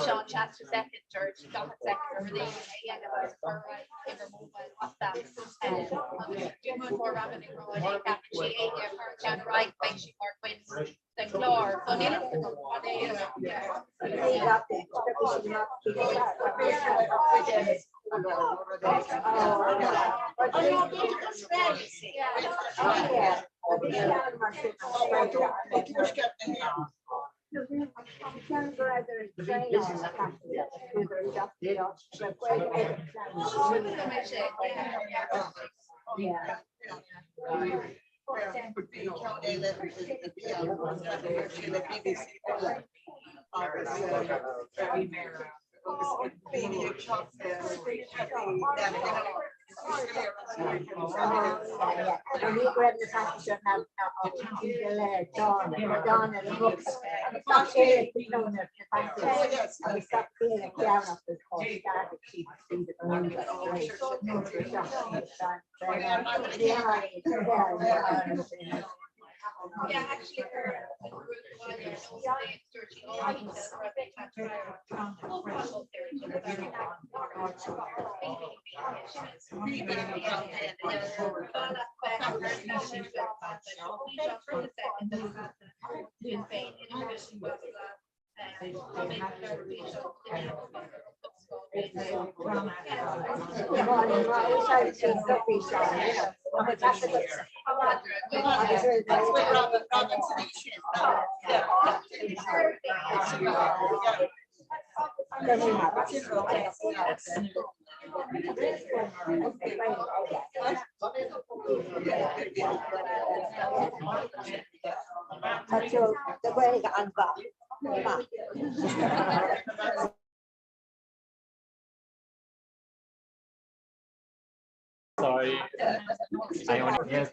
Sean Chester second, George got second over there. Yeah, do more rapid right, make she more wins the floor. Yeah, actually, Sorry. I only have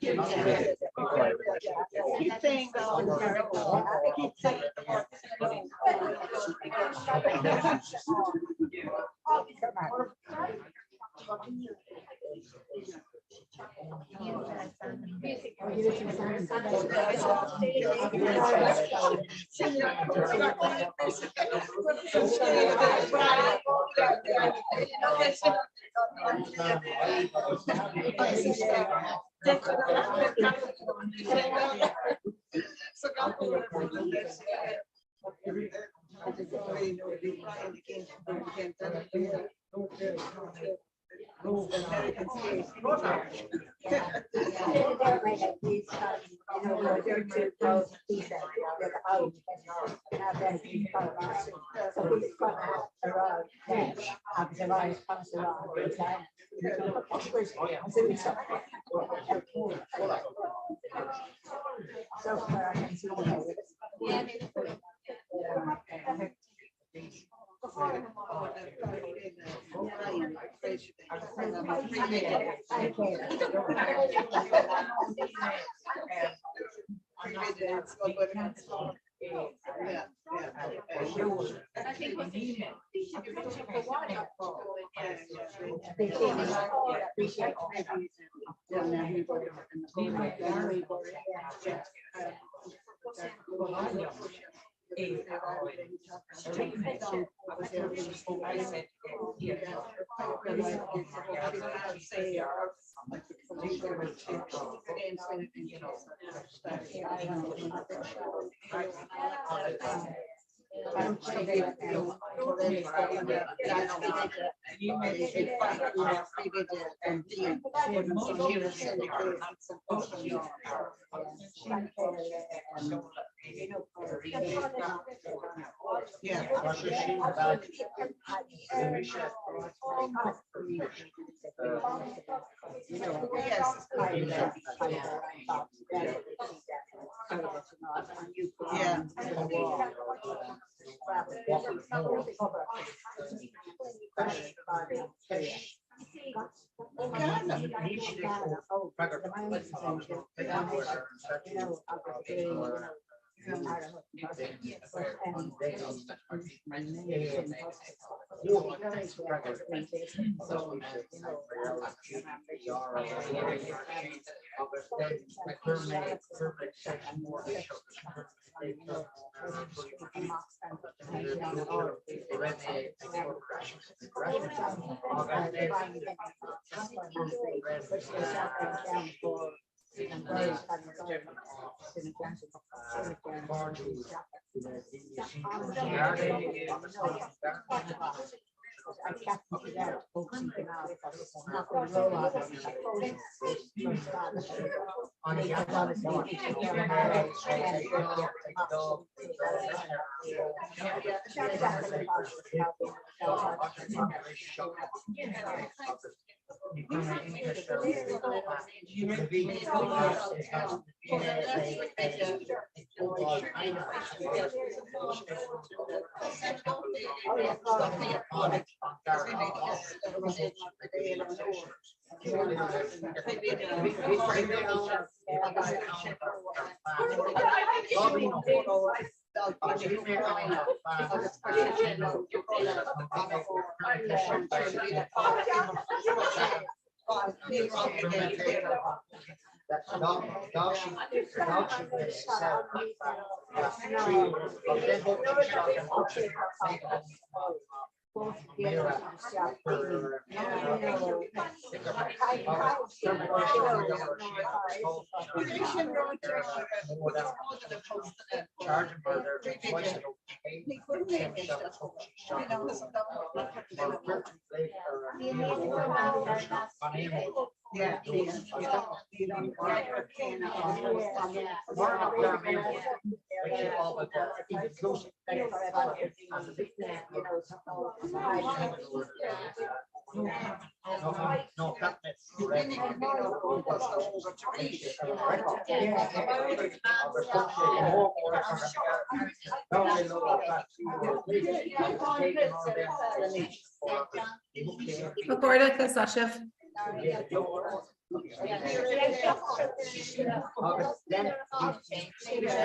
Recorda que só chefe.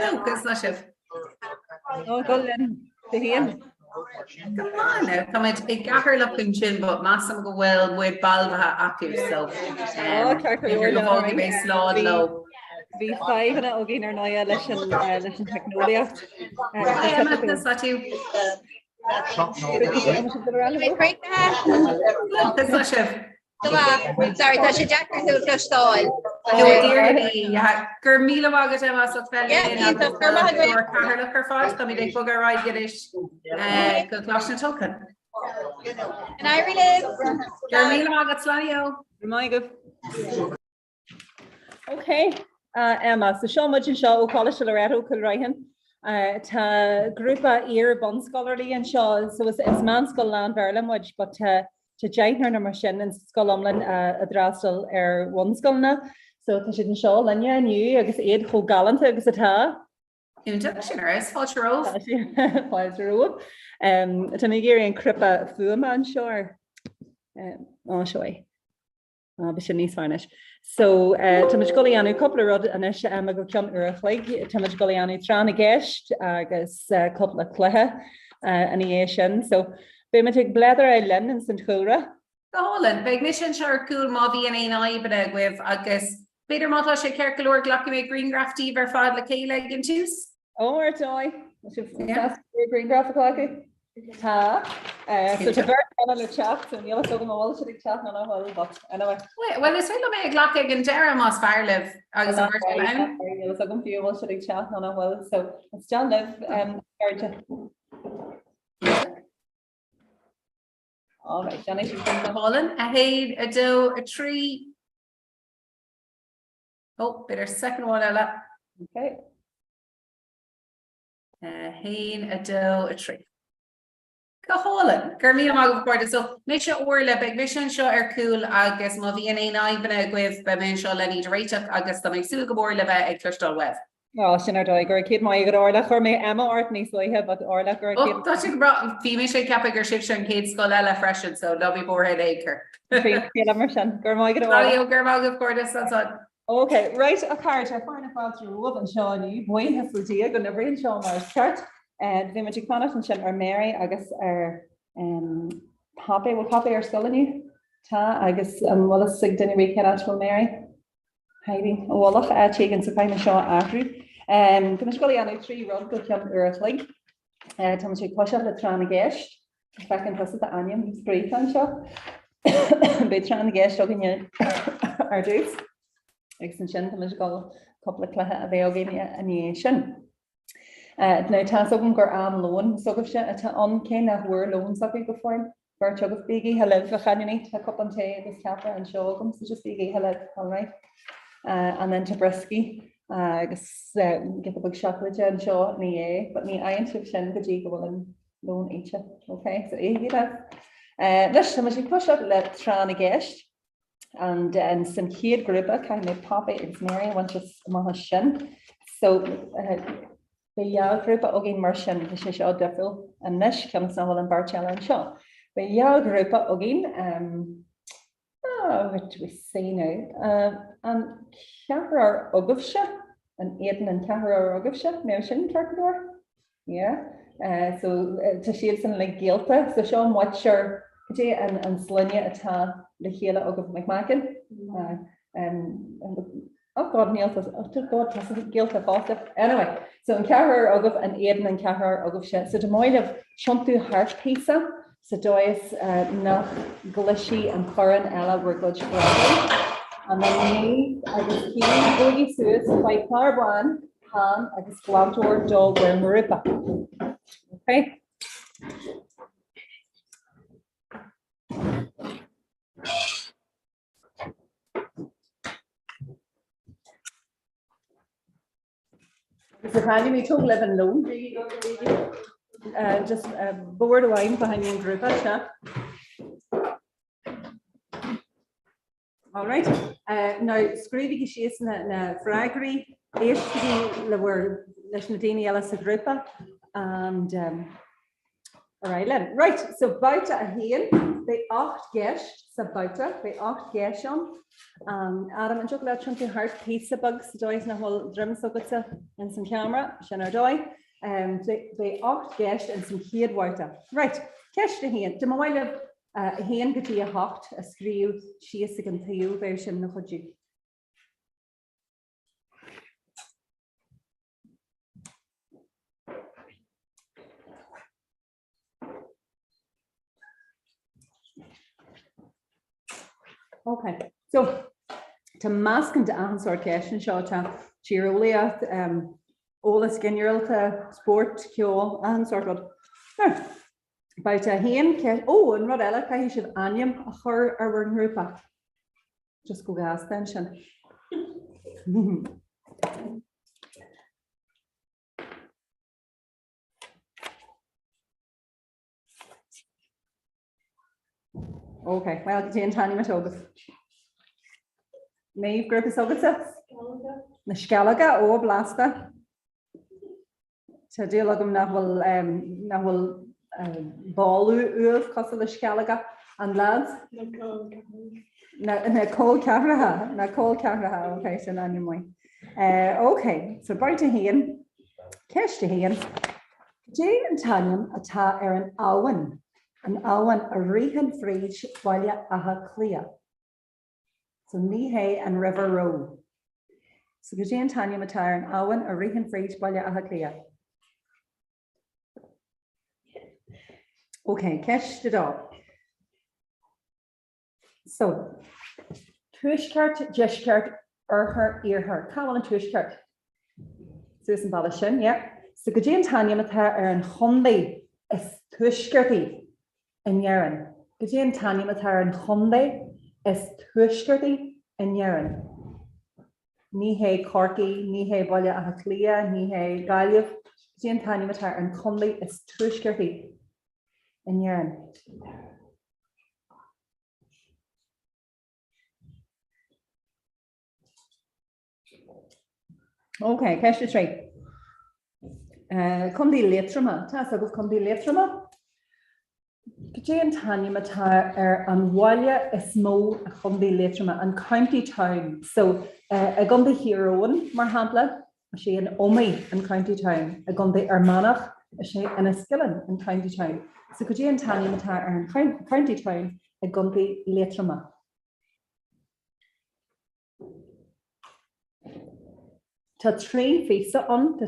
Não, que só chefe. Oh, golden. The heel. Come on now, come in. I gahar look in chin, but massam go well with balva active, so. You're going to be slow and low. Bhí 5 in ó gin ar náia leis an technoliacht. That's not you. That's not chef. Sorry, tá sé Jack an dúil stáil. No, Deireadh, gur míle mágad am as fel gur look ar fád, tá ag bug ráid gedéis go glas na token. And I relive. Gur míle mágad sláío. Remind Okay, Emma, so seo muid an seo ó College Loreto Culraihan. Tá grúpa ar bon scholarly an seo, so it's man scoil land Verlam muid, but to jaithnar na mar sin in scoilomlan a drastal ar one scoilna, so tá siad an seo lenne aniu agus iad cho galanta agus atá. Inductioner is Fáilteróh. Fáilteróh. Tá mé géir an cripa fuama an seo. Seoi. Be sin níos fáinis. So tá muid goíanú coppla rud anis a go cean uirlaigh, tá muid goíanú trán a gceist agus coppla cluthe an é sin. So be me ag bledar a lin in St. Comhrá. Golan, beag mis sin seir cool má bhí an éon aibbe with agus beidir mátá sé ceir goir ghlacha mé greengrafty ver fad le céile gin tús. Ar dói, greengraf acu. Tá, so tá bhar anna le chat, so níl so go máil si ag chat na bhil, but anyway. Well, is féile mé ag ghlacha an deire más fearlibh agus an bhir lein. Níl so go fiúil si ag chat na bhil, so it's John Liv, Garja. All right, Johnny, she's been the Holland. A haid, a doe, a tree. Oh, better second one, Ella. Okay. A hain, a doe, a tree. Go Holland. Gurmí am agah quarter. So make sure orla big mission show cool agus ma bhí an aibna with be men show lenny director agus the make sul go orla be ag clustal web. Oh, sin ar dói gur céad mai gur orla chur mé Emma ort níos leithe, but orla gur céad. Oh, that's a bra fi me sé cap gur ship an céad scoil eile freshen, so lobby borehead acre. Céad mar sin gur mai gur orla. Gur má go quarter that's on. Okay, right, a card, I find a father of and Shawnee, boy has the deal, gonna bring Sean Mars chart, and the magic planet and Shin are Mary, I guess, are Poppy, will Poppy are still in you? Ta, I guess, Wallace Sig Dinny Weekend Actual Mary, Heidi, Wallach, Chigan, so kind of Shaw Artery, the Michelle on 3 run, good young Earth Link, Thomas push up the Tran Guest, if I can pass it the Onion, Spray Fan Shop, by Tran Guest, talking in our dudes. Extension to musical couple of class available a sin. Now tas open gur am loan so of shit at on ken a were loan something before for chug of biggie hello for canny a cup on tea this capper and show them so just biggie hello all right and then to brisky I guess get the big chocolate and show me but me I into shin the jig will loan each okay so easy that this much push up let try and guest and some kid group kind of Poppy it's Mary wants to shin so the group again Martian the show different and this comes now in Barchella and show the group again what do we say now and Kahra Ogufsha and 8am-4pm Ogufsha now shin Turkador yeah so to shade some like guilty so show them what your and Slinia at the Hela of McMacken oh God Neil says oh God has guilt of foster anyway so in Kahar Oguf and 8am-4pm Oguf shit so the moil of Shuntu Heart Pizza so Doyce Nuff Glishy and Curran Ella were good and then me I was keen Boogie Suits by Clarban Han I was Glantor Dog where Maripa okay. So Fanny, we took 11 loan. Just board wine behind you in group. All right. Now, Screevy she's na Fragri, Ashby, were Lishnadini Ellis Agrippa, and all right, then. Right, so about a here, they 8 guests, so about they 8 guests on. Adam and Chocolate Chunky Heart Pizza Bugs, Joyce na whole drum so good and some camera, Shannon Doy. They 8 guests and some kid water. Right, cash the hand. The mobile of hand get you hot, a screw, she is again to you, very shim no hoodie. Okay, so to mask and to answer question shot cheerolia all skin to sport kill answer good about a hen oh and Rodella you should onion a her or rupa just go gas tension okay well Jane Tanya Matobas Maeve group is over na Scalaga o blasta to deal with them na will ball of castle the Scalaga and lads na call Comhrá okay so anyway okay so by to hen cash to hen Jane and Tanya ata an Alwyn a rehan fridge while aha clear. So Nihe and River Road. So Jane Tanya Matar and Alwyn a rehan fridge while aha clear. Okay, cash the dog. So Tushkart, Jeshkart, her ear her. Call and Tushkart. Susan Balashin, yeah. So Jane Tanya Matar and Honday is Tushkarty. In Yaran. Gajin Tanya Matar and Honday is Tushkarty in Yaran. Nihe Corky, Nihe Balya Ahaklia, Nihe Galiev. Gajin Tanya Matar and Honday is Tushkarty in Yaran. Okay, catch the trade. Come the Letrama. Tasa go come the Letrama. Jane Tanya Matar an Walia is small a Gumby Letrama and County Town. So a Gumby Heroine, Marhampla, she an Omi in County Town, a Gumby Armanach, she an Eskillen in County Town. So could Jane Tanya Matar in County Town, a Gumby Letrama. Ta three faces on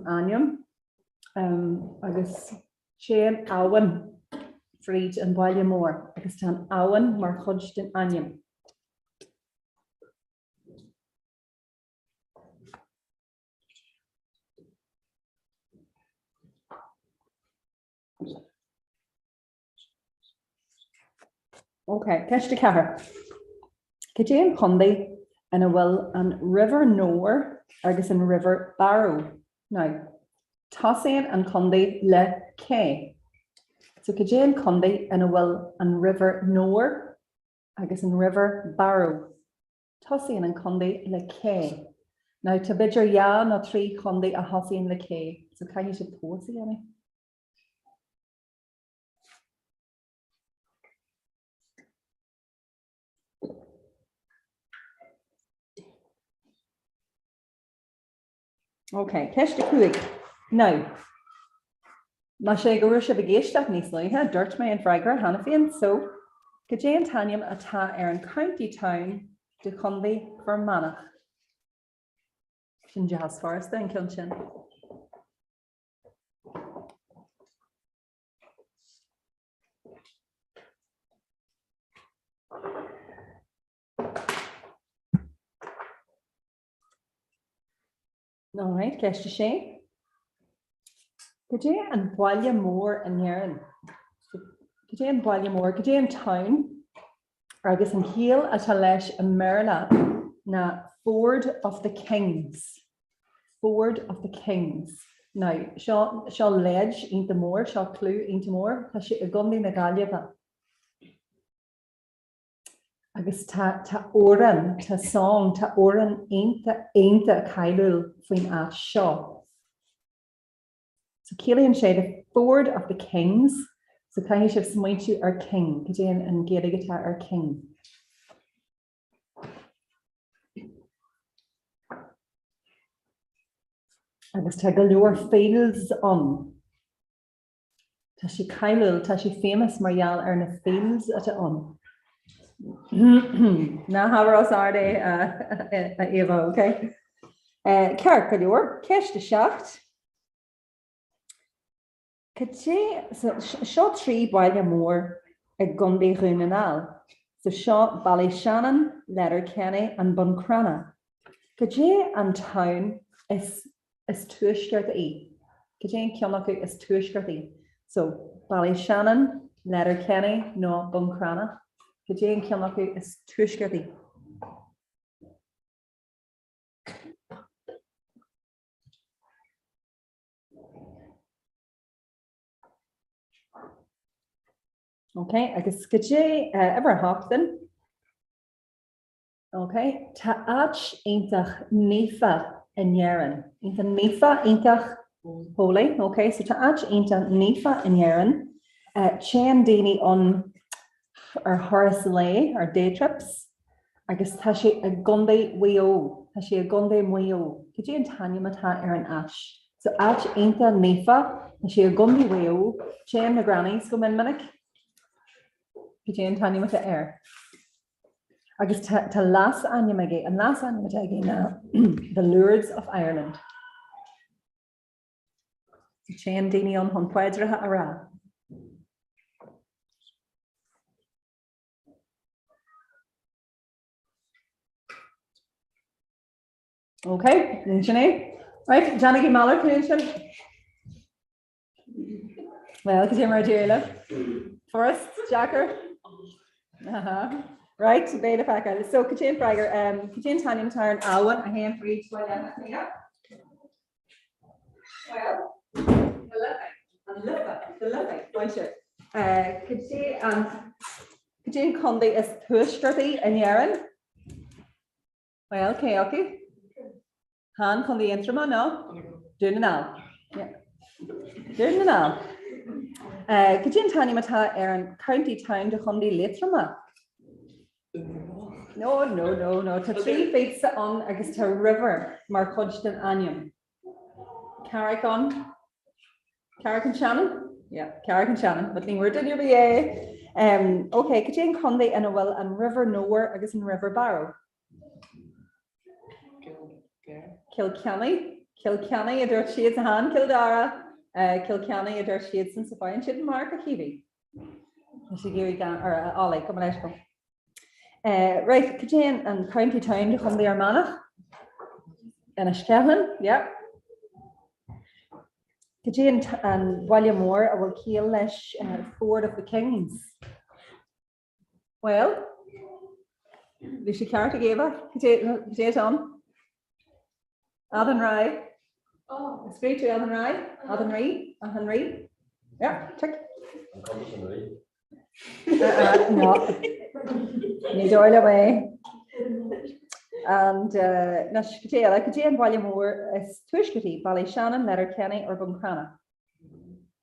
Anium, I guess Shane Awan. Fried and Walia Moore, agus tan Awan mar chud den Anium. Okay, catch the car. Kajan Condy and a well and River Nore, agus in River Barrow. Now, Tossian and Condy le K. So Kajan Condy and a well and River Nore, I guess in River Barrow. Tossian and Condy le K. Now to bidger ya no three Condy a Hossian le K. So can you suppose any? Okay, catch the quick. Now. Mashe Garusha Begishtak Nisliha, Dirt May and Fragra, Hanafian, so Kajan Tanyam Ata Aaron County Town de Conley for Manach. Shin Jazz Forest then Kilchin. All right, catch the shame. Kajan and Walia Moore and Yaran. Kajan Walia Moore, Kajan Town, Agus and Heel at Alesh and Merla, na Ford of the Kings. Ford of the Kings. Now, shall ledge into more, shall clue into more, has she a gundi nagaliava. Agus ta oran, ta song, ta oran ain't a kailul fwyn a shaw. So Killian shade a Ford of the Kings. So can you have Smoitu our king, Kajan and Gerigata our king. Agus ta galore fields on. Tashi Kailul, tashi famous Marial are na fields at on. Na Havros are they Eva, okay? Kerk galore, Kesh the shaft. So shot tree Walia Moore a Gundy Runanal. So shot Ballyshannon, Letterkenny, and Buncrana. Kaje and town is Tushkerty. Kaje and Kilnock is Tushkerty. So Ballyshannon, Letterkenny, no Buncrana. Kaje and Kilnock is Tushkerty. Okay, I guess Kaje ever Hopton. Okay, Ta'ach Intach Nifa in Yaran. Inta Nifa Intach Holy. Okay, so Ta'ach Inta Nifa in Yaran. Chan Dini on our Horace Lay, our day trips. I guess Tashi a Gunday Weo. Tashi a Gunday Weo. Kaje and Tanya Mata Aaron Ash. So Ach Inta Nifa, Tashi a Gunday Weo. Chan the grannies come in minute. Kajan Tanya with the air. I guess to last animage and last animage now the Lords of Ireland. Chain Dini on Honquadra Ara. Okay, Sinead. Right, Janaki Mallard, Sinead. Well, because you're Marjorie Forrest, Jacker. Right, beta packet. So Kajan Frager, Kajan Tanya Matar Awan, a hand for each one. Yeah. Well, the living, bunch of Kajan Condy is Pushkerty and Yaran. Well, okay. Han Condy Intrama, no? Doing it now. Yeah. Doing it now. Cajin Tanya Mata Aaron County Town to Hundi Litrama. No. To 3 feet on against a river, Marcodgeton Anium. Carrick and Shannon? Yeah, Carrick and Shannon, but we're doing your BA. Okay, Cajin Conde and Will and River Nowhere, I guess in River Barrow. Kilkenny, a dirt shades hand, Kildara, Kilkenny, a dirt shades and Sophia and Shid Mark a Kiwi. Or Ollie, come on, right, Cajin and County Town to Conde Armagh. And a Skellan, yeah. Cajin and William Moore, I will kill Ford of the Kings. Well, Lucy Carter gave her, Cajin on. Adhan Rai. Oh, it's great to Adhan Rai. Adhan Rai. Yeah, check. No. Need oil away. And Nashkatela, Cajin William Moore is Tushkati, Ballyshannon, Letterkenny, or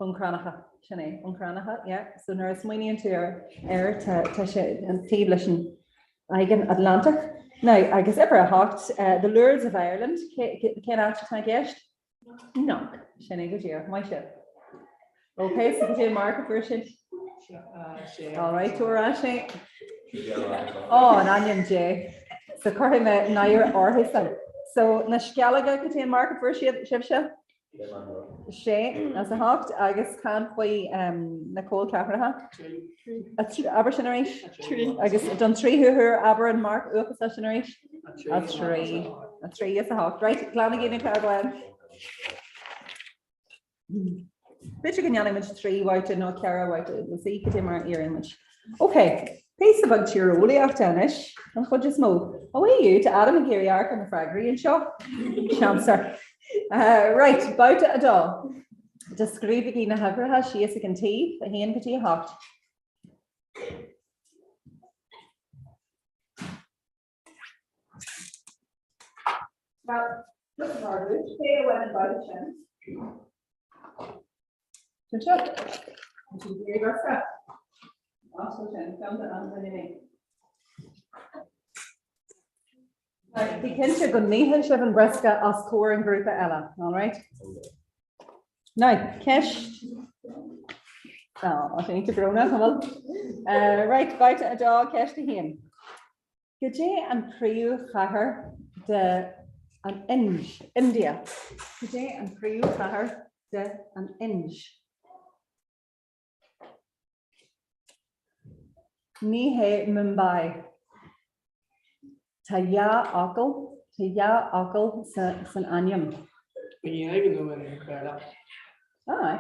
Bunkranacha, yeah. So nurse Winnie and Tour, Tasha and Tablishan, Eigen Atlantic. Now, I guess ever a hot, the Lords of Ireland, can actually take guest? No, Shannon, good year, my ship. Okay, so Cajin market version. All right, to Rashi. Oh, an onion J. So Corhim Nair or his son. So Nashgalaga Cajin market for Shivsha. Shay, as a hawk, I guess can't we Nicole Comhrá. Abershonerish. I guess done 3 who Aber and Mark Upasashonerish. A 3 is a hawk. Right, Glanagin and Carglen. Michigan image 3 white no Cara white. We'll see Cajin ear image. Okay. Piece about Tiroli Aftanish, and what just move away you to Adam and Gary Ark and the Fragry and shop. Shamser. Right, about a doll. Describe again a haver has she is a tea, a hen petty hot. Well, look at our root, stay away about the chin. Good job. Very good. Also, the kinship good Nehan Shiv and Breska us core and group Ella. All right. Now, Kesh. Oh, I think to grown up. Right, bite a dog, Kesh to him. Gajay and Priyu Khahar de an inch, India. Gajay and Priyu Khahar de an inch. Nihe Mumbai. Taya Akal San Anyam. Aye.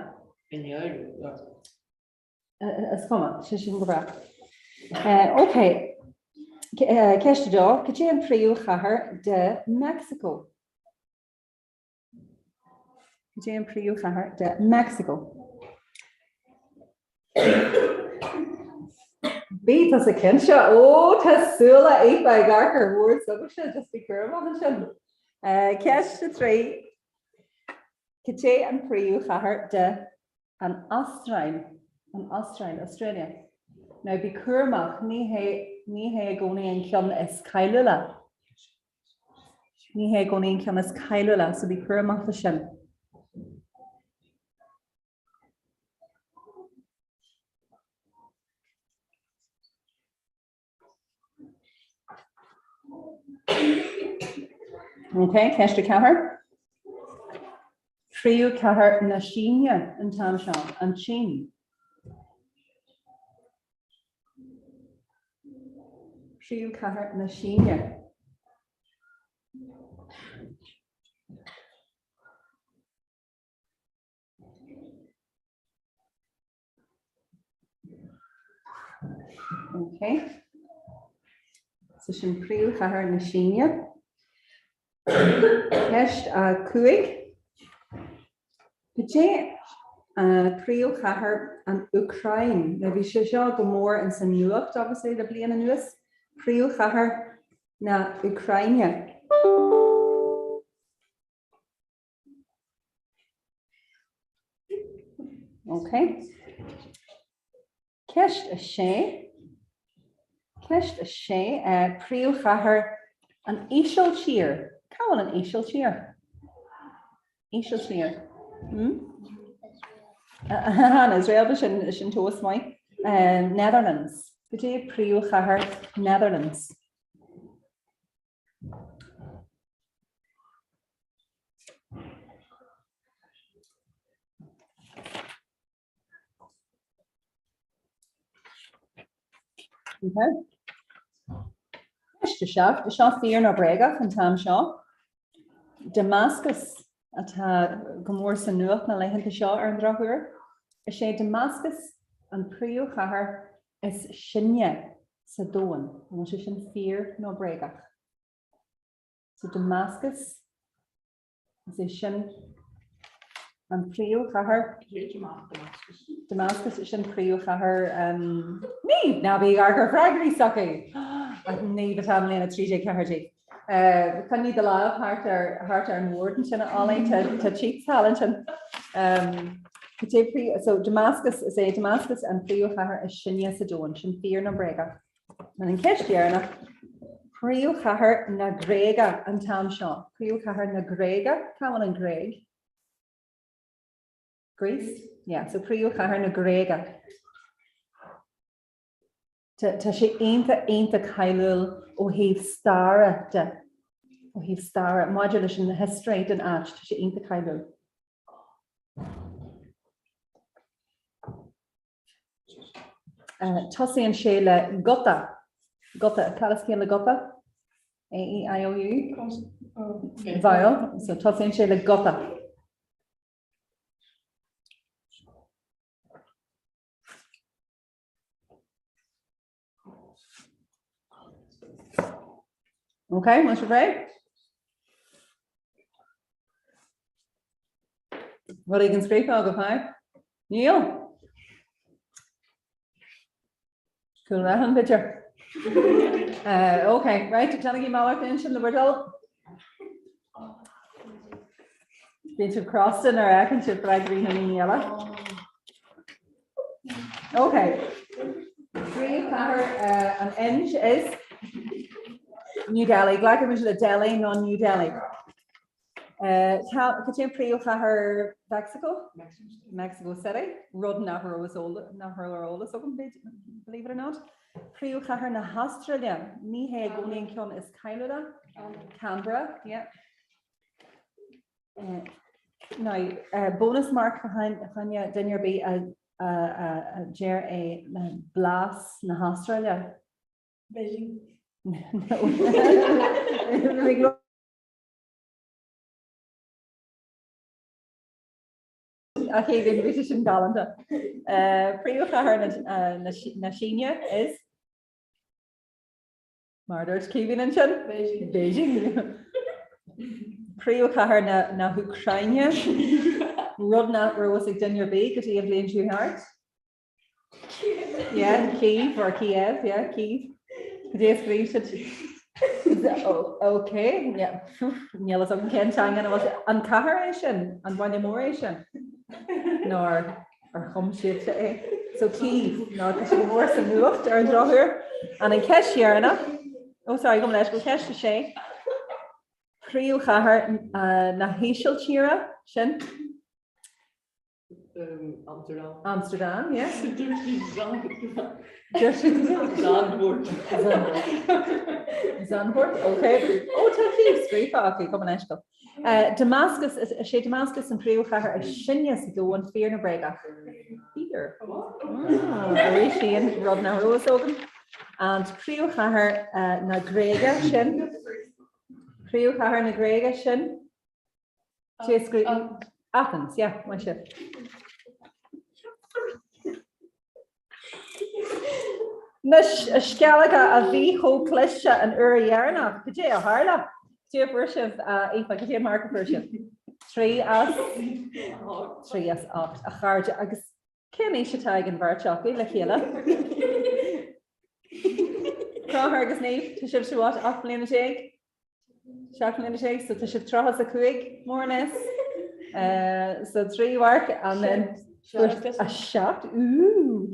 It's common. She shouldn't go back. Okay. Kesh dog. Kajan Priyu Khahar de Mexico. Kajan Priyu Khahar de Mexico. Beat us a kinsha. Oh, Tasula 8 by Garker. Words of should just be curved on the shin. Cash to 3. Kache and Priyu Khahar de an Australian, Australia. Now be Kurmach, Nihe Goni and Kyun is Kailula. Nihe Goni and Kyun is Kailula, so be Kurmach the shin. Okay, Cash to Kahar. Priyu Kahar Nashinya and Tamshan and Chin. Priyu Kahar Nashinya. Okay. So Shin Priyu Kahar Nashinya. Cash Kuig. Pajay Priyu Khahar and Ukraine. Now we should go more in some Newark, obviously the Blian and Lewis. Priyu Khahar na Ukraine. Okay. Ceist a sé. Príomh chathair an éisiol tír. Cáil an éisiol tír? Éisiol tír. Hanna's réalba sin tos mai. Netherlands. Gutí príomh chathair Netherlands. Okay. De seo fíor nó bréagach an tam seo. Damascus atá go mór san nuach na leitheanta seo ar an drochuair. Is sé Damascus an príomh chathair is sinne sa dóin. Nó sé sin fíor nó bréagach. So Damascus is é sin an príomh chathair. Damascus is sin príomh chathair ní ná bhí ar freagaí sacaí. Ní the family and a 3J Caherty. Can need the love heart ar Warden sin Ollie to cheats talent so Damascus is a Damascus and príomh chathair is sinne sa dóin sin fíor na bréagach. And in Kishtiarna príomh chathair na gréige an tam seo. Príomh chathair na gréige, Cáil an Gréig. Greece? Yeah, so príomh chathair na gréige. Tá sé einta cailúil ó híh starra module sin na history den áit tá sé einta cailúil. Tosaíonn sé le gota calas céan le gota A-E-I-O-U Vile, so tosaíonn sé le gota. Okay, what's your break? What are you going to scrape out of high? Neil? Cool, that picture. Okay, right, tell me my attention, the word. Been to Croston or I can to flag green and yellow. Okay. Green colour an inch is New Delhi, Black image of Delhi, non-New Delhi. Could you príomh chathair Mexico City? Rud Nahar was old, believe it or not. Príomh chathair na Australia. Ní hé gúnaíonn cion is Canada, Canberra, yeah. Now, bonus mark behind dinner be a Jer a blast na Australia. Beijing. Okay, the British in Galanda. Príomh chathair na Síne is Marders Kevin and Chin. Beijing. Príomh chathair na Ukraine. Rudna Rosig Dinner Bay, could you have blamed your heart? Yeah, Kiev or Kiev, yeah, Kiev. Okay, yeah. Neil is on Ken Chang and was uncaharation and one emoration. Nor or home shape today. So Kiev, no, because she worse than moved or draw here. And in Kesh Yerna. Oh, sorry, go let's go Kesh to Shay. Príomh chathair na Héisiol Tíre, sin. Amsterdam, yeah. Zandvoort, okay. Oh, Tel Street, okay, come on, Eshkel. Damascus is Damascus and príomh chathair is sinne sa dóin fíor na bréagach. Peter. She and Rod na Rose open. And príomh chathair na gréige sin. Príomh chathair na gréige sin. Athens, yeah, one ship. Nish Scalaga a Viho Klesha and Uriarna, Kaja Harla, Tia Worship, if I could hear mark version. 3 as 8, a hard, I guess, Kenny Shatag and Varchok, Lakila. Crowhargus name to ship to what? Aflin shake. Shacklin shake, so to ship Trahas a quick, more or less. So 3 work and then a shot. Ooh,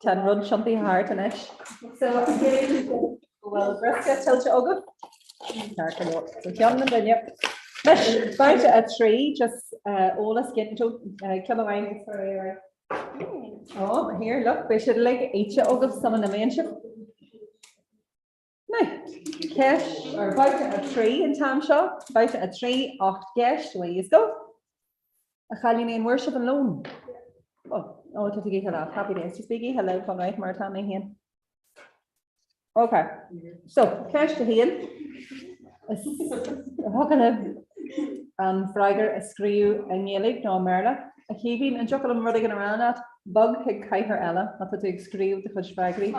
Ten run something hard and ish. So again, well, Brisket tell you Oga. So John and then yep. Let's go to a tree, just all us get to Céadaoin for oh, here, look, we should like each of some of the mention. Now, cash or about a tree in Tamshaw, about a tree off cash, where you go. A Challine in worship and loan. Oh, to get hello. Happy days. Just speaking hello from right Martin here. Okay, so cash to heel. How can I Fragger a screw and yelling no merla? A heaving and chocolate running around that bug pig kite her Ella, not to screw the fish baggery.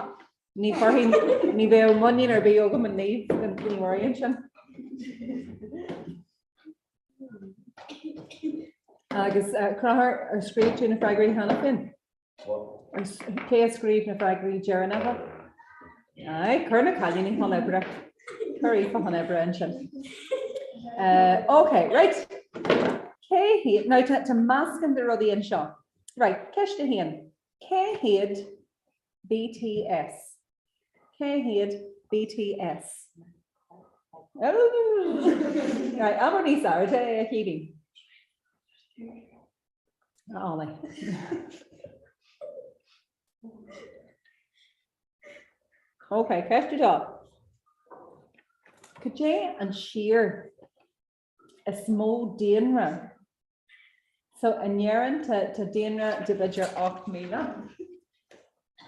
Ni for him, ni be money or be yogum and leave and any orientation. Agus Comhrá or screw to the fraggery Hannafin. Play a screw in the fraggery Jeranaha. Aye, Kerna Calling Honebra. Curry for Honebra and okay, right. K now to mask and the ruddy and shop. Right, Kesh to him. K head BTS. K head BTS. Right, I'm on Sarah heating. Ollie. Okay, Kesh to job. Could you and sheer a small Deireadh? So a Nyaran to Deireadh divider of Mila.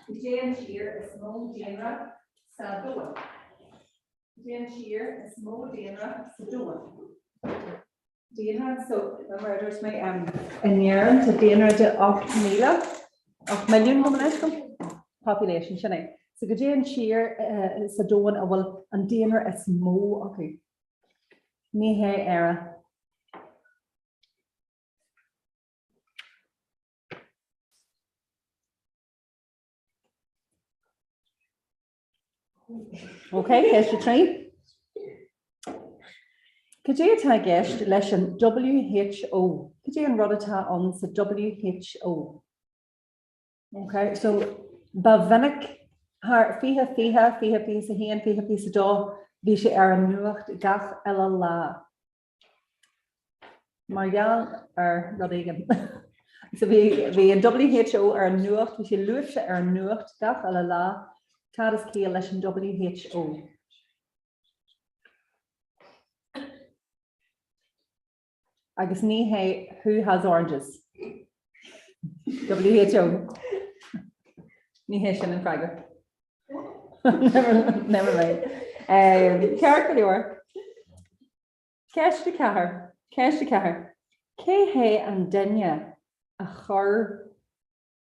Could you and sheer a small Deireadh Céadaoin? Could you and sheer a small Deireadh Céadaoin? Deireadh, so the murders may a Nyaran to Deireadh of Mila of million woman population, shouldn't I? So could you and sheer Céadaoin well and Deireadh is small, okay. Ní hé era. Okay, here's the train. Could you take guest lesson WHO? Could you and Rodata on the WHO? Okay, so Bavinik. Haar fiha piece of hand, fiha piece of dog, bisha nuacht gach ella la. Marjal Rodigan. So we in WHO nuacht, we should luach nuacht gach ella la, Tadas Kia lesson WHO. I guess ni hey who has oranges? WHO. Ni hey Shannon Fragger. never mind. Carrior. Cash to car. K and Denya a chur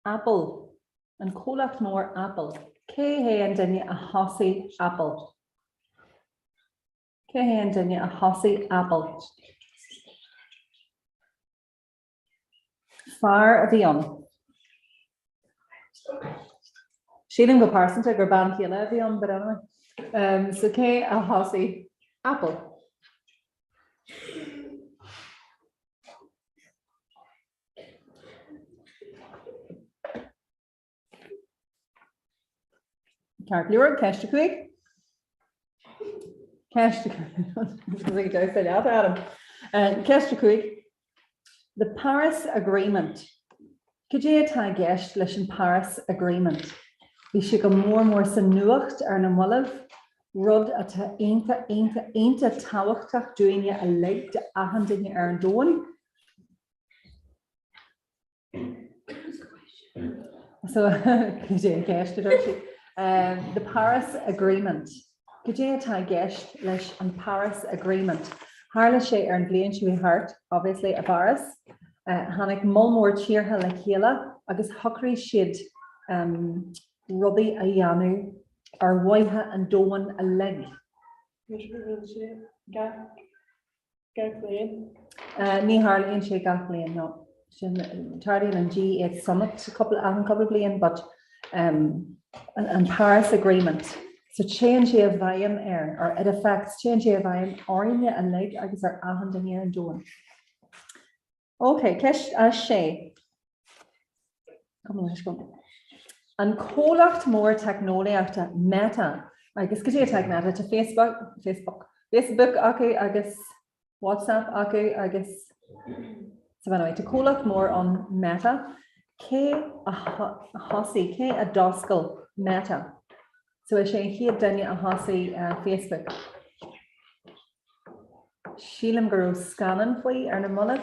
apple and Colach more apple. K and Denya a hossy apple. K and Denya a hossy apple. Far avion. Sheeling go parson to go ban Kila avion, but anyway. So K a hossy apple. Carpluor, cash to quick. Cash to quick. The Paris Agreement. Could you tag guest listen Paris Agreement? We should go more and more sanuacht or an mullav. Rud at ainta tawachtach doing a leg to a hand in your earn doing. So could you guest it? The Paris Agreement. Could you tag guest lish and Paris Agreement? Harla she earn blain she heart, obviously a Paris. Hanik mulmore cheer her like Hela, agus huckry shid Ruddy a Yanu or Waiha and Doan a leg. Ní Harley and she Gathleen, no. Tardian and G it's summit a couple blain, but and Paris Agreement. So change a viam air or it affects change a viam or in a leg, I guess are ahand in here and doing. Okay, Kesh as Shay. Come on, let's go. An cólacht mór technoliaachta meta agus go dtí ag meta to Facebook acu agus WhatsApp acu agus so anyway, to cólacht mór on meta cé a hosaí cé a doscail meta so is sé chiad duine a hosaí Facebook. Sílam gur scanan faoi ar na mulle.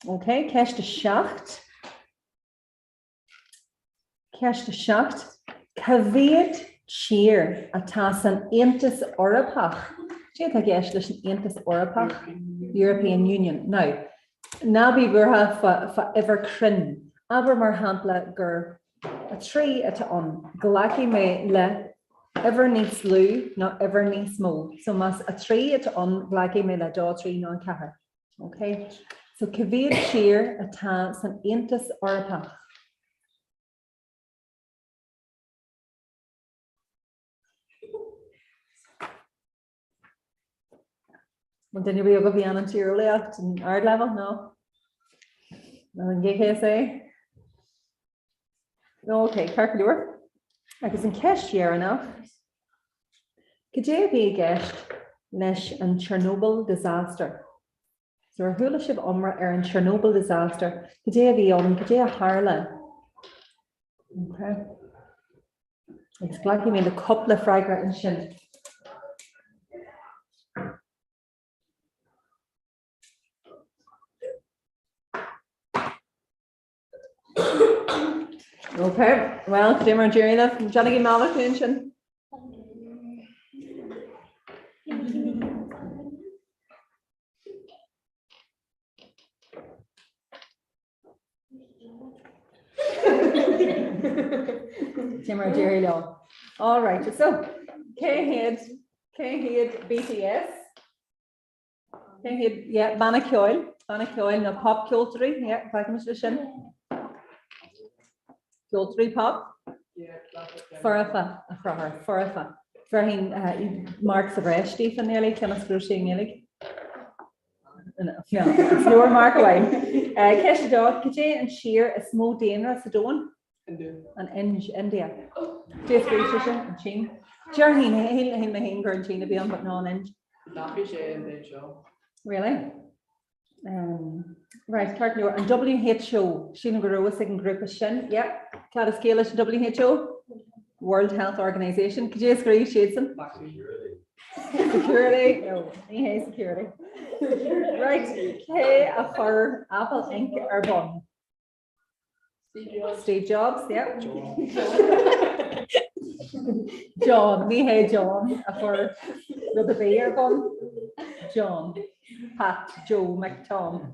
Okay, ceist a seacht. Cavéad tír atá san Aontas Eorpach. Sé a gceist leis an Aontas Eorpach, European Union. Now, nábí bhurtha fa ever crin, aber mar hampla gur a trí atá an ghlaci mé le ever níos lú ná ever níos mó. So mas a trí atá an ghlaci mé le dá trí ná an cethair. Okay. So cavéad tír atá san Aontas Eorpach. Want dan jullie ook op aan een tierlecht een art level? No. Dan een GKC. Okay, kijk door. Ik is een cash year enough. Could you be a guest lesh een Chernobyl disaster? So our hulaship omra een Chernobyl disaster. Could you be on? Could you a Harlan? Okay. It's like you mean the couple of fragment and shin. Okay, well, Dimmer Deireadh from Johnny Malach mention. Dimmer Deireadh. All right, so K-head BTS. K-head, yeah, Banna Coil, no pop culture, yeah, if I can just Culture pop. Forfa. For marks of rest, even nearly can I screw seeing nearly. No, it's lower mark away. Kesha dog, Kajay and sheer a small dangerous dawn. And India. Just gracious and chin. Jarhin, he'll mahinga and china beyond, but no inch. Really? Right, Cartnor and WHO. Sheena Guru, second group of Shin. Yep. Clad scale is WHO, World Health Organization. Could you agree, Shadson? Security? No, he security. Right, K for Apple Inc. Arbon. Steve Jobs, yep. John, me hey John for the beer Arbon. John, Pat, Joe, McTom.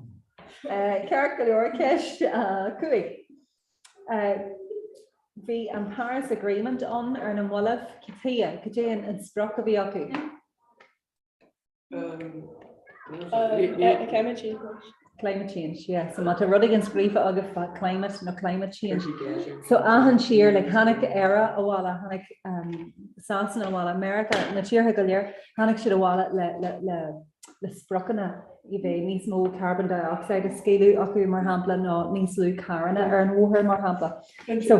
Caracalor Kesh Cooey. The Paris Agreement on Erna Mullif, Katia, Kajan, and Sprokoviaku. Climate change. Climate change, yeah. So Mata Rudigan's grief of climate, no climate change. So Ahan Shear, like Hanik era, Awala, Hanik Sasson Awala, America, Natir Hagalir, Hanik Shidawala, le Sprokana. Ive nís mó carbon dioxide is scéú acu mar hampla ná níos lú carna ar an bhóthir mar hampla. So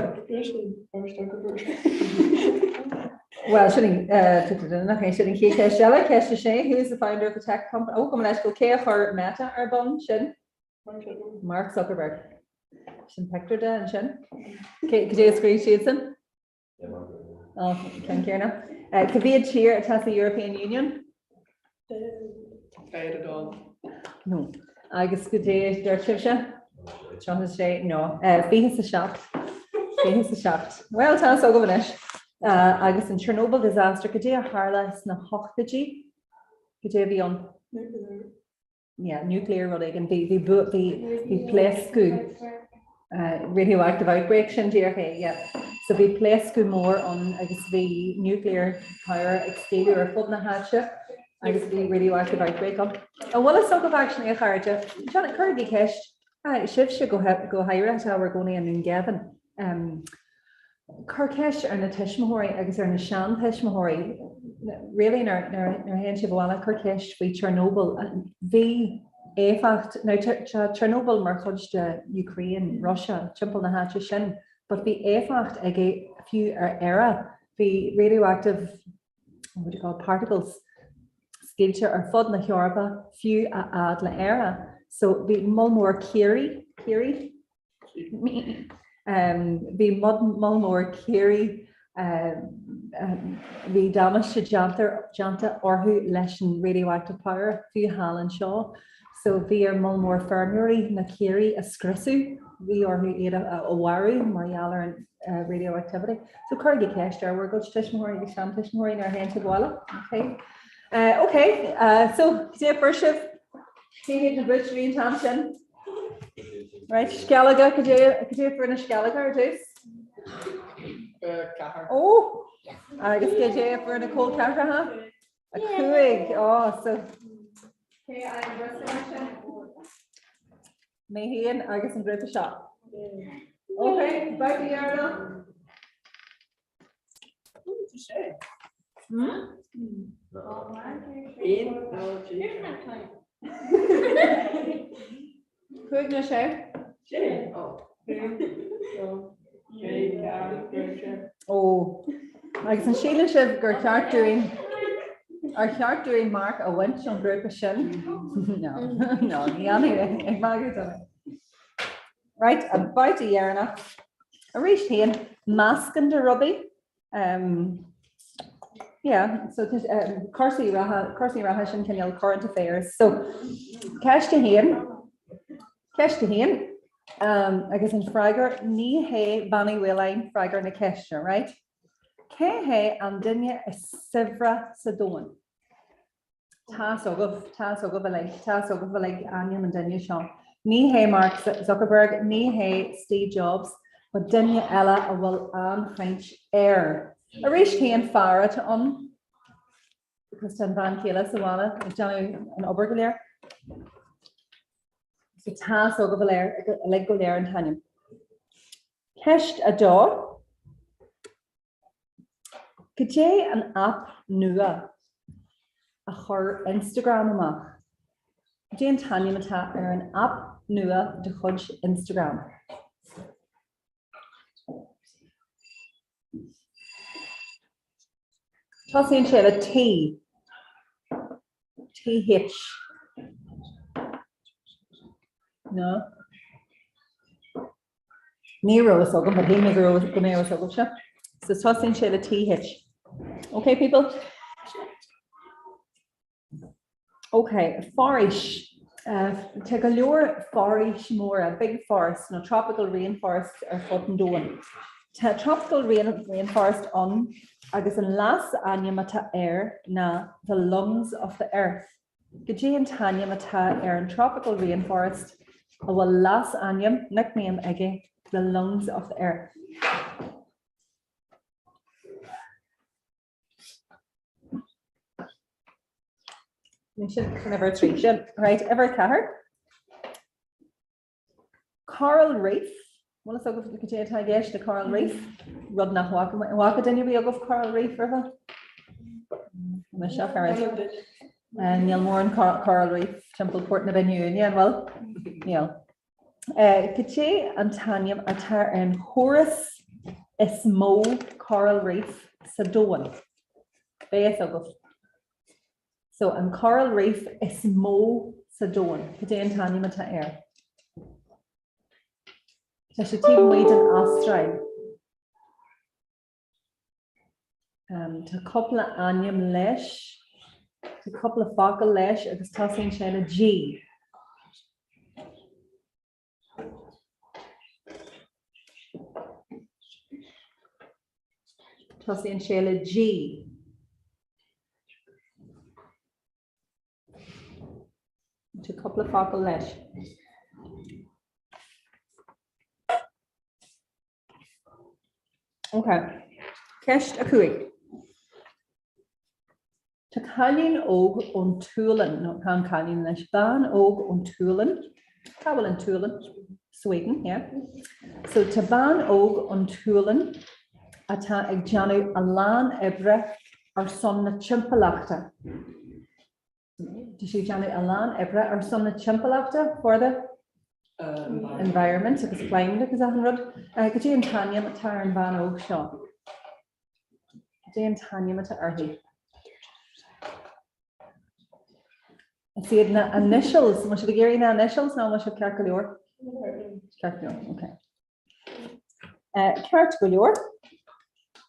well, shouldn't Kate Shella, Kesha Shea, who is the founder of the tech company? Oh, come on, let's go for Meta or Bun Shin. Mark Zuckerberg. Shin Pectorda and Shin. Could you agree, Shadson? Oh, can hear now. Caveat here, it has the European Union. No. I guess good day, Dirksha. John is straight. No. Fihis is shocked. Well, tell us all go finish. I guess in Chernobyl disaster, could you harlas na hochtaji? Could you be on? Yeah, nuclear running be place school. Radioactive outbreak, yeah. So we place school more on I guess the nuclear power exterior or foot na hatcha. I guess the radioactive outbreak on. And what is talk of actually a charger? Janet Kirby Kesh, Shiv should go higher at how we're going in and Gavin. Kirkesh or na Tishmahori, I guess or na Shan Tishmahori, really nar hen si bhla chuceist faoi Chernobyl bhí éfacht nó Chernobyl mar chud de Ukraine, Russia, timpeall na háte sin, but bhí éfacht ag fiú ar era bhí radioactive what do you call particles sciilte ar fud na Heorpa fiú a ad le era. So bhí mulmór Curie bhí mulmór Curie bhí damas se janta orthú leis an radioactive power fiú Hallan seo. So bhí ar mulmór fermiúí na Curie a scrisú bhí orthú iad a bhharú margheallar an radioactivity. So chuir go ceist ar bhar go tuismóirí go sean tuismóirí ar hen bhla. Okay, so dé fursih Tíhéad na bud ríon tam sin. Right, Skellige, could you for a Skellige or juice? Oh, I guess could you for a cold Comhrá? A cooig. Oh, so. Okay, I'm dressing. Mayhean, I guess I'm group of shop. Okay, bye, Deireadh. Cúig na sé? Oh, agus an síle sibh gur ceartúin mark a bhaint an grúpa sin. No, ní ag mágad an. Right, a bite Deireadh. A rís héan mascan de rubbí. Yeah, so Corsi Raha sin cinneal current affairs. So ceiste héan agus an freigar ní hé bannaí bhfuilein freigar na ceiste, right? Cé hé an duine is sibhre sa dóin. Tás agah bhfuil aim an duine seo. Ní hé Mark Zuckerberg, ní hé Steve Jobs, but duine eile a bhfuil an French air. A rís chéan fearra tá an because tan van chéile sa bhla ag deanú an obair go léir. So tás ó go bhfuil le go léir an tanim. Ceist a dó go dé an app nua a chur Instagram amach. Dé an tanim atá ar an app nua de chud Instagram. Tossing shell a TH. No. Nero is open, but him is so tossing shell a TH. Okay, people. Okay, forest. Take a lure forest more, a big forest, no tropical rainforest or cotton doing. Tropical rainforest on agus an las animata air na the lungs of the earth. Gajé and Tanya mata air in tropical rainforest a las anium nickname again the lungs of the earth. Never treat right ever caher. Coral reef. Well, let's go to the coral reef. Rod na walk didn't you of coral reef river? And you'll more in coral reef, Temple Port na Union. Well, yeah. Kiche and Tanyam atar and Horace Ismo coral reef Sadoan. So and coral reef Ismo Sadoan. Kiche and Tanyam atar air. I should take weight in Australia. To couple of anium lesh, to couple of focal lesh, agus tossing shell G. Tossing shell G. To couple of focal lesh. Okay, Kesh a cooig. To Kalin og on Tulen, not can Kalin Lesh ban og on Tulen, Kabel and Tulen, Sweden, yeah. So to ban og on Tulen, ata egjanu alan ebre ar son na timpachta. Did she Johnny Alan Ebra ar son na timpachta for the environment agus climate agus ahanrod. Could you and Tanya Matar and Van Og Shaw? Could you and Tanya Matar Arhi? I see it na initials. Much of the Gary na initials now much of Carcalior. Carcalior, okay. Carcalior.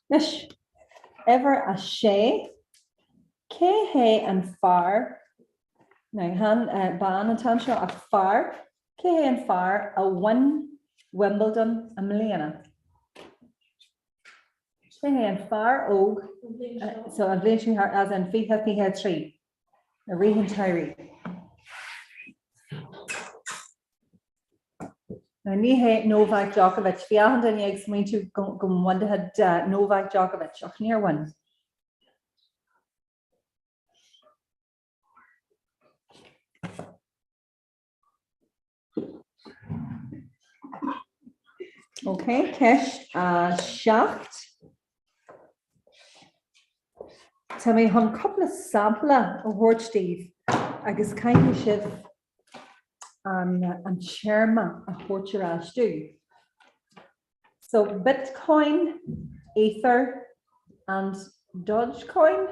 Nish. Ever a she. Kehe and far. Now han ban and tansha a far. Kehe and far a one Wimbledon a Milena. Kehe and far og. So a vision her as in feet have had three. A Rehan Tyree. Now, Nihe Novak Djokovic, Fiahan and Eggs me to go one to had Novak Djokovic, or near one. Okay, Kesh Shaft. Tell me, a couple of sampler of word Steve. I guess kind of shift and Sherma a Horchera do. So Bitcoin, Ether, and Dogecoin.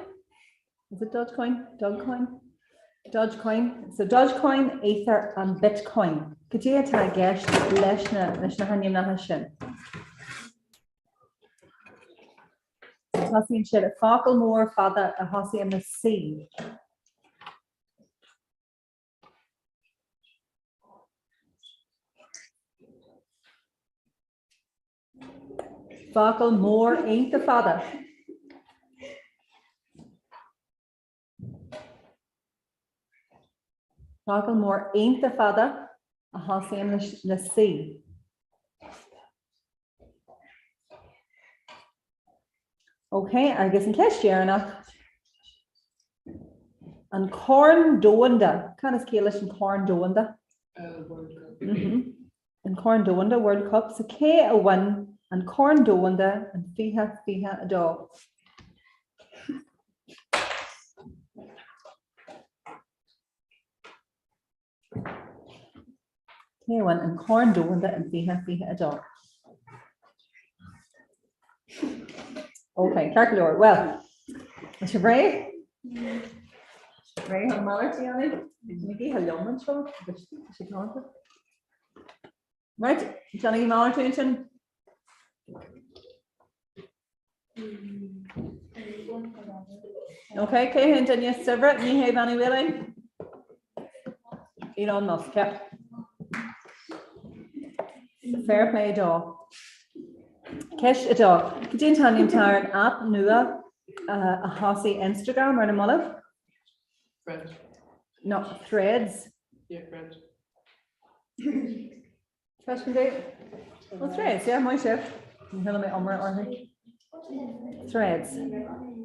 Is it Dogecoin? Dogecoin? Dogecoin. So Dogecoin, Ether, and Bitcoin. Could you tag guess Leshna Hanyam Nahashin? Hossie and shit at Falklemore, father, a Hossie and the sea. Falklemore ain't the father. Falklemore ain't the father, a Hossie and the sea. Okay, I guess in case Jerna. And corn doanda. Kind of scale and corn doanda. And corn doanda World Cup. So K a one and corn doanda and fiha a dog. K one and corn doanda and fiha a dog. Okay, Carcalor. Well, is your Ray? Ray, how Mallerty on it? Maybe hello, man. She can't. Right, Johnny Mallerty. Okay, Kay and yes, Severett, me hey, Vanny Willing. Elon Musk, yeah. Fair play, dog. Kesh a dog. Could you tell me an app nua a Hossie Instagram or a mullet? Friends. No, threads. Yeah, friends. Question date? Well, threads, yeah, my chef. You tell me threads.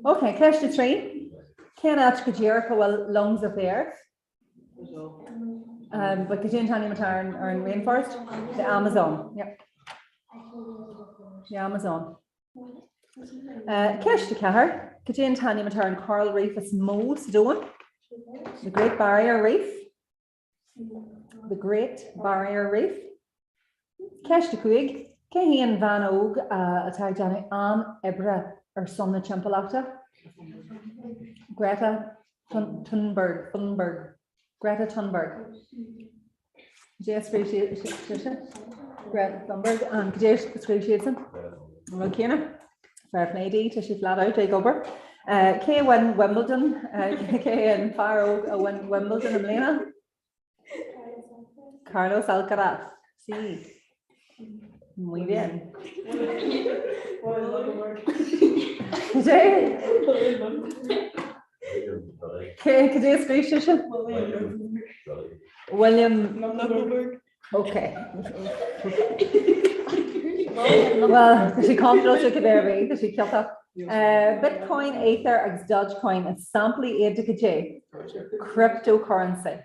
Okay, Kesh the tree. Can ask Jericho well lungs of the earth. But could you tell me or in rainforest? The Amazon. Yep. The Amazon. Kesh the Cahar. Could you tell me and coral reef is most doing? The Great Barrier Reef. The Great Barrier Reef. Kesh the Quig. Kehin Van Og attack Johnny Ann Ebra or Sonna Champalata. Greta Thunberg. Greta Thunberg. Jess Greta Thunberg and Jess Screechson. Rokina. Fair play D to she flat out take over. K win Wimbledon, K and Faro win Wimbledon and Lena. Carlos Alcaraz. Sí. Muy bien. Could you screen William. Okay. Well, she can't throw to Caberry because she killed her. Bitcoin, Ether, and Dogecoin is simply ADKJ. Cryptocurrency.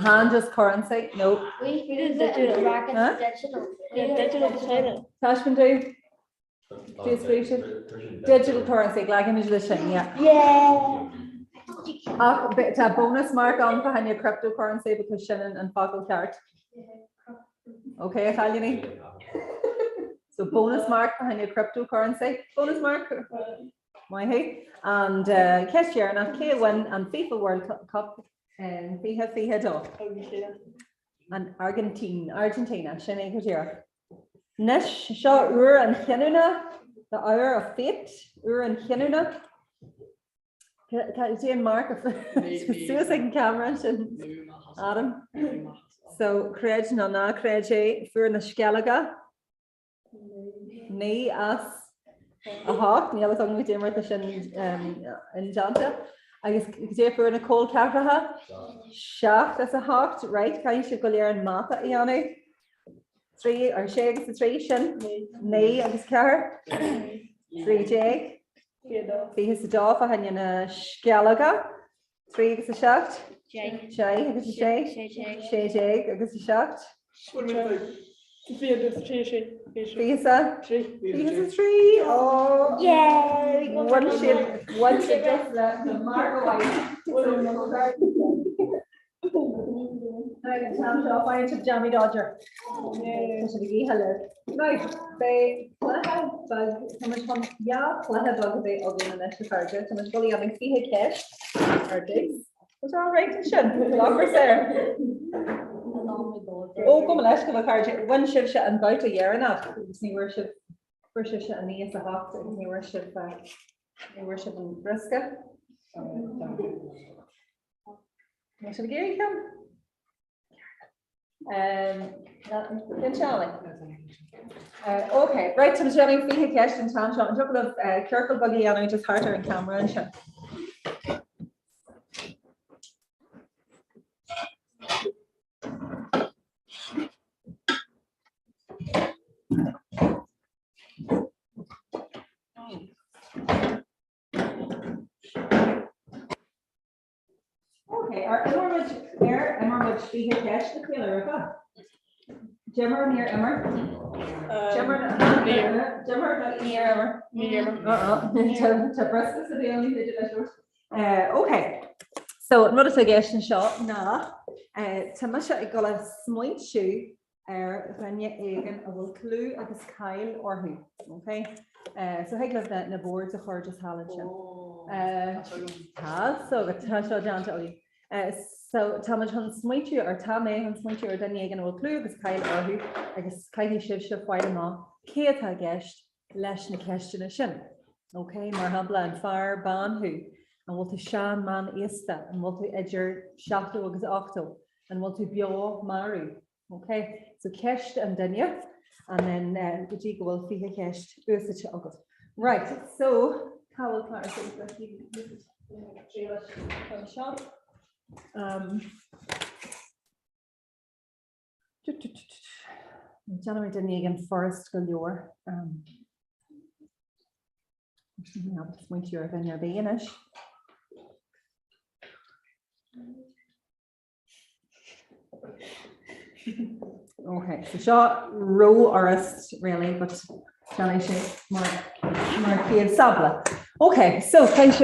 Hand just currency? No. We did digital rackets, digital. Tashman do? Digital currency, like in the yeah. It's a bonus mark on behind your cryptocurrency because Shannon and Foggle card. Okay, Italian. So bonus mark behind your cryptocurrency. Bonus mark. My hey. And cashier and K1 and FIFA World Cup and FIFA dog. And Argentina, Shannon Kajira. Nish shot and Hinuna, the hour of fate, and Hinuna. Can you see in Mark of Susan Cameron and Adam? So Craig Nana, Craig for the Scalaga. Nee as a hawk, the other song we did with in Janta. I guess Jay for a cold capraha. Shaft as a hawk, right? Can you go there and map it, Iane? 3 or shakes the 3 shin. Nee, I guess car. 3 Jake. Fihis the dog for hanging a Scalaga. 3 is a shaft. Shay, I guess a shay. Shay, I guess a shaft. Fisa 3. Oh, yay! One ship just left. The mark away. I can tell you, I into Jammy Dodger. Hello. Right, they bug so much fun. Yeah, bug they ugly and extra target. So much bully having see cash. Or days. It's all right, it should. Lockers there. Oh, come on, let's give a card. One shift and about a year and a half. We worship and me as a hawk. We worship in Briska. What should we get him? Charlie. Okay, right, so I'm showing Fee Cash and Tom Shot and a couple of careful buggy and I just harder in camera and shot. Okay, our Emmer Fee Cash the killer. Jimmer near Emmer. Jimmer near Emmer. To breast is the only digital. Okay, so another suggestion shot. Nah, Tamasha I got a smoint shoe. Ranya Egan a will clue agus Kyle or who. Okay, so I got that in the boards of her just Halligan. So it's Tasha down to you. So Thomas Hun Smoitu or Tame Hun Smoitu or Danny Egan will clue because Kyle or who I guess Kyle Shiv white ma Kate guest Lesh na question shin. Okay, Marhabla and Fire Ban who and what to Shan man Ista and what to Edger Shafto agus Octo and what to Bio Maru. Okay, so Kesht and Danya and then the Jigo will figure Kesht Ursa August. Right, so how will Clara say that shop? January didn't again Forest Galore. Point your when you're being ish. Okay, so shot row arrest really, but Johnny Mark Sabla. Okay, so kind of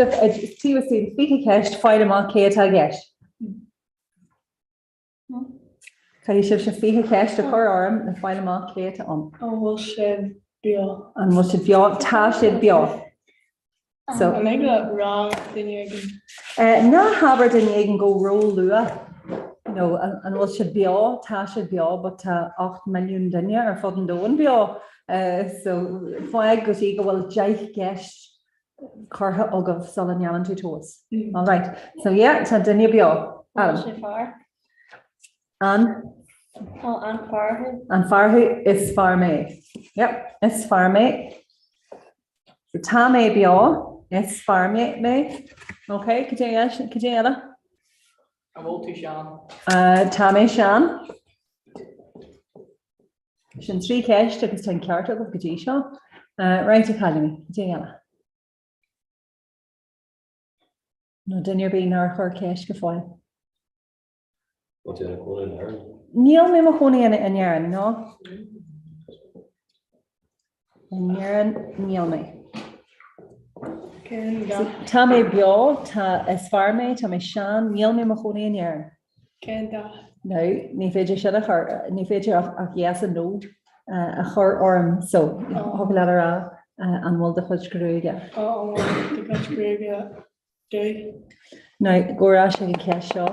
see what the Fika cash fight him on Kata Gash. Can you shift Fika cash to her arm and find him on Kata on? Oh, we'll shed Bio. And we'll shed Bio, Tashed Bio. So maybe that wrong, then you can. No, Haber then you can go roll Lua. No, and we'll should be all, Tashed Bio, but 8 million dinner or fodden doing Bio. So flag goes eagle will jike gash. Carha of Solon Yaman to toes. All right. So yeah, it's a dinner bio. And Farhu is Farme. Yep, it's Farme. The Tame bio is Farme me. Okay, could you I'm all too Shan. Tame Shan. Shin 3 cash took us 10 character of Gajisha. Right Academy. Could you no dinner being her cash gafoil. What's in a corner in Neil me mahoney in Yaran, no? Níaran níl mé. Céanda. Tá mé beá tá is fear mé tá mé sean níl mé mo chonaí níaran. Céanda. No, ní féidir sin ní féidir ach dhéas a nó a chur orm so thug le rá an bhfuil de chuid grúige. De chuid grúige dú. No, górá sé go ceis seo.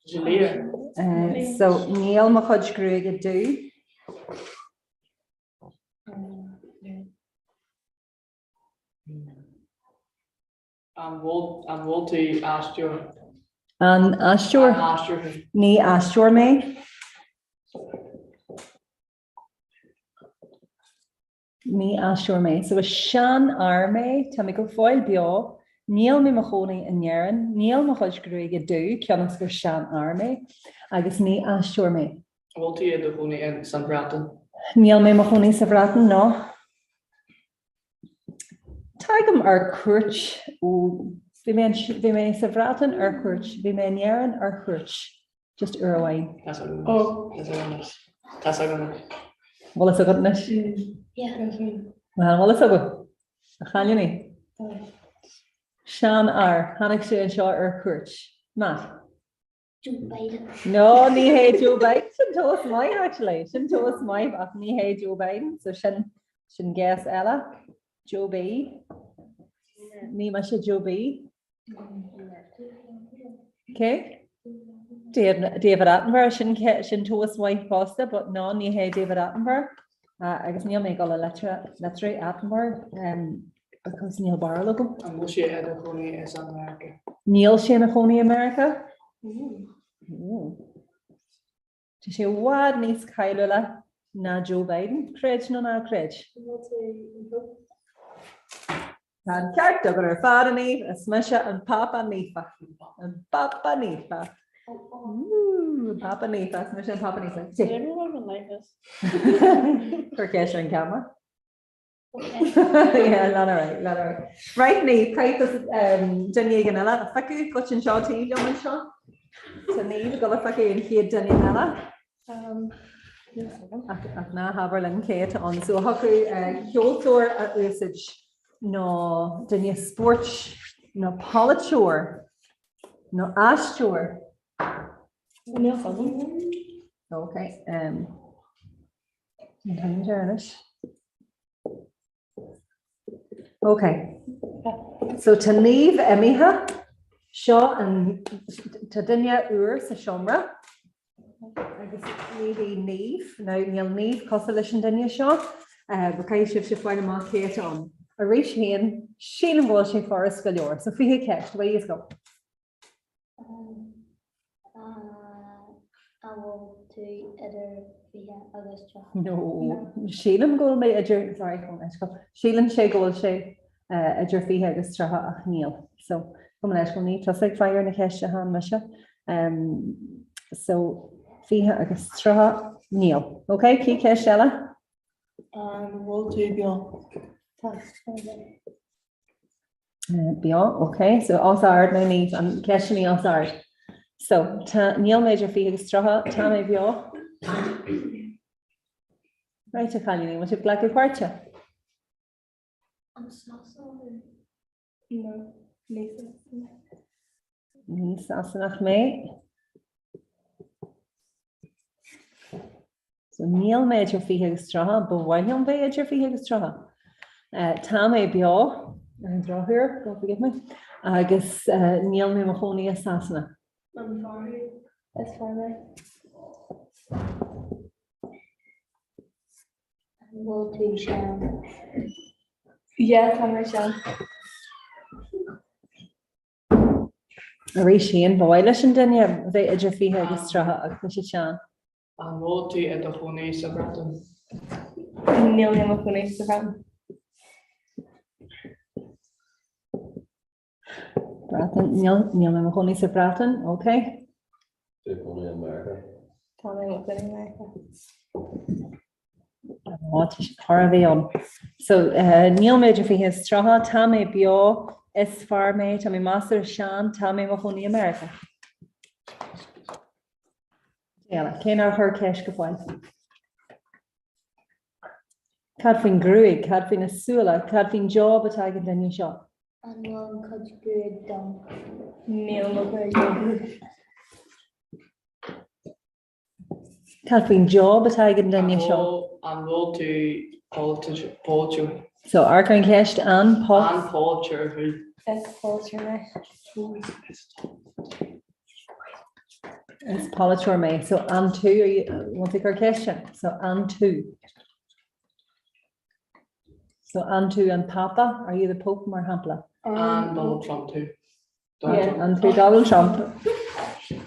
Julia. So níl mo chuid grúige dú. An bhil tú astúr. An astúr. Ní astúr mé. Ní astúr mé. So sean armé tá mé go fáil beá, níl mé mo chonaí in Éireann, níl mo chuid grúige dú, ceannas gur sean armé, agus ní astúr mé. Bhil tú do chunaí in San Bratan. Níl mé mo chonaí sa bhratan ná. Táigem ar cuairt ó bhí mé sa bhratan ar cuairt, bhí mé in Éireann ar cuairt, just uairhain. That's a good. Bhil is agad nes? Well, bhil is agad. A chailíní. Sean ar, hanig sé an seo ar cuairt. Matt? Joe Biden. No, ní hé Joe Biden. Sin tolas mai, actually. Sin tolas mai, ach ní hé Joe Biden. So sin guess Ella. Joe B. Ní ma sé Joe B. Okay. David Attenborough sin tolas mai posta, but no, ní hé David Attenborough. Agus níl mé go le letra Attenborough, because níl bar logo. An bhil sé a chunaí in San America. Níl sé na chonaí America? Tá sé bhád níos cailú le na Joe Biden, creid nó ná creid. Tá an ceart agur ar fád a níomh is meise an papa nífa. An papa nífa. Papa nífa, is meise an papa nífa. Chuir ceis an camera. Yeah, lára. Right ní, caiitas duine gan eile, a feicú go sin seo tíí go man seo. Tá níomh go le feicú an chiad duine eile. Ach ná habar le céit an so hacu ceoltóir a úsid nó duine sport nó polúir nó astúir. Okay. Okay. So tá níomh imithe seo an tá duine uair sa seomra. Agus níomh níl níomh cos leis an duine seo, ba caiith sibh sé fáin amach céit an. A rééis héan sin an bhil sé far go leor, so fihe ceist, bhí is go. No, sílam ggóil mé idir sílan sé ggóil sé idir fihe agus tratha ach níl. So go leis go ní tosaigh fear na ceiste há me se. So fihe agus tratha níl. Okay, cí ceist eile? Bhil tú Beyond, okay, so ásáard na níomh an ceisinaí ásáard. So níl méidir fihe agus tratha tá mé beo. Right a chailíní, mu ble go páirte? Níos asanach mé. So níl méidir fihe agus tratha, bhhailm bé idir fihe agus tratha. Tá mé beo, an drothúir, go forgive me, agus níl mé mo chonaí a sasana. Is far Bhil tú sean. Yeah, tá mar sean. A rééis sin bhhail leis an duine bheith idir fihe agus tratha agus sé sean. An bhil tú a do chunaí sa Bratan. Níl mé mo chonaí sa bhratan. Bratan, níl mé mo chonaí sa Bratan, okay. Tú chunaí America. Tá mé mo chonaí America. So níl méidir fihe is tratha tá mé beo is fear mé tá mé master sean tá mé mo chonaí America. Cén ar chur ceis go fáil. Cadfin Gruig, Cadfin Asula, Cadfin Job at Hagen Denny Shop. And one coach good down. Cadfin Job at Hagen Denny Shop. I'm roll to Paulcher. So Arkan Kesh and Paul. And Paulcher. That's culture. It's Politor May. So and 2, are you want to take our question? So and 2. So and 2 and Papa, are you the Pope or Hampla? And Donald Trump too. Yeah, and 2 Donald Trump.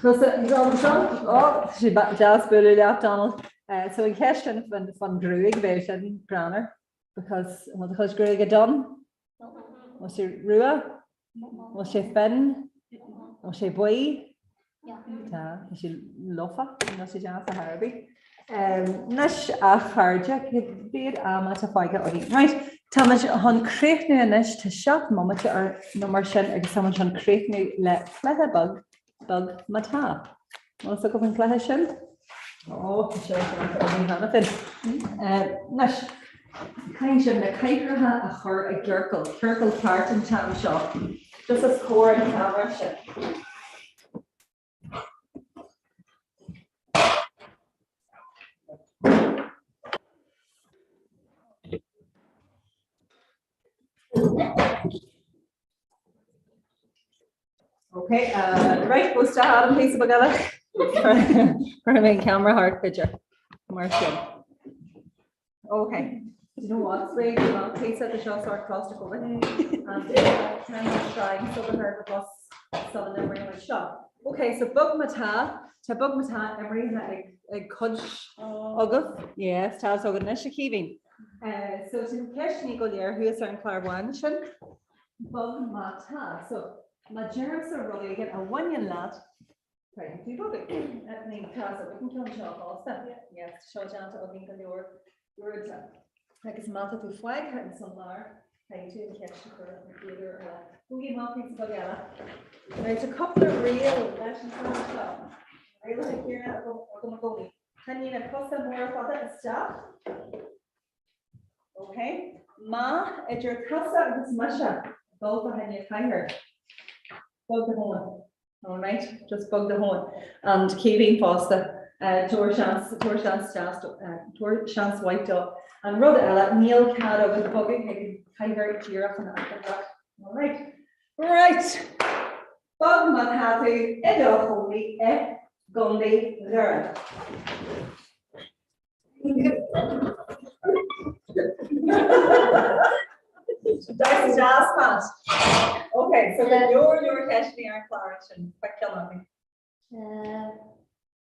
So Donald Trump, oh, she just bullied out Donald. So in question from Gruig, they said Granner, because Gruig had done. Was she Rua? Was she Finn? Was she Boy? Yeah, she Luffa, and she just a Harvey. Nish a Harja could be it at a fight right. Thomas on create new nish to shop moment or number shin or someone on create new let flehe bug mata. What's the going flehe? Oh, sure, Nish kind of the kiker a her a gurgle part in town shop. Just a score in camera ship. Okay, right, we'll start on piece of bagala. For a main camera hard picture. Marshall. Okay. You know what? Swing on piece of the shop sort across the cover. And trying so the herd of us so the memory of shop. Okay, so bug mata Emery a cudge oguf. Yes, Taz Oganish Kevin. So it's in question go there who is our clairvoyant. Bug mata. So my germs are really again a 1 year lad. Right, do you that name Casa, we can kill shop also. Yes, show down to Ogin your words. Like it's matter to flag and some lar. Thank you to catch the computer. Who give up piece of gala. There's a couple of real lessons on the shop. Real like here at Ogomagoni. Can you cost them more for that stuff? Okay. Ma, at your casa is masha. Both of you higher. Bug the horn. All right, just bug the horn. And keeping faster. Tor chance white dog. And Rhoda Ella, Neil Caddo with bugging higher cheer up and that. All right. Right. Bug Manhattan, Edo Holy, Gondi, Zara. That's jazz pass. Okay, so then your testing our clarity.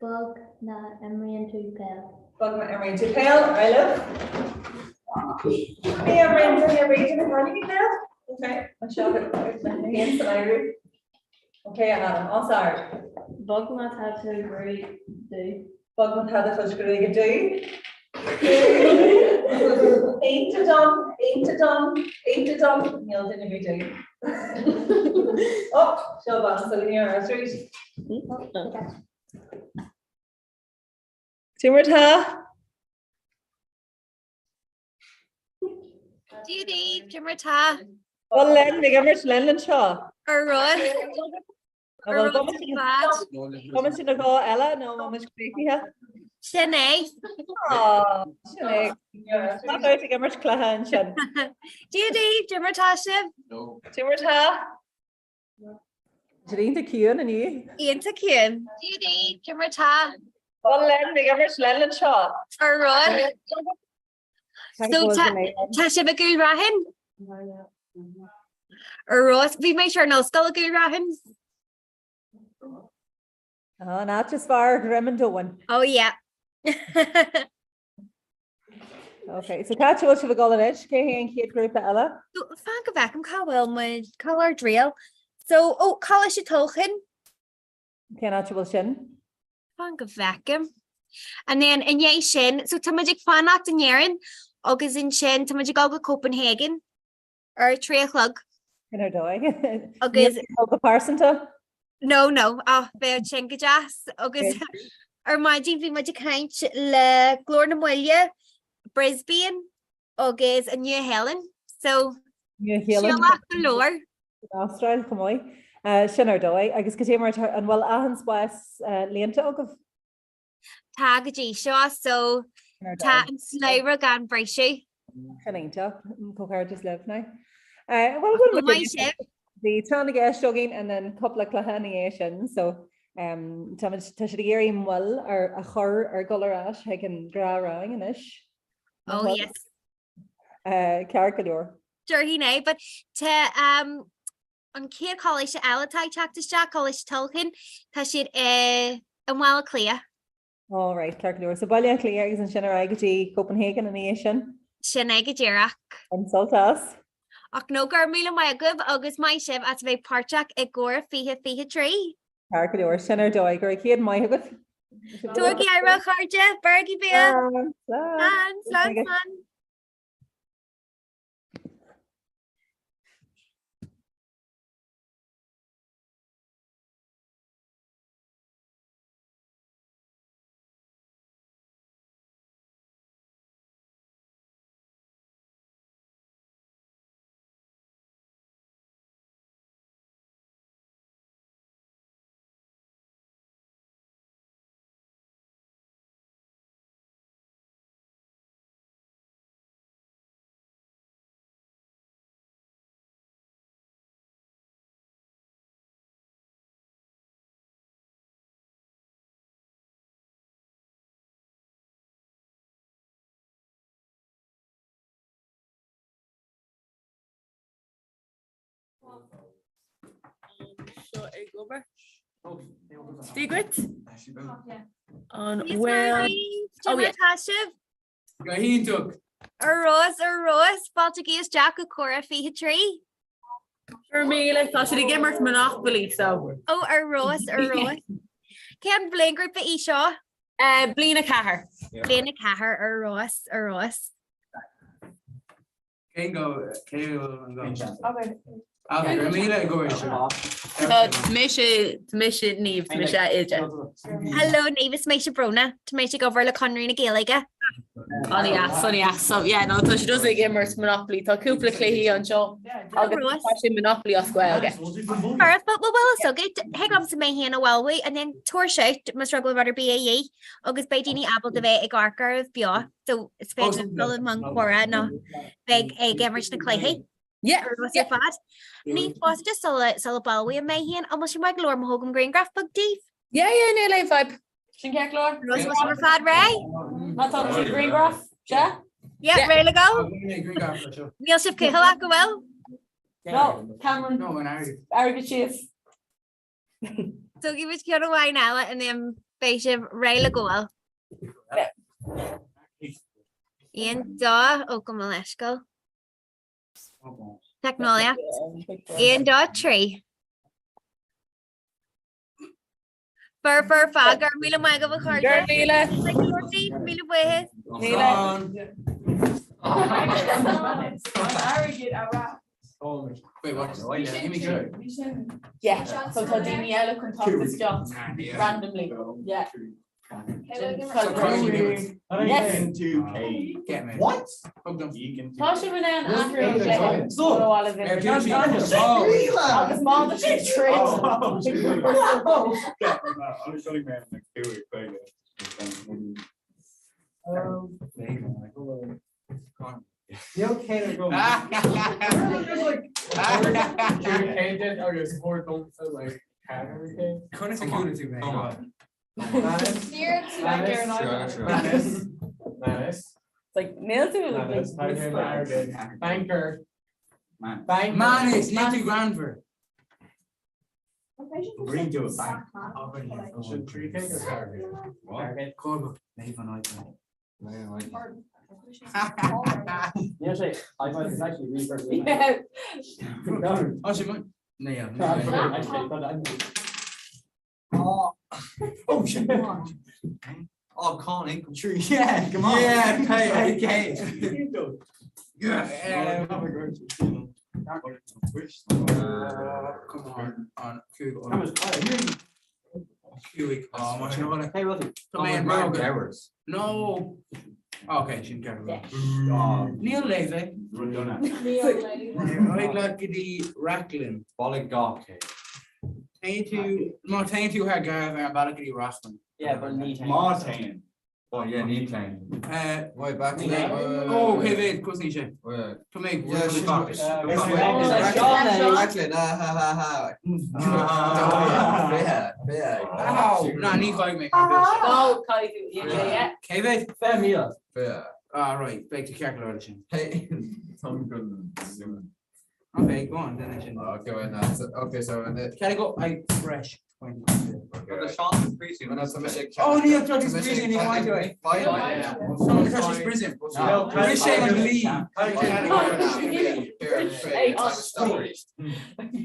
Bug na Emery and 2 pale. Bug na Emery and 2 pale, I love. Me Emery and 2 pale. Okay, I'll show it. Hands and I okay, Adam, all sorry. Bug na have to agree do. Bug na have to agree do. Ain't to done. Neil didn't be doing. Oh, show on so near our street. Timurta. Judy, Timurta. Well, Len, we got much Len and Shaw. Or Rod. Comment in the call, Ella. No, how much creepy here. Sinead. Oh, Sinead. Not going to get much Clahan. Judy, Timurta, Shiv. No. Timurta. Janine to Kian and you. Ian to Kian. Judy, Timurta. Well, Len, we got much Len and Shaw. Or Rod. So, Tasha Bagul Rahin. Or Ross, we make sure no skull Bagul Rahin. Oh, not just far, Remondowan. Oh, yeah. Okay, so catch what you've got on edge, and Kate group Ella. So, thank you back. I'm calling my color drill. So, oh, call us your token. Can I will shin? Thank you vacuum. And then in Yay Shin, so to magic fan act in Yaren, August in Shin, to magic Olga Copenhagen, or 3 o'clock. In her doing. August Olga Parsonta? No. Oh, fair chinka jazz. August. Or my GV magic kind, Le Glorna Moya, Brisbane, agus a New Helen. So Helen. Lore. Austrail Comoy. Sinnar dói, agus go témar an bhfuil ahans buas léanta agah. Tá go dtí seo so tá an sléire gan breisiú. Canínta, cóchartas lefna. Well, good my ship. The trying get jogging and then couple of clahanation. So tá sé géirí mhuil ar a chur ar golarás he can gra rang in ish. Oh yes. Carcador. Sure he know, but to an céad college elatá teachtas college Tolkien tá siad an bhil clia. All right, Carcador. So bailile clia agus an sin ar aigetí Copenhagen in nation. Sin ag Deireadh. An soltas. Ach nó gur míle mai agah agus mai sib at bheith páteach ag gcóir fihe trí. Carcador, sinnar dói gur chéad mai agah. Tuaigi ara charde, Bergie Bia. Slán. So ag over. Secret? On Yes, well. Marie. Oh yeah. Tashiv. Go ahead, Doug. Arroz. Baltigis Jack a Cora fihe trí. For me, like I should get more monopoly, so. Oh, arroz. Can blame group at Isha? Blina Cahar. Blina Cahar, arroz. Can go. Okay. Okay, Ramila, go. Tmisha Neve, Tmisha Ilja. Hello, Nevis Misha Brona. Tmisha go over the Conry na Gaeliga. Funny ass. So yeah, no, so she does like immerse monopoly. So couple of clay on show. I'll get monopoly off well. First, but well, so good. Hang on to my hand a while way, and then tour shout must struggle about her BAE. August by Dini Apple the way a garker of Bia. So it's very full among Cora, no big a gamers to clay. Yeah, what's your fat? Neat was just a ball way in my hand. Almost your Michael or Mahogam Green Graph Bug Dave. Yeah, no, like vibe. Shinkak Rose was your fat Ray. Not on Green Graph. Yeah. Yeah, ready to go. Neil Ship Kihilak well. No, Cameron. No, an Arrogant Chief. So give us Kyoto wine now and then Bishop Ray Lagoel. Ian Daw Okamaleshko. Technolia. Ian Daw Tree. Fur Fagger, Mila Maga of a card. Mila. Mila Way. Wait, what? Yeah, so Daniela can talk this job randomly. Yeah. What? Tasha went down after so all of it. You okay to go? Like nails Banker. Man is not too grand for. Bring to a bank. Should tree take a target? What? Yes, I might actually research. Oh, she might. No. Oh, shit. Oh, can't income tree. Yeah, come on. Yeah, okay. Yeah. Come on. Oh, much you know what? Hey, Ruthie. Come on, bro. No. Okay, sin cear. Níl léise le die Racklin. Bollig gawcé. Má tain tú haar gar an bailí Rossman. Yeah, but need Martin. Oh yeah, need time. Wait, back to Oh, hey, wait, così c'è. To make no, ní caiig me. No, yeah. Cévé? Fair meal. Ah, right, back to calculator sin. Hey, some good. Okay, go on, then I should. Okay, so Can I go? I fresh. the Sean is preaching. Oh, Neil thought he's prison. He wanted to it. Someone thought he's prison. We're saying I believe.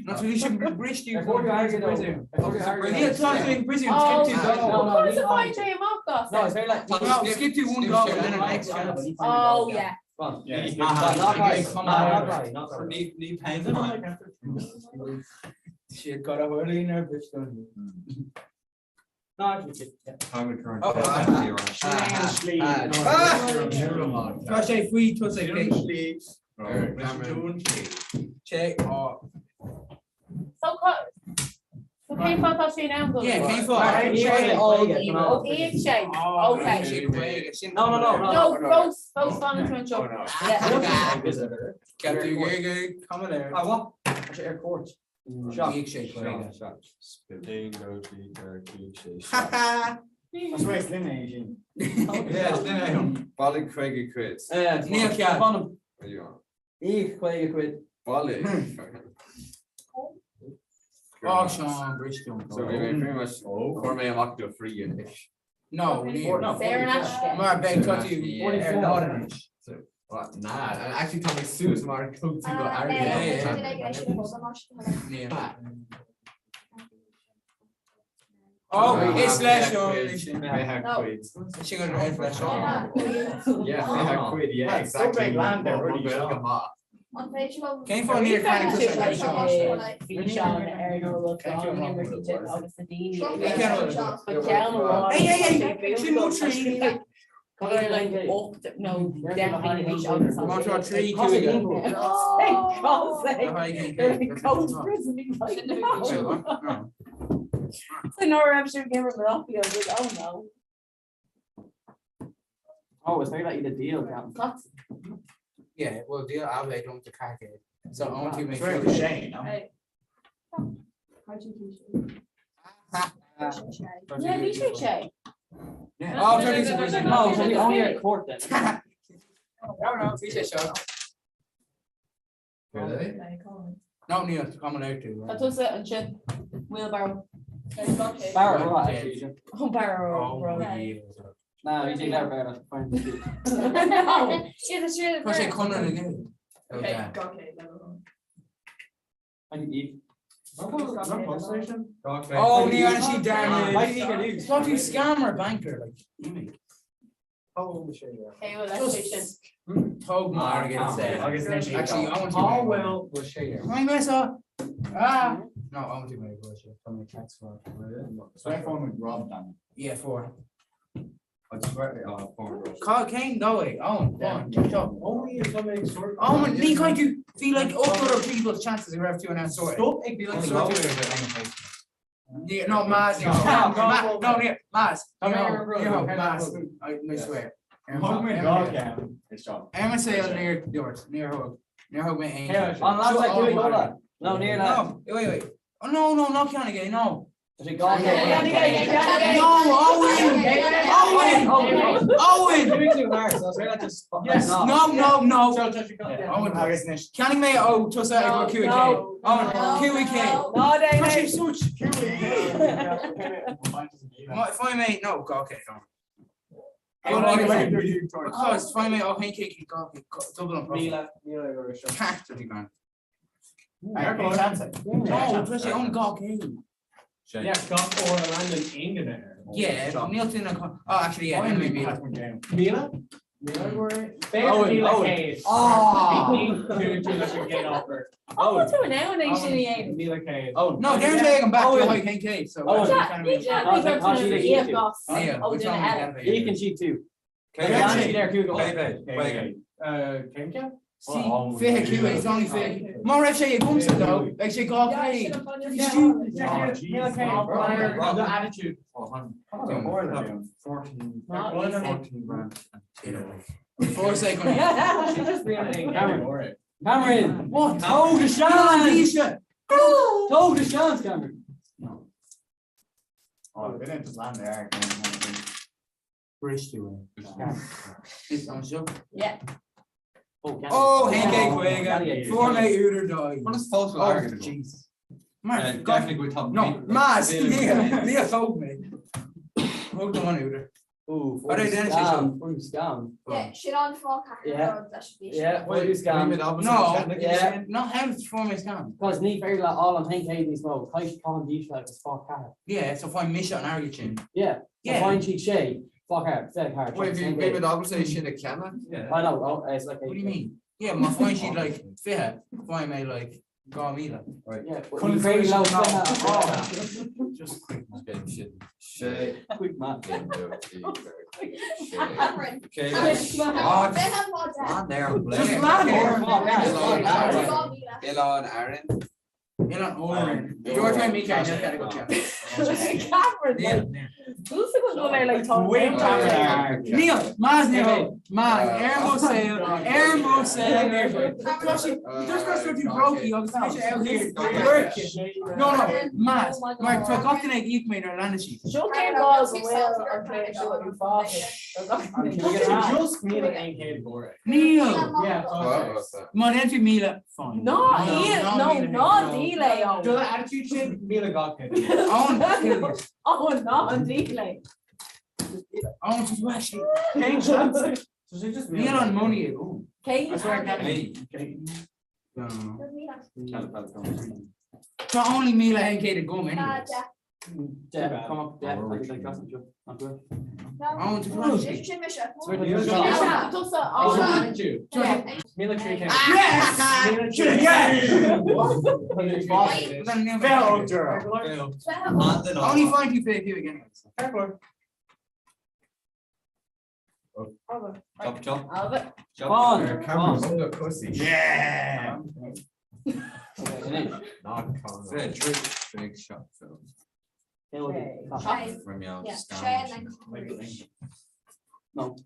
Not really should bridge you for prison. Neil thought he was in prison. Oh, what's the point to him off that? No, it's very like skip to one goal and then an next chance. Oh, yeah. Need pain. Shit, got a word in there, bitch. Gosh, free to say check off. So came for that she now. Yeah, came for. Okay. No, both fun and job. Captain Gregor, come there. What? Airport. Milkshake. That's right, it's Linne. Yeah, it's Linne. Bollig Craig quits. Neil Cat. There you are. Craig quit. Bollig. Oh, Sean Bridgestone. So we made pretty much Comhrá mock to a free ish. No, Fair enough. More big cut you. What? Nah, and actually Tommy Sue's more cool to go Oh, it's less on. They have quid. She got red flash on. Yeah, they have quid. Yeah, exactly. Came from near kind of Oh, it's very like the deal. Yeah, well, deal. I'll wait on the car. So I want to make sure. It's shame. Yeah, me too, Shay. Yeah. Oh, Tony's a prison. No, so you're only at court then. No, he's a shot. Really? No, Neil, coming out too. That was it, and shit. Wheelbarrow. Barrow, right? Oh, barrow. Oh, yeah. No, you take that better. No, it's true. Push it, Conrad again. Okay. I can eat. Oh, Neil, and she damn. Thought you scammer banker like. Okay, well, that's patient. Tog Morgan said. Actually, I want to. Oh well, we'll show you. I mess up. Ah. No, I want to make bullshit. From the tax for. So I phone with Rob done. Yeah, 4. I swear, phone. Carl Kane, no way. Owen, Only if somebody sort. Owen, you kind of feel like other people's chances are have to and sort. Stop, it'd be like Sort yeah, no, Maz. No, Maz. Maz. I swear. Oh my God, Cam. It's John. Emma say near yours, near Hug. Near Hug, my aim. No, near that. No, wait. Oh, no, not County Gay, no. Is it gone? No, Owen! Yes, no. Owen, County May, oh, to say I go QEK. Owen, QEK. No, they Actually, switch. Fine, mate, no, okay, no. Because fine, mate, I'll make it double on profit. Cash 30 grand. No, especially on God game. Yeah, got or London England. Yeah, Neil didn't. Oh, actually, yeah, anyway, Mila? Oh, to an hour and actually. Mila Cade. Oh, no, they're taking back to like KK. So, you can cheat too. See, fair Q, it's only fair. More actually, it comes to though. Like she got paid. The attitude. 14 grand. 4 seconds. She just really Cameron. Cameron, what? Oh, the Tisha. Oh, the chance, Cameron. Oh, they didn't just land there. British doing. It's on show. Yeah. Oh, Henke Quega. 4 late Uder died. What is false with argument? Jesus. Man, definitely good top. No, Mas. Leah told me. Hold on, Uder. Oh, are they then? Scam. Yeah, shit on fuck. Yeah. That should be. Yeah, what do you scam? No, yeah, not how to form a scam. because need very like all on Hank Hayden's mode. How you call these like a spot car? Yeah, so find Misha and Arya Chin. Yeah, Yeah. Find cheat shay. Fuck her, fuck her. What if you give it double say shit a camera? Yeah. I know. Oh, it's like. What do you mean? Yeah, my find she'd like fair. Find me like Garmila. Right. Yeah. Couldn't Very finish low. it now. Just quick game shit. Shit. Quick man. Cameron. Okay. On there. Just land Elon, Aaron. Elon, Oren. George and me can't just gotta go check. Cameron. Who's the one there like talking? Neil, Maz Neil, Maz, Aaron said, just got to be broke, you was out here working. No, Maz, my forgot to eat me in Orlando sheet. Joe came balls well or playing show you fought. Just me and Hank for it. Neil, Yeah. my entry Mila, fine. No, delay on. Do the attitude shit? Mila got it. Oh, not delay. I want to watch it. Hank shots. So she just Neil on money. Kate. I swear I can't. So only Mila and Kate go anyway. Deb, come up, Deb. Like that's not good. I want to watch it. Military came. Only find you fake you again. Chop on. Cameron's under pussy. Yeah. Not Conrad. Trick shot film. From your No.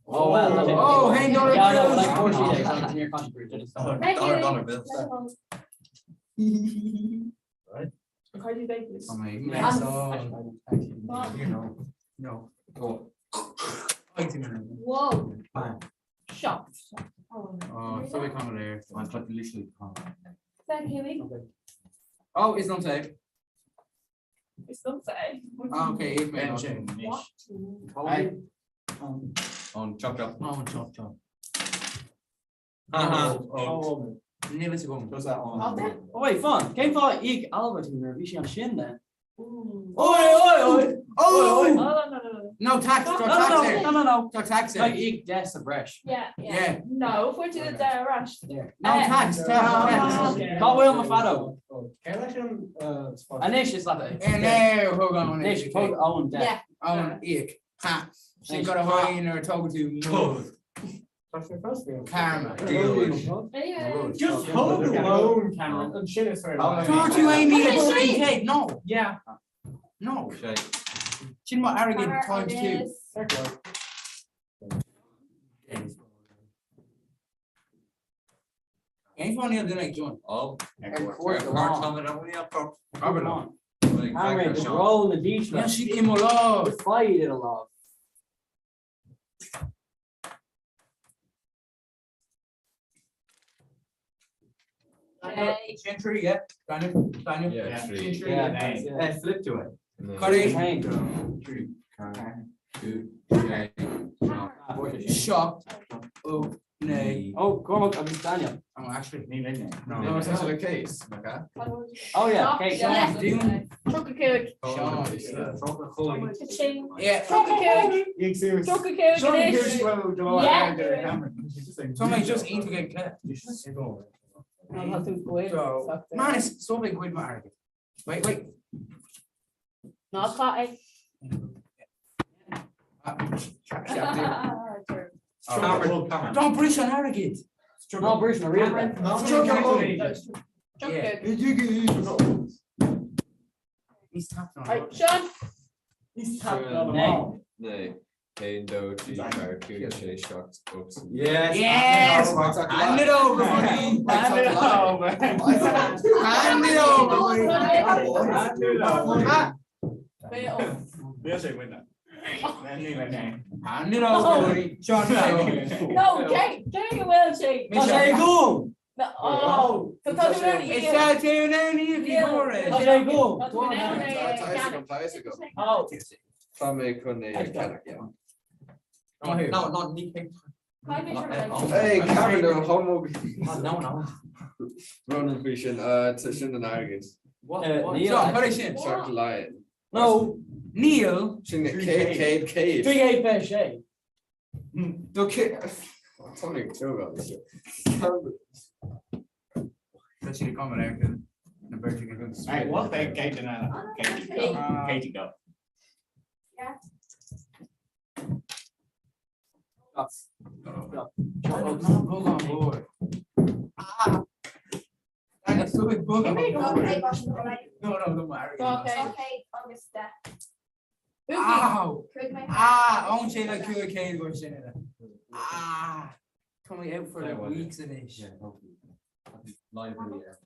Oh well. Oh, hang on. Yeah, I know, like 4 days on your contribution. $1 bill. How do you make this? No. Go. Whoa. Shot. Oh, so we come there. I'm trying to literally come. Thank you. Oh, it's not safe. It's not safe. Okay, it may not. On chop. Oh, chop. Oh. Nearly to go. Does that on? Oh wait, fun. Game for Ig Albert in there. Vishi on shin then. Oh! No. No tax. No. No tax. Like Ig Des of Bresh. Yeah. No, if we're doing the rush. There. No tax. Got Will Mafado. Anish is like And now, hold on. Anish, hold on. Yeah. Owen, ick. Ha. She got a high in her talking to Karma. Just hold alone, Cameron. And shit is fair. Don't you ain't me a free cake? No. Yeah. No. She's more arrogant times 2. Ain't funny other than like John. Oh. Of course, Robert on. Cameron, just roll the beach. Yeah, she came along. Fight it along. Chin tree, yeah. Daniel. Yeah, tree. Chin tree. Yeah, flip to it. Cutting. Tree. 2. Shot. Oh, nay. Oh, Cormac, I'm Daniel. I'm actually. No, it's actually the case. Okay. Oh yeah, okay. Yeah. Doing. Chocolate cake. Yeah. Chocolate cake. Chocolate cake. Somebody just eat to get cut. Man, it's so big with my arrogance. Wait. Not cotton. Don't British on Harrogate. No, British on real. He's tapping on. Right, Sean. He's tapping on them all. Nee. Geen dood, die maar kun shocked oops. Yes. Hand it over, buddy. Hand it over. Hand it over, buddy. Yes, I win that. Hand it over, buddy. Sean, No, Jay will say. go. Oh, so tell me where you It's that down any of you for it. go. Oh. Family couldn't No, not Nick. Hey, Karen, the homo. No. Ronan Fishin, Tishin and Argis. What is it? Shark Lion. No. Neil. Kate. 3-8 fish, eh? Okay. Something too about this. That should come back to the birthday. Hey, what they Kate and Anna? Katie go. Go on board. That's so big book. No, don't worry. Okay, Augusta. Ow! I'm saying that cool kid was saying that. Coming out for the weeks of this. Live in the air.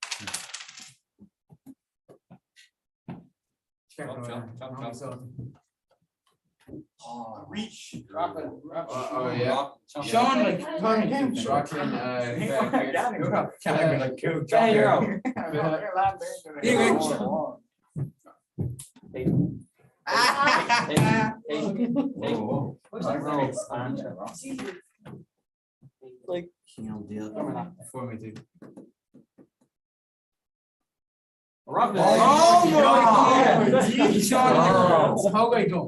Oh, reach. Oh yeah. Sean, like, Shocking. Like, Oh my God! Sean, how go?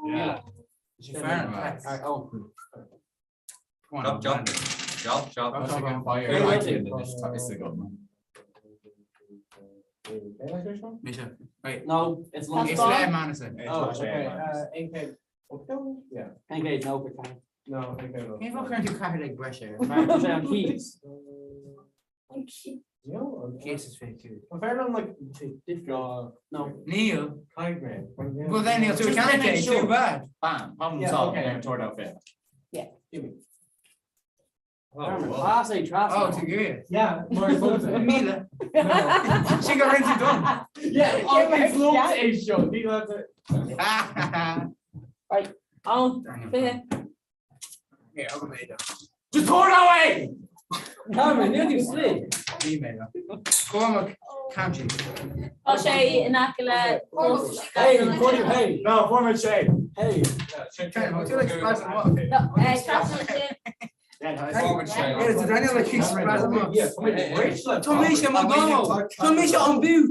Yeah. Job. Misha, wait. No, it's long. It's Liam Madison. Oh, okay. 8K. Yeah. 8K, no, we can't. No, 8K. Can you look around to crack like brush here? On keys. Keys is fake too. I'm fair on like different. No. Neil. Hybrid. Well, then Neil, so we can't take too bad. Bam. Problem solved. Toward out fit. Yeah. Give me. Oh, to good. Yeah, more fun. Mila. She got rinsed done. Yeah, all these looks is show. Right. On. Here, I'll go make it. Just throw it away! Cameron, you do sleep. Email. Go on, can't you? I'll show you an accolade. Hey, hey. No, former Shay. Hey. It's Daniel like kicks Tomisha Mongo. Tomisha on boot.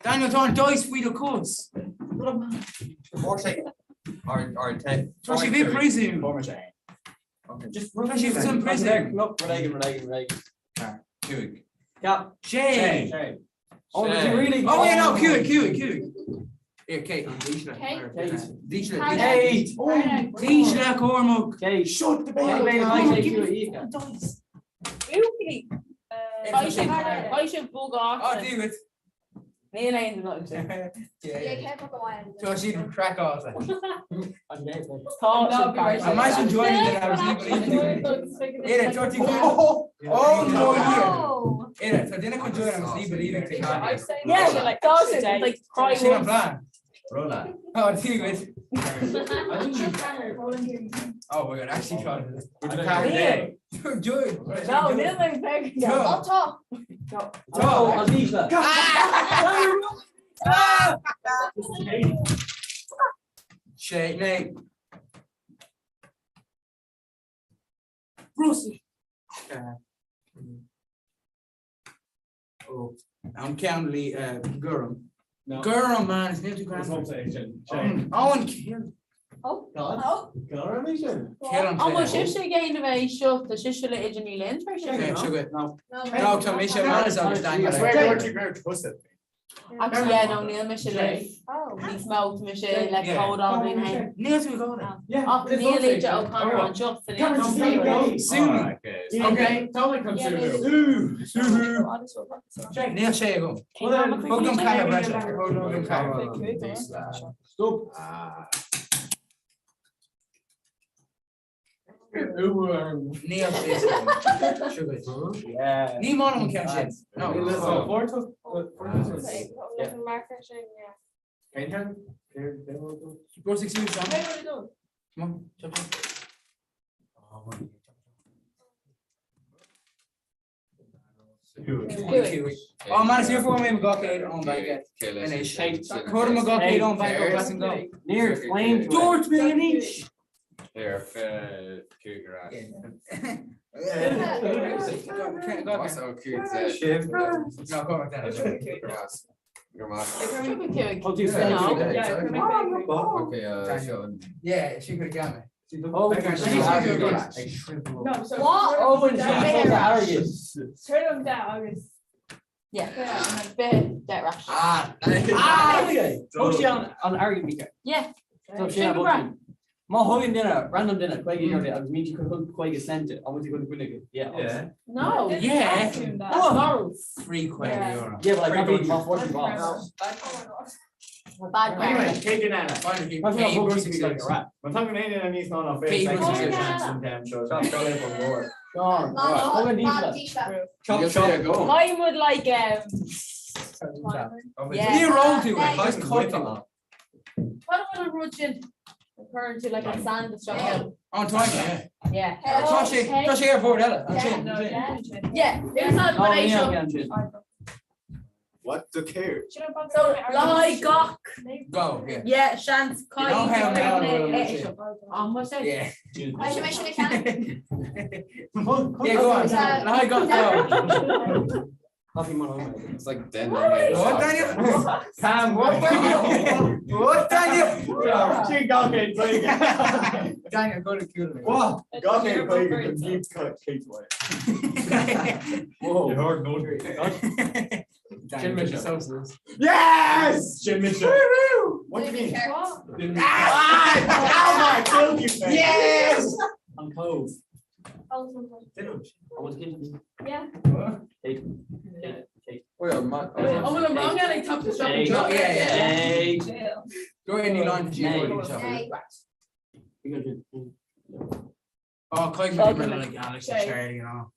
Daniel don't dice for the codes. Or 10. Especially if it's prison. Just especially if it's in prison. Look, Reagan. Yeah. Shay. Oh, really? Oh, yeah, no, Q. Here, Kate. Deishla Cormac. Kate, shut the I should bug off. Oh, do it. Neil ain't not. So she crack off. Imagine joining that I was even. 34. Oh no! Yeah, so then I could join. I was even leaving. Yeah, but like Dawson, like cry. She don't plan. Rolla. Oh, do it. Oh my God! Actually, got it. Join. No, Neil ain't begging. I'll talk. Oh, Alicia. Shay, Nate. Brucey. Oh, I'm counting Gurham. No. Gurham, man, it's near to grand. Owen killed. Oh. Gurham, Alicia. Almost if she gained away shut, the sister little Jenny Lynn for sure. No, Tomisha, man, is on the Daniel. Where do you go to twist it? Actually, yeah, no, Neil Michelle. Oh. He's mouth Michelle, let's hold on in him. Neil's we go there. Yeah. Oh, Neil Leach O'Connor on just the Soon. Okay, totally come soon. Neil Shea go. Hold on, kind of pressure. Hold on, kind of. Stop. Neil Shea. Yeah. Neil Mono can shit. No. Go 6 years. Come on. Oh man, see if we maybe got it on back yet. Finish. Quarter my got it on back up and go. Near flame. George million each. Here, Comhrá. What's so cute? Shiv. No, go back down. Yeah, she could have got me. Oh, what? Oh, and arrogance. Turn them down, August. Yeah, and a bit dead rash. Oh, she on arrogant beaker. Yeah. So she had a Mahogan dinner, random dinner, quite good. I mean, you could quite sent it. I want to go to Gwynedd. Yeah. No. Yeah. Oh, free €20. Yeah, but I can't my fortune boss. Bad Anyway, Kate and Anna. I'm like a rat. I'm talking to and he's not on Facebook. Sometimes shows up. Go live on board. Mine would like Yeah. You roll to it. Just cut them. what about a routine? Referring to like a sand destruction. On time, Yeah. Josh Airport, Ella. Yeah. It's not what I show. What the care? So, lie, gawk. Go, yeah. Yeah, chance, You know how on what's that? Yeah. I should mention it. Yeah, go on. Lie, go. Coffee mono. It's like den. What, Daniel? Sam, what, Daniel? She got it, Daniel, go to Cuba. What? Got it, but deep cut Kate's way. Whoa. You heard no. Jim Mitchell. Yes! Jim Mitchell. What do you mean? Ah! Killed you, man. Yes! I'm Cove. Yeah. I was getting. Yeah. Kate. Wait, I'm not. I'm gonna wrong and I took the shop. Yeah. Go any line to Oh, Craig like Alex and Sherry, you know.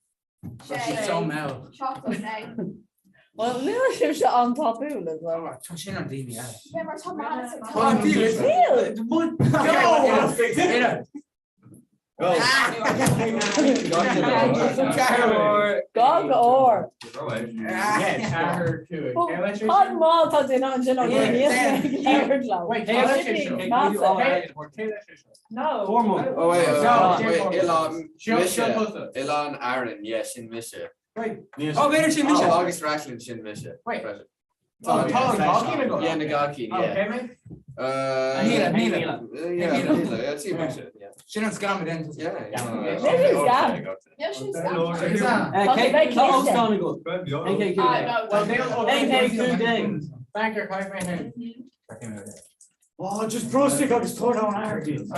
She's so mel. Well, Neil should on top of it as well. Touch in on DB. Yeah, we're talking about Oh, Neil. Gog or hot malt has in on Jin No. Oh wait, Elon Aaron, yes, in Misha. Oh, better she Misha. August Racklin, Shin Misha. Wait. Yeah, Nagaki, yeah. Mila. Yeah, it's Misha. Yeah. She don't scam it then. Yeah. Maybe it's scam. Yeah, she's Oh, just prostic, I just thought on Ireland.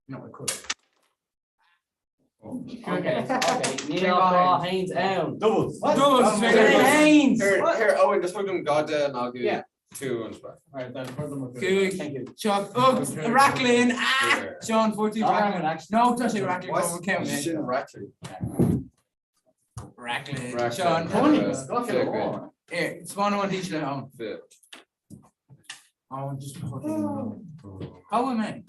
No, I could. Okay. Neil Haynes down. Doubles. Doubles. Haynes. Here, Owen, just put them God and I'll give you 2 on spot. Alright, then for them. Good. Thank you. Chuck. Oh, Racklin. Sean 14. No, touch it, Racklin. What's Shin Racklin? Racklin. Sean. Here, spawn one teacher at home. Oh, just how am I?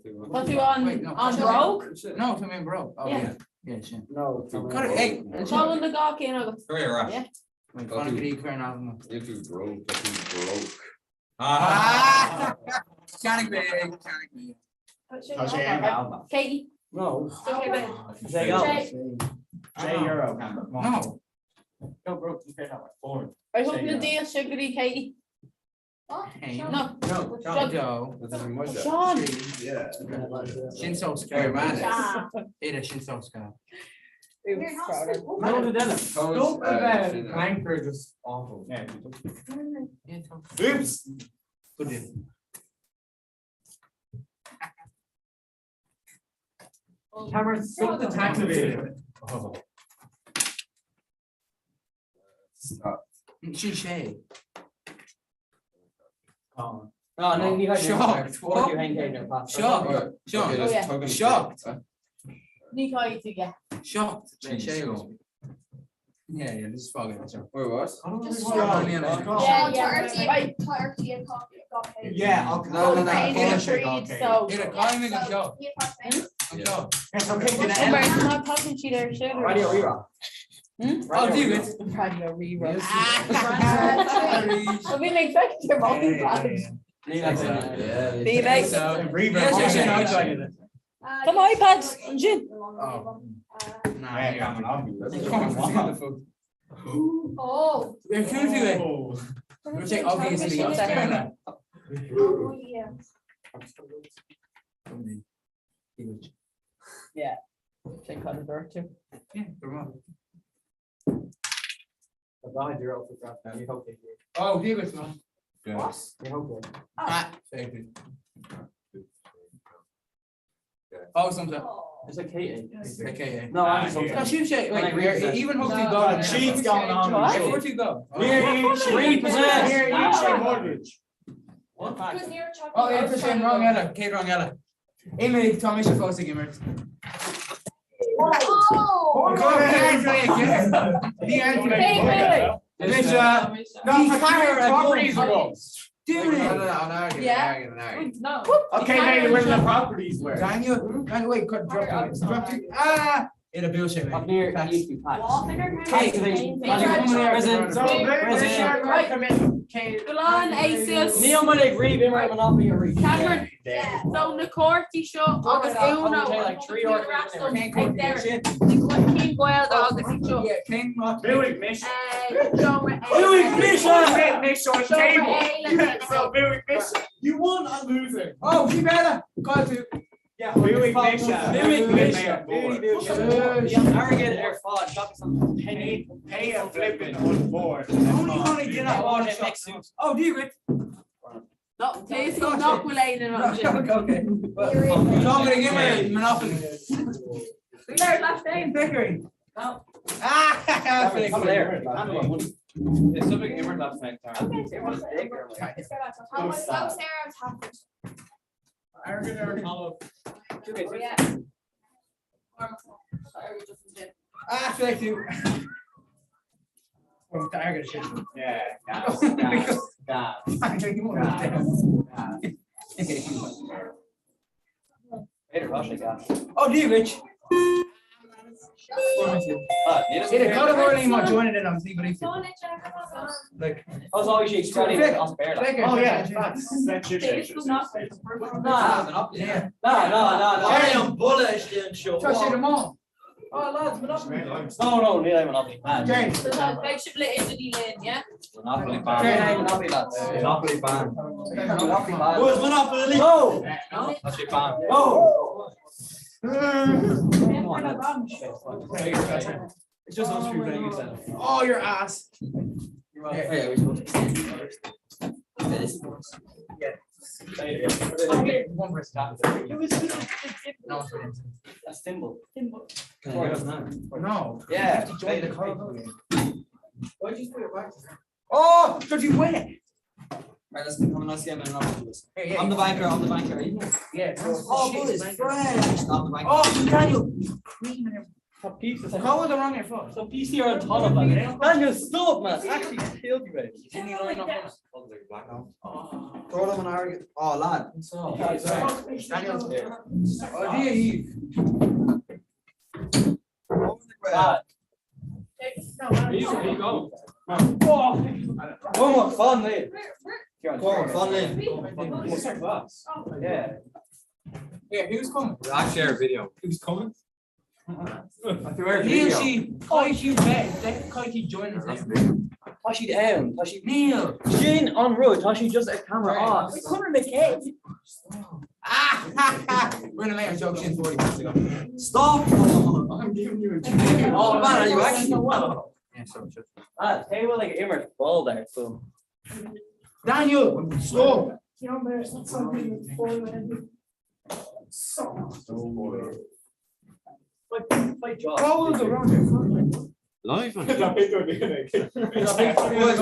What's he on broke? No, come in broke. Oh yeah. Yeah, Shin. No. Cut it. Hey, Tell him the gawk in. Yeah. Wait, Conor could eat crown album. You're too broke. Broke. Canning big. Katie. No. €. No. Go broke. You paid out like 4. I hope the deal sugary Katie. No. Joe. Sean. Yeah. Shin so scary, man. It is Shin so scary. No, the dinner. Don't anchor just awful. Yeah. Oops. Good in. Cameron, stop the activated. Stop. She. Oh, no, you had shocked. What you hang there? Shocked. Shocked. Shocked. Shocked. Yeah, this is foggy. Where was? Yeah, No. Not talking to you there, shit. Radio rerun. Oh, do it. Radio rerun. So we make back to your multi-product. Come on, iPads. Jin. Oh. We're cool to it. We'll take obviously Australia. Oh, yeah. Yeah. Check out the door too. Yeah, come on. Oh, Oh, give it, man. Yes. Thank you. Oh, something. It's a K. Okay. No, I'm just No, she say like even hope you go. Sheets going on. Where would you go? Here, mortgage. What? Oh, 8% wrong Ella. Kate wrong Ella. Amy, Tommy should force a gamer. Oh. Properties ago. Yeah. No. Okay, maybe where the properties were. Daniel, wait, drop it. In a bullshit. Up near used to be packed. Go on, Aces. Neil might agree, they might monopoly agree. Cameron. So the Corty show, August Uno. Like 3 or 4. King Goyle, August show. King Billy Mission. Mission table. So Billy Mission. You won, I'm losing. Oh, she better. Got to. Yeah, Billy Mission. Arrogant air fog, got some penny. Pay a flipping on board. Only did that one next suit. Oh, do it. No, please don't knock with Lane. Okay. Tom gonna give me Monopoly. We learned last day. Pickering. No. Ah, there. It's something Immer last night. How much Sarah's happened? Yeah. Ah, thank you. From Tiger shit. Yeah. Oh, do you, Rich? It got a really much joining it on TV. Like, I was always excited. Oh yeah, that's your shit. No. I'm bullish then show. trust them all. Oh, lads, No, Neil, Monopoly. James. So the big split into the lane, yeah? Monopoly ban. Monopoly, lads. Monopoly ban. Monopoly ban. Who's Monopoly? No. That's your ban. No. It's just us three playing yourself. Oh, your ass. Yeah, we're supposed to. One person. That's Thimble. No. Yeah. Join the car. Why'd you put your back? Oh, did you win it? Right, let's come on, let's get him. Hey, I'm the banker, are you? Yeah. Oh, good, it's fresh. I'm the banker. Oh, Daniel. Top pieces. How was the wrong your foot? So piece here on top of it. Daniel, stop, man. Actually killed you, baby. Didn't he line up? Throw them an arrogant. Oh, lad. Daniel's there. Oh, dear, he. Where you go? Come on, fun, mate. Come on, fun, mate. Yeah. Yeah, who's coming? I'll share a video. Who's coming? Neil, she, Kaiji bet, Kaiji joined us. Tashi down, Tashi. Neil. Jane on road, Tashi just a camera off. We couldn't make it. Ah, We're in a later joke in 40 minutes ago. Stop! I'm giving you a joke. Oh man, are you actually well? Yeah, so just. Table like immer ball there, so. Daniel, stop! Follow the round. Live on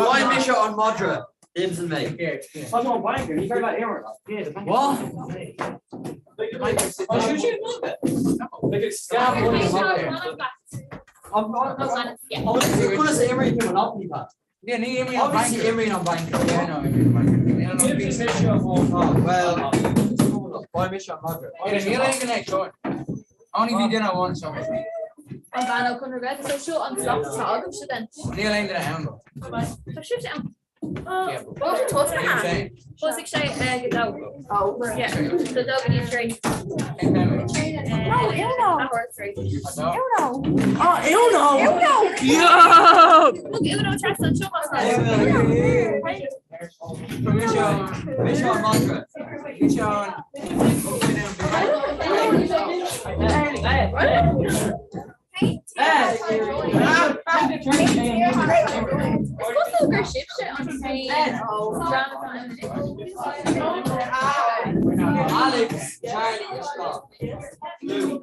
my mission on Madra. Dibs and me. I'm on banker. You heard about Aaron? What? Oh, should you move it? Like it's scam. I'm not. What is Emery doing? Monopoly pack. Yeah, Emery on banker. Obviously Emery on banker. Yeah, no, Emery on banker. Dibs and mission of all time. Well, my mission on Madra. Neil ain't gonna join. Only if you didn't want something. I'm gonna come regret so show on flop tag of student. Neil ain't gonna handle. So shoot down. What's the hand? What's the say get out? Oh, yeah. The dog in tree. No, Uno. Oh, Uno. Yo! Look, Uno tries to show us. Mission on Madra. Mission on. Alex, Charlie, and Scott. Lou.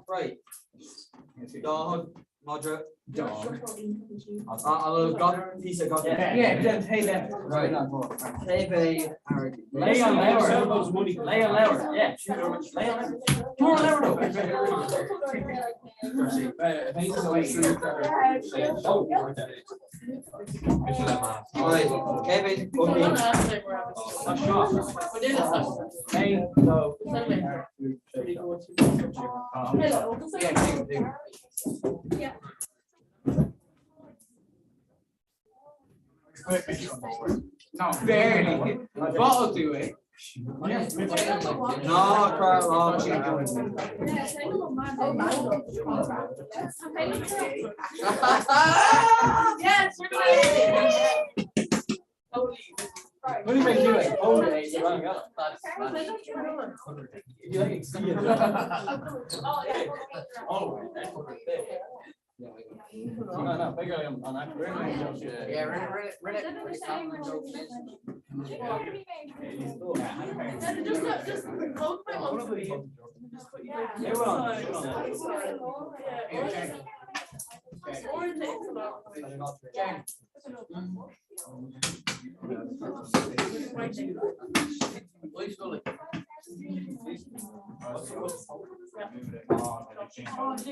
Right. Dog, Madra. Dog. I'll got a piece of cotton. Yeah, just hey that. Right. Hey, Lay on lower. Lay on lower. Yeah. Lay on lower. Come on, lower though. Right. Kevin, okay. Hey, no, barely. Follow to it. No, crap, Yes, what do you make you like? Oh, it's a wrong up. You like see it? Oh, no, bigger on that. Yeah, run it.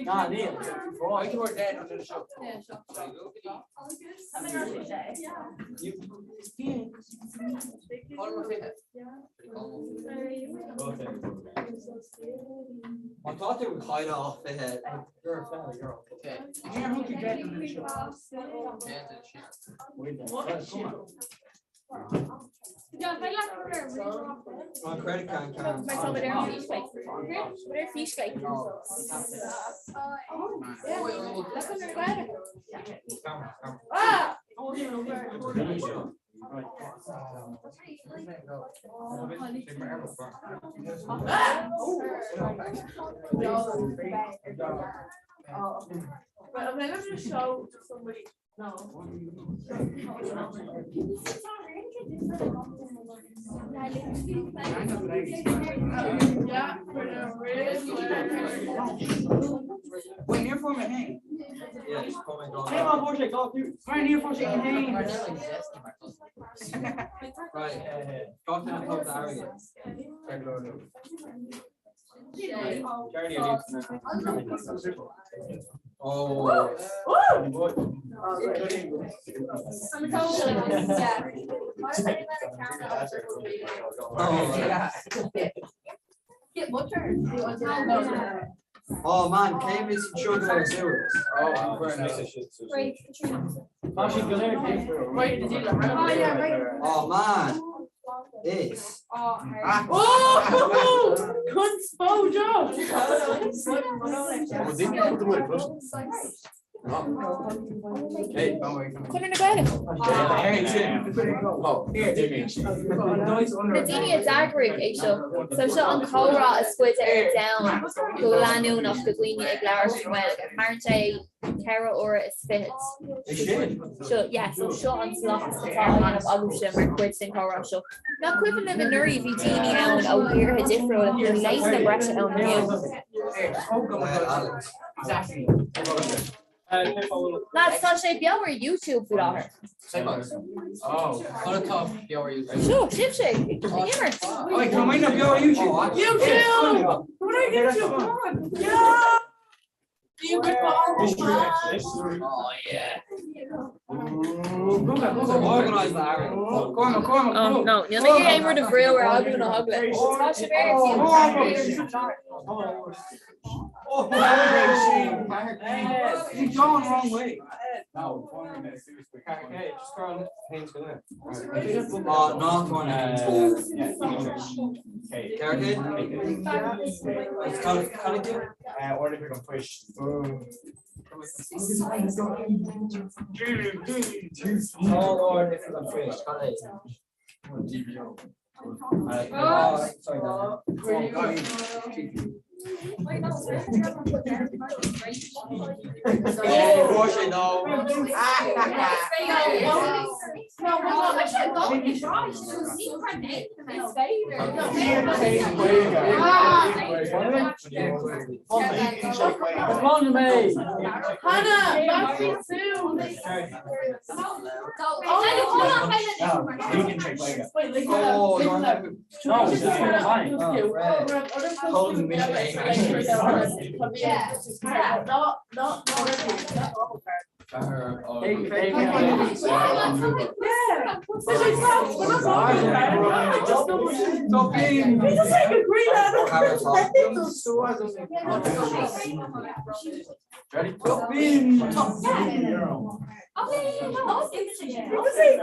Nah, Neil. Boy, you were dead under the show. I thought they would hide off the head. You're a fella, you're okay. Yeah, who could get under the show? My credit card can't. But I'm never gonna show somebody. No. Wait, near for me, hey. Yeah, just comment on. Hey, my boy, shake off, dude. Right near for shaking hands. Right, got to the top of the arrogance. Oh. Get butchered. Oh man, came is sugar and serious. Oh, very nice. Oh man. Is. Hey, Nadine Zagrig é seo, so seo an Comhrá is squid down go leanún of the Gwine ag leir well Marjay Terra or is fit. So yeah, so seo an slots of August mar quid in Comhrá seo. Na cuivan in the Nuri Vigini own a weird different and you're nice na bresa own you. Lads, tá sé beabhar YouTube fi láthair. Oh, what a top YouTube. Sure, ship. Oh, come on, YouTube. YouTube! What are YouTube? Come on. Yeah! Oh yeah. Organize that, Aaron. Oh no, you'll make a game of real where I'm gonna hug it. You're going wrong way. No, okay, just go hands for that. Not one. Okay, it's kind of good. Or if you can push. Oh Lord, if you can push, sorry,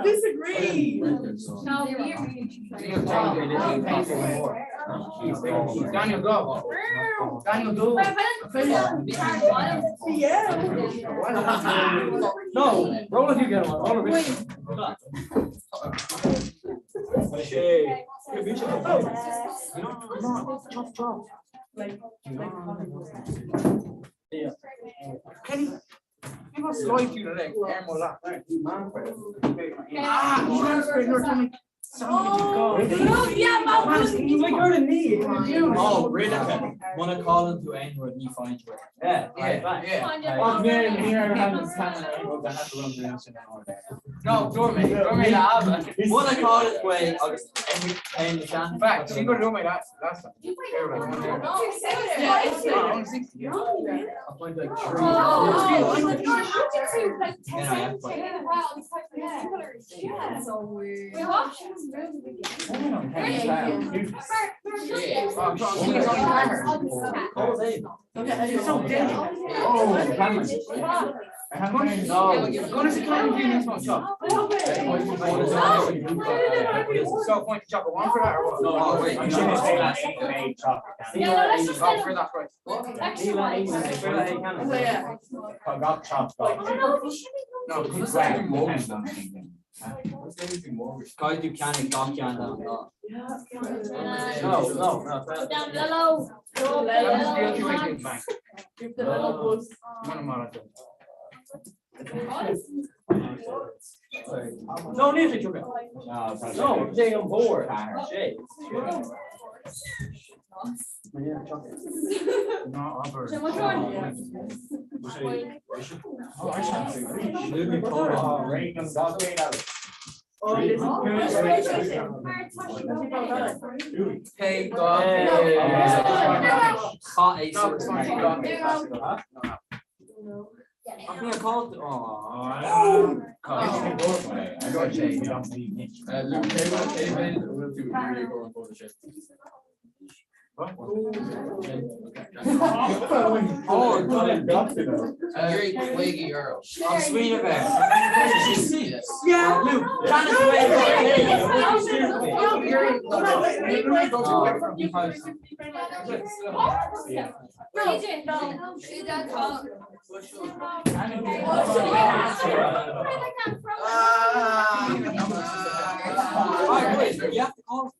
Disagree. Daniel, go. Daniel, do. No, roll if you get one. Roll if you Kenny, you must like you today. Oh, really? Wanna call him to aim where he finds you. Yeah. No, Dormy. Wanna call it way every pain the chance. Fact, you got to do my last time. I point like So point chocolate one for that or what? No, wait. For that price. No, guys do canning donkey on that. No. Down yellow. No need to sugar. No, stay on board. No, Hey, God. I think I called. €8. I'm sweet of it. Yeah. Luke, you have to call.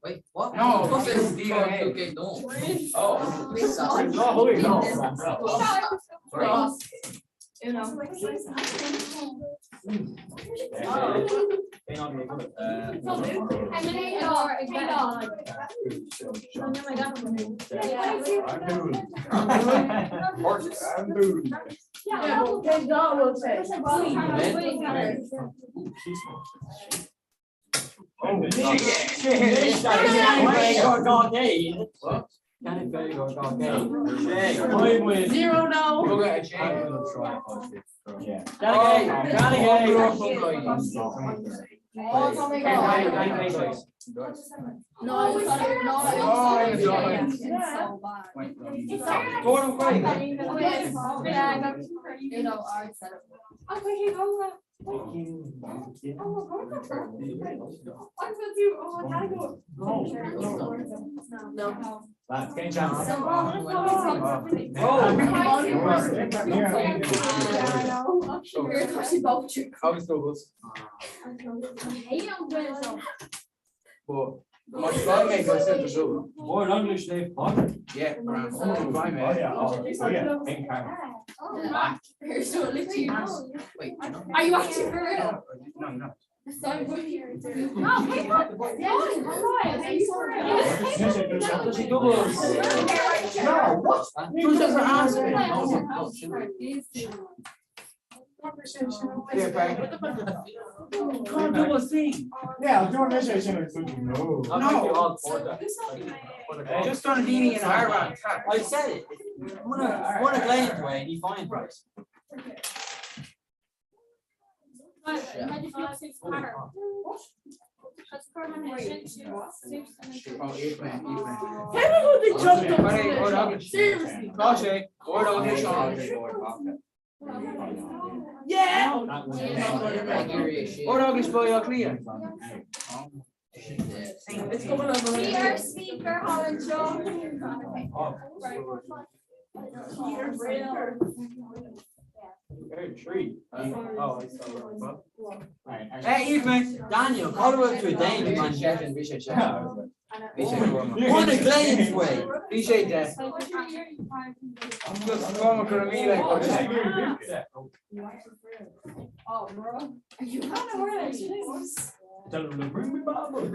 Wait, what? No, What's this this? is DNA. Oh. Zero now. Are you actually for real? No. Yeah, I'm doing this. No. Just on a beanie and a I said it. One a glance away and you find it. Yeah. Or August boy are clear. It's coming over. Speaker, speaker, Holland Joe. Hey, Evening, Daniel, call her up to a Dane, man. One a glance way. Appreciate that. Just come to me like Oh, bro. Are you kind of worried? Tell them to bring me Bible.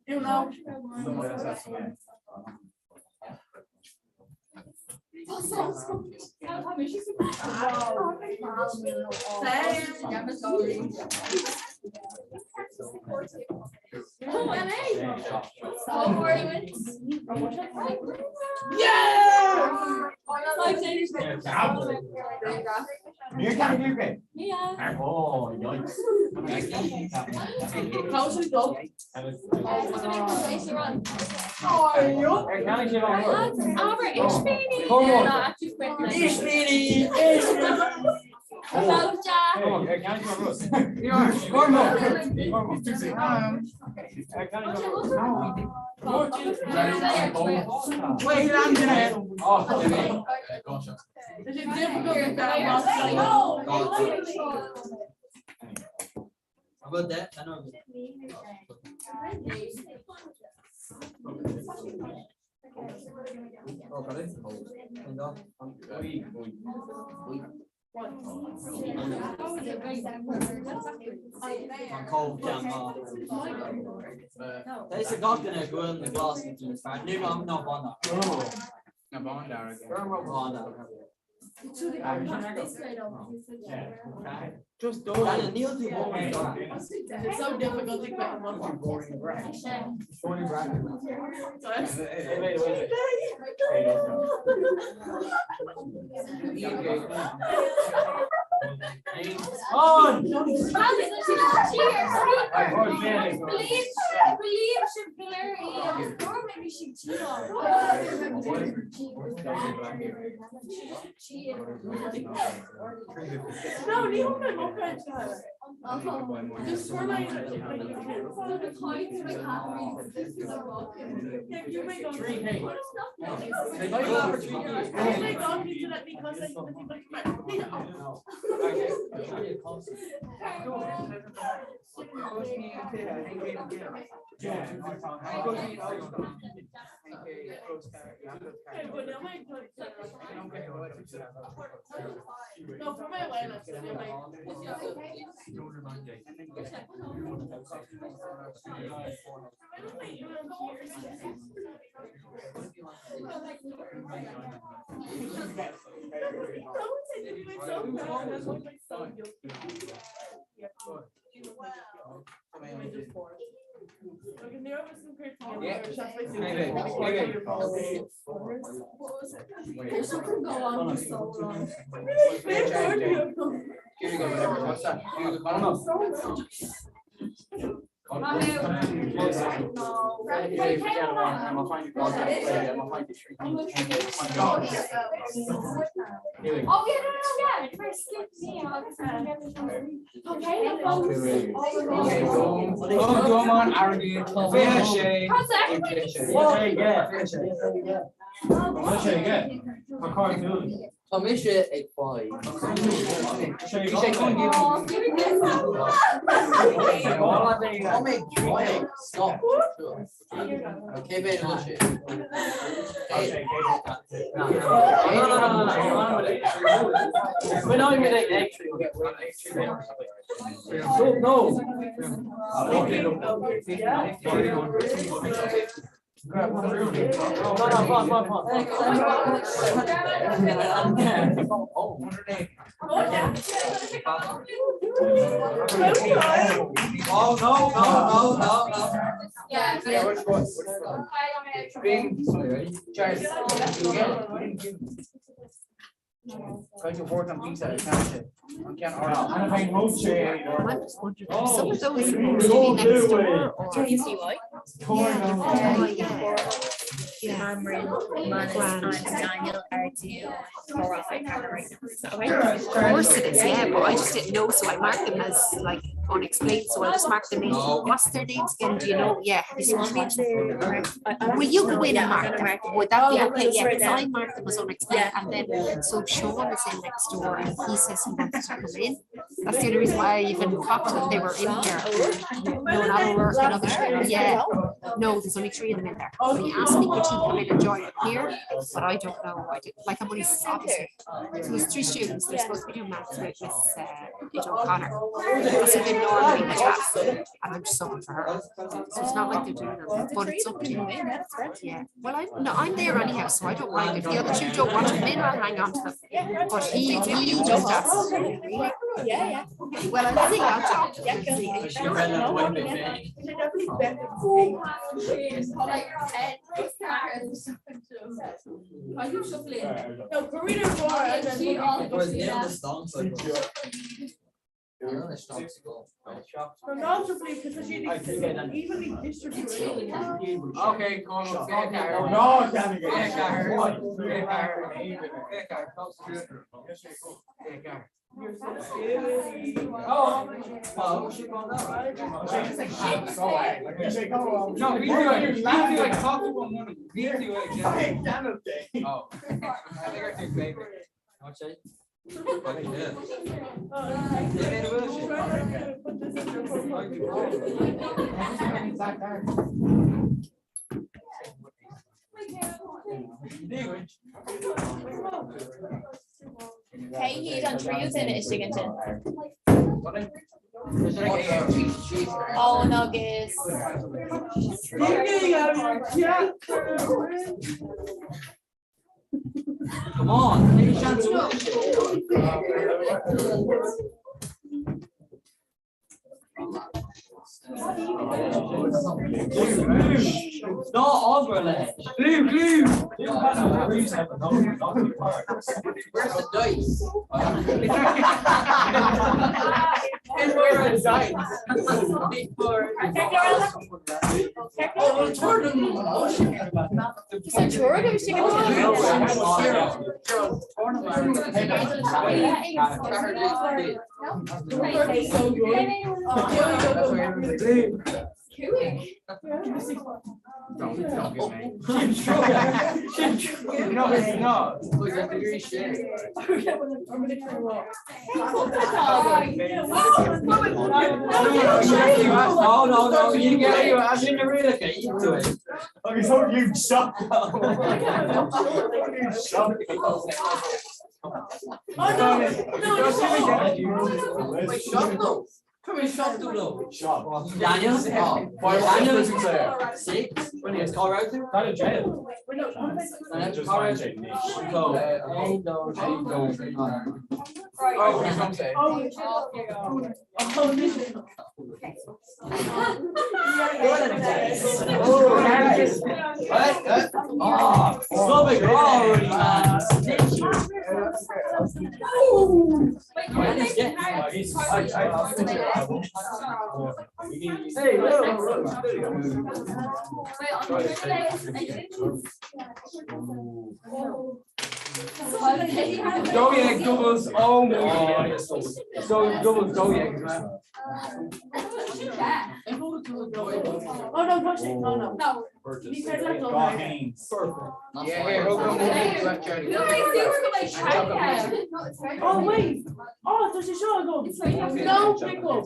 You know. Meer kan ik nu Ja. Oh, yikes. Aber ich bin nicht. Ich bin nicht. How about that? I know. Deze gasten er gewoon de glas natuurlijk. Nu maar nog van. Naar Banda again. Banda. Just do it. It's so difficult to get one more boring breath. On! No, you don't know just for my no, for my wireless. Try to work on pizza, can't you? Some of those maybe next door or Cameron, Manis, and Daniel are due Comhrá right now. of course it is, yeah, but I just didn't know, so I marked them as like unexplained, so I just marked them in. What's their names again? Do you know? Yeah. Will you go in and mark them? Would that be okay? Yeah, because I marked them as unexplained, and then so Sean is in next door, and he says he wants to come in. That's the only reason why I even talked to them. They were in here. No, not O'Rourke, another three. Yeah. No, there's only three of them in there. So he asked me could he come in and join it here, but I don't know. I did like I'm only obviously. So there's three students. They're supposed to be doing maths with Miss O'Connor. So they're normally in the class, and I'm just open for her. So it's not like they're doing them, but it's up to you. Yeah. Well, I'm there anyhow, so I don't mind if the other two don't want to come in. I'll hang on to them. But he just asked. Yeah. Well, I'll see. I'll talk. No, Karina because she evenly distributed. Okay, come on. You're so scary. Oh, no, we do like talk to one woman. We do it. Oh, I think I do favorite. What's that? Hey, he's on trees in it, Shiggington. Oh, no, guys. Come on, take a chance to not overlay. Glue. Where's the dice? Where are the dice? Don't give me. No, it's not. No, you get it. I shouldn't really get into it. Okay, so you suck. Come in, shop to low. Shop. Daniel's. Daniel's 6. When it's called out to? Not in jail. Just fine, Deireadh doubles. Oh my God. So doubles Deireadh. Oh no, push it. No. You said left over. Yeah, here, hold on. Oh wait. Oh, there's a show go. No, pick up.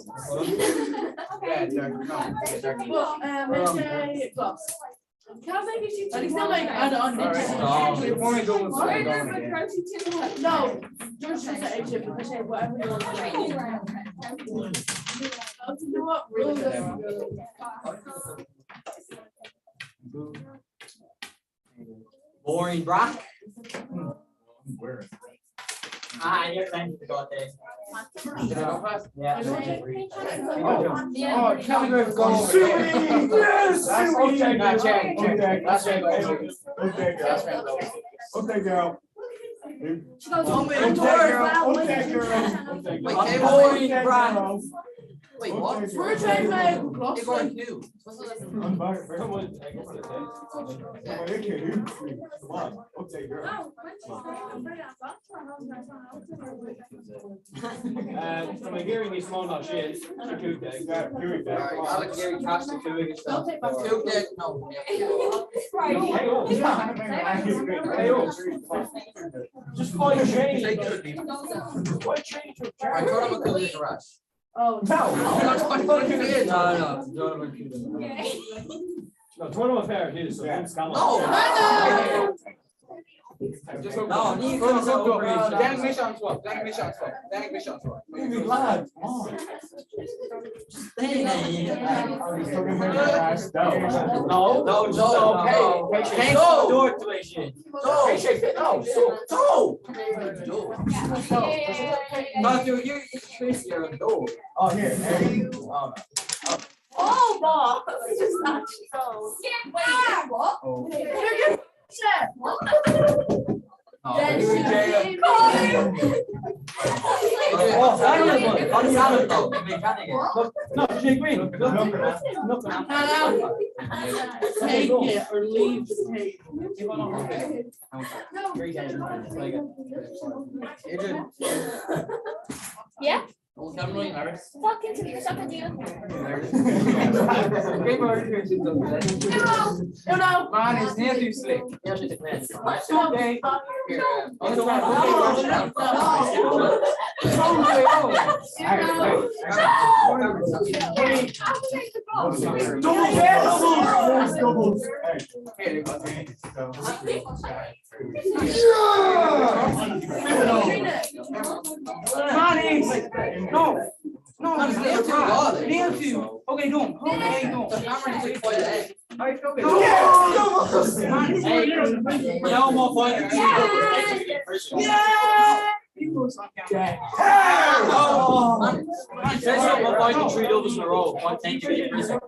Can I make it? It's not like on no, George just said Egypt because they whatever you want to do. What? Boring brack. You're trying to go there. Oh, can we go? Yes! Okay, girl. She goes, oh, Boring brack. Wait, what? we're trying to make gloss. From a hearing is small not shit. Alex Gary cast the 2 against them. 2 dead, no. Just find a change. I thought I'm going to rush. Oh no. No, tournament fair here, so that's come on. No, you can't go. Then mission swap. Lad. No. Can't go. Door to it, shit. No, you're a door. Oh, here. Oh, Bob. Just not so. What? No, she agreed. Take it or leave the table. Yeah? Talking to me, something to you. No. Man, it's near too slick. Okay. Doubles. No, nail two. Okay, don't. No more fighting. We're fighting 3 doubles in a row. One thing to be in prison.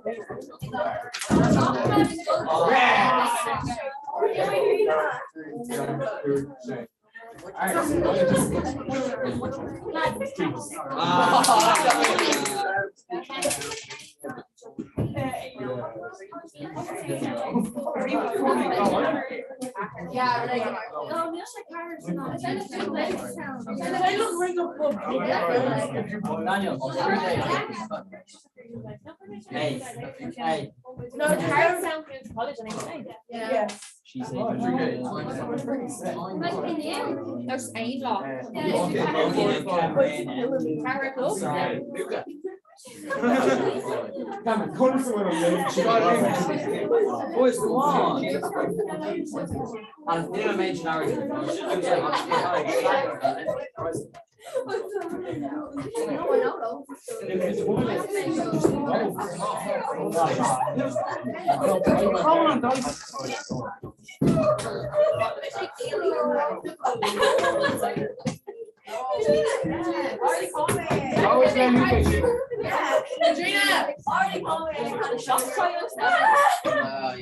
Hey. No, it's hard sound for college anyway. Yeah. She said, There's a lot. Come on, come boys, come on. I didn't mention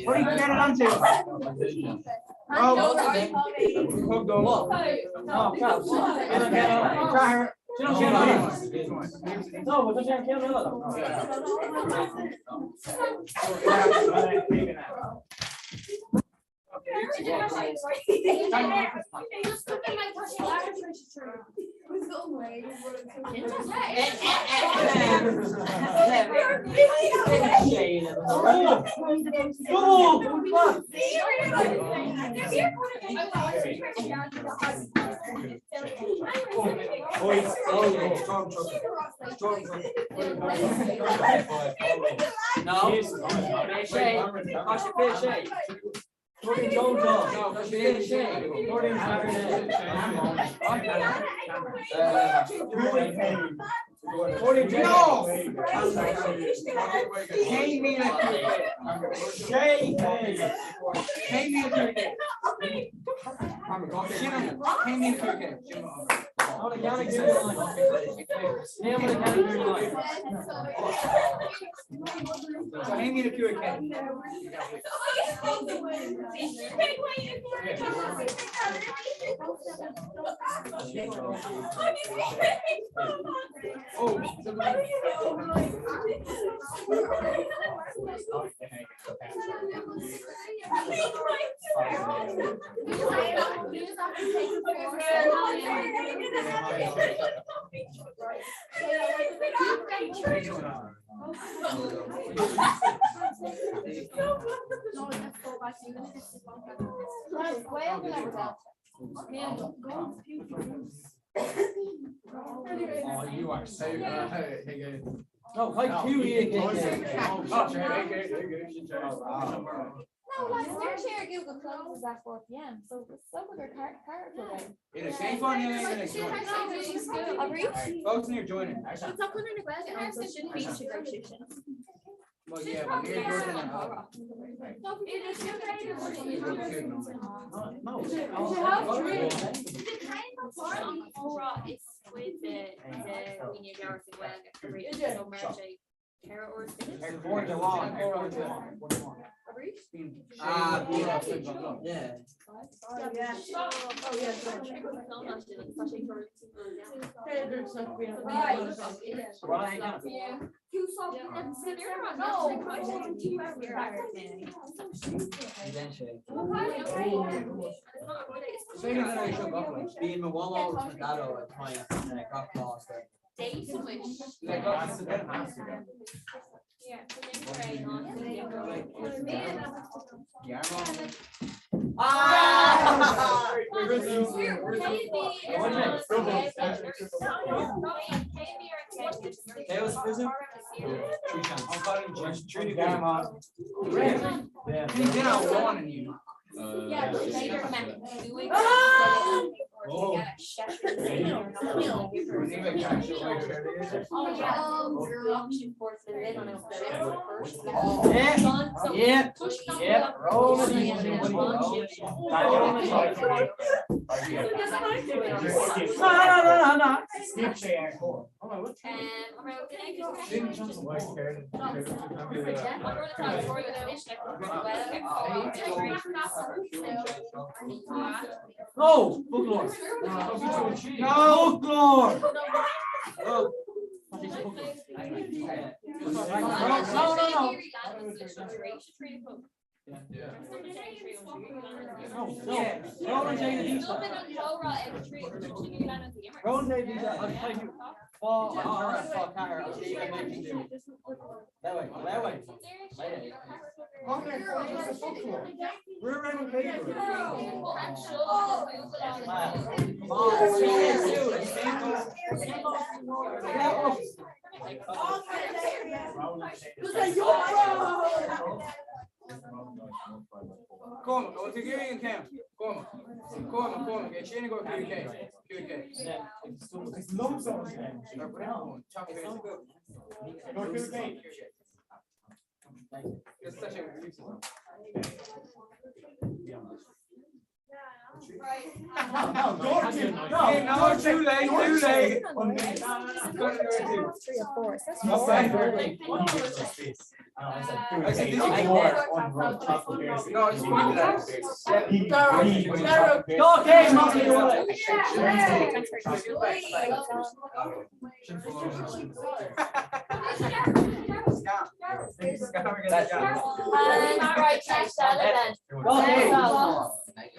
What are you getting onto? Oh, you are so no, quite cute. No, last year Google closes at 4 p.m. So it's so good character. In a safe on you, folks near joining. It's not good in the question, so it shouldn't be restriction. Well, yeah, but near Jordan and it's with the Queenie Gareth as well. Carrot or spinach? Yeah. Being my one was my dad at times and I got lost. No, folklore. No, folklore. Oh. We're running paper. Come, I want to give you a camp. Come. Get you go QK. It's long song. No, too late. 3 or 4.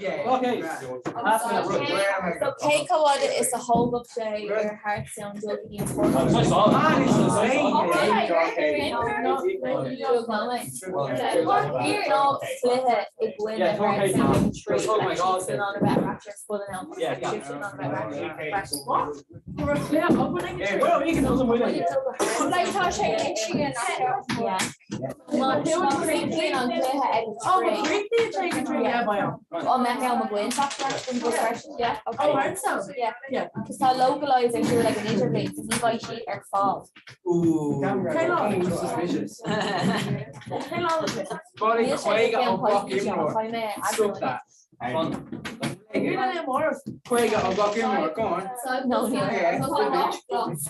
Okay. So Keikawada is a whole of day where heart sound guilty and yeah. Because I localize it to like an interface, and you buy sheet or fall. Ooh. Suspicious. Body Quaga on Buck Inmore. Stop that. Quaga on Buck Inmore, go on. No,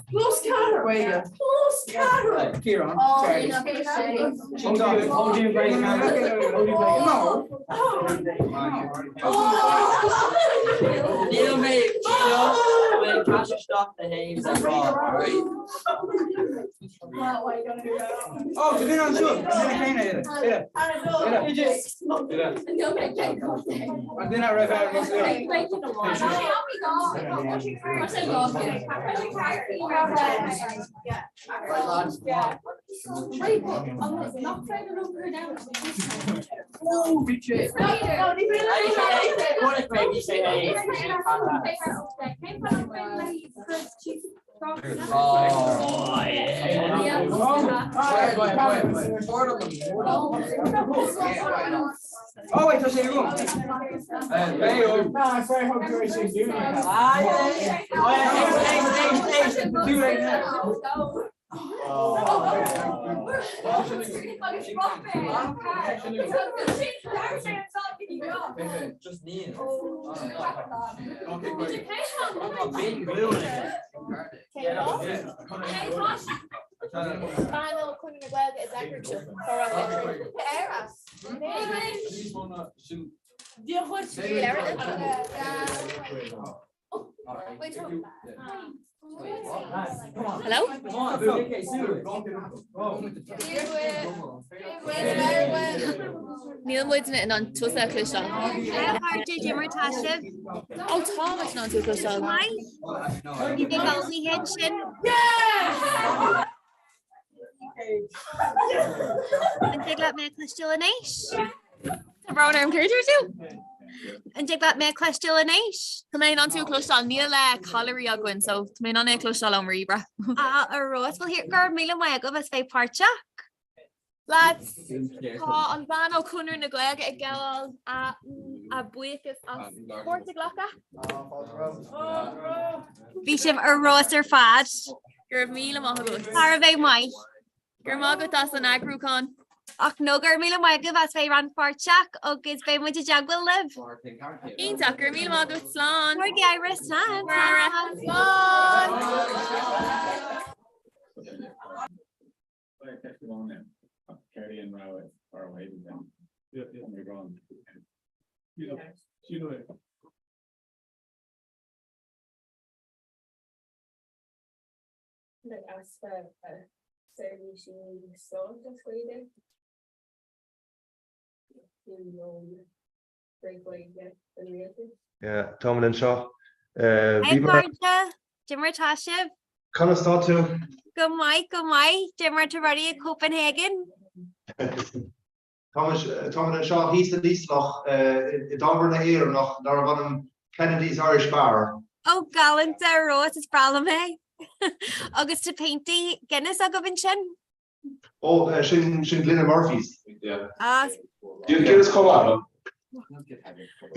Close Cara. Quaga. Close Cara. Kieran. Oh, you're not going to say. Hold you break Neil made when Cash stopped the Hayes and right. Oh, you've been on shoot. I did not rev out of oh, big shit. What if Maggie say hey? Oh, yeah. Oh, wait, just go. I'm sorry, how do I say do Just need Hello? Neil Woods in on two circles. Oh, Thomas not two circles. You think I'll be hitching? Yeah! And take that me still a nice. Brown arm character too. And take that me still a nice. Come in on two close on Neil calorie agwin, so come in on a close on Rebra. A rose will hear girl meal my go as fake part jack. Lads, tá an bhán ó cúnú na gléige ag geall a buchas as cuairte ghlacha. Bhí sibh ar rás ar fad. Gur míle maithagút. Tar bheith mai. Gur mágad as an agrúcán. Ach nó gur míle mai go bheits bheith ran páirteach agus bheith muid deaghfuil libh. Íntaach gur míle maithagút slán. Chuir geire slán. Carry and row it far away with them. On the ground. Yeah, Tom and Shaw. Hey, Marta. Jimmer Tashiv. Can I start to? Go mai. Jimmer to ready in Copenhagen. Tom and Shaw, he's the least noch, Dover na here noch, there one Kennedy's Irish Bar. Oh, gallant Rose is Bralame. August to Painty, Guinness a Govinchin. Oh, Shin Glenna Murphy's. Yeah. You give us come out.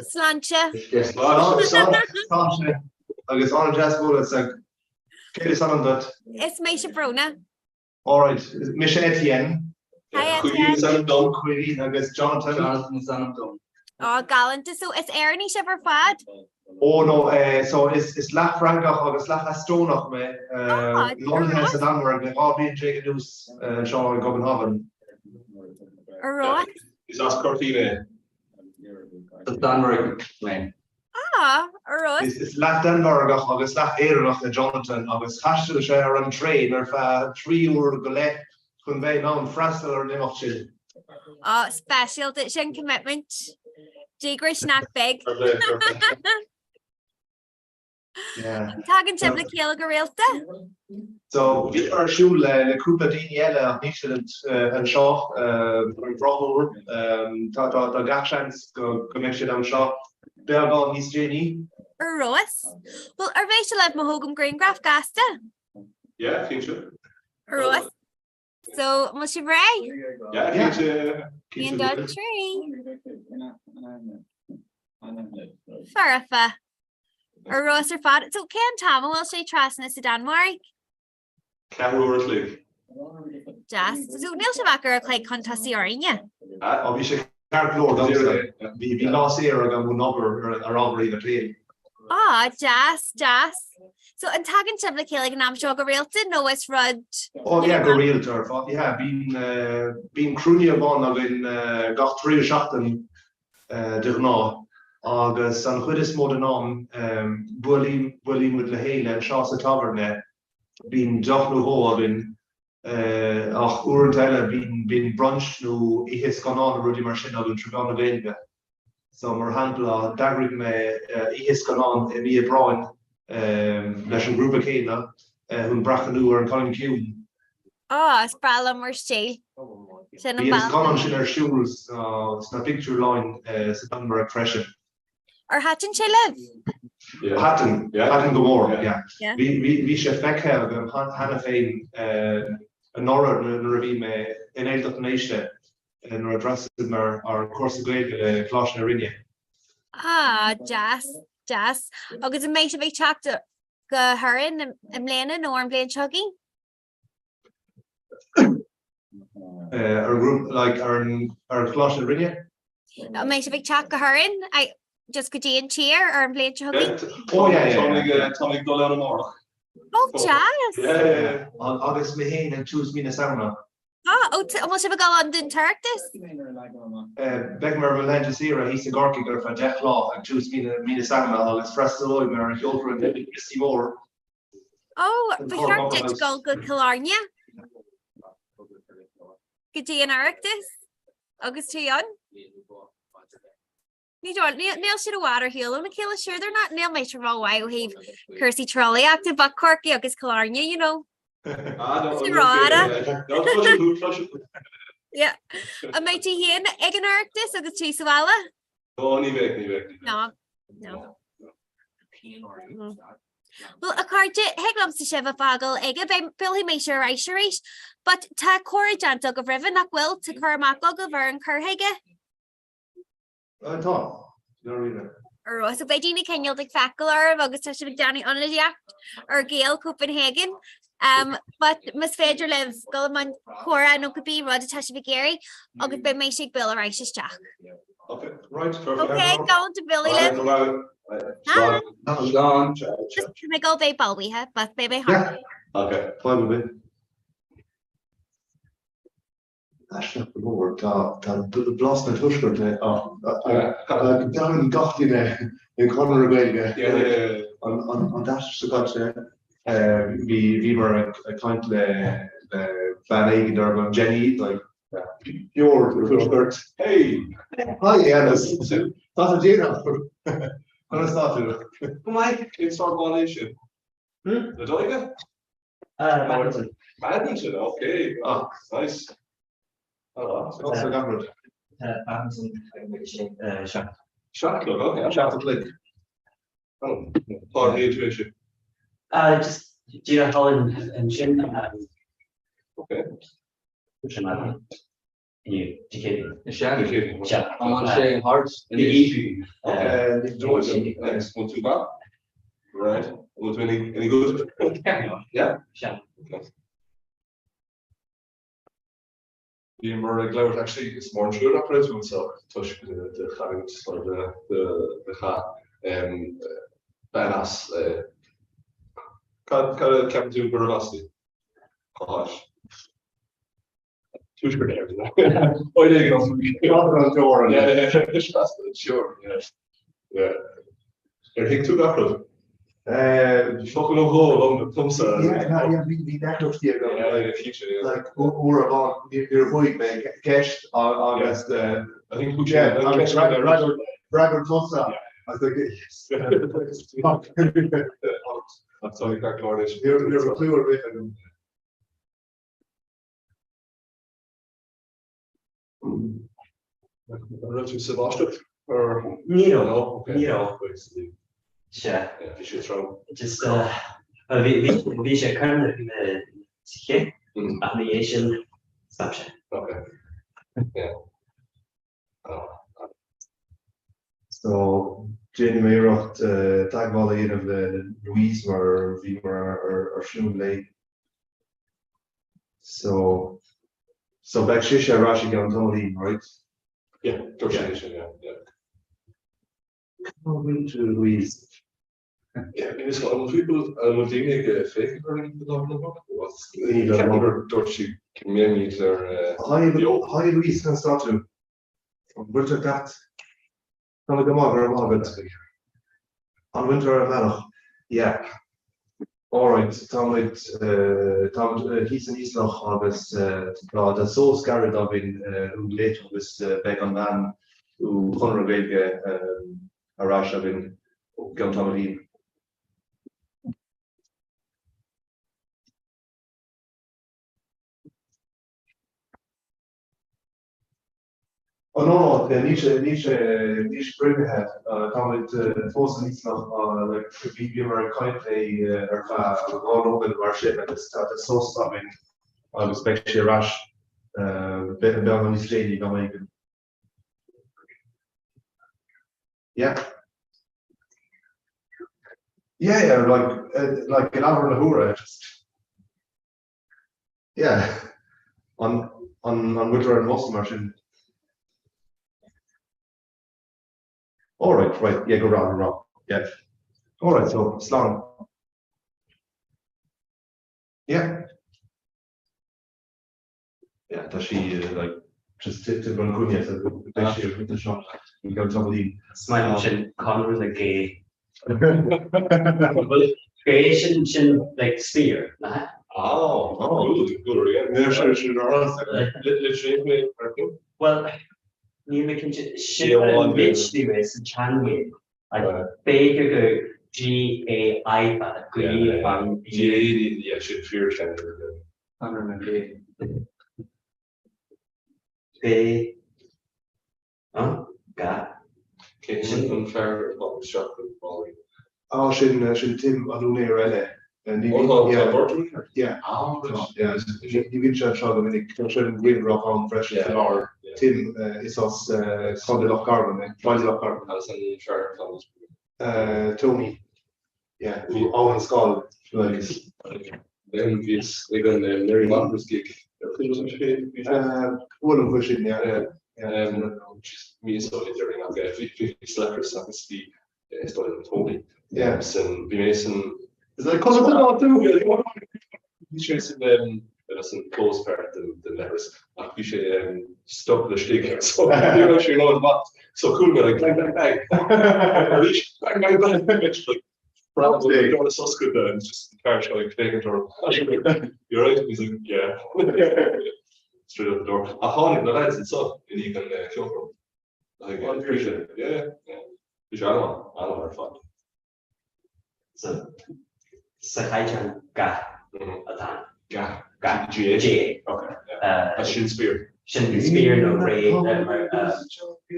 Slancha. Slancha. I guess on a jazz ball, it's like, Katie on that. It's Misha Bruna. All right, Misha Etienne. Hi, Etienne. I guess Jonathan. Oh, gallant. So it's Ernie Shiver Fad. Oh no, so it's Lach Frankach agus Lach Astonach me. London has an Anwer, the Hobby and Jake News, Sean in Copenhagen. Right. Is that Cortina? The Denmark man. Right. It's Lach Denmark agus Lach Eirach Jonathan agus Hashel share on train or 3 hour go left convey now Frastel or Nemochil. Special edition commitment. Jigger snack big. Yeah. Tagging Tibla Kiel Gorelta. So we are Schule le Coupa Diniela Michelin and Shaw Brohover the Gachans go connection on Shaw. Bergon East Jenny. Ross. Well, are they still at Mahogam Greengraf Gasta? Yeah, future. Ross. So must you bray? Yeah, future. In that tree. Farafa. Or Ross or Fad. So Ken Tom will say trust in the Denmark. Cameroon Just so Neil Shabaka like contest Orinya. Obviously can't Lord we lost here again one number or robbery the plane. Jazz. So and tagging Tibla Kiel like I'm sure Gorelta no West Rud. Oh yeah, Gorelta. Yeah, been Crunia bon of in got 3 Schachten Durno. Agus an chudis mód an bulim with lehéile an Seás a Taverne bín dochnu ho bin ach uairteile bín brunch nó ihis gan an rudi mar sin agin tribana bhéilge. So mar handla dagrig me ihis gan an I mi brain leis an grúpa céine hun brachanú ar an Colin Cume. Sprala mar stéil. Bhí gan an sin ar siúls sna picture line sa Dunmar freshen. Or Hatton she live? Hatton Gomorrah, yeah. We should back have Hannah Fain an Nora Ravi me in Eldot Nation and our addresses in our course of grade Clash Narinia. Jazz. Agus a mate of a chapter go her in Lena no I'm playing chuggy. Our group like our Clash Narinia. A mate of a chap go her in. I just could and cheer or I'm playing chuggy. Oh yeah. Tommy go down tomorrow. Oh, Jazz. Yeah. August Mahane and choose me in a sauna. Almost have a go on the Turkish. Begmer Melange Sira, he's a Gorky girl for Jeff Law and choose me in a sauna. August Fresto, Mary Hilfer and Christy Moore. Oh, but her ditch go good Killarnia. Good day in Arctis. August too young. Neil should have water heel on the kill sure they're not nail my roll why we have Kirsty Trolley active but Corky August Killarnia, you know. Yeah. A mighty hen egg in Arctis of the two Sawala. Oh, ni vek. No. Well, a card hegloms to Shiva Fagel, Ega, Billy make sure I sure is, but ta courage and dog of Riven, not will to Carmack of and Curhega. I thought, you're reading. Or so by Jeannie Kenyon, like Fackler, August McDowney on the Act, or Gail Copenhagen. But Miss Fedra lives Gulman Cora, no could be Rod Tasha McGarry, August by May Shake Bill or Isis Jack. Okay, right, perfect. Okay, going to Billy live. Just can I go by ball we have, but baby heart. Okay, fine with me. Actually, the more the blast and tush for the down in Gochtin in Comhrá on that so we were a kind of Van Agen or Jenny like pure hey hi Alice that's a Gina what is that come on it's our coalition the Deireadh Madison okay nice. What's the government? Shock, okay, I'm shocked to click. Oh, part of the intuition. Just Deireadh Holland and Shin. Okay. Which one? You educated. Yeah. I'm on sharing hearts. The Nice. One too bad. Right. Was any good? Yeah. Okay. Die maar geloof actually is more sure dat prijs moet zo tussen de gangs voor de ga bijna's kan doen burlasi gosh too sure there oh yeah you know door yeah sure yes yeah hing too that fucking no goal on the thumbs yeah we that looks the future like or about your boy man cash on as the I think who Bragger Costa I think yes I'm sorry back Lord you're a clue bit relative Sebastian or Nino yeah, you should throw. Just we should kind of affiliation Snapchat. Okay. Yeah. So Jenny Mayrocht tag volley of the Louise or Vimmer or Shumley. So back Shisha Rashi Gantoli, right? Yeah, yeah. Going to Louise. Yeah, it is all people dingen fake learning what another dodgy community there. How Louise can start to winter that on the Margaret on winter Manor. Yeah. All right, Tom he's in Eastloch on this the so scared of in later was back on man who Conrad Arash of in Guntomali. Oh no, nicht bringen hat. Damit Fossen nicht noch like wie wir kindly gone over the worship and started so stopping. Especially rush bit down this lady going. Yeah, like an hour and a hura just yeah on winter and most margin. All right, yeah, go round, yeah. All right, so Slan. Yeah, does she like just to Bancunia with the shot? We go to the smile option, Conor the gay. Creation like sphere. Oh, good again. Well. You can shift which device and channel like big GAI yeah, should fear standard. They got okay, unfair about the shot with volley. Sin Tim anúnéile. Yeah. You can shut shot when it green rock on fresh or Tim is us solid of carbon, body of carbon. Tony. Yeah, we always call like then it's even Mary Marcus gig. One of pushing, yeah. Me so during okay, 50 slackers I can see started with Tony. Yes, and Mason. Is that because of the Features that's in close part the letters. I appreciate stop the stick. So you actually know what so cool like bang. Bang. Probably you're so good and just car showing taking door. You're right, he's like, yeah. Straight out the door. I thought it the lads and so and you can kill from. I appreciate it. Yeah. Which I don't have fun. So Sakaijan Ga G. Okay. A shin spear. Shin spear no ray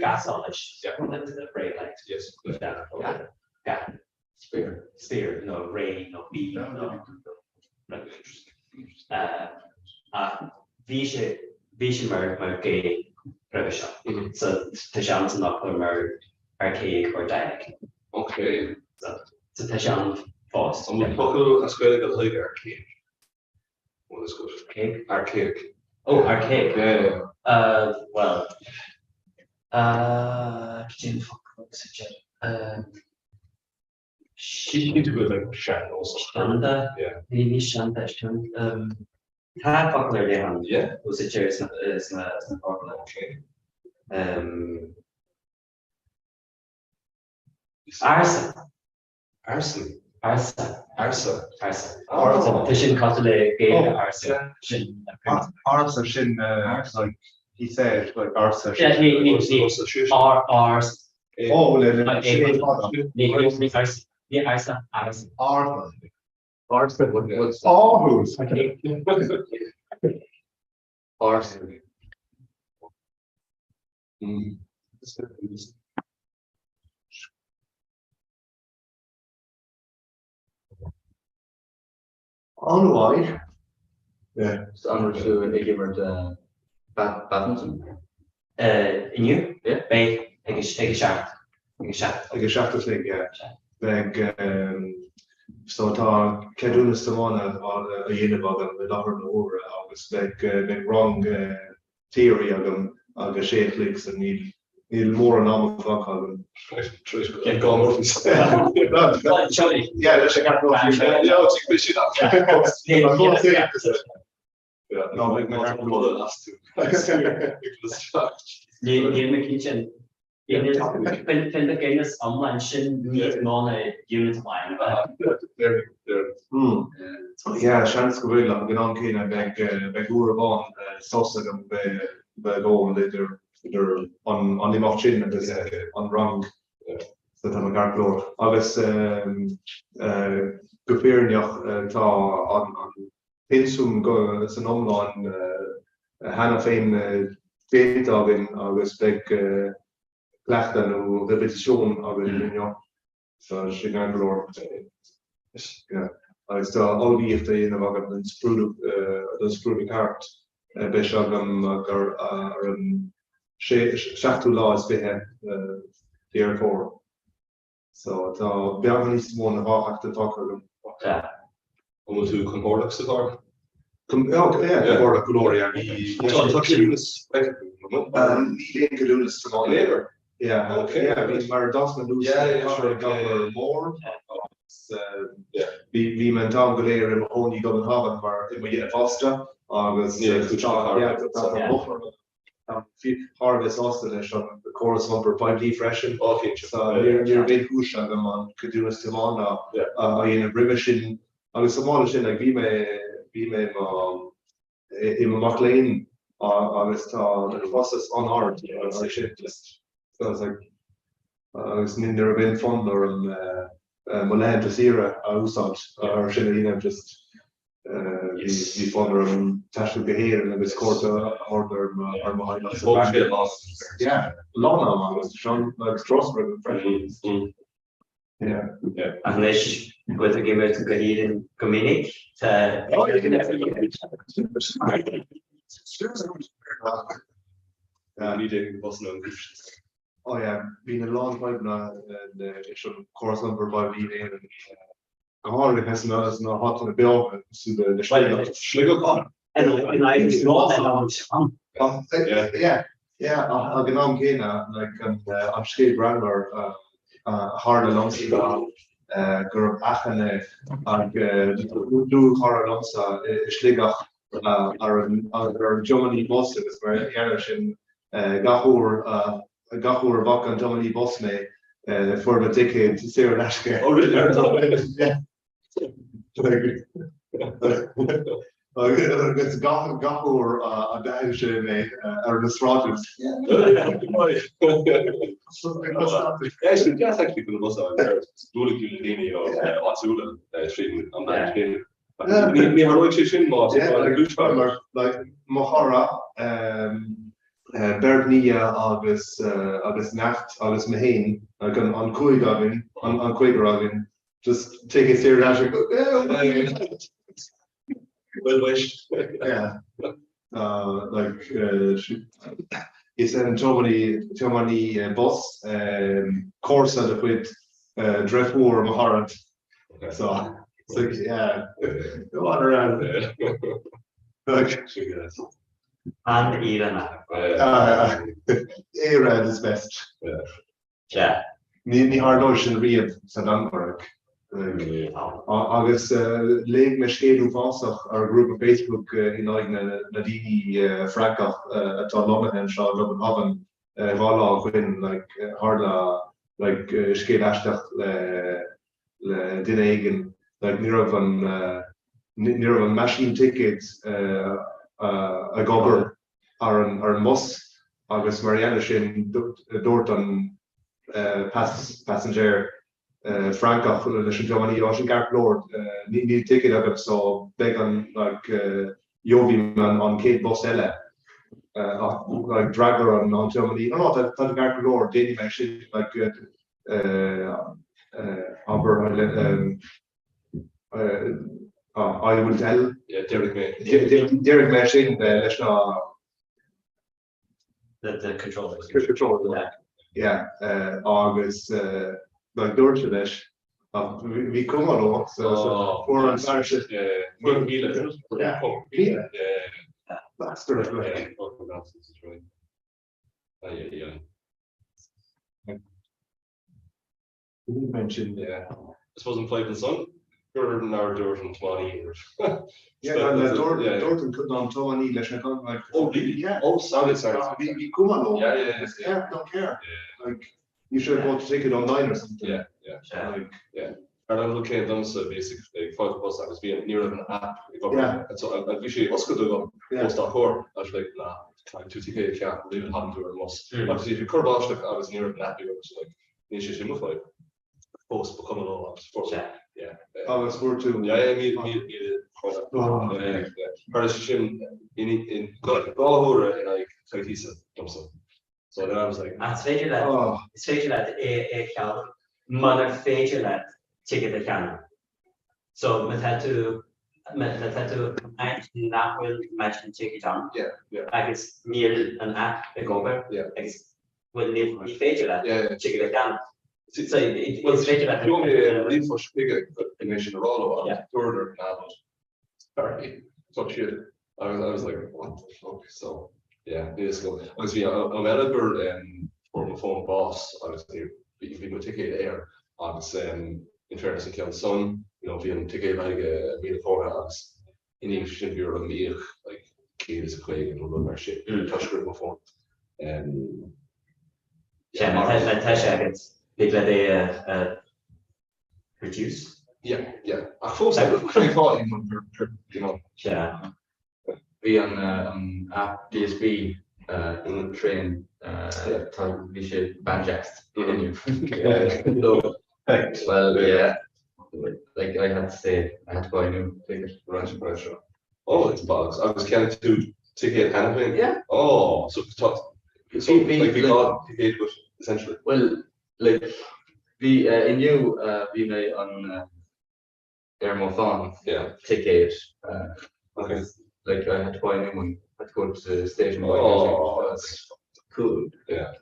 gas knowledge. Yeah. The ray like yes. Spear no ray no B no. Vision mar gay revision. So the chance not more archaic or dialect. Okay. So the chance fast. I'm going to ask you to like archaic. What is good? Archaic. Oh, archaic. Yeah. Well. She need to go like shadows. Shanda. Yeah. Maybe Shanda. How popular they are? Yeah. Was it just is not popular? Okay. Arson. Tishin Kotale gave Arson. Arsa Shin, like he said, like Arsa. Yeah, he Ars. Oh, yeah, Arson. Arsa, what's Aarhus? Arson. On why? Yeah. So I'm sure they give her the badminton. In you? Yeah. Bay. Take a shot. Thing, yeah. Like, so tá ceadúna samana a dhéanamh agam le láthar na óra agus like wrong theory agam agus séchlícs a níl mór an am fach agam. Can't go more. Yeah, leis an gap yeah, no, like my grandmother last two. The kitchen. In the Guinness online shin meet non unit line. Yeah, chance go bhfuil an gná céine beag úr bháin sosa go begó idir an imach sin agus an rang sa tá garlór. Agus go féirneach tá an pinsúm go san omláin hena féin féintagin agus beag Plachtan o repetition av en så generellt ja alltså avgifter i något den sprudde kart besagam gar en schachtulas det therefore så ta bjärnis mån har att ta ja om du kan hålla så där ja våra kolorer i Lincoln's tomorrow. Yeah, okay. Yeah, I mean, Maradona lose. Yeah, more. Yeah, we meant on the layer and only going to have it for if we get faster. August, harvest also the chorus one for 5D freshen. Okay, so you're a big push on them on could do us tomorrow. Yeah, in a revision. August, some more like we may in McLean. August, the process on art. Just. So I was like, I was in there a bit fun or Milan to Sierra, I was out, or Shinalina just be fun or Tasha Behair and I was caught order or behind us. Yeah, long was Sean like Strasbourg and French. Yeah. Unless with a giver to Gahidin Communic. Oh yeah, been a long time now, and it's a course number by being and Comhrá has no hot on the bill to the Schlegel. And I was not Yeah, I'll get on Kena, like I'm skate grammar, hard alongside Gurb Achane, and do hard alongside Schlegach, our Germany Boston is very Irish in Gahur Bach and Germany Bosme for the decade, Sarah Nashke. Oh, really? Yeah. It's Gahur a Danish or the Rogers. Actually, that's actually for the most of it. Doing Guilini or Azula, stream on that. Me har ook zin maar like Comhrá Bergnia agus Nacht agus Mahain like on Kuigagin on Quakeragin just take it serious. Well wished. Yeah. Like he said in too many bus course at with Drefur Maharat. So yeah, go on around. And Irana. Deireadh is best. Yeah. Ní hard notion riad sa Danmar. Agus leig me scéadú fásach ar group of Facebook in nadini fracach atá lomahen seo rub an havan bhá chuin like hardla like scéad aisteach le duine éigean like ní raibh an machine ticket a gobar ar an bus agus Mariana sin dúirt an passenger Frankach leis an Germany an Garp Lord ní ticket agam so beg an like Jovi man an Kate bus eile like dragger an Germany no that Garp Lord Danny me sin like aber I will tell Deireadh me sin leis na the controller. Yeah, August like Dorchelish. We come along, so for an starship. Yeah, that's the You mentioned, I suppose in Five and Son, you're an hour door from 20 years. Yeah, Dorton could on 20 like. Oh, really? Yeah. Oh, sorry. We come along. Yeah. Don't care. Like you should want to take it online or something. Yeah. Like And I'm looking at them so basically 5 bus I was being near an app. Yeah. And so I usually what's good to go post that core. I was like, nah, trying to take it can't leave it happen to her must. But if you curb off like I was near an app, it was like initially move like post becoming all up. Yeah. Oh, it's for two. Yeah, me Parisian in Galahora and like Kaitisa Thompson. So then I was like, it's feidir that a can mother feidir that ticket the can. So we had to actually not will match the ticket on. Yeah. Like it's meal an app the cover. Yeah. Will be feidir that ticket the can. So it's feidir that. You only really for bigger nation all about further now. Sorry, so shit. I was like, what the fuck? So yeah, this go. Obviously, I'm Edinburgh and for my phone boss. Obviously, we go ticket air. Obviously, in fairness, in Kiel's son, you know, being ticket like a meal for us. In English, should be around me like kids playing and all that shit. Touch grip my phone. Yeah, that's big like they reduce. Yeah. I thought you know. Yeah. We on app DSB in the train we should banjax in you. No. Well, yeah. Like I had to say, I had to buy a new ticket. Right. Oh, it's bollocks. I was counting to ticket anything. Yeah. Oh, so like we got ticket, but essentially. Well, like in you, we may on Airmothon, ticket. Okay. Like I had to buy a new one. I had to go to the station. Oh, that's cool. Yeah.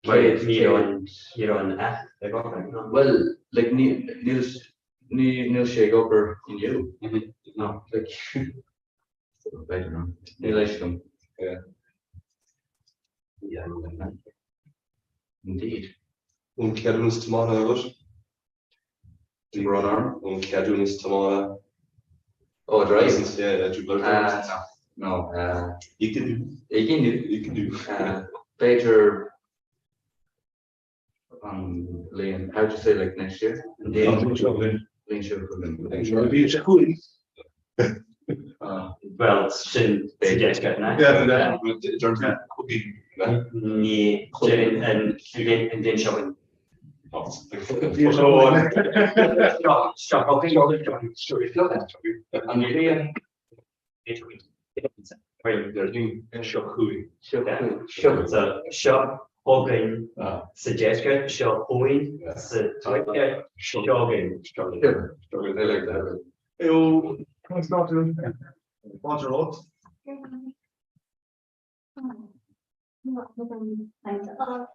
But you don't act like well, like Neil shake upper in you. No, like I don't know. Neil Isham. Yeah. Yeah. Indeed. Cadwyn's tomorrow, was the run arm? Cadwyn's tomorrow. Oh, drive. Yeah, do blood no. You can do. You can do. Better. Liam, how'd you say like next year? Liam Sure. Well, sin suggest that now. Yeah, cooking. And then showing. Shop Hogan suggestion, show Owen, showing. I like that. You can start to watch your road.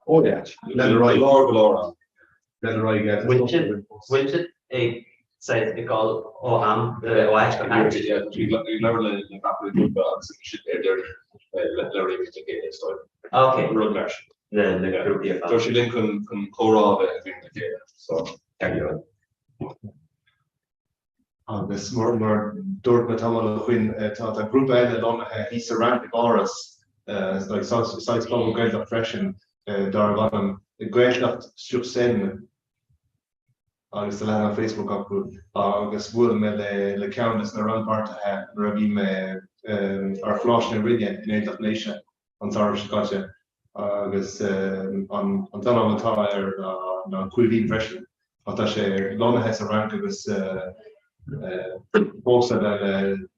Oh yeah, let it ride. Laura. Let it ride. Yeah. Which it says it called Oham, Yeah, you never let it happen. Shit there. Let it take it start. Okay. Road march. The group here. So she then can Comhrá so carry on. This more Dort Matamala Quinn taught a group and on he's around the Boris, like sites global great oppression, Darvanum, the great success. Agus the land on Facebook up agus bhfuil me le countess na run part rabi me ar flash na rinne in Éideach Nation an Sar Chicago agus an dan atá na cuilhín freisin atá sé lonathe a rank agus bósa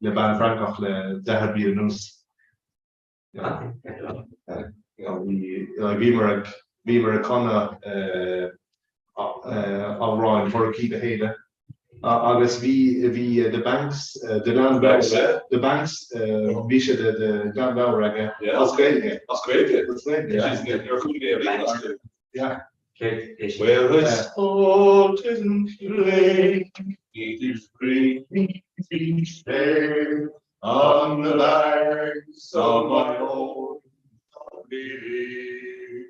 le ban Francach le 10 bí nús. Bhí mar a chuna Ryan for keep the head. Agus the banks, the land banks, the banks, we should the land ragga. Yeah, that's great. That's great. That's great. Yeah. Where it's hot and flame, it is great each day on the banks of my own belief.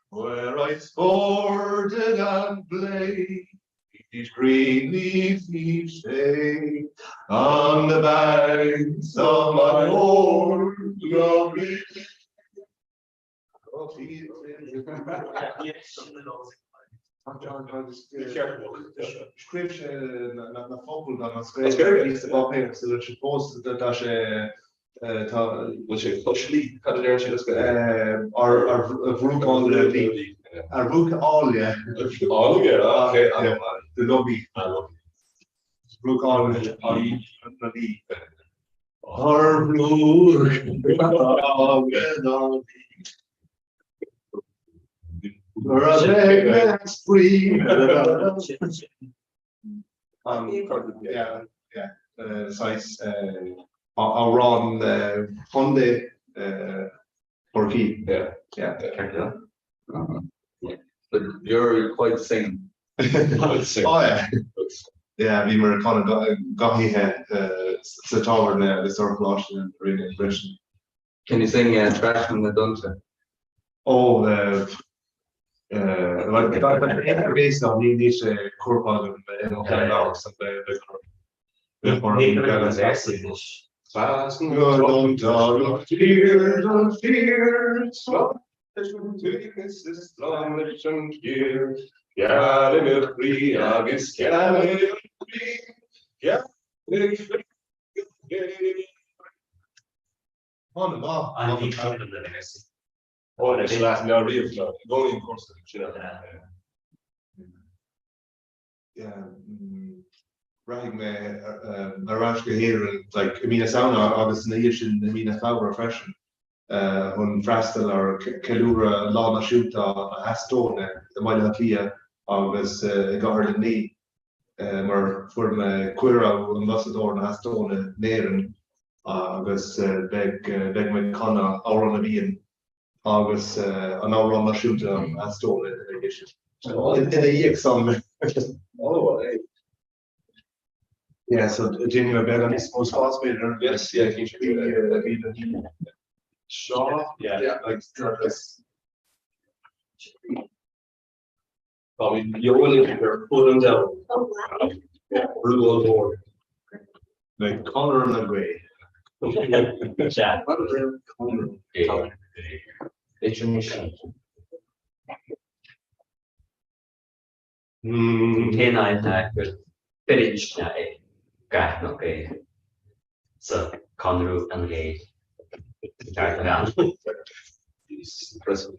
Where I sported and played, it is green leaves each day on the banks of my own lovely. Scripture na focul na scripture is about him so that supposed that she was she pushly cut it there she just our rook all the our rook all yeah okay the lobby rook all the our rook size around Hyundai for key. Yeah. But you're quite the same. Oh yeah. Yeah, we were kind of got here the tower there, the circle and really impression. Can you sing Trash from the Dungeon? Oh, like the base of these corporate hours and the fast and go down tears and fears. This long and here. Yeah, let me free. I guess can I free? Yeah. On the bar. I need to the legacy. Oh, that's last now real going in course. Yeah. Right, me arashka here and like I mean a sauna obviously in I mean a flower fashion when Frastel or Kalura Lana shoot a stone the Mila Clia agus gar den ní mar voor me cuira ambassador na stone neren agus beg me kannna á an bíon agus an á an siúte a stone in a dhéag sam. Yeah, so Virginia beg an is most possible. Yes, yeah, he should be Shaw, yeah, like probably you only here, pull them down. Yeah, rule more. Like color and gray. Yeah. Ten I could finish got okay. So Conroe and Gay. He's impressive.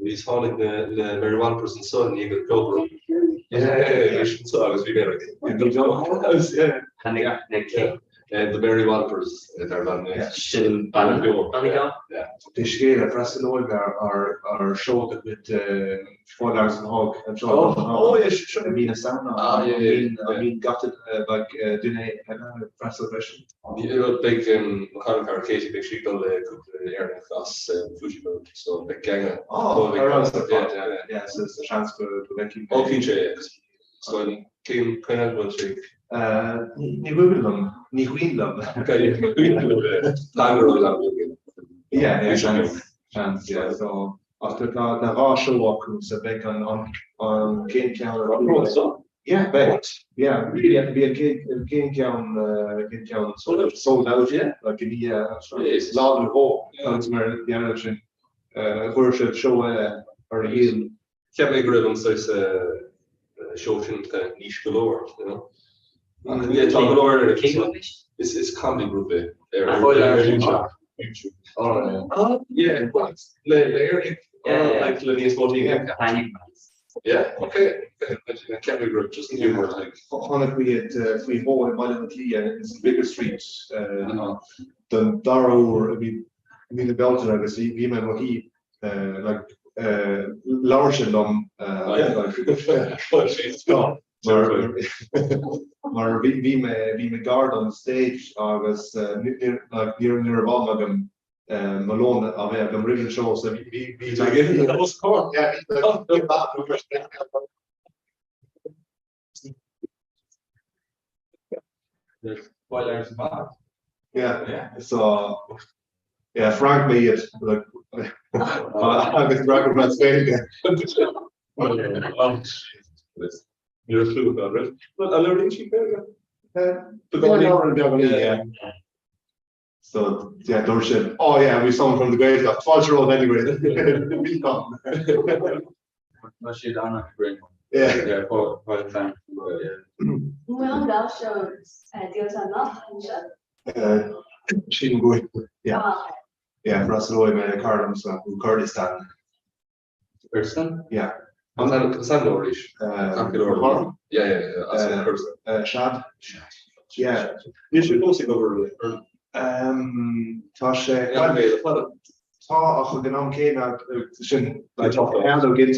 He's holding the very one person son, you could go. Yeah, so I was being yeah. The very one person, Shil Banjo. Yeah. The scale of Rasselog are showed with 4,000 hog and I mean a sauna. I mean got it like Dune Frassel version. The big car case big sheet on the air class Fuji boat, so big gang. Yeah, so it's a chance for making. Okay, so came kind of one trick. Ni Wimbledon, ni Queenland. Yeah, chance, yeah. So after the Rasha walk, so back on King Town. Yeah, back. Yeah, really be a King Town sold out, yeah. Like in the loud and hole. That's where the energy worship show or heal. Can't make rid of them, so it's show kind of niche galore, you know. Yeah, Tom Galore, the King is comedy group there. YouTube. Oh, yeah, what? Like Lenny's voting. Yeah, okay. Can't be group, just humor. Like, honestly, at we bought in Milan it's a bigger street. The Darrow, or I mean, the Belgian, I guess, he what he like Laurshendom. Maar wie me guard on stage agus like near Balmagam Malone of a really show so we that was cool. Yeah, yeah, so yeah, Frank made it like I was bragging about Spain. You're a clue about it. But I learned she yeah. So yeah, Dorship. Oh yeah, we saw him from the grave. 12-year-old anyway. We come. What's she done? Great. Yeah. For the time. Well, that shows deals are not. She didn't go. Yeah. Yeah, for us, Roy made a card from Kurdistan. Kurdistan? Yeah. Sandorish. Yeah. Shad. Yeah. You should go see over. Tasha. Tá ach go an céine sin gin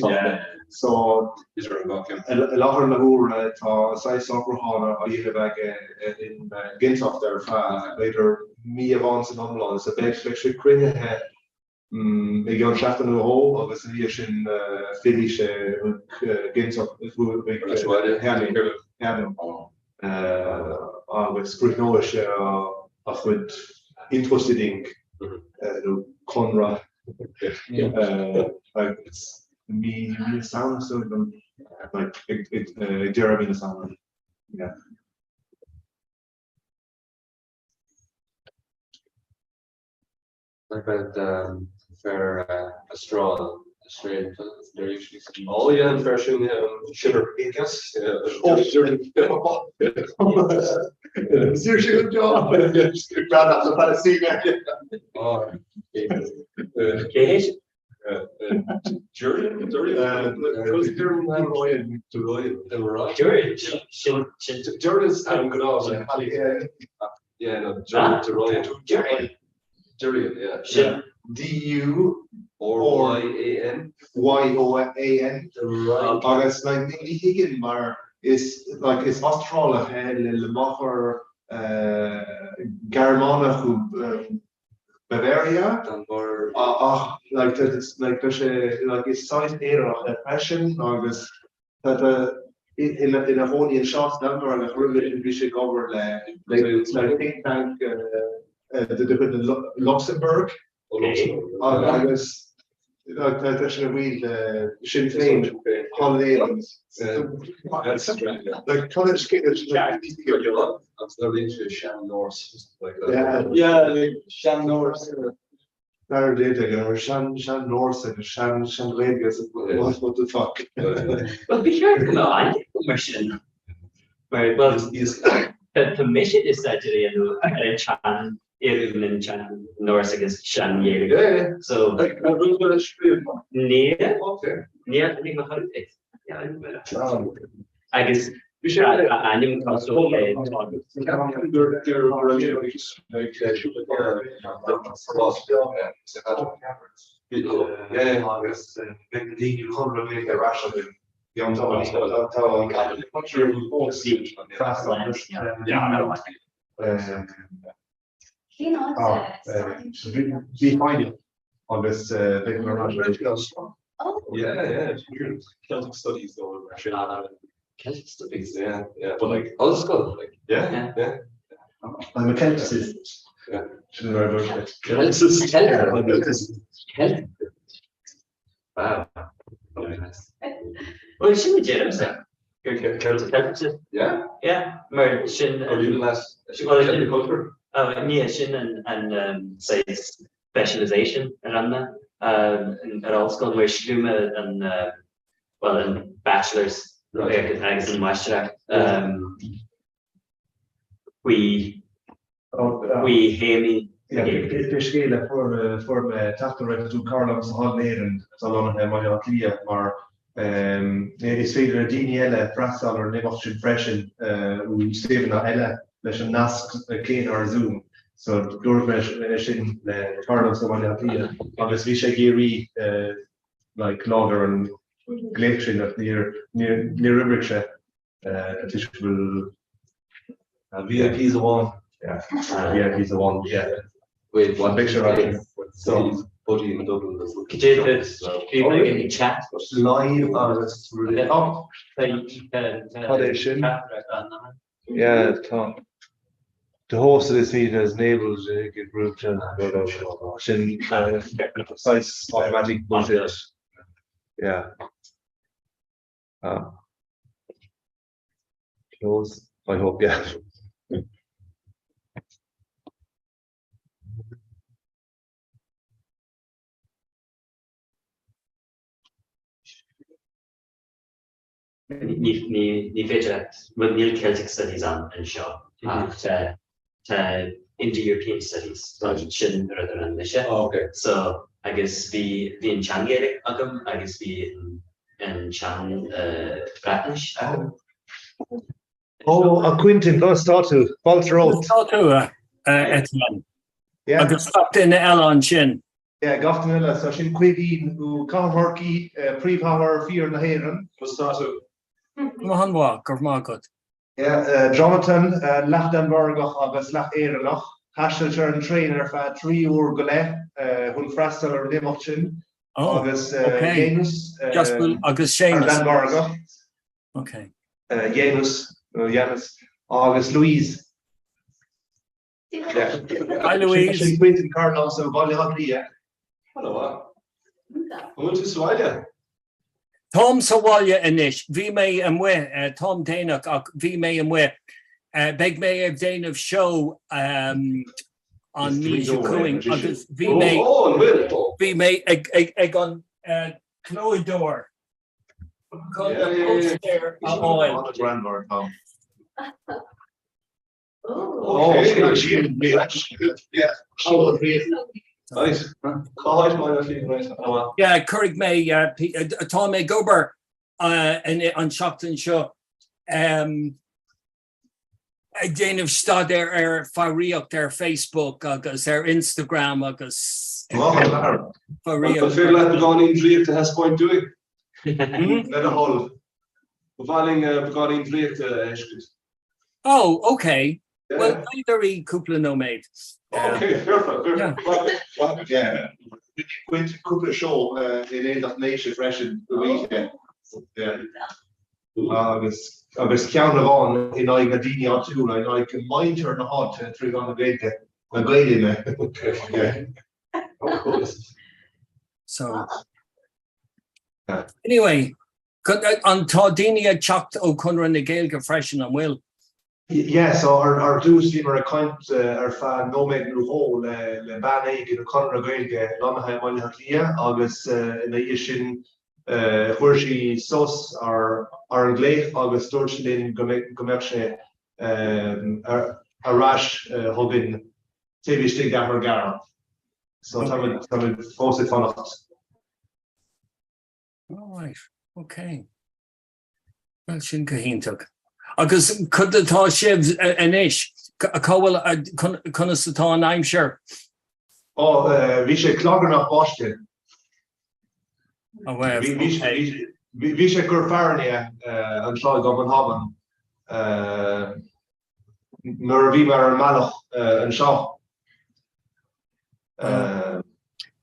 so láhar na húr tá 6 oprána a dhéile bheith in ginsoft ar fa beidir mí bhán san omláin sa beh sé cruinethe ag an seachtain ó agus a bhí sin fili sé ginsoft agus scrúnóir sé a chud introstiding Comhrá like it's me sound so like it Deireadh sound yeah. What about fair Australian? They're usually oh yeah, and fair shiver yes seriously good job glad that's a Palestinian Jordan's and good Yeah, no, Deireadh, yeah. D-U-R-Y-A-N. Y-O-A-N. Agus like Nicky Higgin mar is like is Australia le mocher Germana who Bavaria like there's like it's size era depression agus that in a holy shot number and a really bishop over like it's like think tank the Luxembourg agus like that's a real Sinn Féin holiday like college kids I'm still into Shannon Norse like yeah like Shannon Norse there did Shan Norse and Shan Vegas what the fuck well be sure no I think permission right well the permission is that Chan Irvin Chan Norse against Shan Yale so near I think I guess we should anim also be finding on this big yeah Celtic studies though Celtic studies yeah but like all the school like yeah I'm a Celtic wow well she would James Celtic yeah maar Shin culture Shin and say specialization around that at all school where Shlume and well in bachelor's eggs and master we hear me Fiskele voor tachter to Carlos Halleren salon Maja Clia maar is vele Danielle Frasaler never freschen Steven Elle leis een nask Kane or Zoom so door in Carlos Maja Clia agus vi sé géri like logger and glitching up near Rivershire VIP's a one VIP's a one wait one picture so Buddy in Dublin could you people in the chat live yeah Tom the host of this meeting is Nable's group size automatic bullshit yeah close I hope yeah Ní féidir with níl Celtic studies on and show to Indo-European studies sin rather than this okay so I guess the in Chan Gaelic agam I guess the in Chan British oh a Quintin go start to Walter yeah agus stopped in Elon Chin yeah Gaftanilla so sin Quidin who Comhrá pre-power fear na Heron was start to Mahanwa Gormagot yeah Jonathan Lachtenberg agus Lach Erelach Hasselcher and trainer for 3 hour gole hun frastal or demochin agus Janus agus Janus okay Janus August Louise hi Louise Quentin Carlos so Valhalla hello what to Somalia Tom Sawalya inish vi may and where Tom Dana vi may and where beg may of Dane of show on music cooing vi may egg on Chloe door nice yeah Currig May Tom May Gober and on Shockton show déanamh stad faríocht Facebook agus Instagram agus faríocht. Fé le beáin dríocht a has point doing. Le a hall. Bevaling beáin dríocht eiscud. Oh, okay. Well, either í cúpla nóméid. Okay, perfect. Yeah. Quint cúpla show in éach nation freshen the weekend. Agus cean bháin in aig a daine áitiúil in aig maintear na háit trí an gaide na gaide So anyway, an tá daine a teacht ó chunra na Gaeilge freisin an bhfuil. Yeah, so our dús bhí mar a caint ar fan nóméid nuó le ban éig in a chunra Gaeilge lonathe maiile lia agus na sin chuir sí sos ar an gléich agus dúirt linn go mbeadh sé arás thugin taobhiste gahar gara. So tá fósa fannacht. All right, okay. Well, sin cahéintach. Agus chud atá sibh inis cábhfuil chuna satá an aimseir. Bhí sé clogar nach báiste. Bhí sé gur fearne an seo go an haban nuair bhí mar an mealach an seo.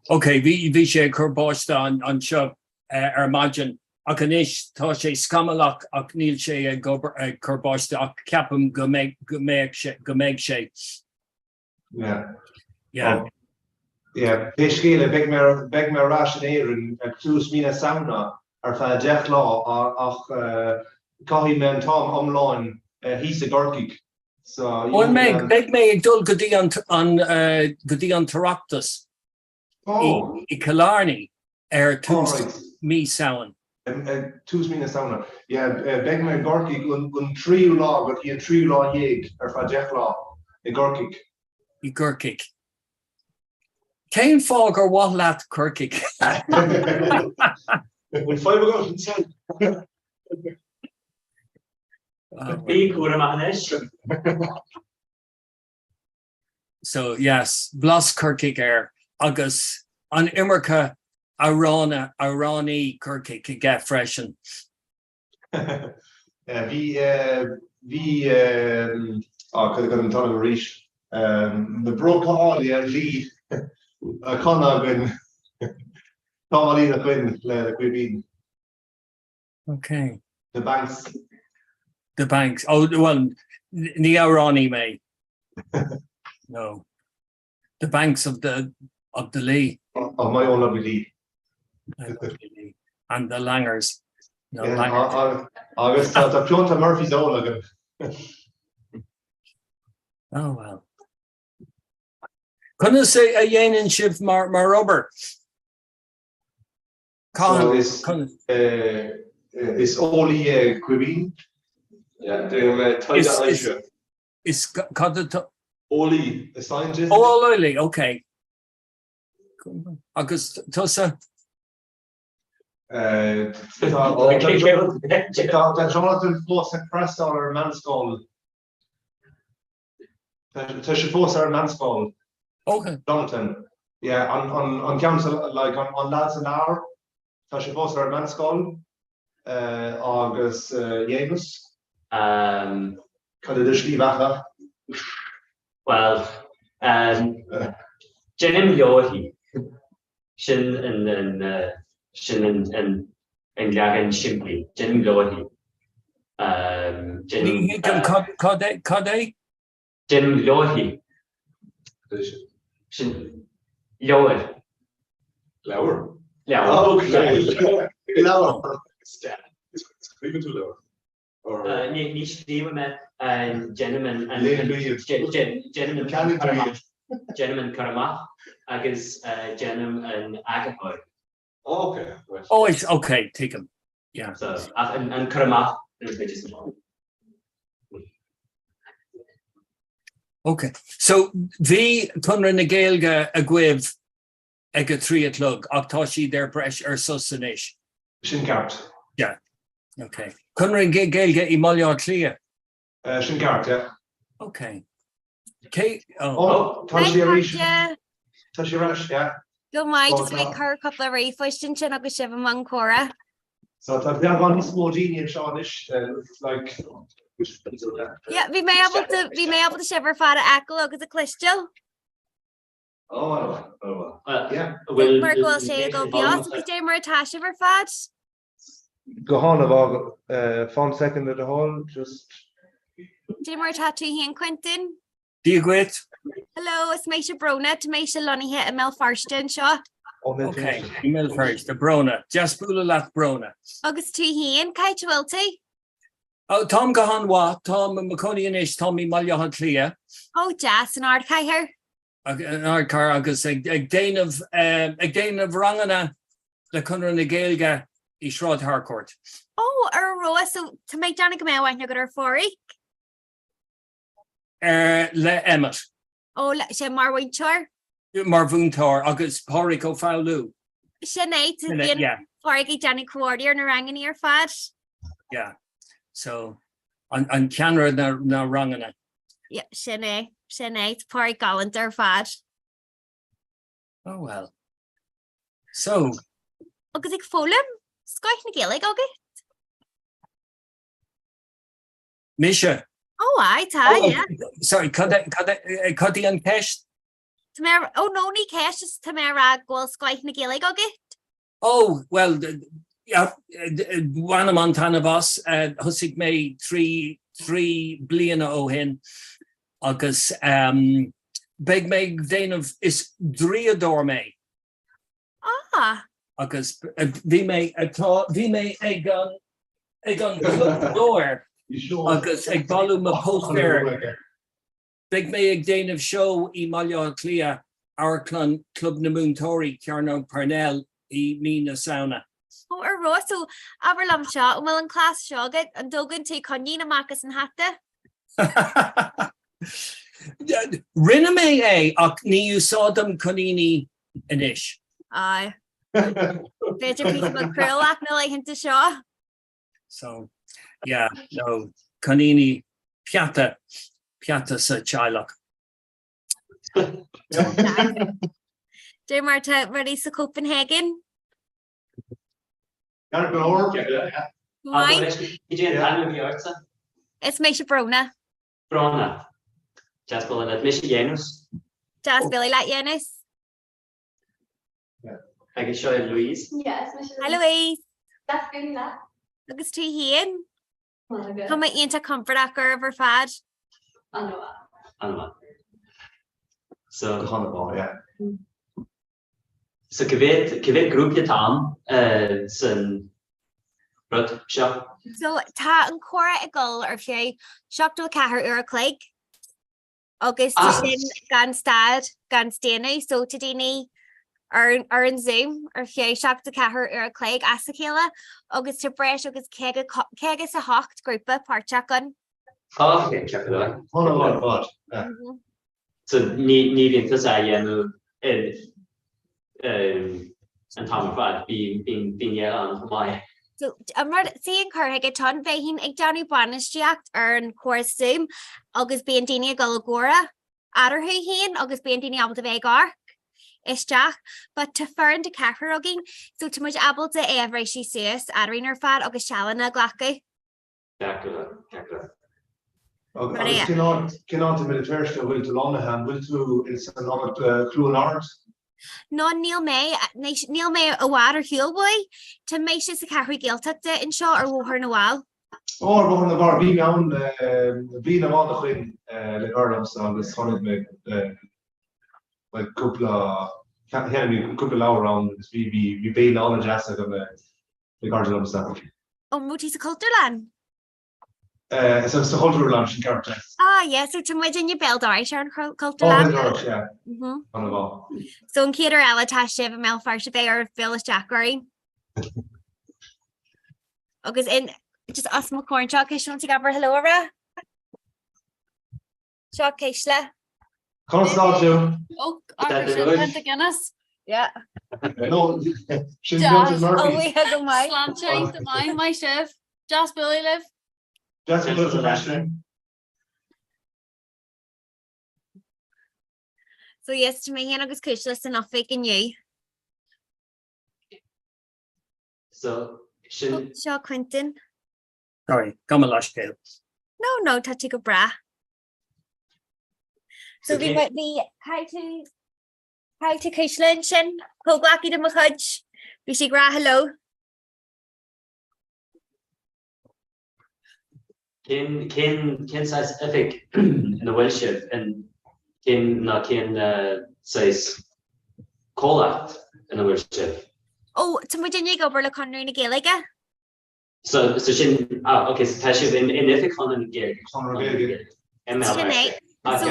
Okay, bhí sé gur báiste an seo ar maidin. Ach inis tá sé scamalach ach níl sé gur báiste ach ceapam go méid sé. Yeah, Peshkele beg me rationeren plus mina sauna ar fa dech lá ach kahi men tom online hís a gorkig. So one meg beg me ag dul godi an Taractus. I Killarney tús mí saoin. Tús mina sauna. Yeah, beg me gorkig un triú lá got hi triú lá héig ar fa dech lá I gorkig. I gorkig. Céim fág ar bhaith leat Corcaigh. When 5 ago, inside. So yes, blas Corcaigh air agus an imircha aránaí Corcaigh I get freshen. Vi could have got a reach. The broke all the lead. I can't win. Tommy win. Okay. The banks. The banks. Oh well, Niarani may. No. The banks of the Lee. Of my own lovely Lee. And the Langers. No, August the Piota Murphy's all again. Oh well. Couldn't say a yen shift mar rubber. So it's only Quibin. Yeah, they're tied it's got the Oli a scientist. Oh, Oli, okay. August Tosa. Jonathan Foss press or Manscall. Tasha Foss or Manscall. Okay. Jonathan. Yeah, on council like on lads an hour. Tasha Foss or Manscall. August Yamus. Well, Jenim Yohi. Shin and Gagan Shimply. Jenim Yohi. Jenim Kade? Jenim Yohi. Shin Yoher. Lower. Lower. Okay. Lower. Even too lower. Niche Deemet and gentlemen gentlemen Karamach, Agus Genem and Agapoy. Okay. Oh, it's okay. Take him. Yeah. So and Karamach is just okay. So the Tunra na Gaeilge a Gwiv ega 3 o'clock. Octoshi their pressure or Sussanish. Shinkart. Yeah. Okay. Cunra Gaeilge I Malya Clia. Shinkart, yeah. Okay. Kate, yeah. yeah. Go my just make her a couple of refresh and chin up a shiv among Cora. So I've one small genius Seanish, like Yeah, we may able to shiver fat at Echo because a clistial. Oh, yeah. Mark will say go beyond the day more tash over fat. Go on about 1 second at the whole, just Day more tattoo here and Quentin. Do you quit? Hello, it's Maisha Brona to Maisha Lonnie hit a Mel Farston shot. Okay, email first, the Brona. Just pull a lot Brona. August 2 here and Kite Wilty. Oh, Tom Gahan wa, Tom McConey and Ish, Tommy Malyahan Clea. Oh, Jazz and Art Kai An art car, August, a Dane of Rangana, the Cunner and the Gaelga, Ishrod Harcourt. Oh, Roa, so to make Johnny come out, you got her for it. Le Emmet. Oh, she Marwin Chor. Marvun Tor, August Porico Faulu. Sinead to Sinead, yeah. Porgy Johnny Quartier and Rangan ear fat. Yeah. So on camera now Rangana. Yeah, Sinead, Porgy Gallanter fat. Oh well. So Agus ik Fulham, Scoit na Gaelic okay. Misha. Oh, yeah. Sorry, Cuddy and Kesh. Tamara, oh no, ni Kesh is Tamara Gold Scoit na Gaelic okay. Oh well, yeah. One Montana boss. Husik me three bliana ohin. Agus big meg Dane of is Deireadh me. Ah. Agus vi me egon door. Agus ag balú ma poster. Big me ag Dane of show I Malya Clea our club na Moontori Carno Parnell I Mina Sauna. Oh, Ross, so Aberlam shot, well in class shot it and Dogan take Conina Marcus and Hatta. Riname och ni ju sa dem Conini inish. Aye. Better people cruel act no like him to show. So yeah, no Conini Piata sa Chilok. Dear Marta, ready to Copenhagen? Why? It's Misha Brona. Brona. Just calling it Misha Janus. Just Billy like Janus. I can show you Louise. Yes, Misha. Hi Louise. That's good enough. Look, it's 2 here. Come into comfort after over fad. Anna. So yeah. So kvet groepje taan zijn rud shop. So ta and Cora a goal or she shocked to a car or a click. August gan stad gan steny so to dini or in Zoom or she shocked to car or a click asakela August to fresh August kega sa hawk group part gun. Oh, okay, check it out. Hold on. So ni inte säga nu and Tom Fad being on my. So I'm not seeing her I get ton behin ag Johnny Banistiacht or in course Zoom August being Dini Galagora Adder hin August being Dini able to Vegar is Jack but to fern to Cacaroging so too much able to every she says Adrin or Fad August Shalana Glacky. Cannot the military still will to Lonaham will to it's another clue art. No Neil May a water heel boy to make sure the carry guilt at the in shot or her Noel. Or one of our being on being on the thing the Ireland on this 100 meg like couple hour around we being on the jazz on the garden of stuff. Oh Mooty's a culture land. It's a cultural lunch in character. Ah, yes, so to imagine you build our Sharon culture Oh, lab. yeah. On the ball. So in Cater Ella Tashiv and Mel Farshabe or Phyllis Jackery. Okay, in just us McCorn Chuck is showing to Gabber Helora. Chuck Kishla. Constant too. Oh, Arthur Guinness. Yeah. No, oh, we had the mic. Slanching the my chef. Just Billy live. That's a little question. So yes, to me, agus cúislas an offic in you. So, Seo Quentin. Sorry, Gamalashtail. No, tá go bra. So we might be how to cúislan sin, cóglaki de machudge. We see gra hello. Ken size epic in the Welsh and ken size cola in the Welsh. Oh, to my dinny go burla conner in a Gaelic. So shin okay, so Tasha in epic on the gig. Sinead. So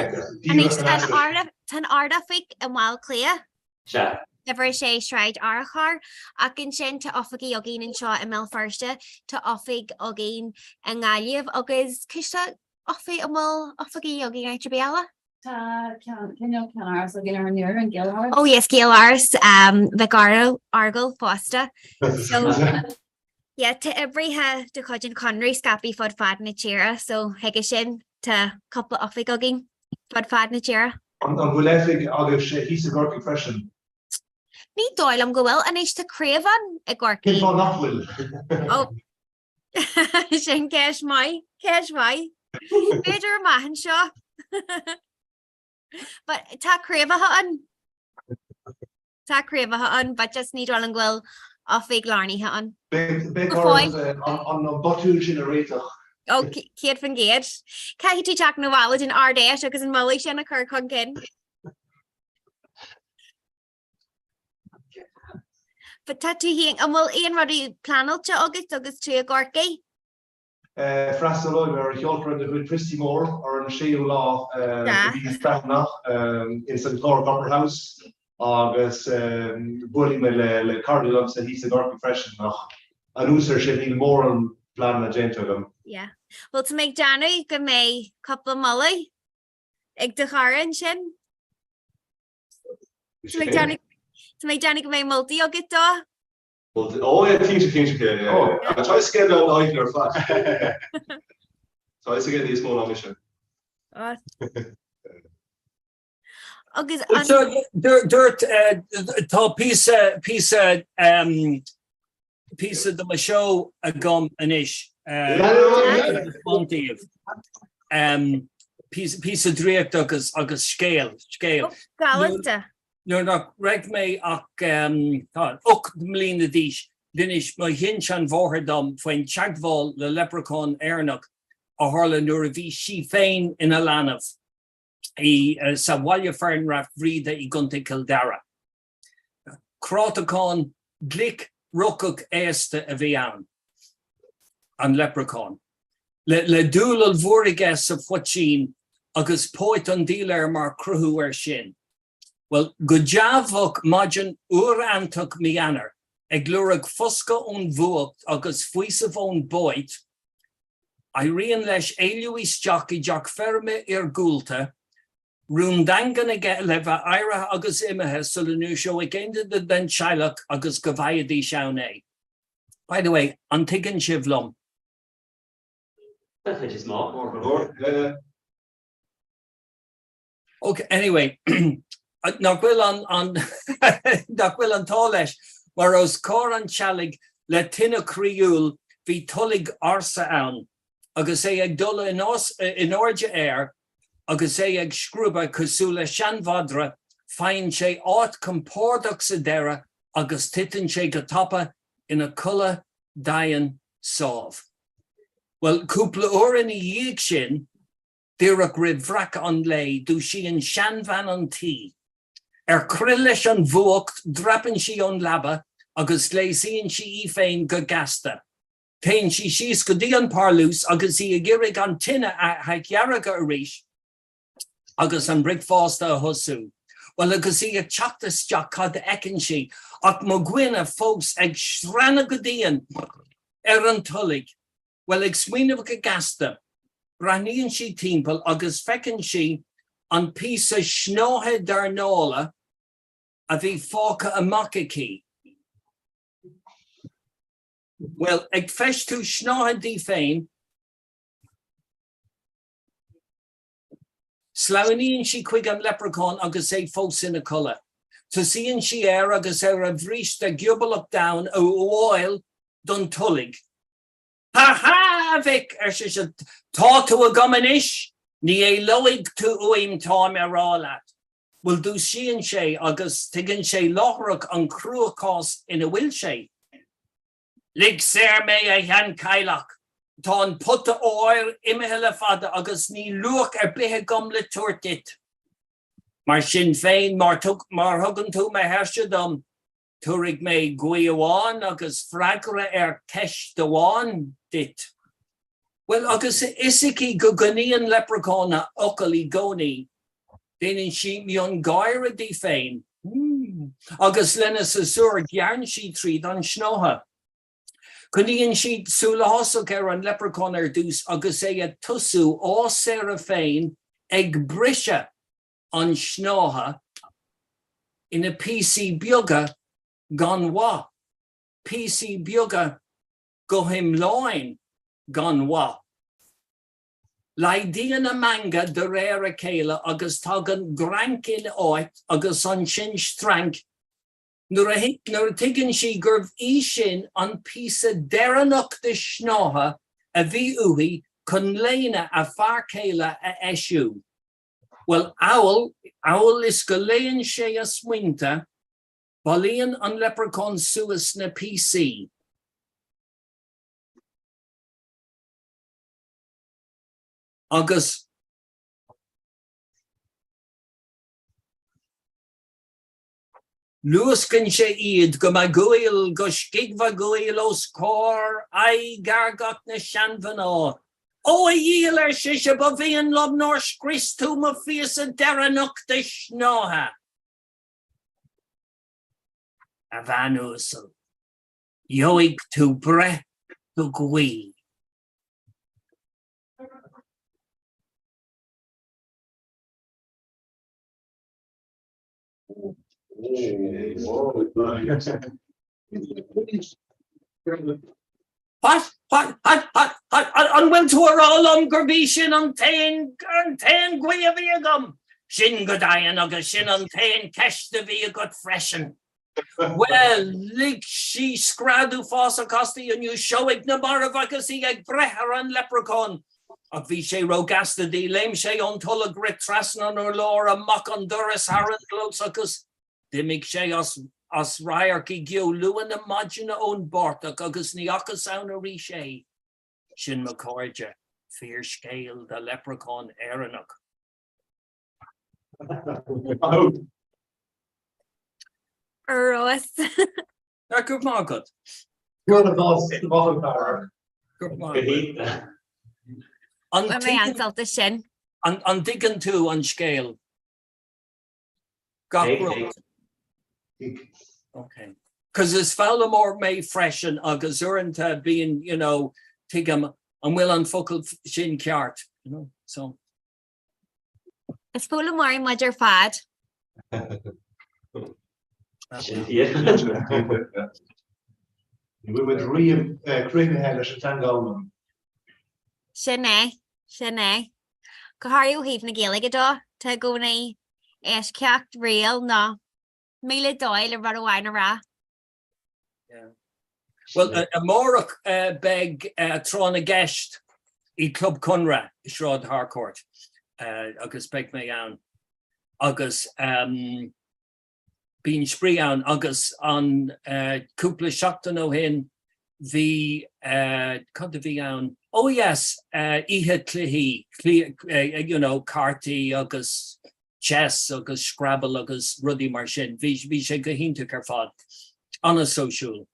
tan ardafic and wild clear. Sure. Never sé shride arachar, akin sin to offigi ogin and shot and mel firsta to offig ogin and galiv ogus kisha offi amal offigi ogin I tribiala. Oh yes, Gilars, Vigaro, Argyle, Fosta. So yeah, to every ha to Codgin Conry, Scappy Fod Fad Nachira, so Hegishin to couple offig ogin Fod Fad Nachira. I'm Gulefig August he's a gorky freshen. Ní dóil am go bhfuil an éis tá craobhan I gCorcaigh. Cin nachhfuil. Oh. Sin ceis mai. Beidir maihan seo. But tá craobhatha an, but just ní dóil an ghfuil á fig lárnaithe an. Big on botú sin a réiteach. Oh, Céad fan géad. Cai tú teach na bhhailid in ardéis agus an mulaigh sin a chur chun cin. But tattoo hing and will Ian Roddy planel to August to a gorky. Frastaloi or Hjolker and the good Christy Moore or in Shale Law in St. Clara Copper House. August bullying le Cardinal said he's a gorky fresh enough. An user should need more on plan agenda them. Yeah. Well, to make Danny go may couple of mully. Ig de Haran shin. To make Danny go may multi or get da. Oh yeah, teacher, yeah. Oh, I try to scale down the height or flat. So I get these small mission. So dirt tá piece of the show a gum anish piece of Deireadh agus scale. Galanta. No, reg me ach ook mlína díis dinis ma hinch an Fómhair when Chagval the leprechaun Ernach a harla nuair a bhí sí féin in a lanav sa bhaile fearn ra bhríde I gunta Kildara. Crátacán glic rucach éasta a bhí an leprechaun. Le dúlal bhuaige sa fuatín agus póit an dílar mar cruthú sin. Well, go javok majin antuk mianer, glurag fusca on vuocht agus fuisaf on boit, Irene lesh Eluis jockey jock ferme gulta, rundangan again leva ira agus imahe solenusho again the den shilok agus gavaya di shaune. By the way, Antigan Shivlum. That is more. Okay, anyway. Nach bhfuil an táleis mar os cór an chalig le tinne críúil hí tullig arsa ann agus ag dul in orge agus ag scrúba cosú le seanvadra féin sé áit compórdach sa deire agus titan sé go tapa ina culla dayan sáv. Well, cúpla uair in dhéag sin, Deireadh rib vrac an lei dú sí an seanvan an tí. Crillish an vuocht drappin si on laba agus leisíonn si féin go gasta. Tein si go dí an parlús agus I girig an tinne a haiciaraga a ríis agus an brick fásta a hosú. Well agus I chataisteach cad ecin si ach mo gwine folks ag sranna go díon an tullig. Well ag smuoineh go gasta. Braníonn si timpeall agus fecinn si an piece of snóthe darnála a bhí fáca amachaicí. Well, ag feis tú snóthe dí féin, Slawaníonn si chuig an leprechaun agus é fós ina colla. Tusaíonn si agus a bhrís de giobbalach down ó óil don tullig. Ha Vic sé tá tú a gomanis, ní é loig tú uim tá me rálat. Will do síonn sé agus tuigeann sé láthraach an cruachás ina bhfuil sé. Lig sér mé a chean cailach. Tá an puta óir imithe le fada agus ní luach bithe gom le tuairtit. Mar sin féin mar thugann tú me heirse dom, tuaigh mé guaháin agus freagra ceist doháin dit. Well, agus isicí go gníon leprechauna ocalí gcónaí, déanann si mion gaire dí féin. Agus lena sa suir gearn si tríd an snótha. Cuníonn siad súla hosach an leprechaun dús agus é a tusú á séra féin ag brise an snótha ina PC beaga gan wa. PC beaga go himláin gan wa. Laidíon a manga de réir a céile agus tagan grankin áit agus an sin strang. Nuair a tuigeann si gurbh í sin an písa deireanach de snátha a bhí uí chun léine a fear céile a eisiú. Well, owl is go léonn sé a smuinte, balíonn an leprechaun suas na PC. Agus luascann sé iad go ma gúil go scigva gúil os cór ai gargat na seanvan á. Ó díal sé se ba bhíon lob nóir scris tú ma fios a deireanach de snátha. A bhanúsal, joig tú bre tú gui. What? An bhfuil tú ará gurbí sin an tain gui a bhí agam. Sin go dagan agus sin an tain ceist a bhí a go freisin. Well, lig si scradú fás a costaí an nniu seoigh na bar agus í ag brethar an leprechaun. Ach bhí sé rógasta dí léim sé an tulla grit trasnan ar lár amach an doras haran glós agus dimig sé as raircí giú luan na maidina ón bartach agus ní achas ann a rí sé. Sin ma cóide, fear scéal de leprechaun éireannach. Ross. Good market. Good boss. Good market. An diggin tú an scéal. Okay. Because it's foul more may freshen agus uranta being, tigam and will unfocal shin cart, so. It's full of more mudger fad. We would create a tango. Sinné. Go háú híh na ggéalaige dó tá gcónaí éis ceacht réal ná míle dóil a bhar bhhain rá. Well, a mórach beg trán a gceist I Club Comhrá I Shráid Harcourt agus beg mé ann agus bín sprí ann agus an cúpla seachtain ó hin bhí cad a bhí ann. Oh yes, ihe cluhí, carty agus chess agus Scrabble agus ruddy mar sin. Bhí sé go hinnta ar fad an a social.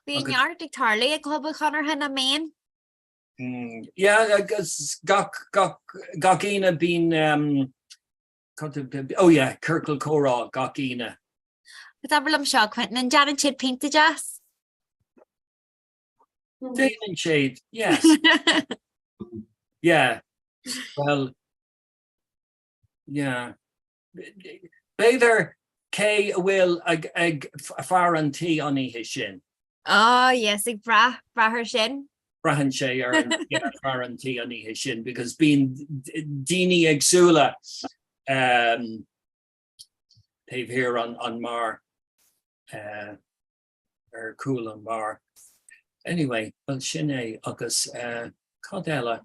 Bhí neart ag tarlaí ag club chunar hena main? Yeah, agus gach ina bín Kirkle Comhrá gach ina. But I'm seo Quentin and Janet Chid Pinta Jazz. Damon Shade, yes. Yeah. Well, yeah. Beidir cé bhfuil ag far an tí an ihe sin. Oh, yes, ag brahar sin. Brahan sé quarantine ani hishin because being dini exula they've here on Mar or cool on Mar. Anyway, well Shine agus Cadella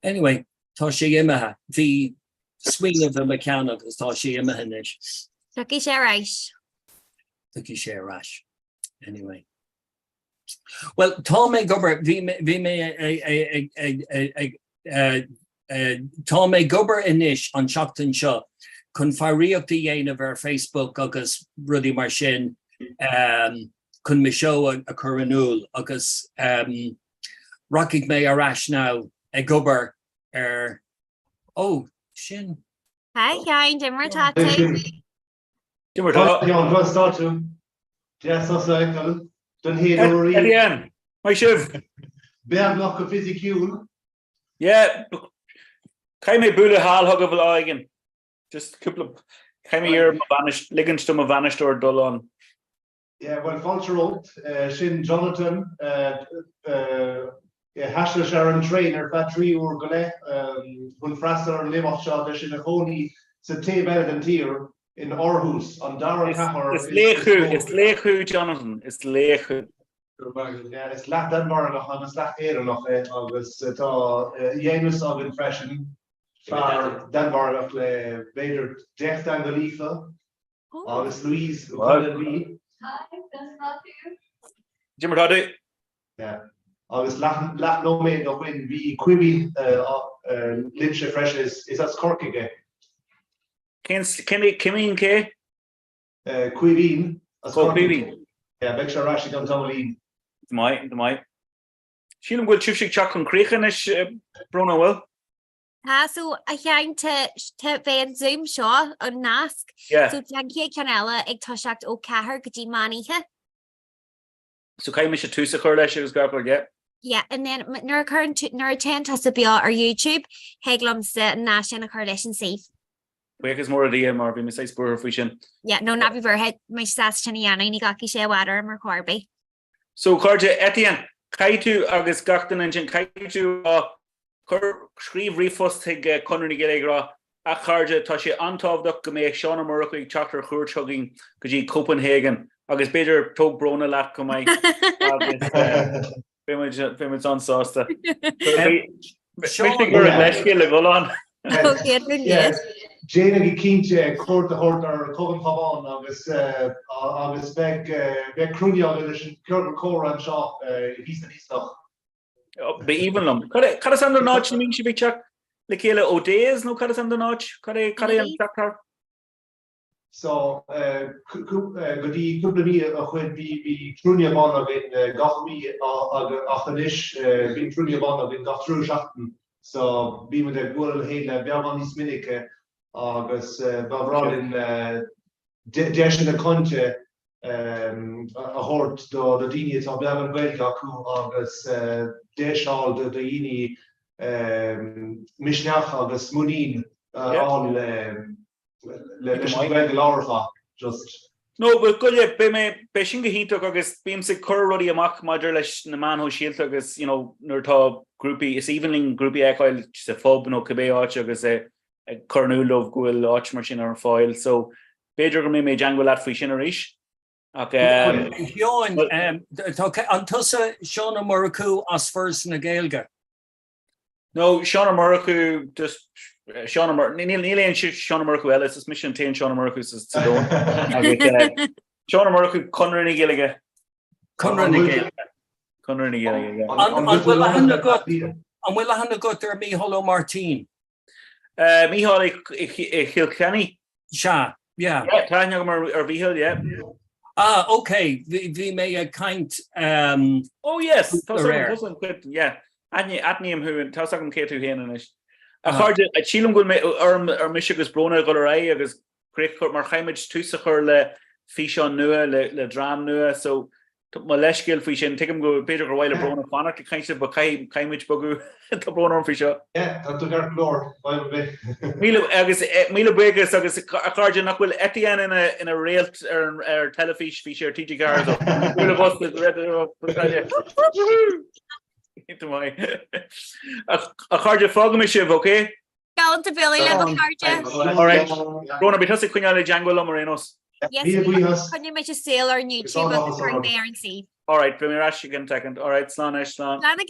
anyway, tá sé imethe the swing of the mechanic is tá sé imethe inis. Tuki sé reis. Tuki sé reis. Anyway. Well, tá mé gobar bhí tá mé gobar inis an seachtain seo chun faríochtaí dhéanamh ar Facebook agus rudí mar sin chun me seo a churanúil agus rockigh mé arás ná ag gobar ar sin. Hi, Iain, Dimmer Tati. Dimmer Tati. Iain, go start to. Yes, that's like Dun hé Ian, my shiv. Beag noch go fysiiciúil. Yeah, cai me bula hall hug of again. Just a couple of cai me here vanished liggins to my vanished or dull on. Yeah, well Falcher Shin Jonathan Hashler Sharon trainer Fatri or Gole when Fraser and Limofshaw there's in a honey to better than tier in Aarhus on Dara Kahar. It's Lechu, Jonathan. It's Lechu. Yeah, it's Lach Denmark on the Slach Air noch August Janus of impression for Denmark of Vader Jeff Dangalifa August Louise Hi, that's not you. Jimmer Toddy. Yeah. August Lach no made of when we Quibi Lynch fresh is that Cork again. Kimmy K? Quiveen. Quiveen. Yeah, make sure Rashi don't tell me. The mic. She'll go chifshik chuck and creaking is Bruno will. So I can't to be Zoom show on Nask. Yeah. So Janky Canella, ag Toshakt o Kahar, Gaji Mani. So Kai Misha Tusa Kurda, she was grappled, yeah. Yeah, and then Nura current Nura 10 Tasabia or YouTube, Heglum's National Coalition Safe. Wake is more of the MRV mistakes for fusion. Yeah, no, not be very my sas Chiniana, and Gaki Shea Water and Corby. So Carja Etienne, Kaitu August Gachtan and Kaitu Shrieve Refust Hig Connery Galegra, a Carja Tashi Antov Duck Game, Shauna Murray, Chatter Hurt Chugging, Kaji Copenhagen, August Bader Tog Brona Lapcomai, Famous on Sauce. Okay, Jane Kinte court the horter Coven Pavon August Beck Crunia Cora and Shaw he's the stuff. Be even them. Cut us under notch mean she be chuck the Kayla O'Days no cut us under notch cut and chuck. So goody couple me when be Crunia Bon in Gothmi Achanish being Crunia Bon in Gothru Schachten. So be with the Gull Hale Bermanis Minike August Bavron in Desh in the Conche a hort the Dini of Bevan Belgaku August Desh all the Ini Mishnach August Munin all Laura just. No, but good yeah, be me bashing the heat August beam se curry amok modulus the man who shield August, Nurta groupie is evening groupie echoil just a fob no cabe August a Cornul of Guil Arch machine or foil. So Pedro me jangle at Fishinarish. Okay. Until Shauna Muraku as first in a Gaelga. No, Shauna Muraku just Shauna Neil and Shauna Muraku Ellis is mission 10 Shauna Muraku is Shauna Muraku Conrani Gilliga. Conrani Gilliga. And will I have got there me Hollow Martin. Mihal Hilkenny. Sha, yeah. Tanya or Vihil, yeah. Okay. We may a kind oh yes, yeah. Atnium who and Tassacum K2 Hanish. A hard a Chilum will make or Michigas Brona Golorai agus Great Court Marhaimage Tusachur le Fishon Nua le Dram Nua. So my leshkill fi sin take him go Peter go while brown of fanach kind of but kai much bogu the brown on fi sure. Yeah, that took our floor. Milo breakers agus a card nach will 8am in a rail or telefish fi sure TG cars. Will of us with red into my a card of fogmishiv, okay? Down to Billy level card. Alright. Rona because of Queen Django Lomorenos. Yes, can you make a sale on YouTube of the current there and see? All right, Premier Ash again second. All right, Slán.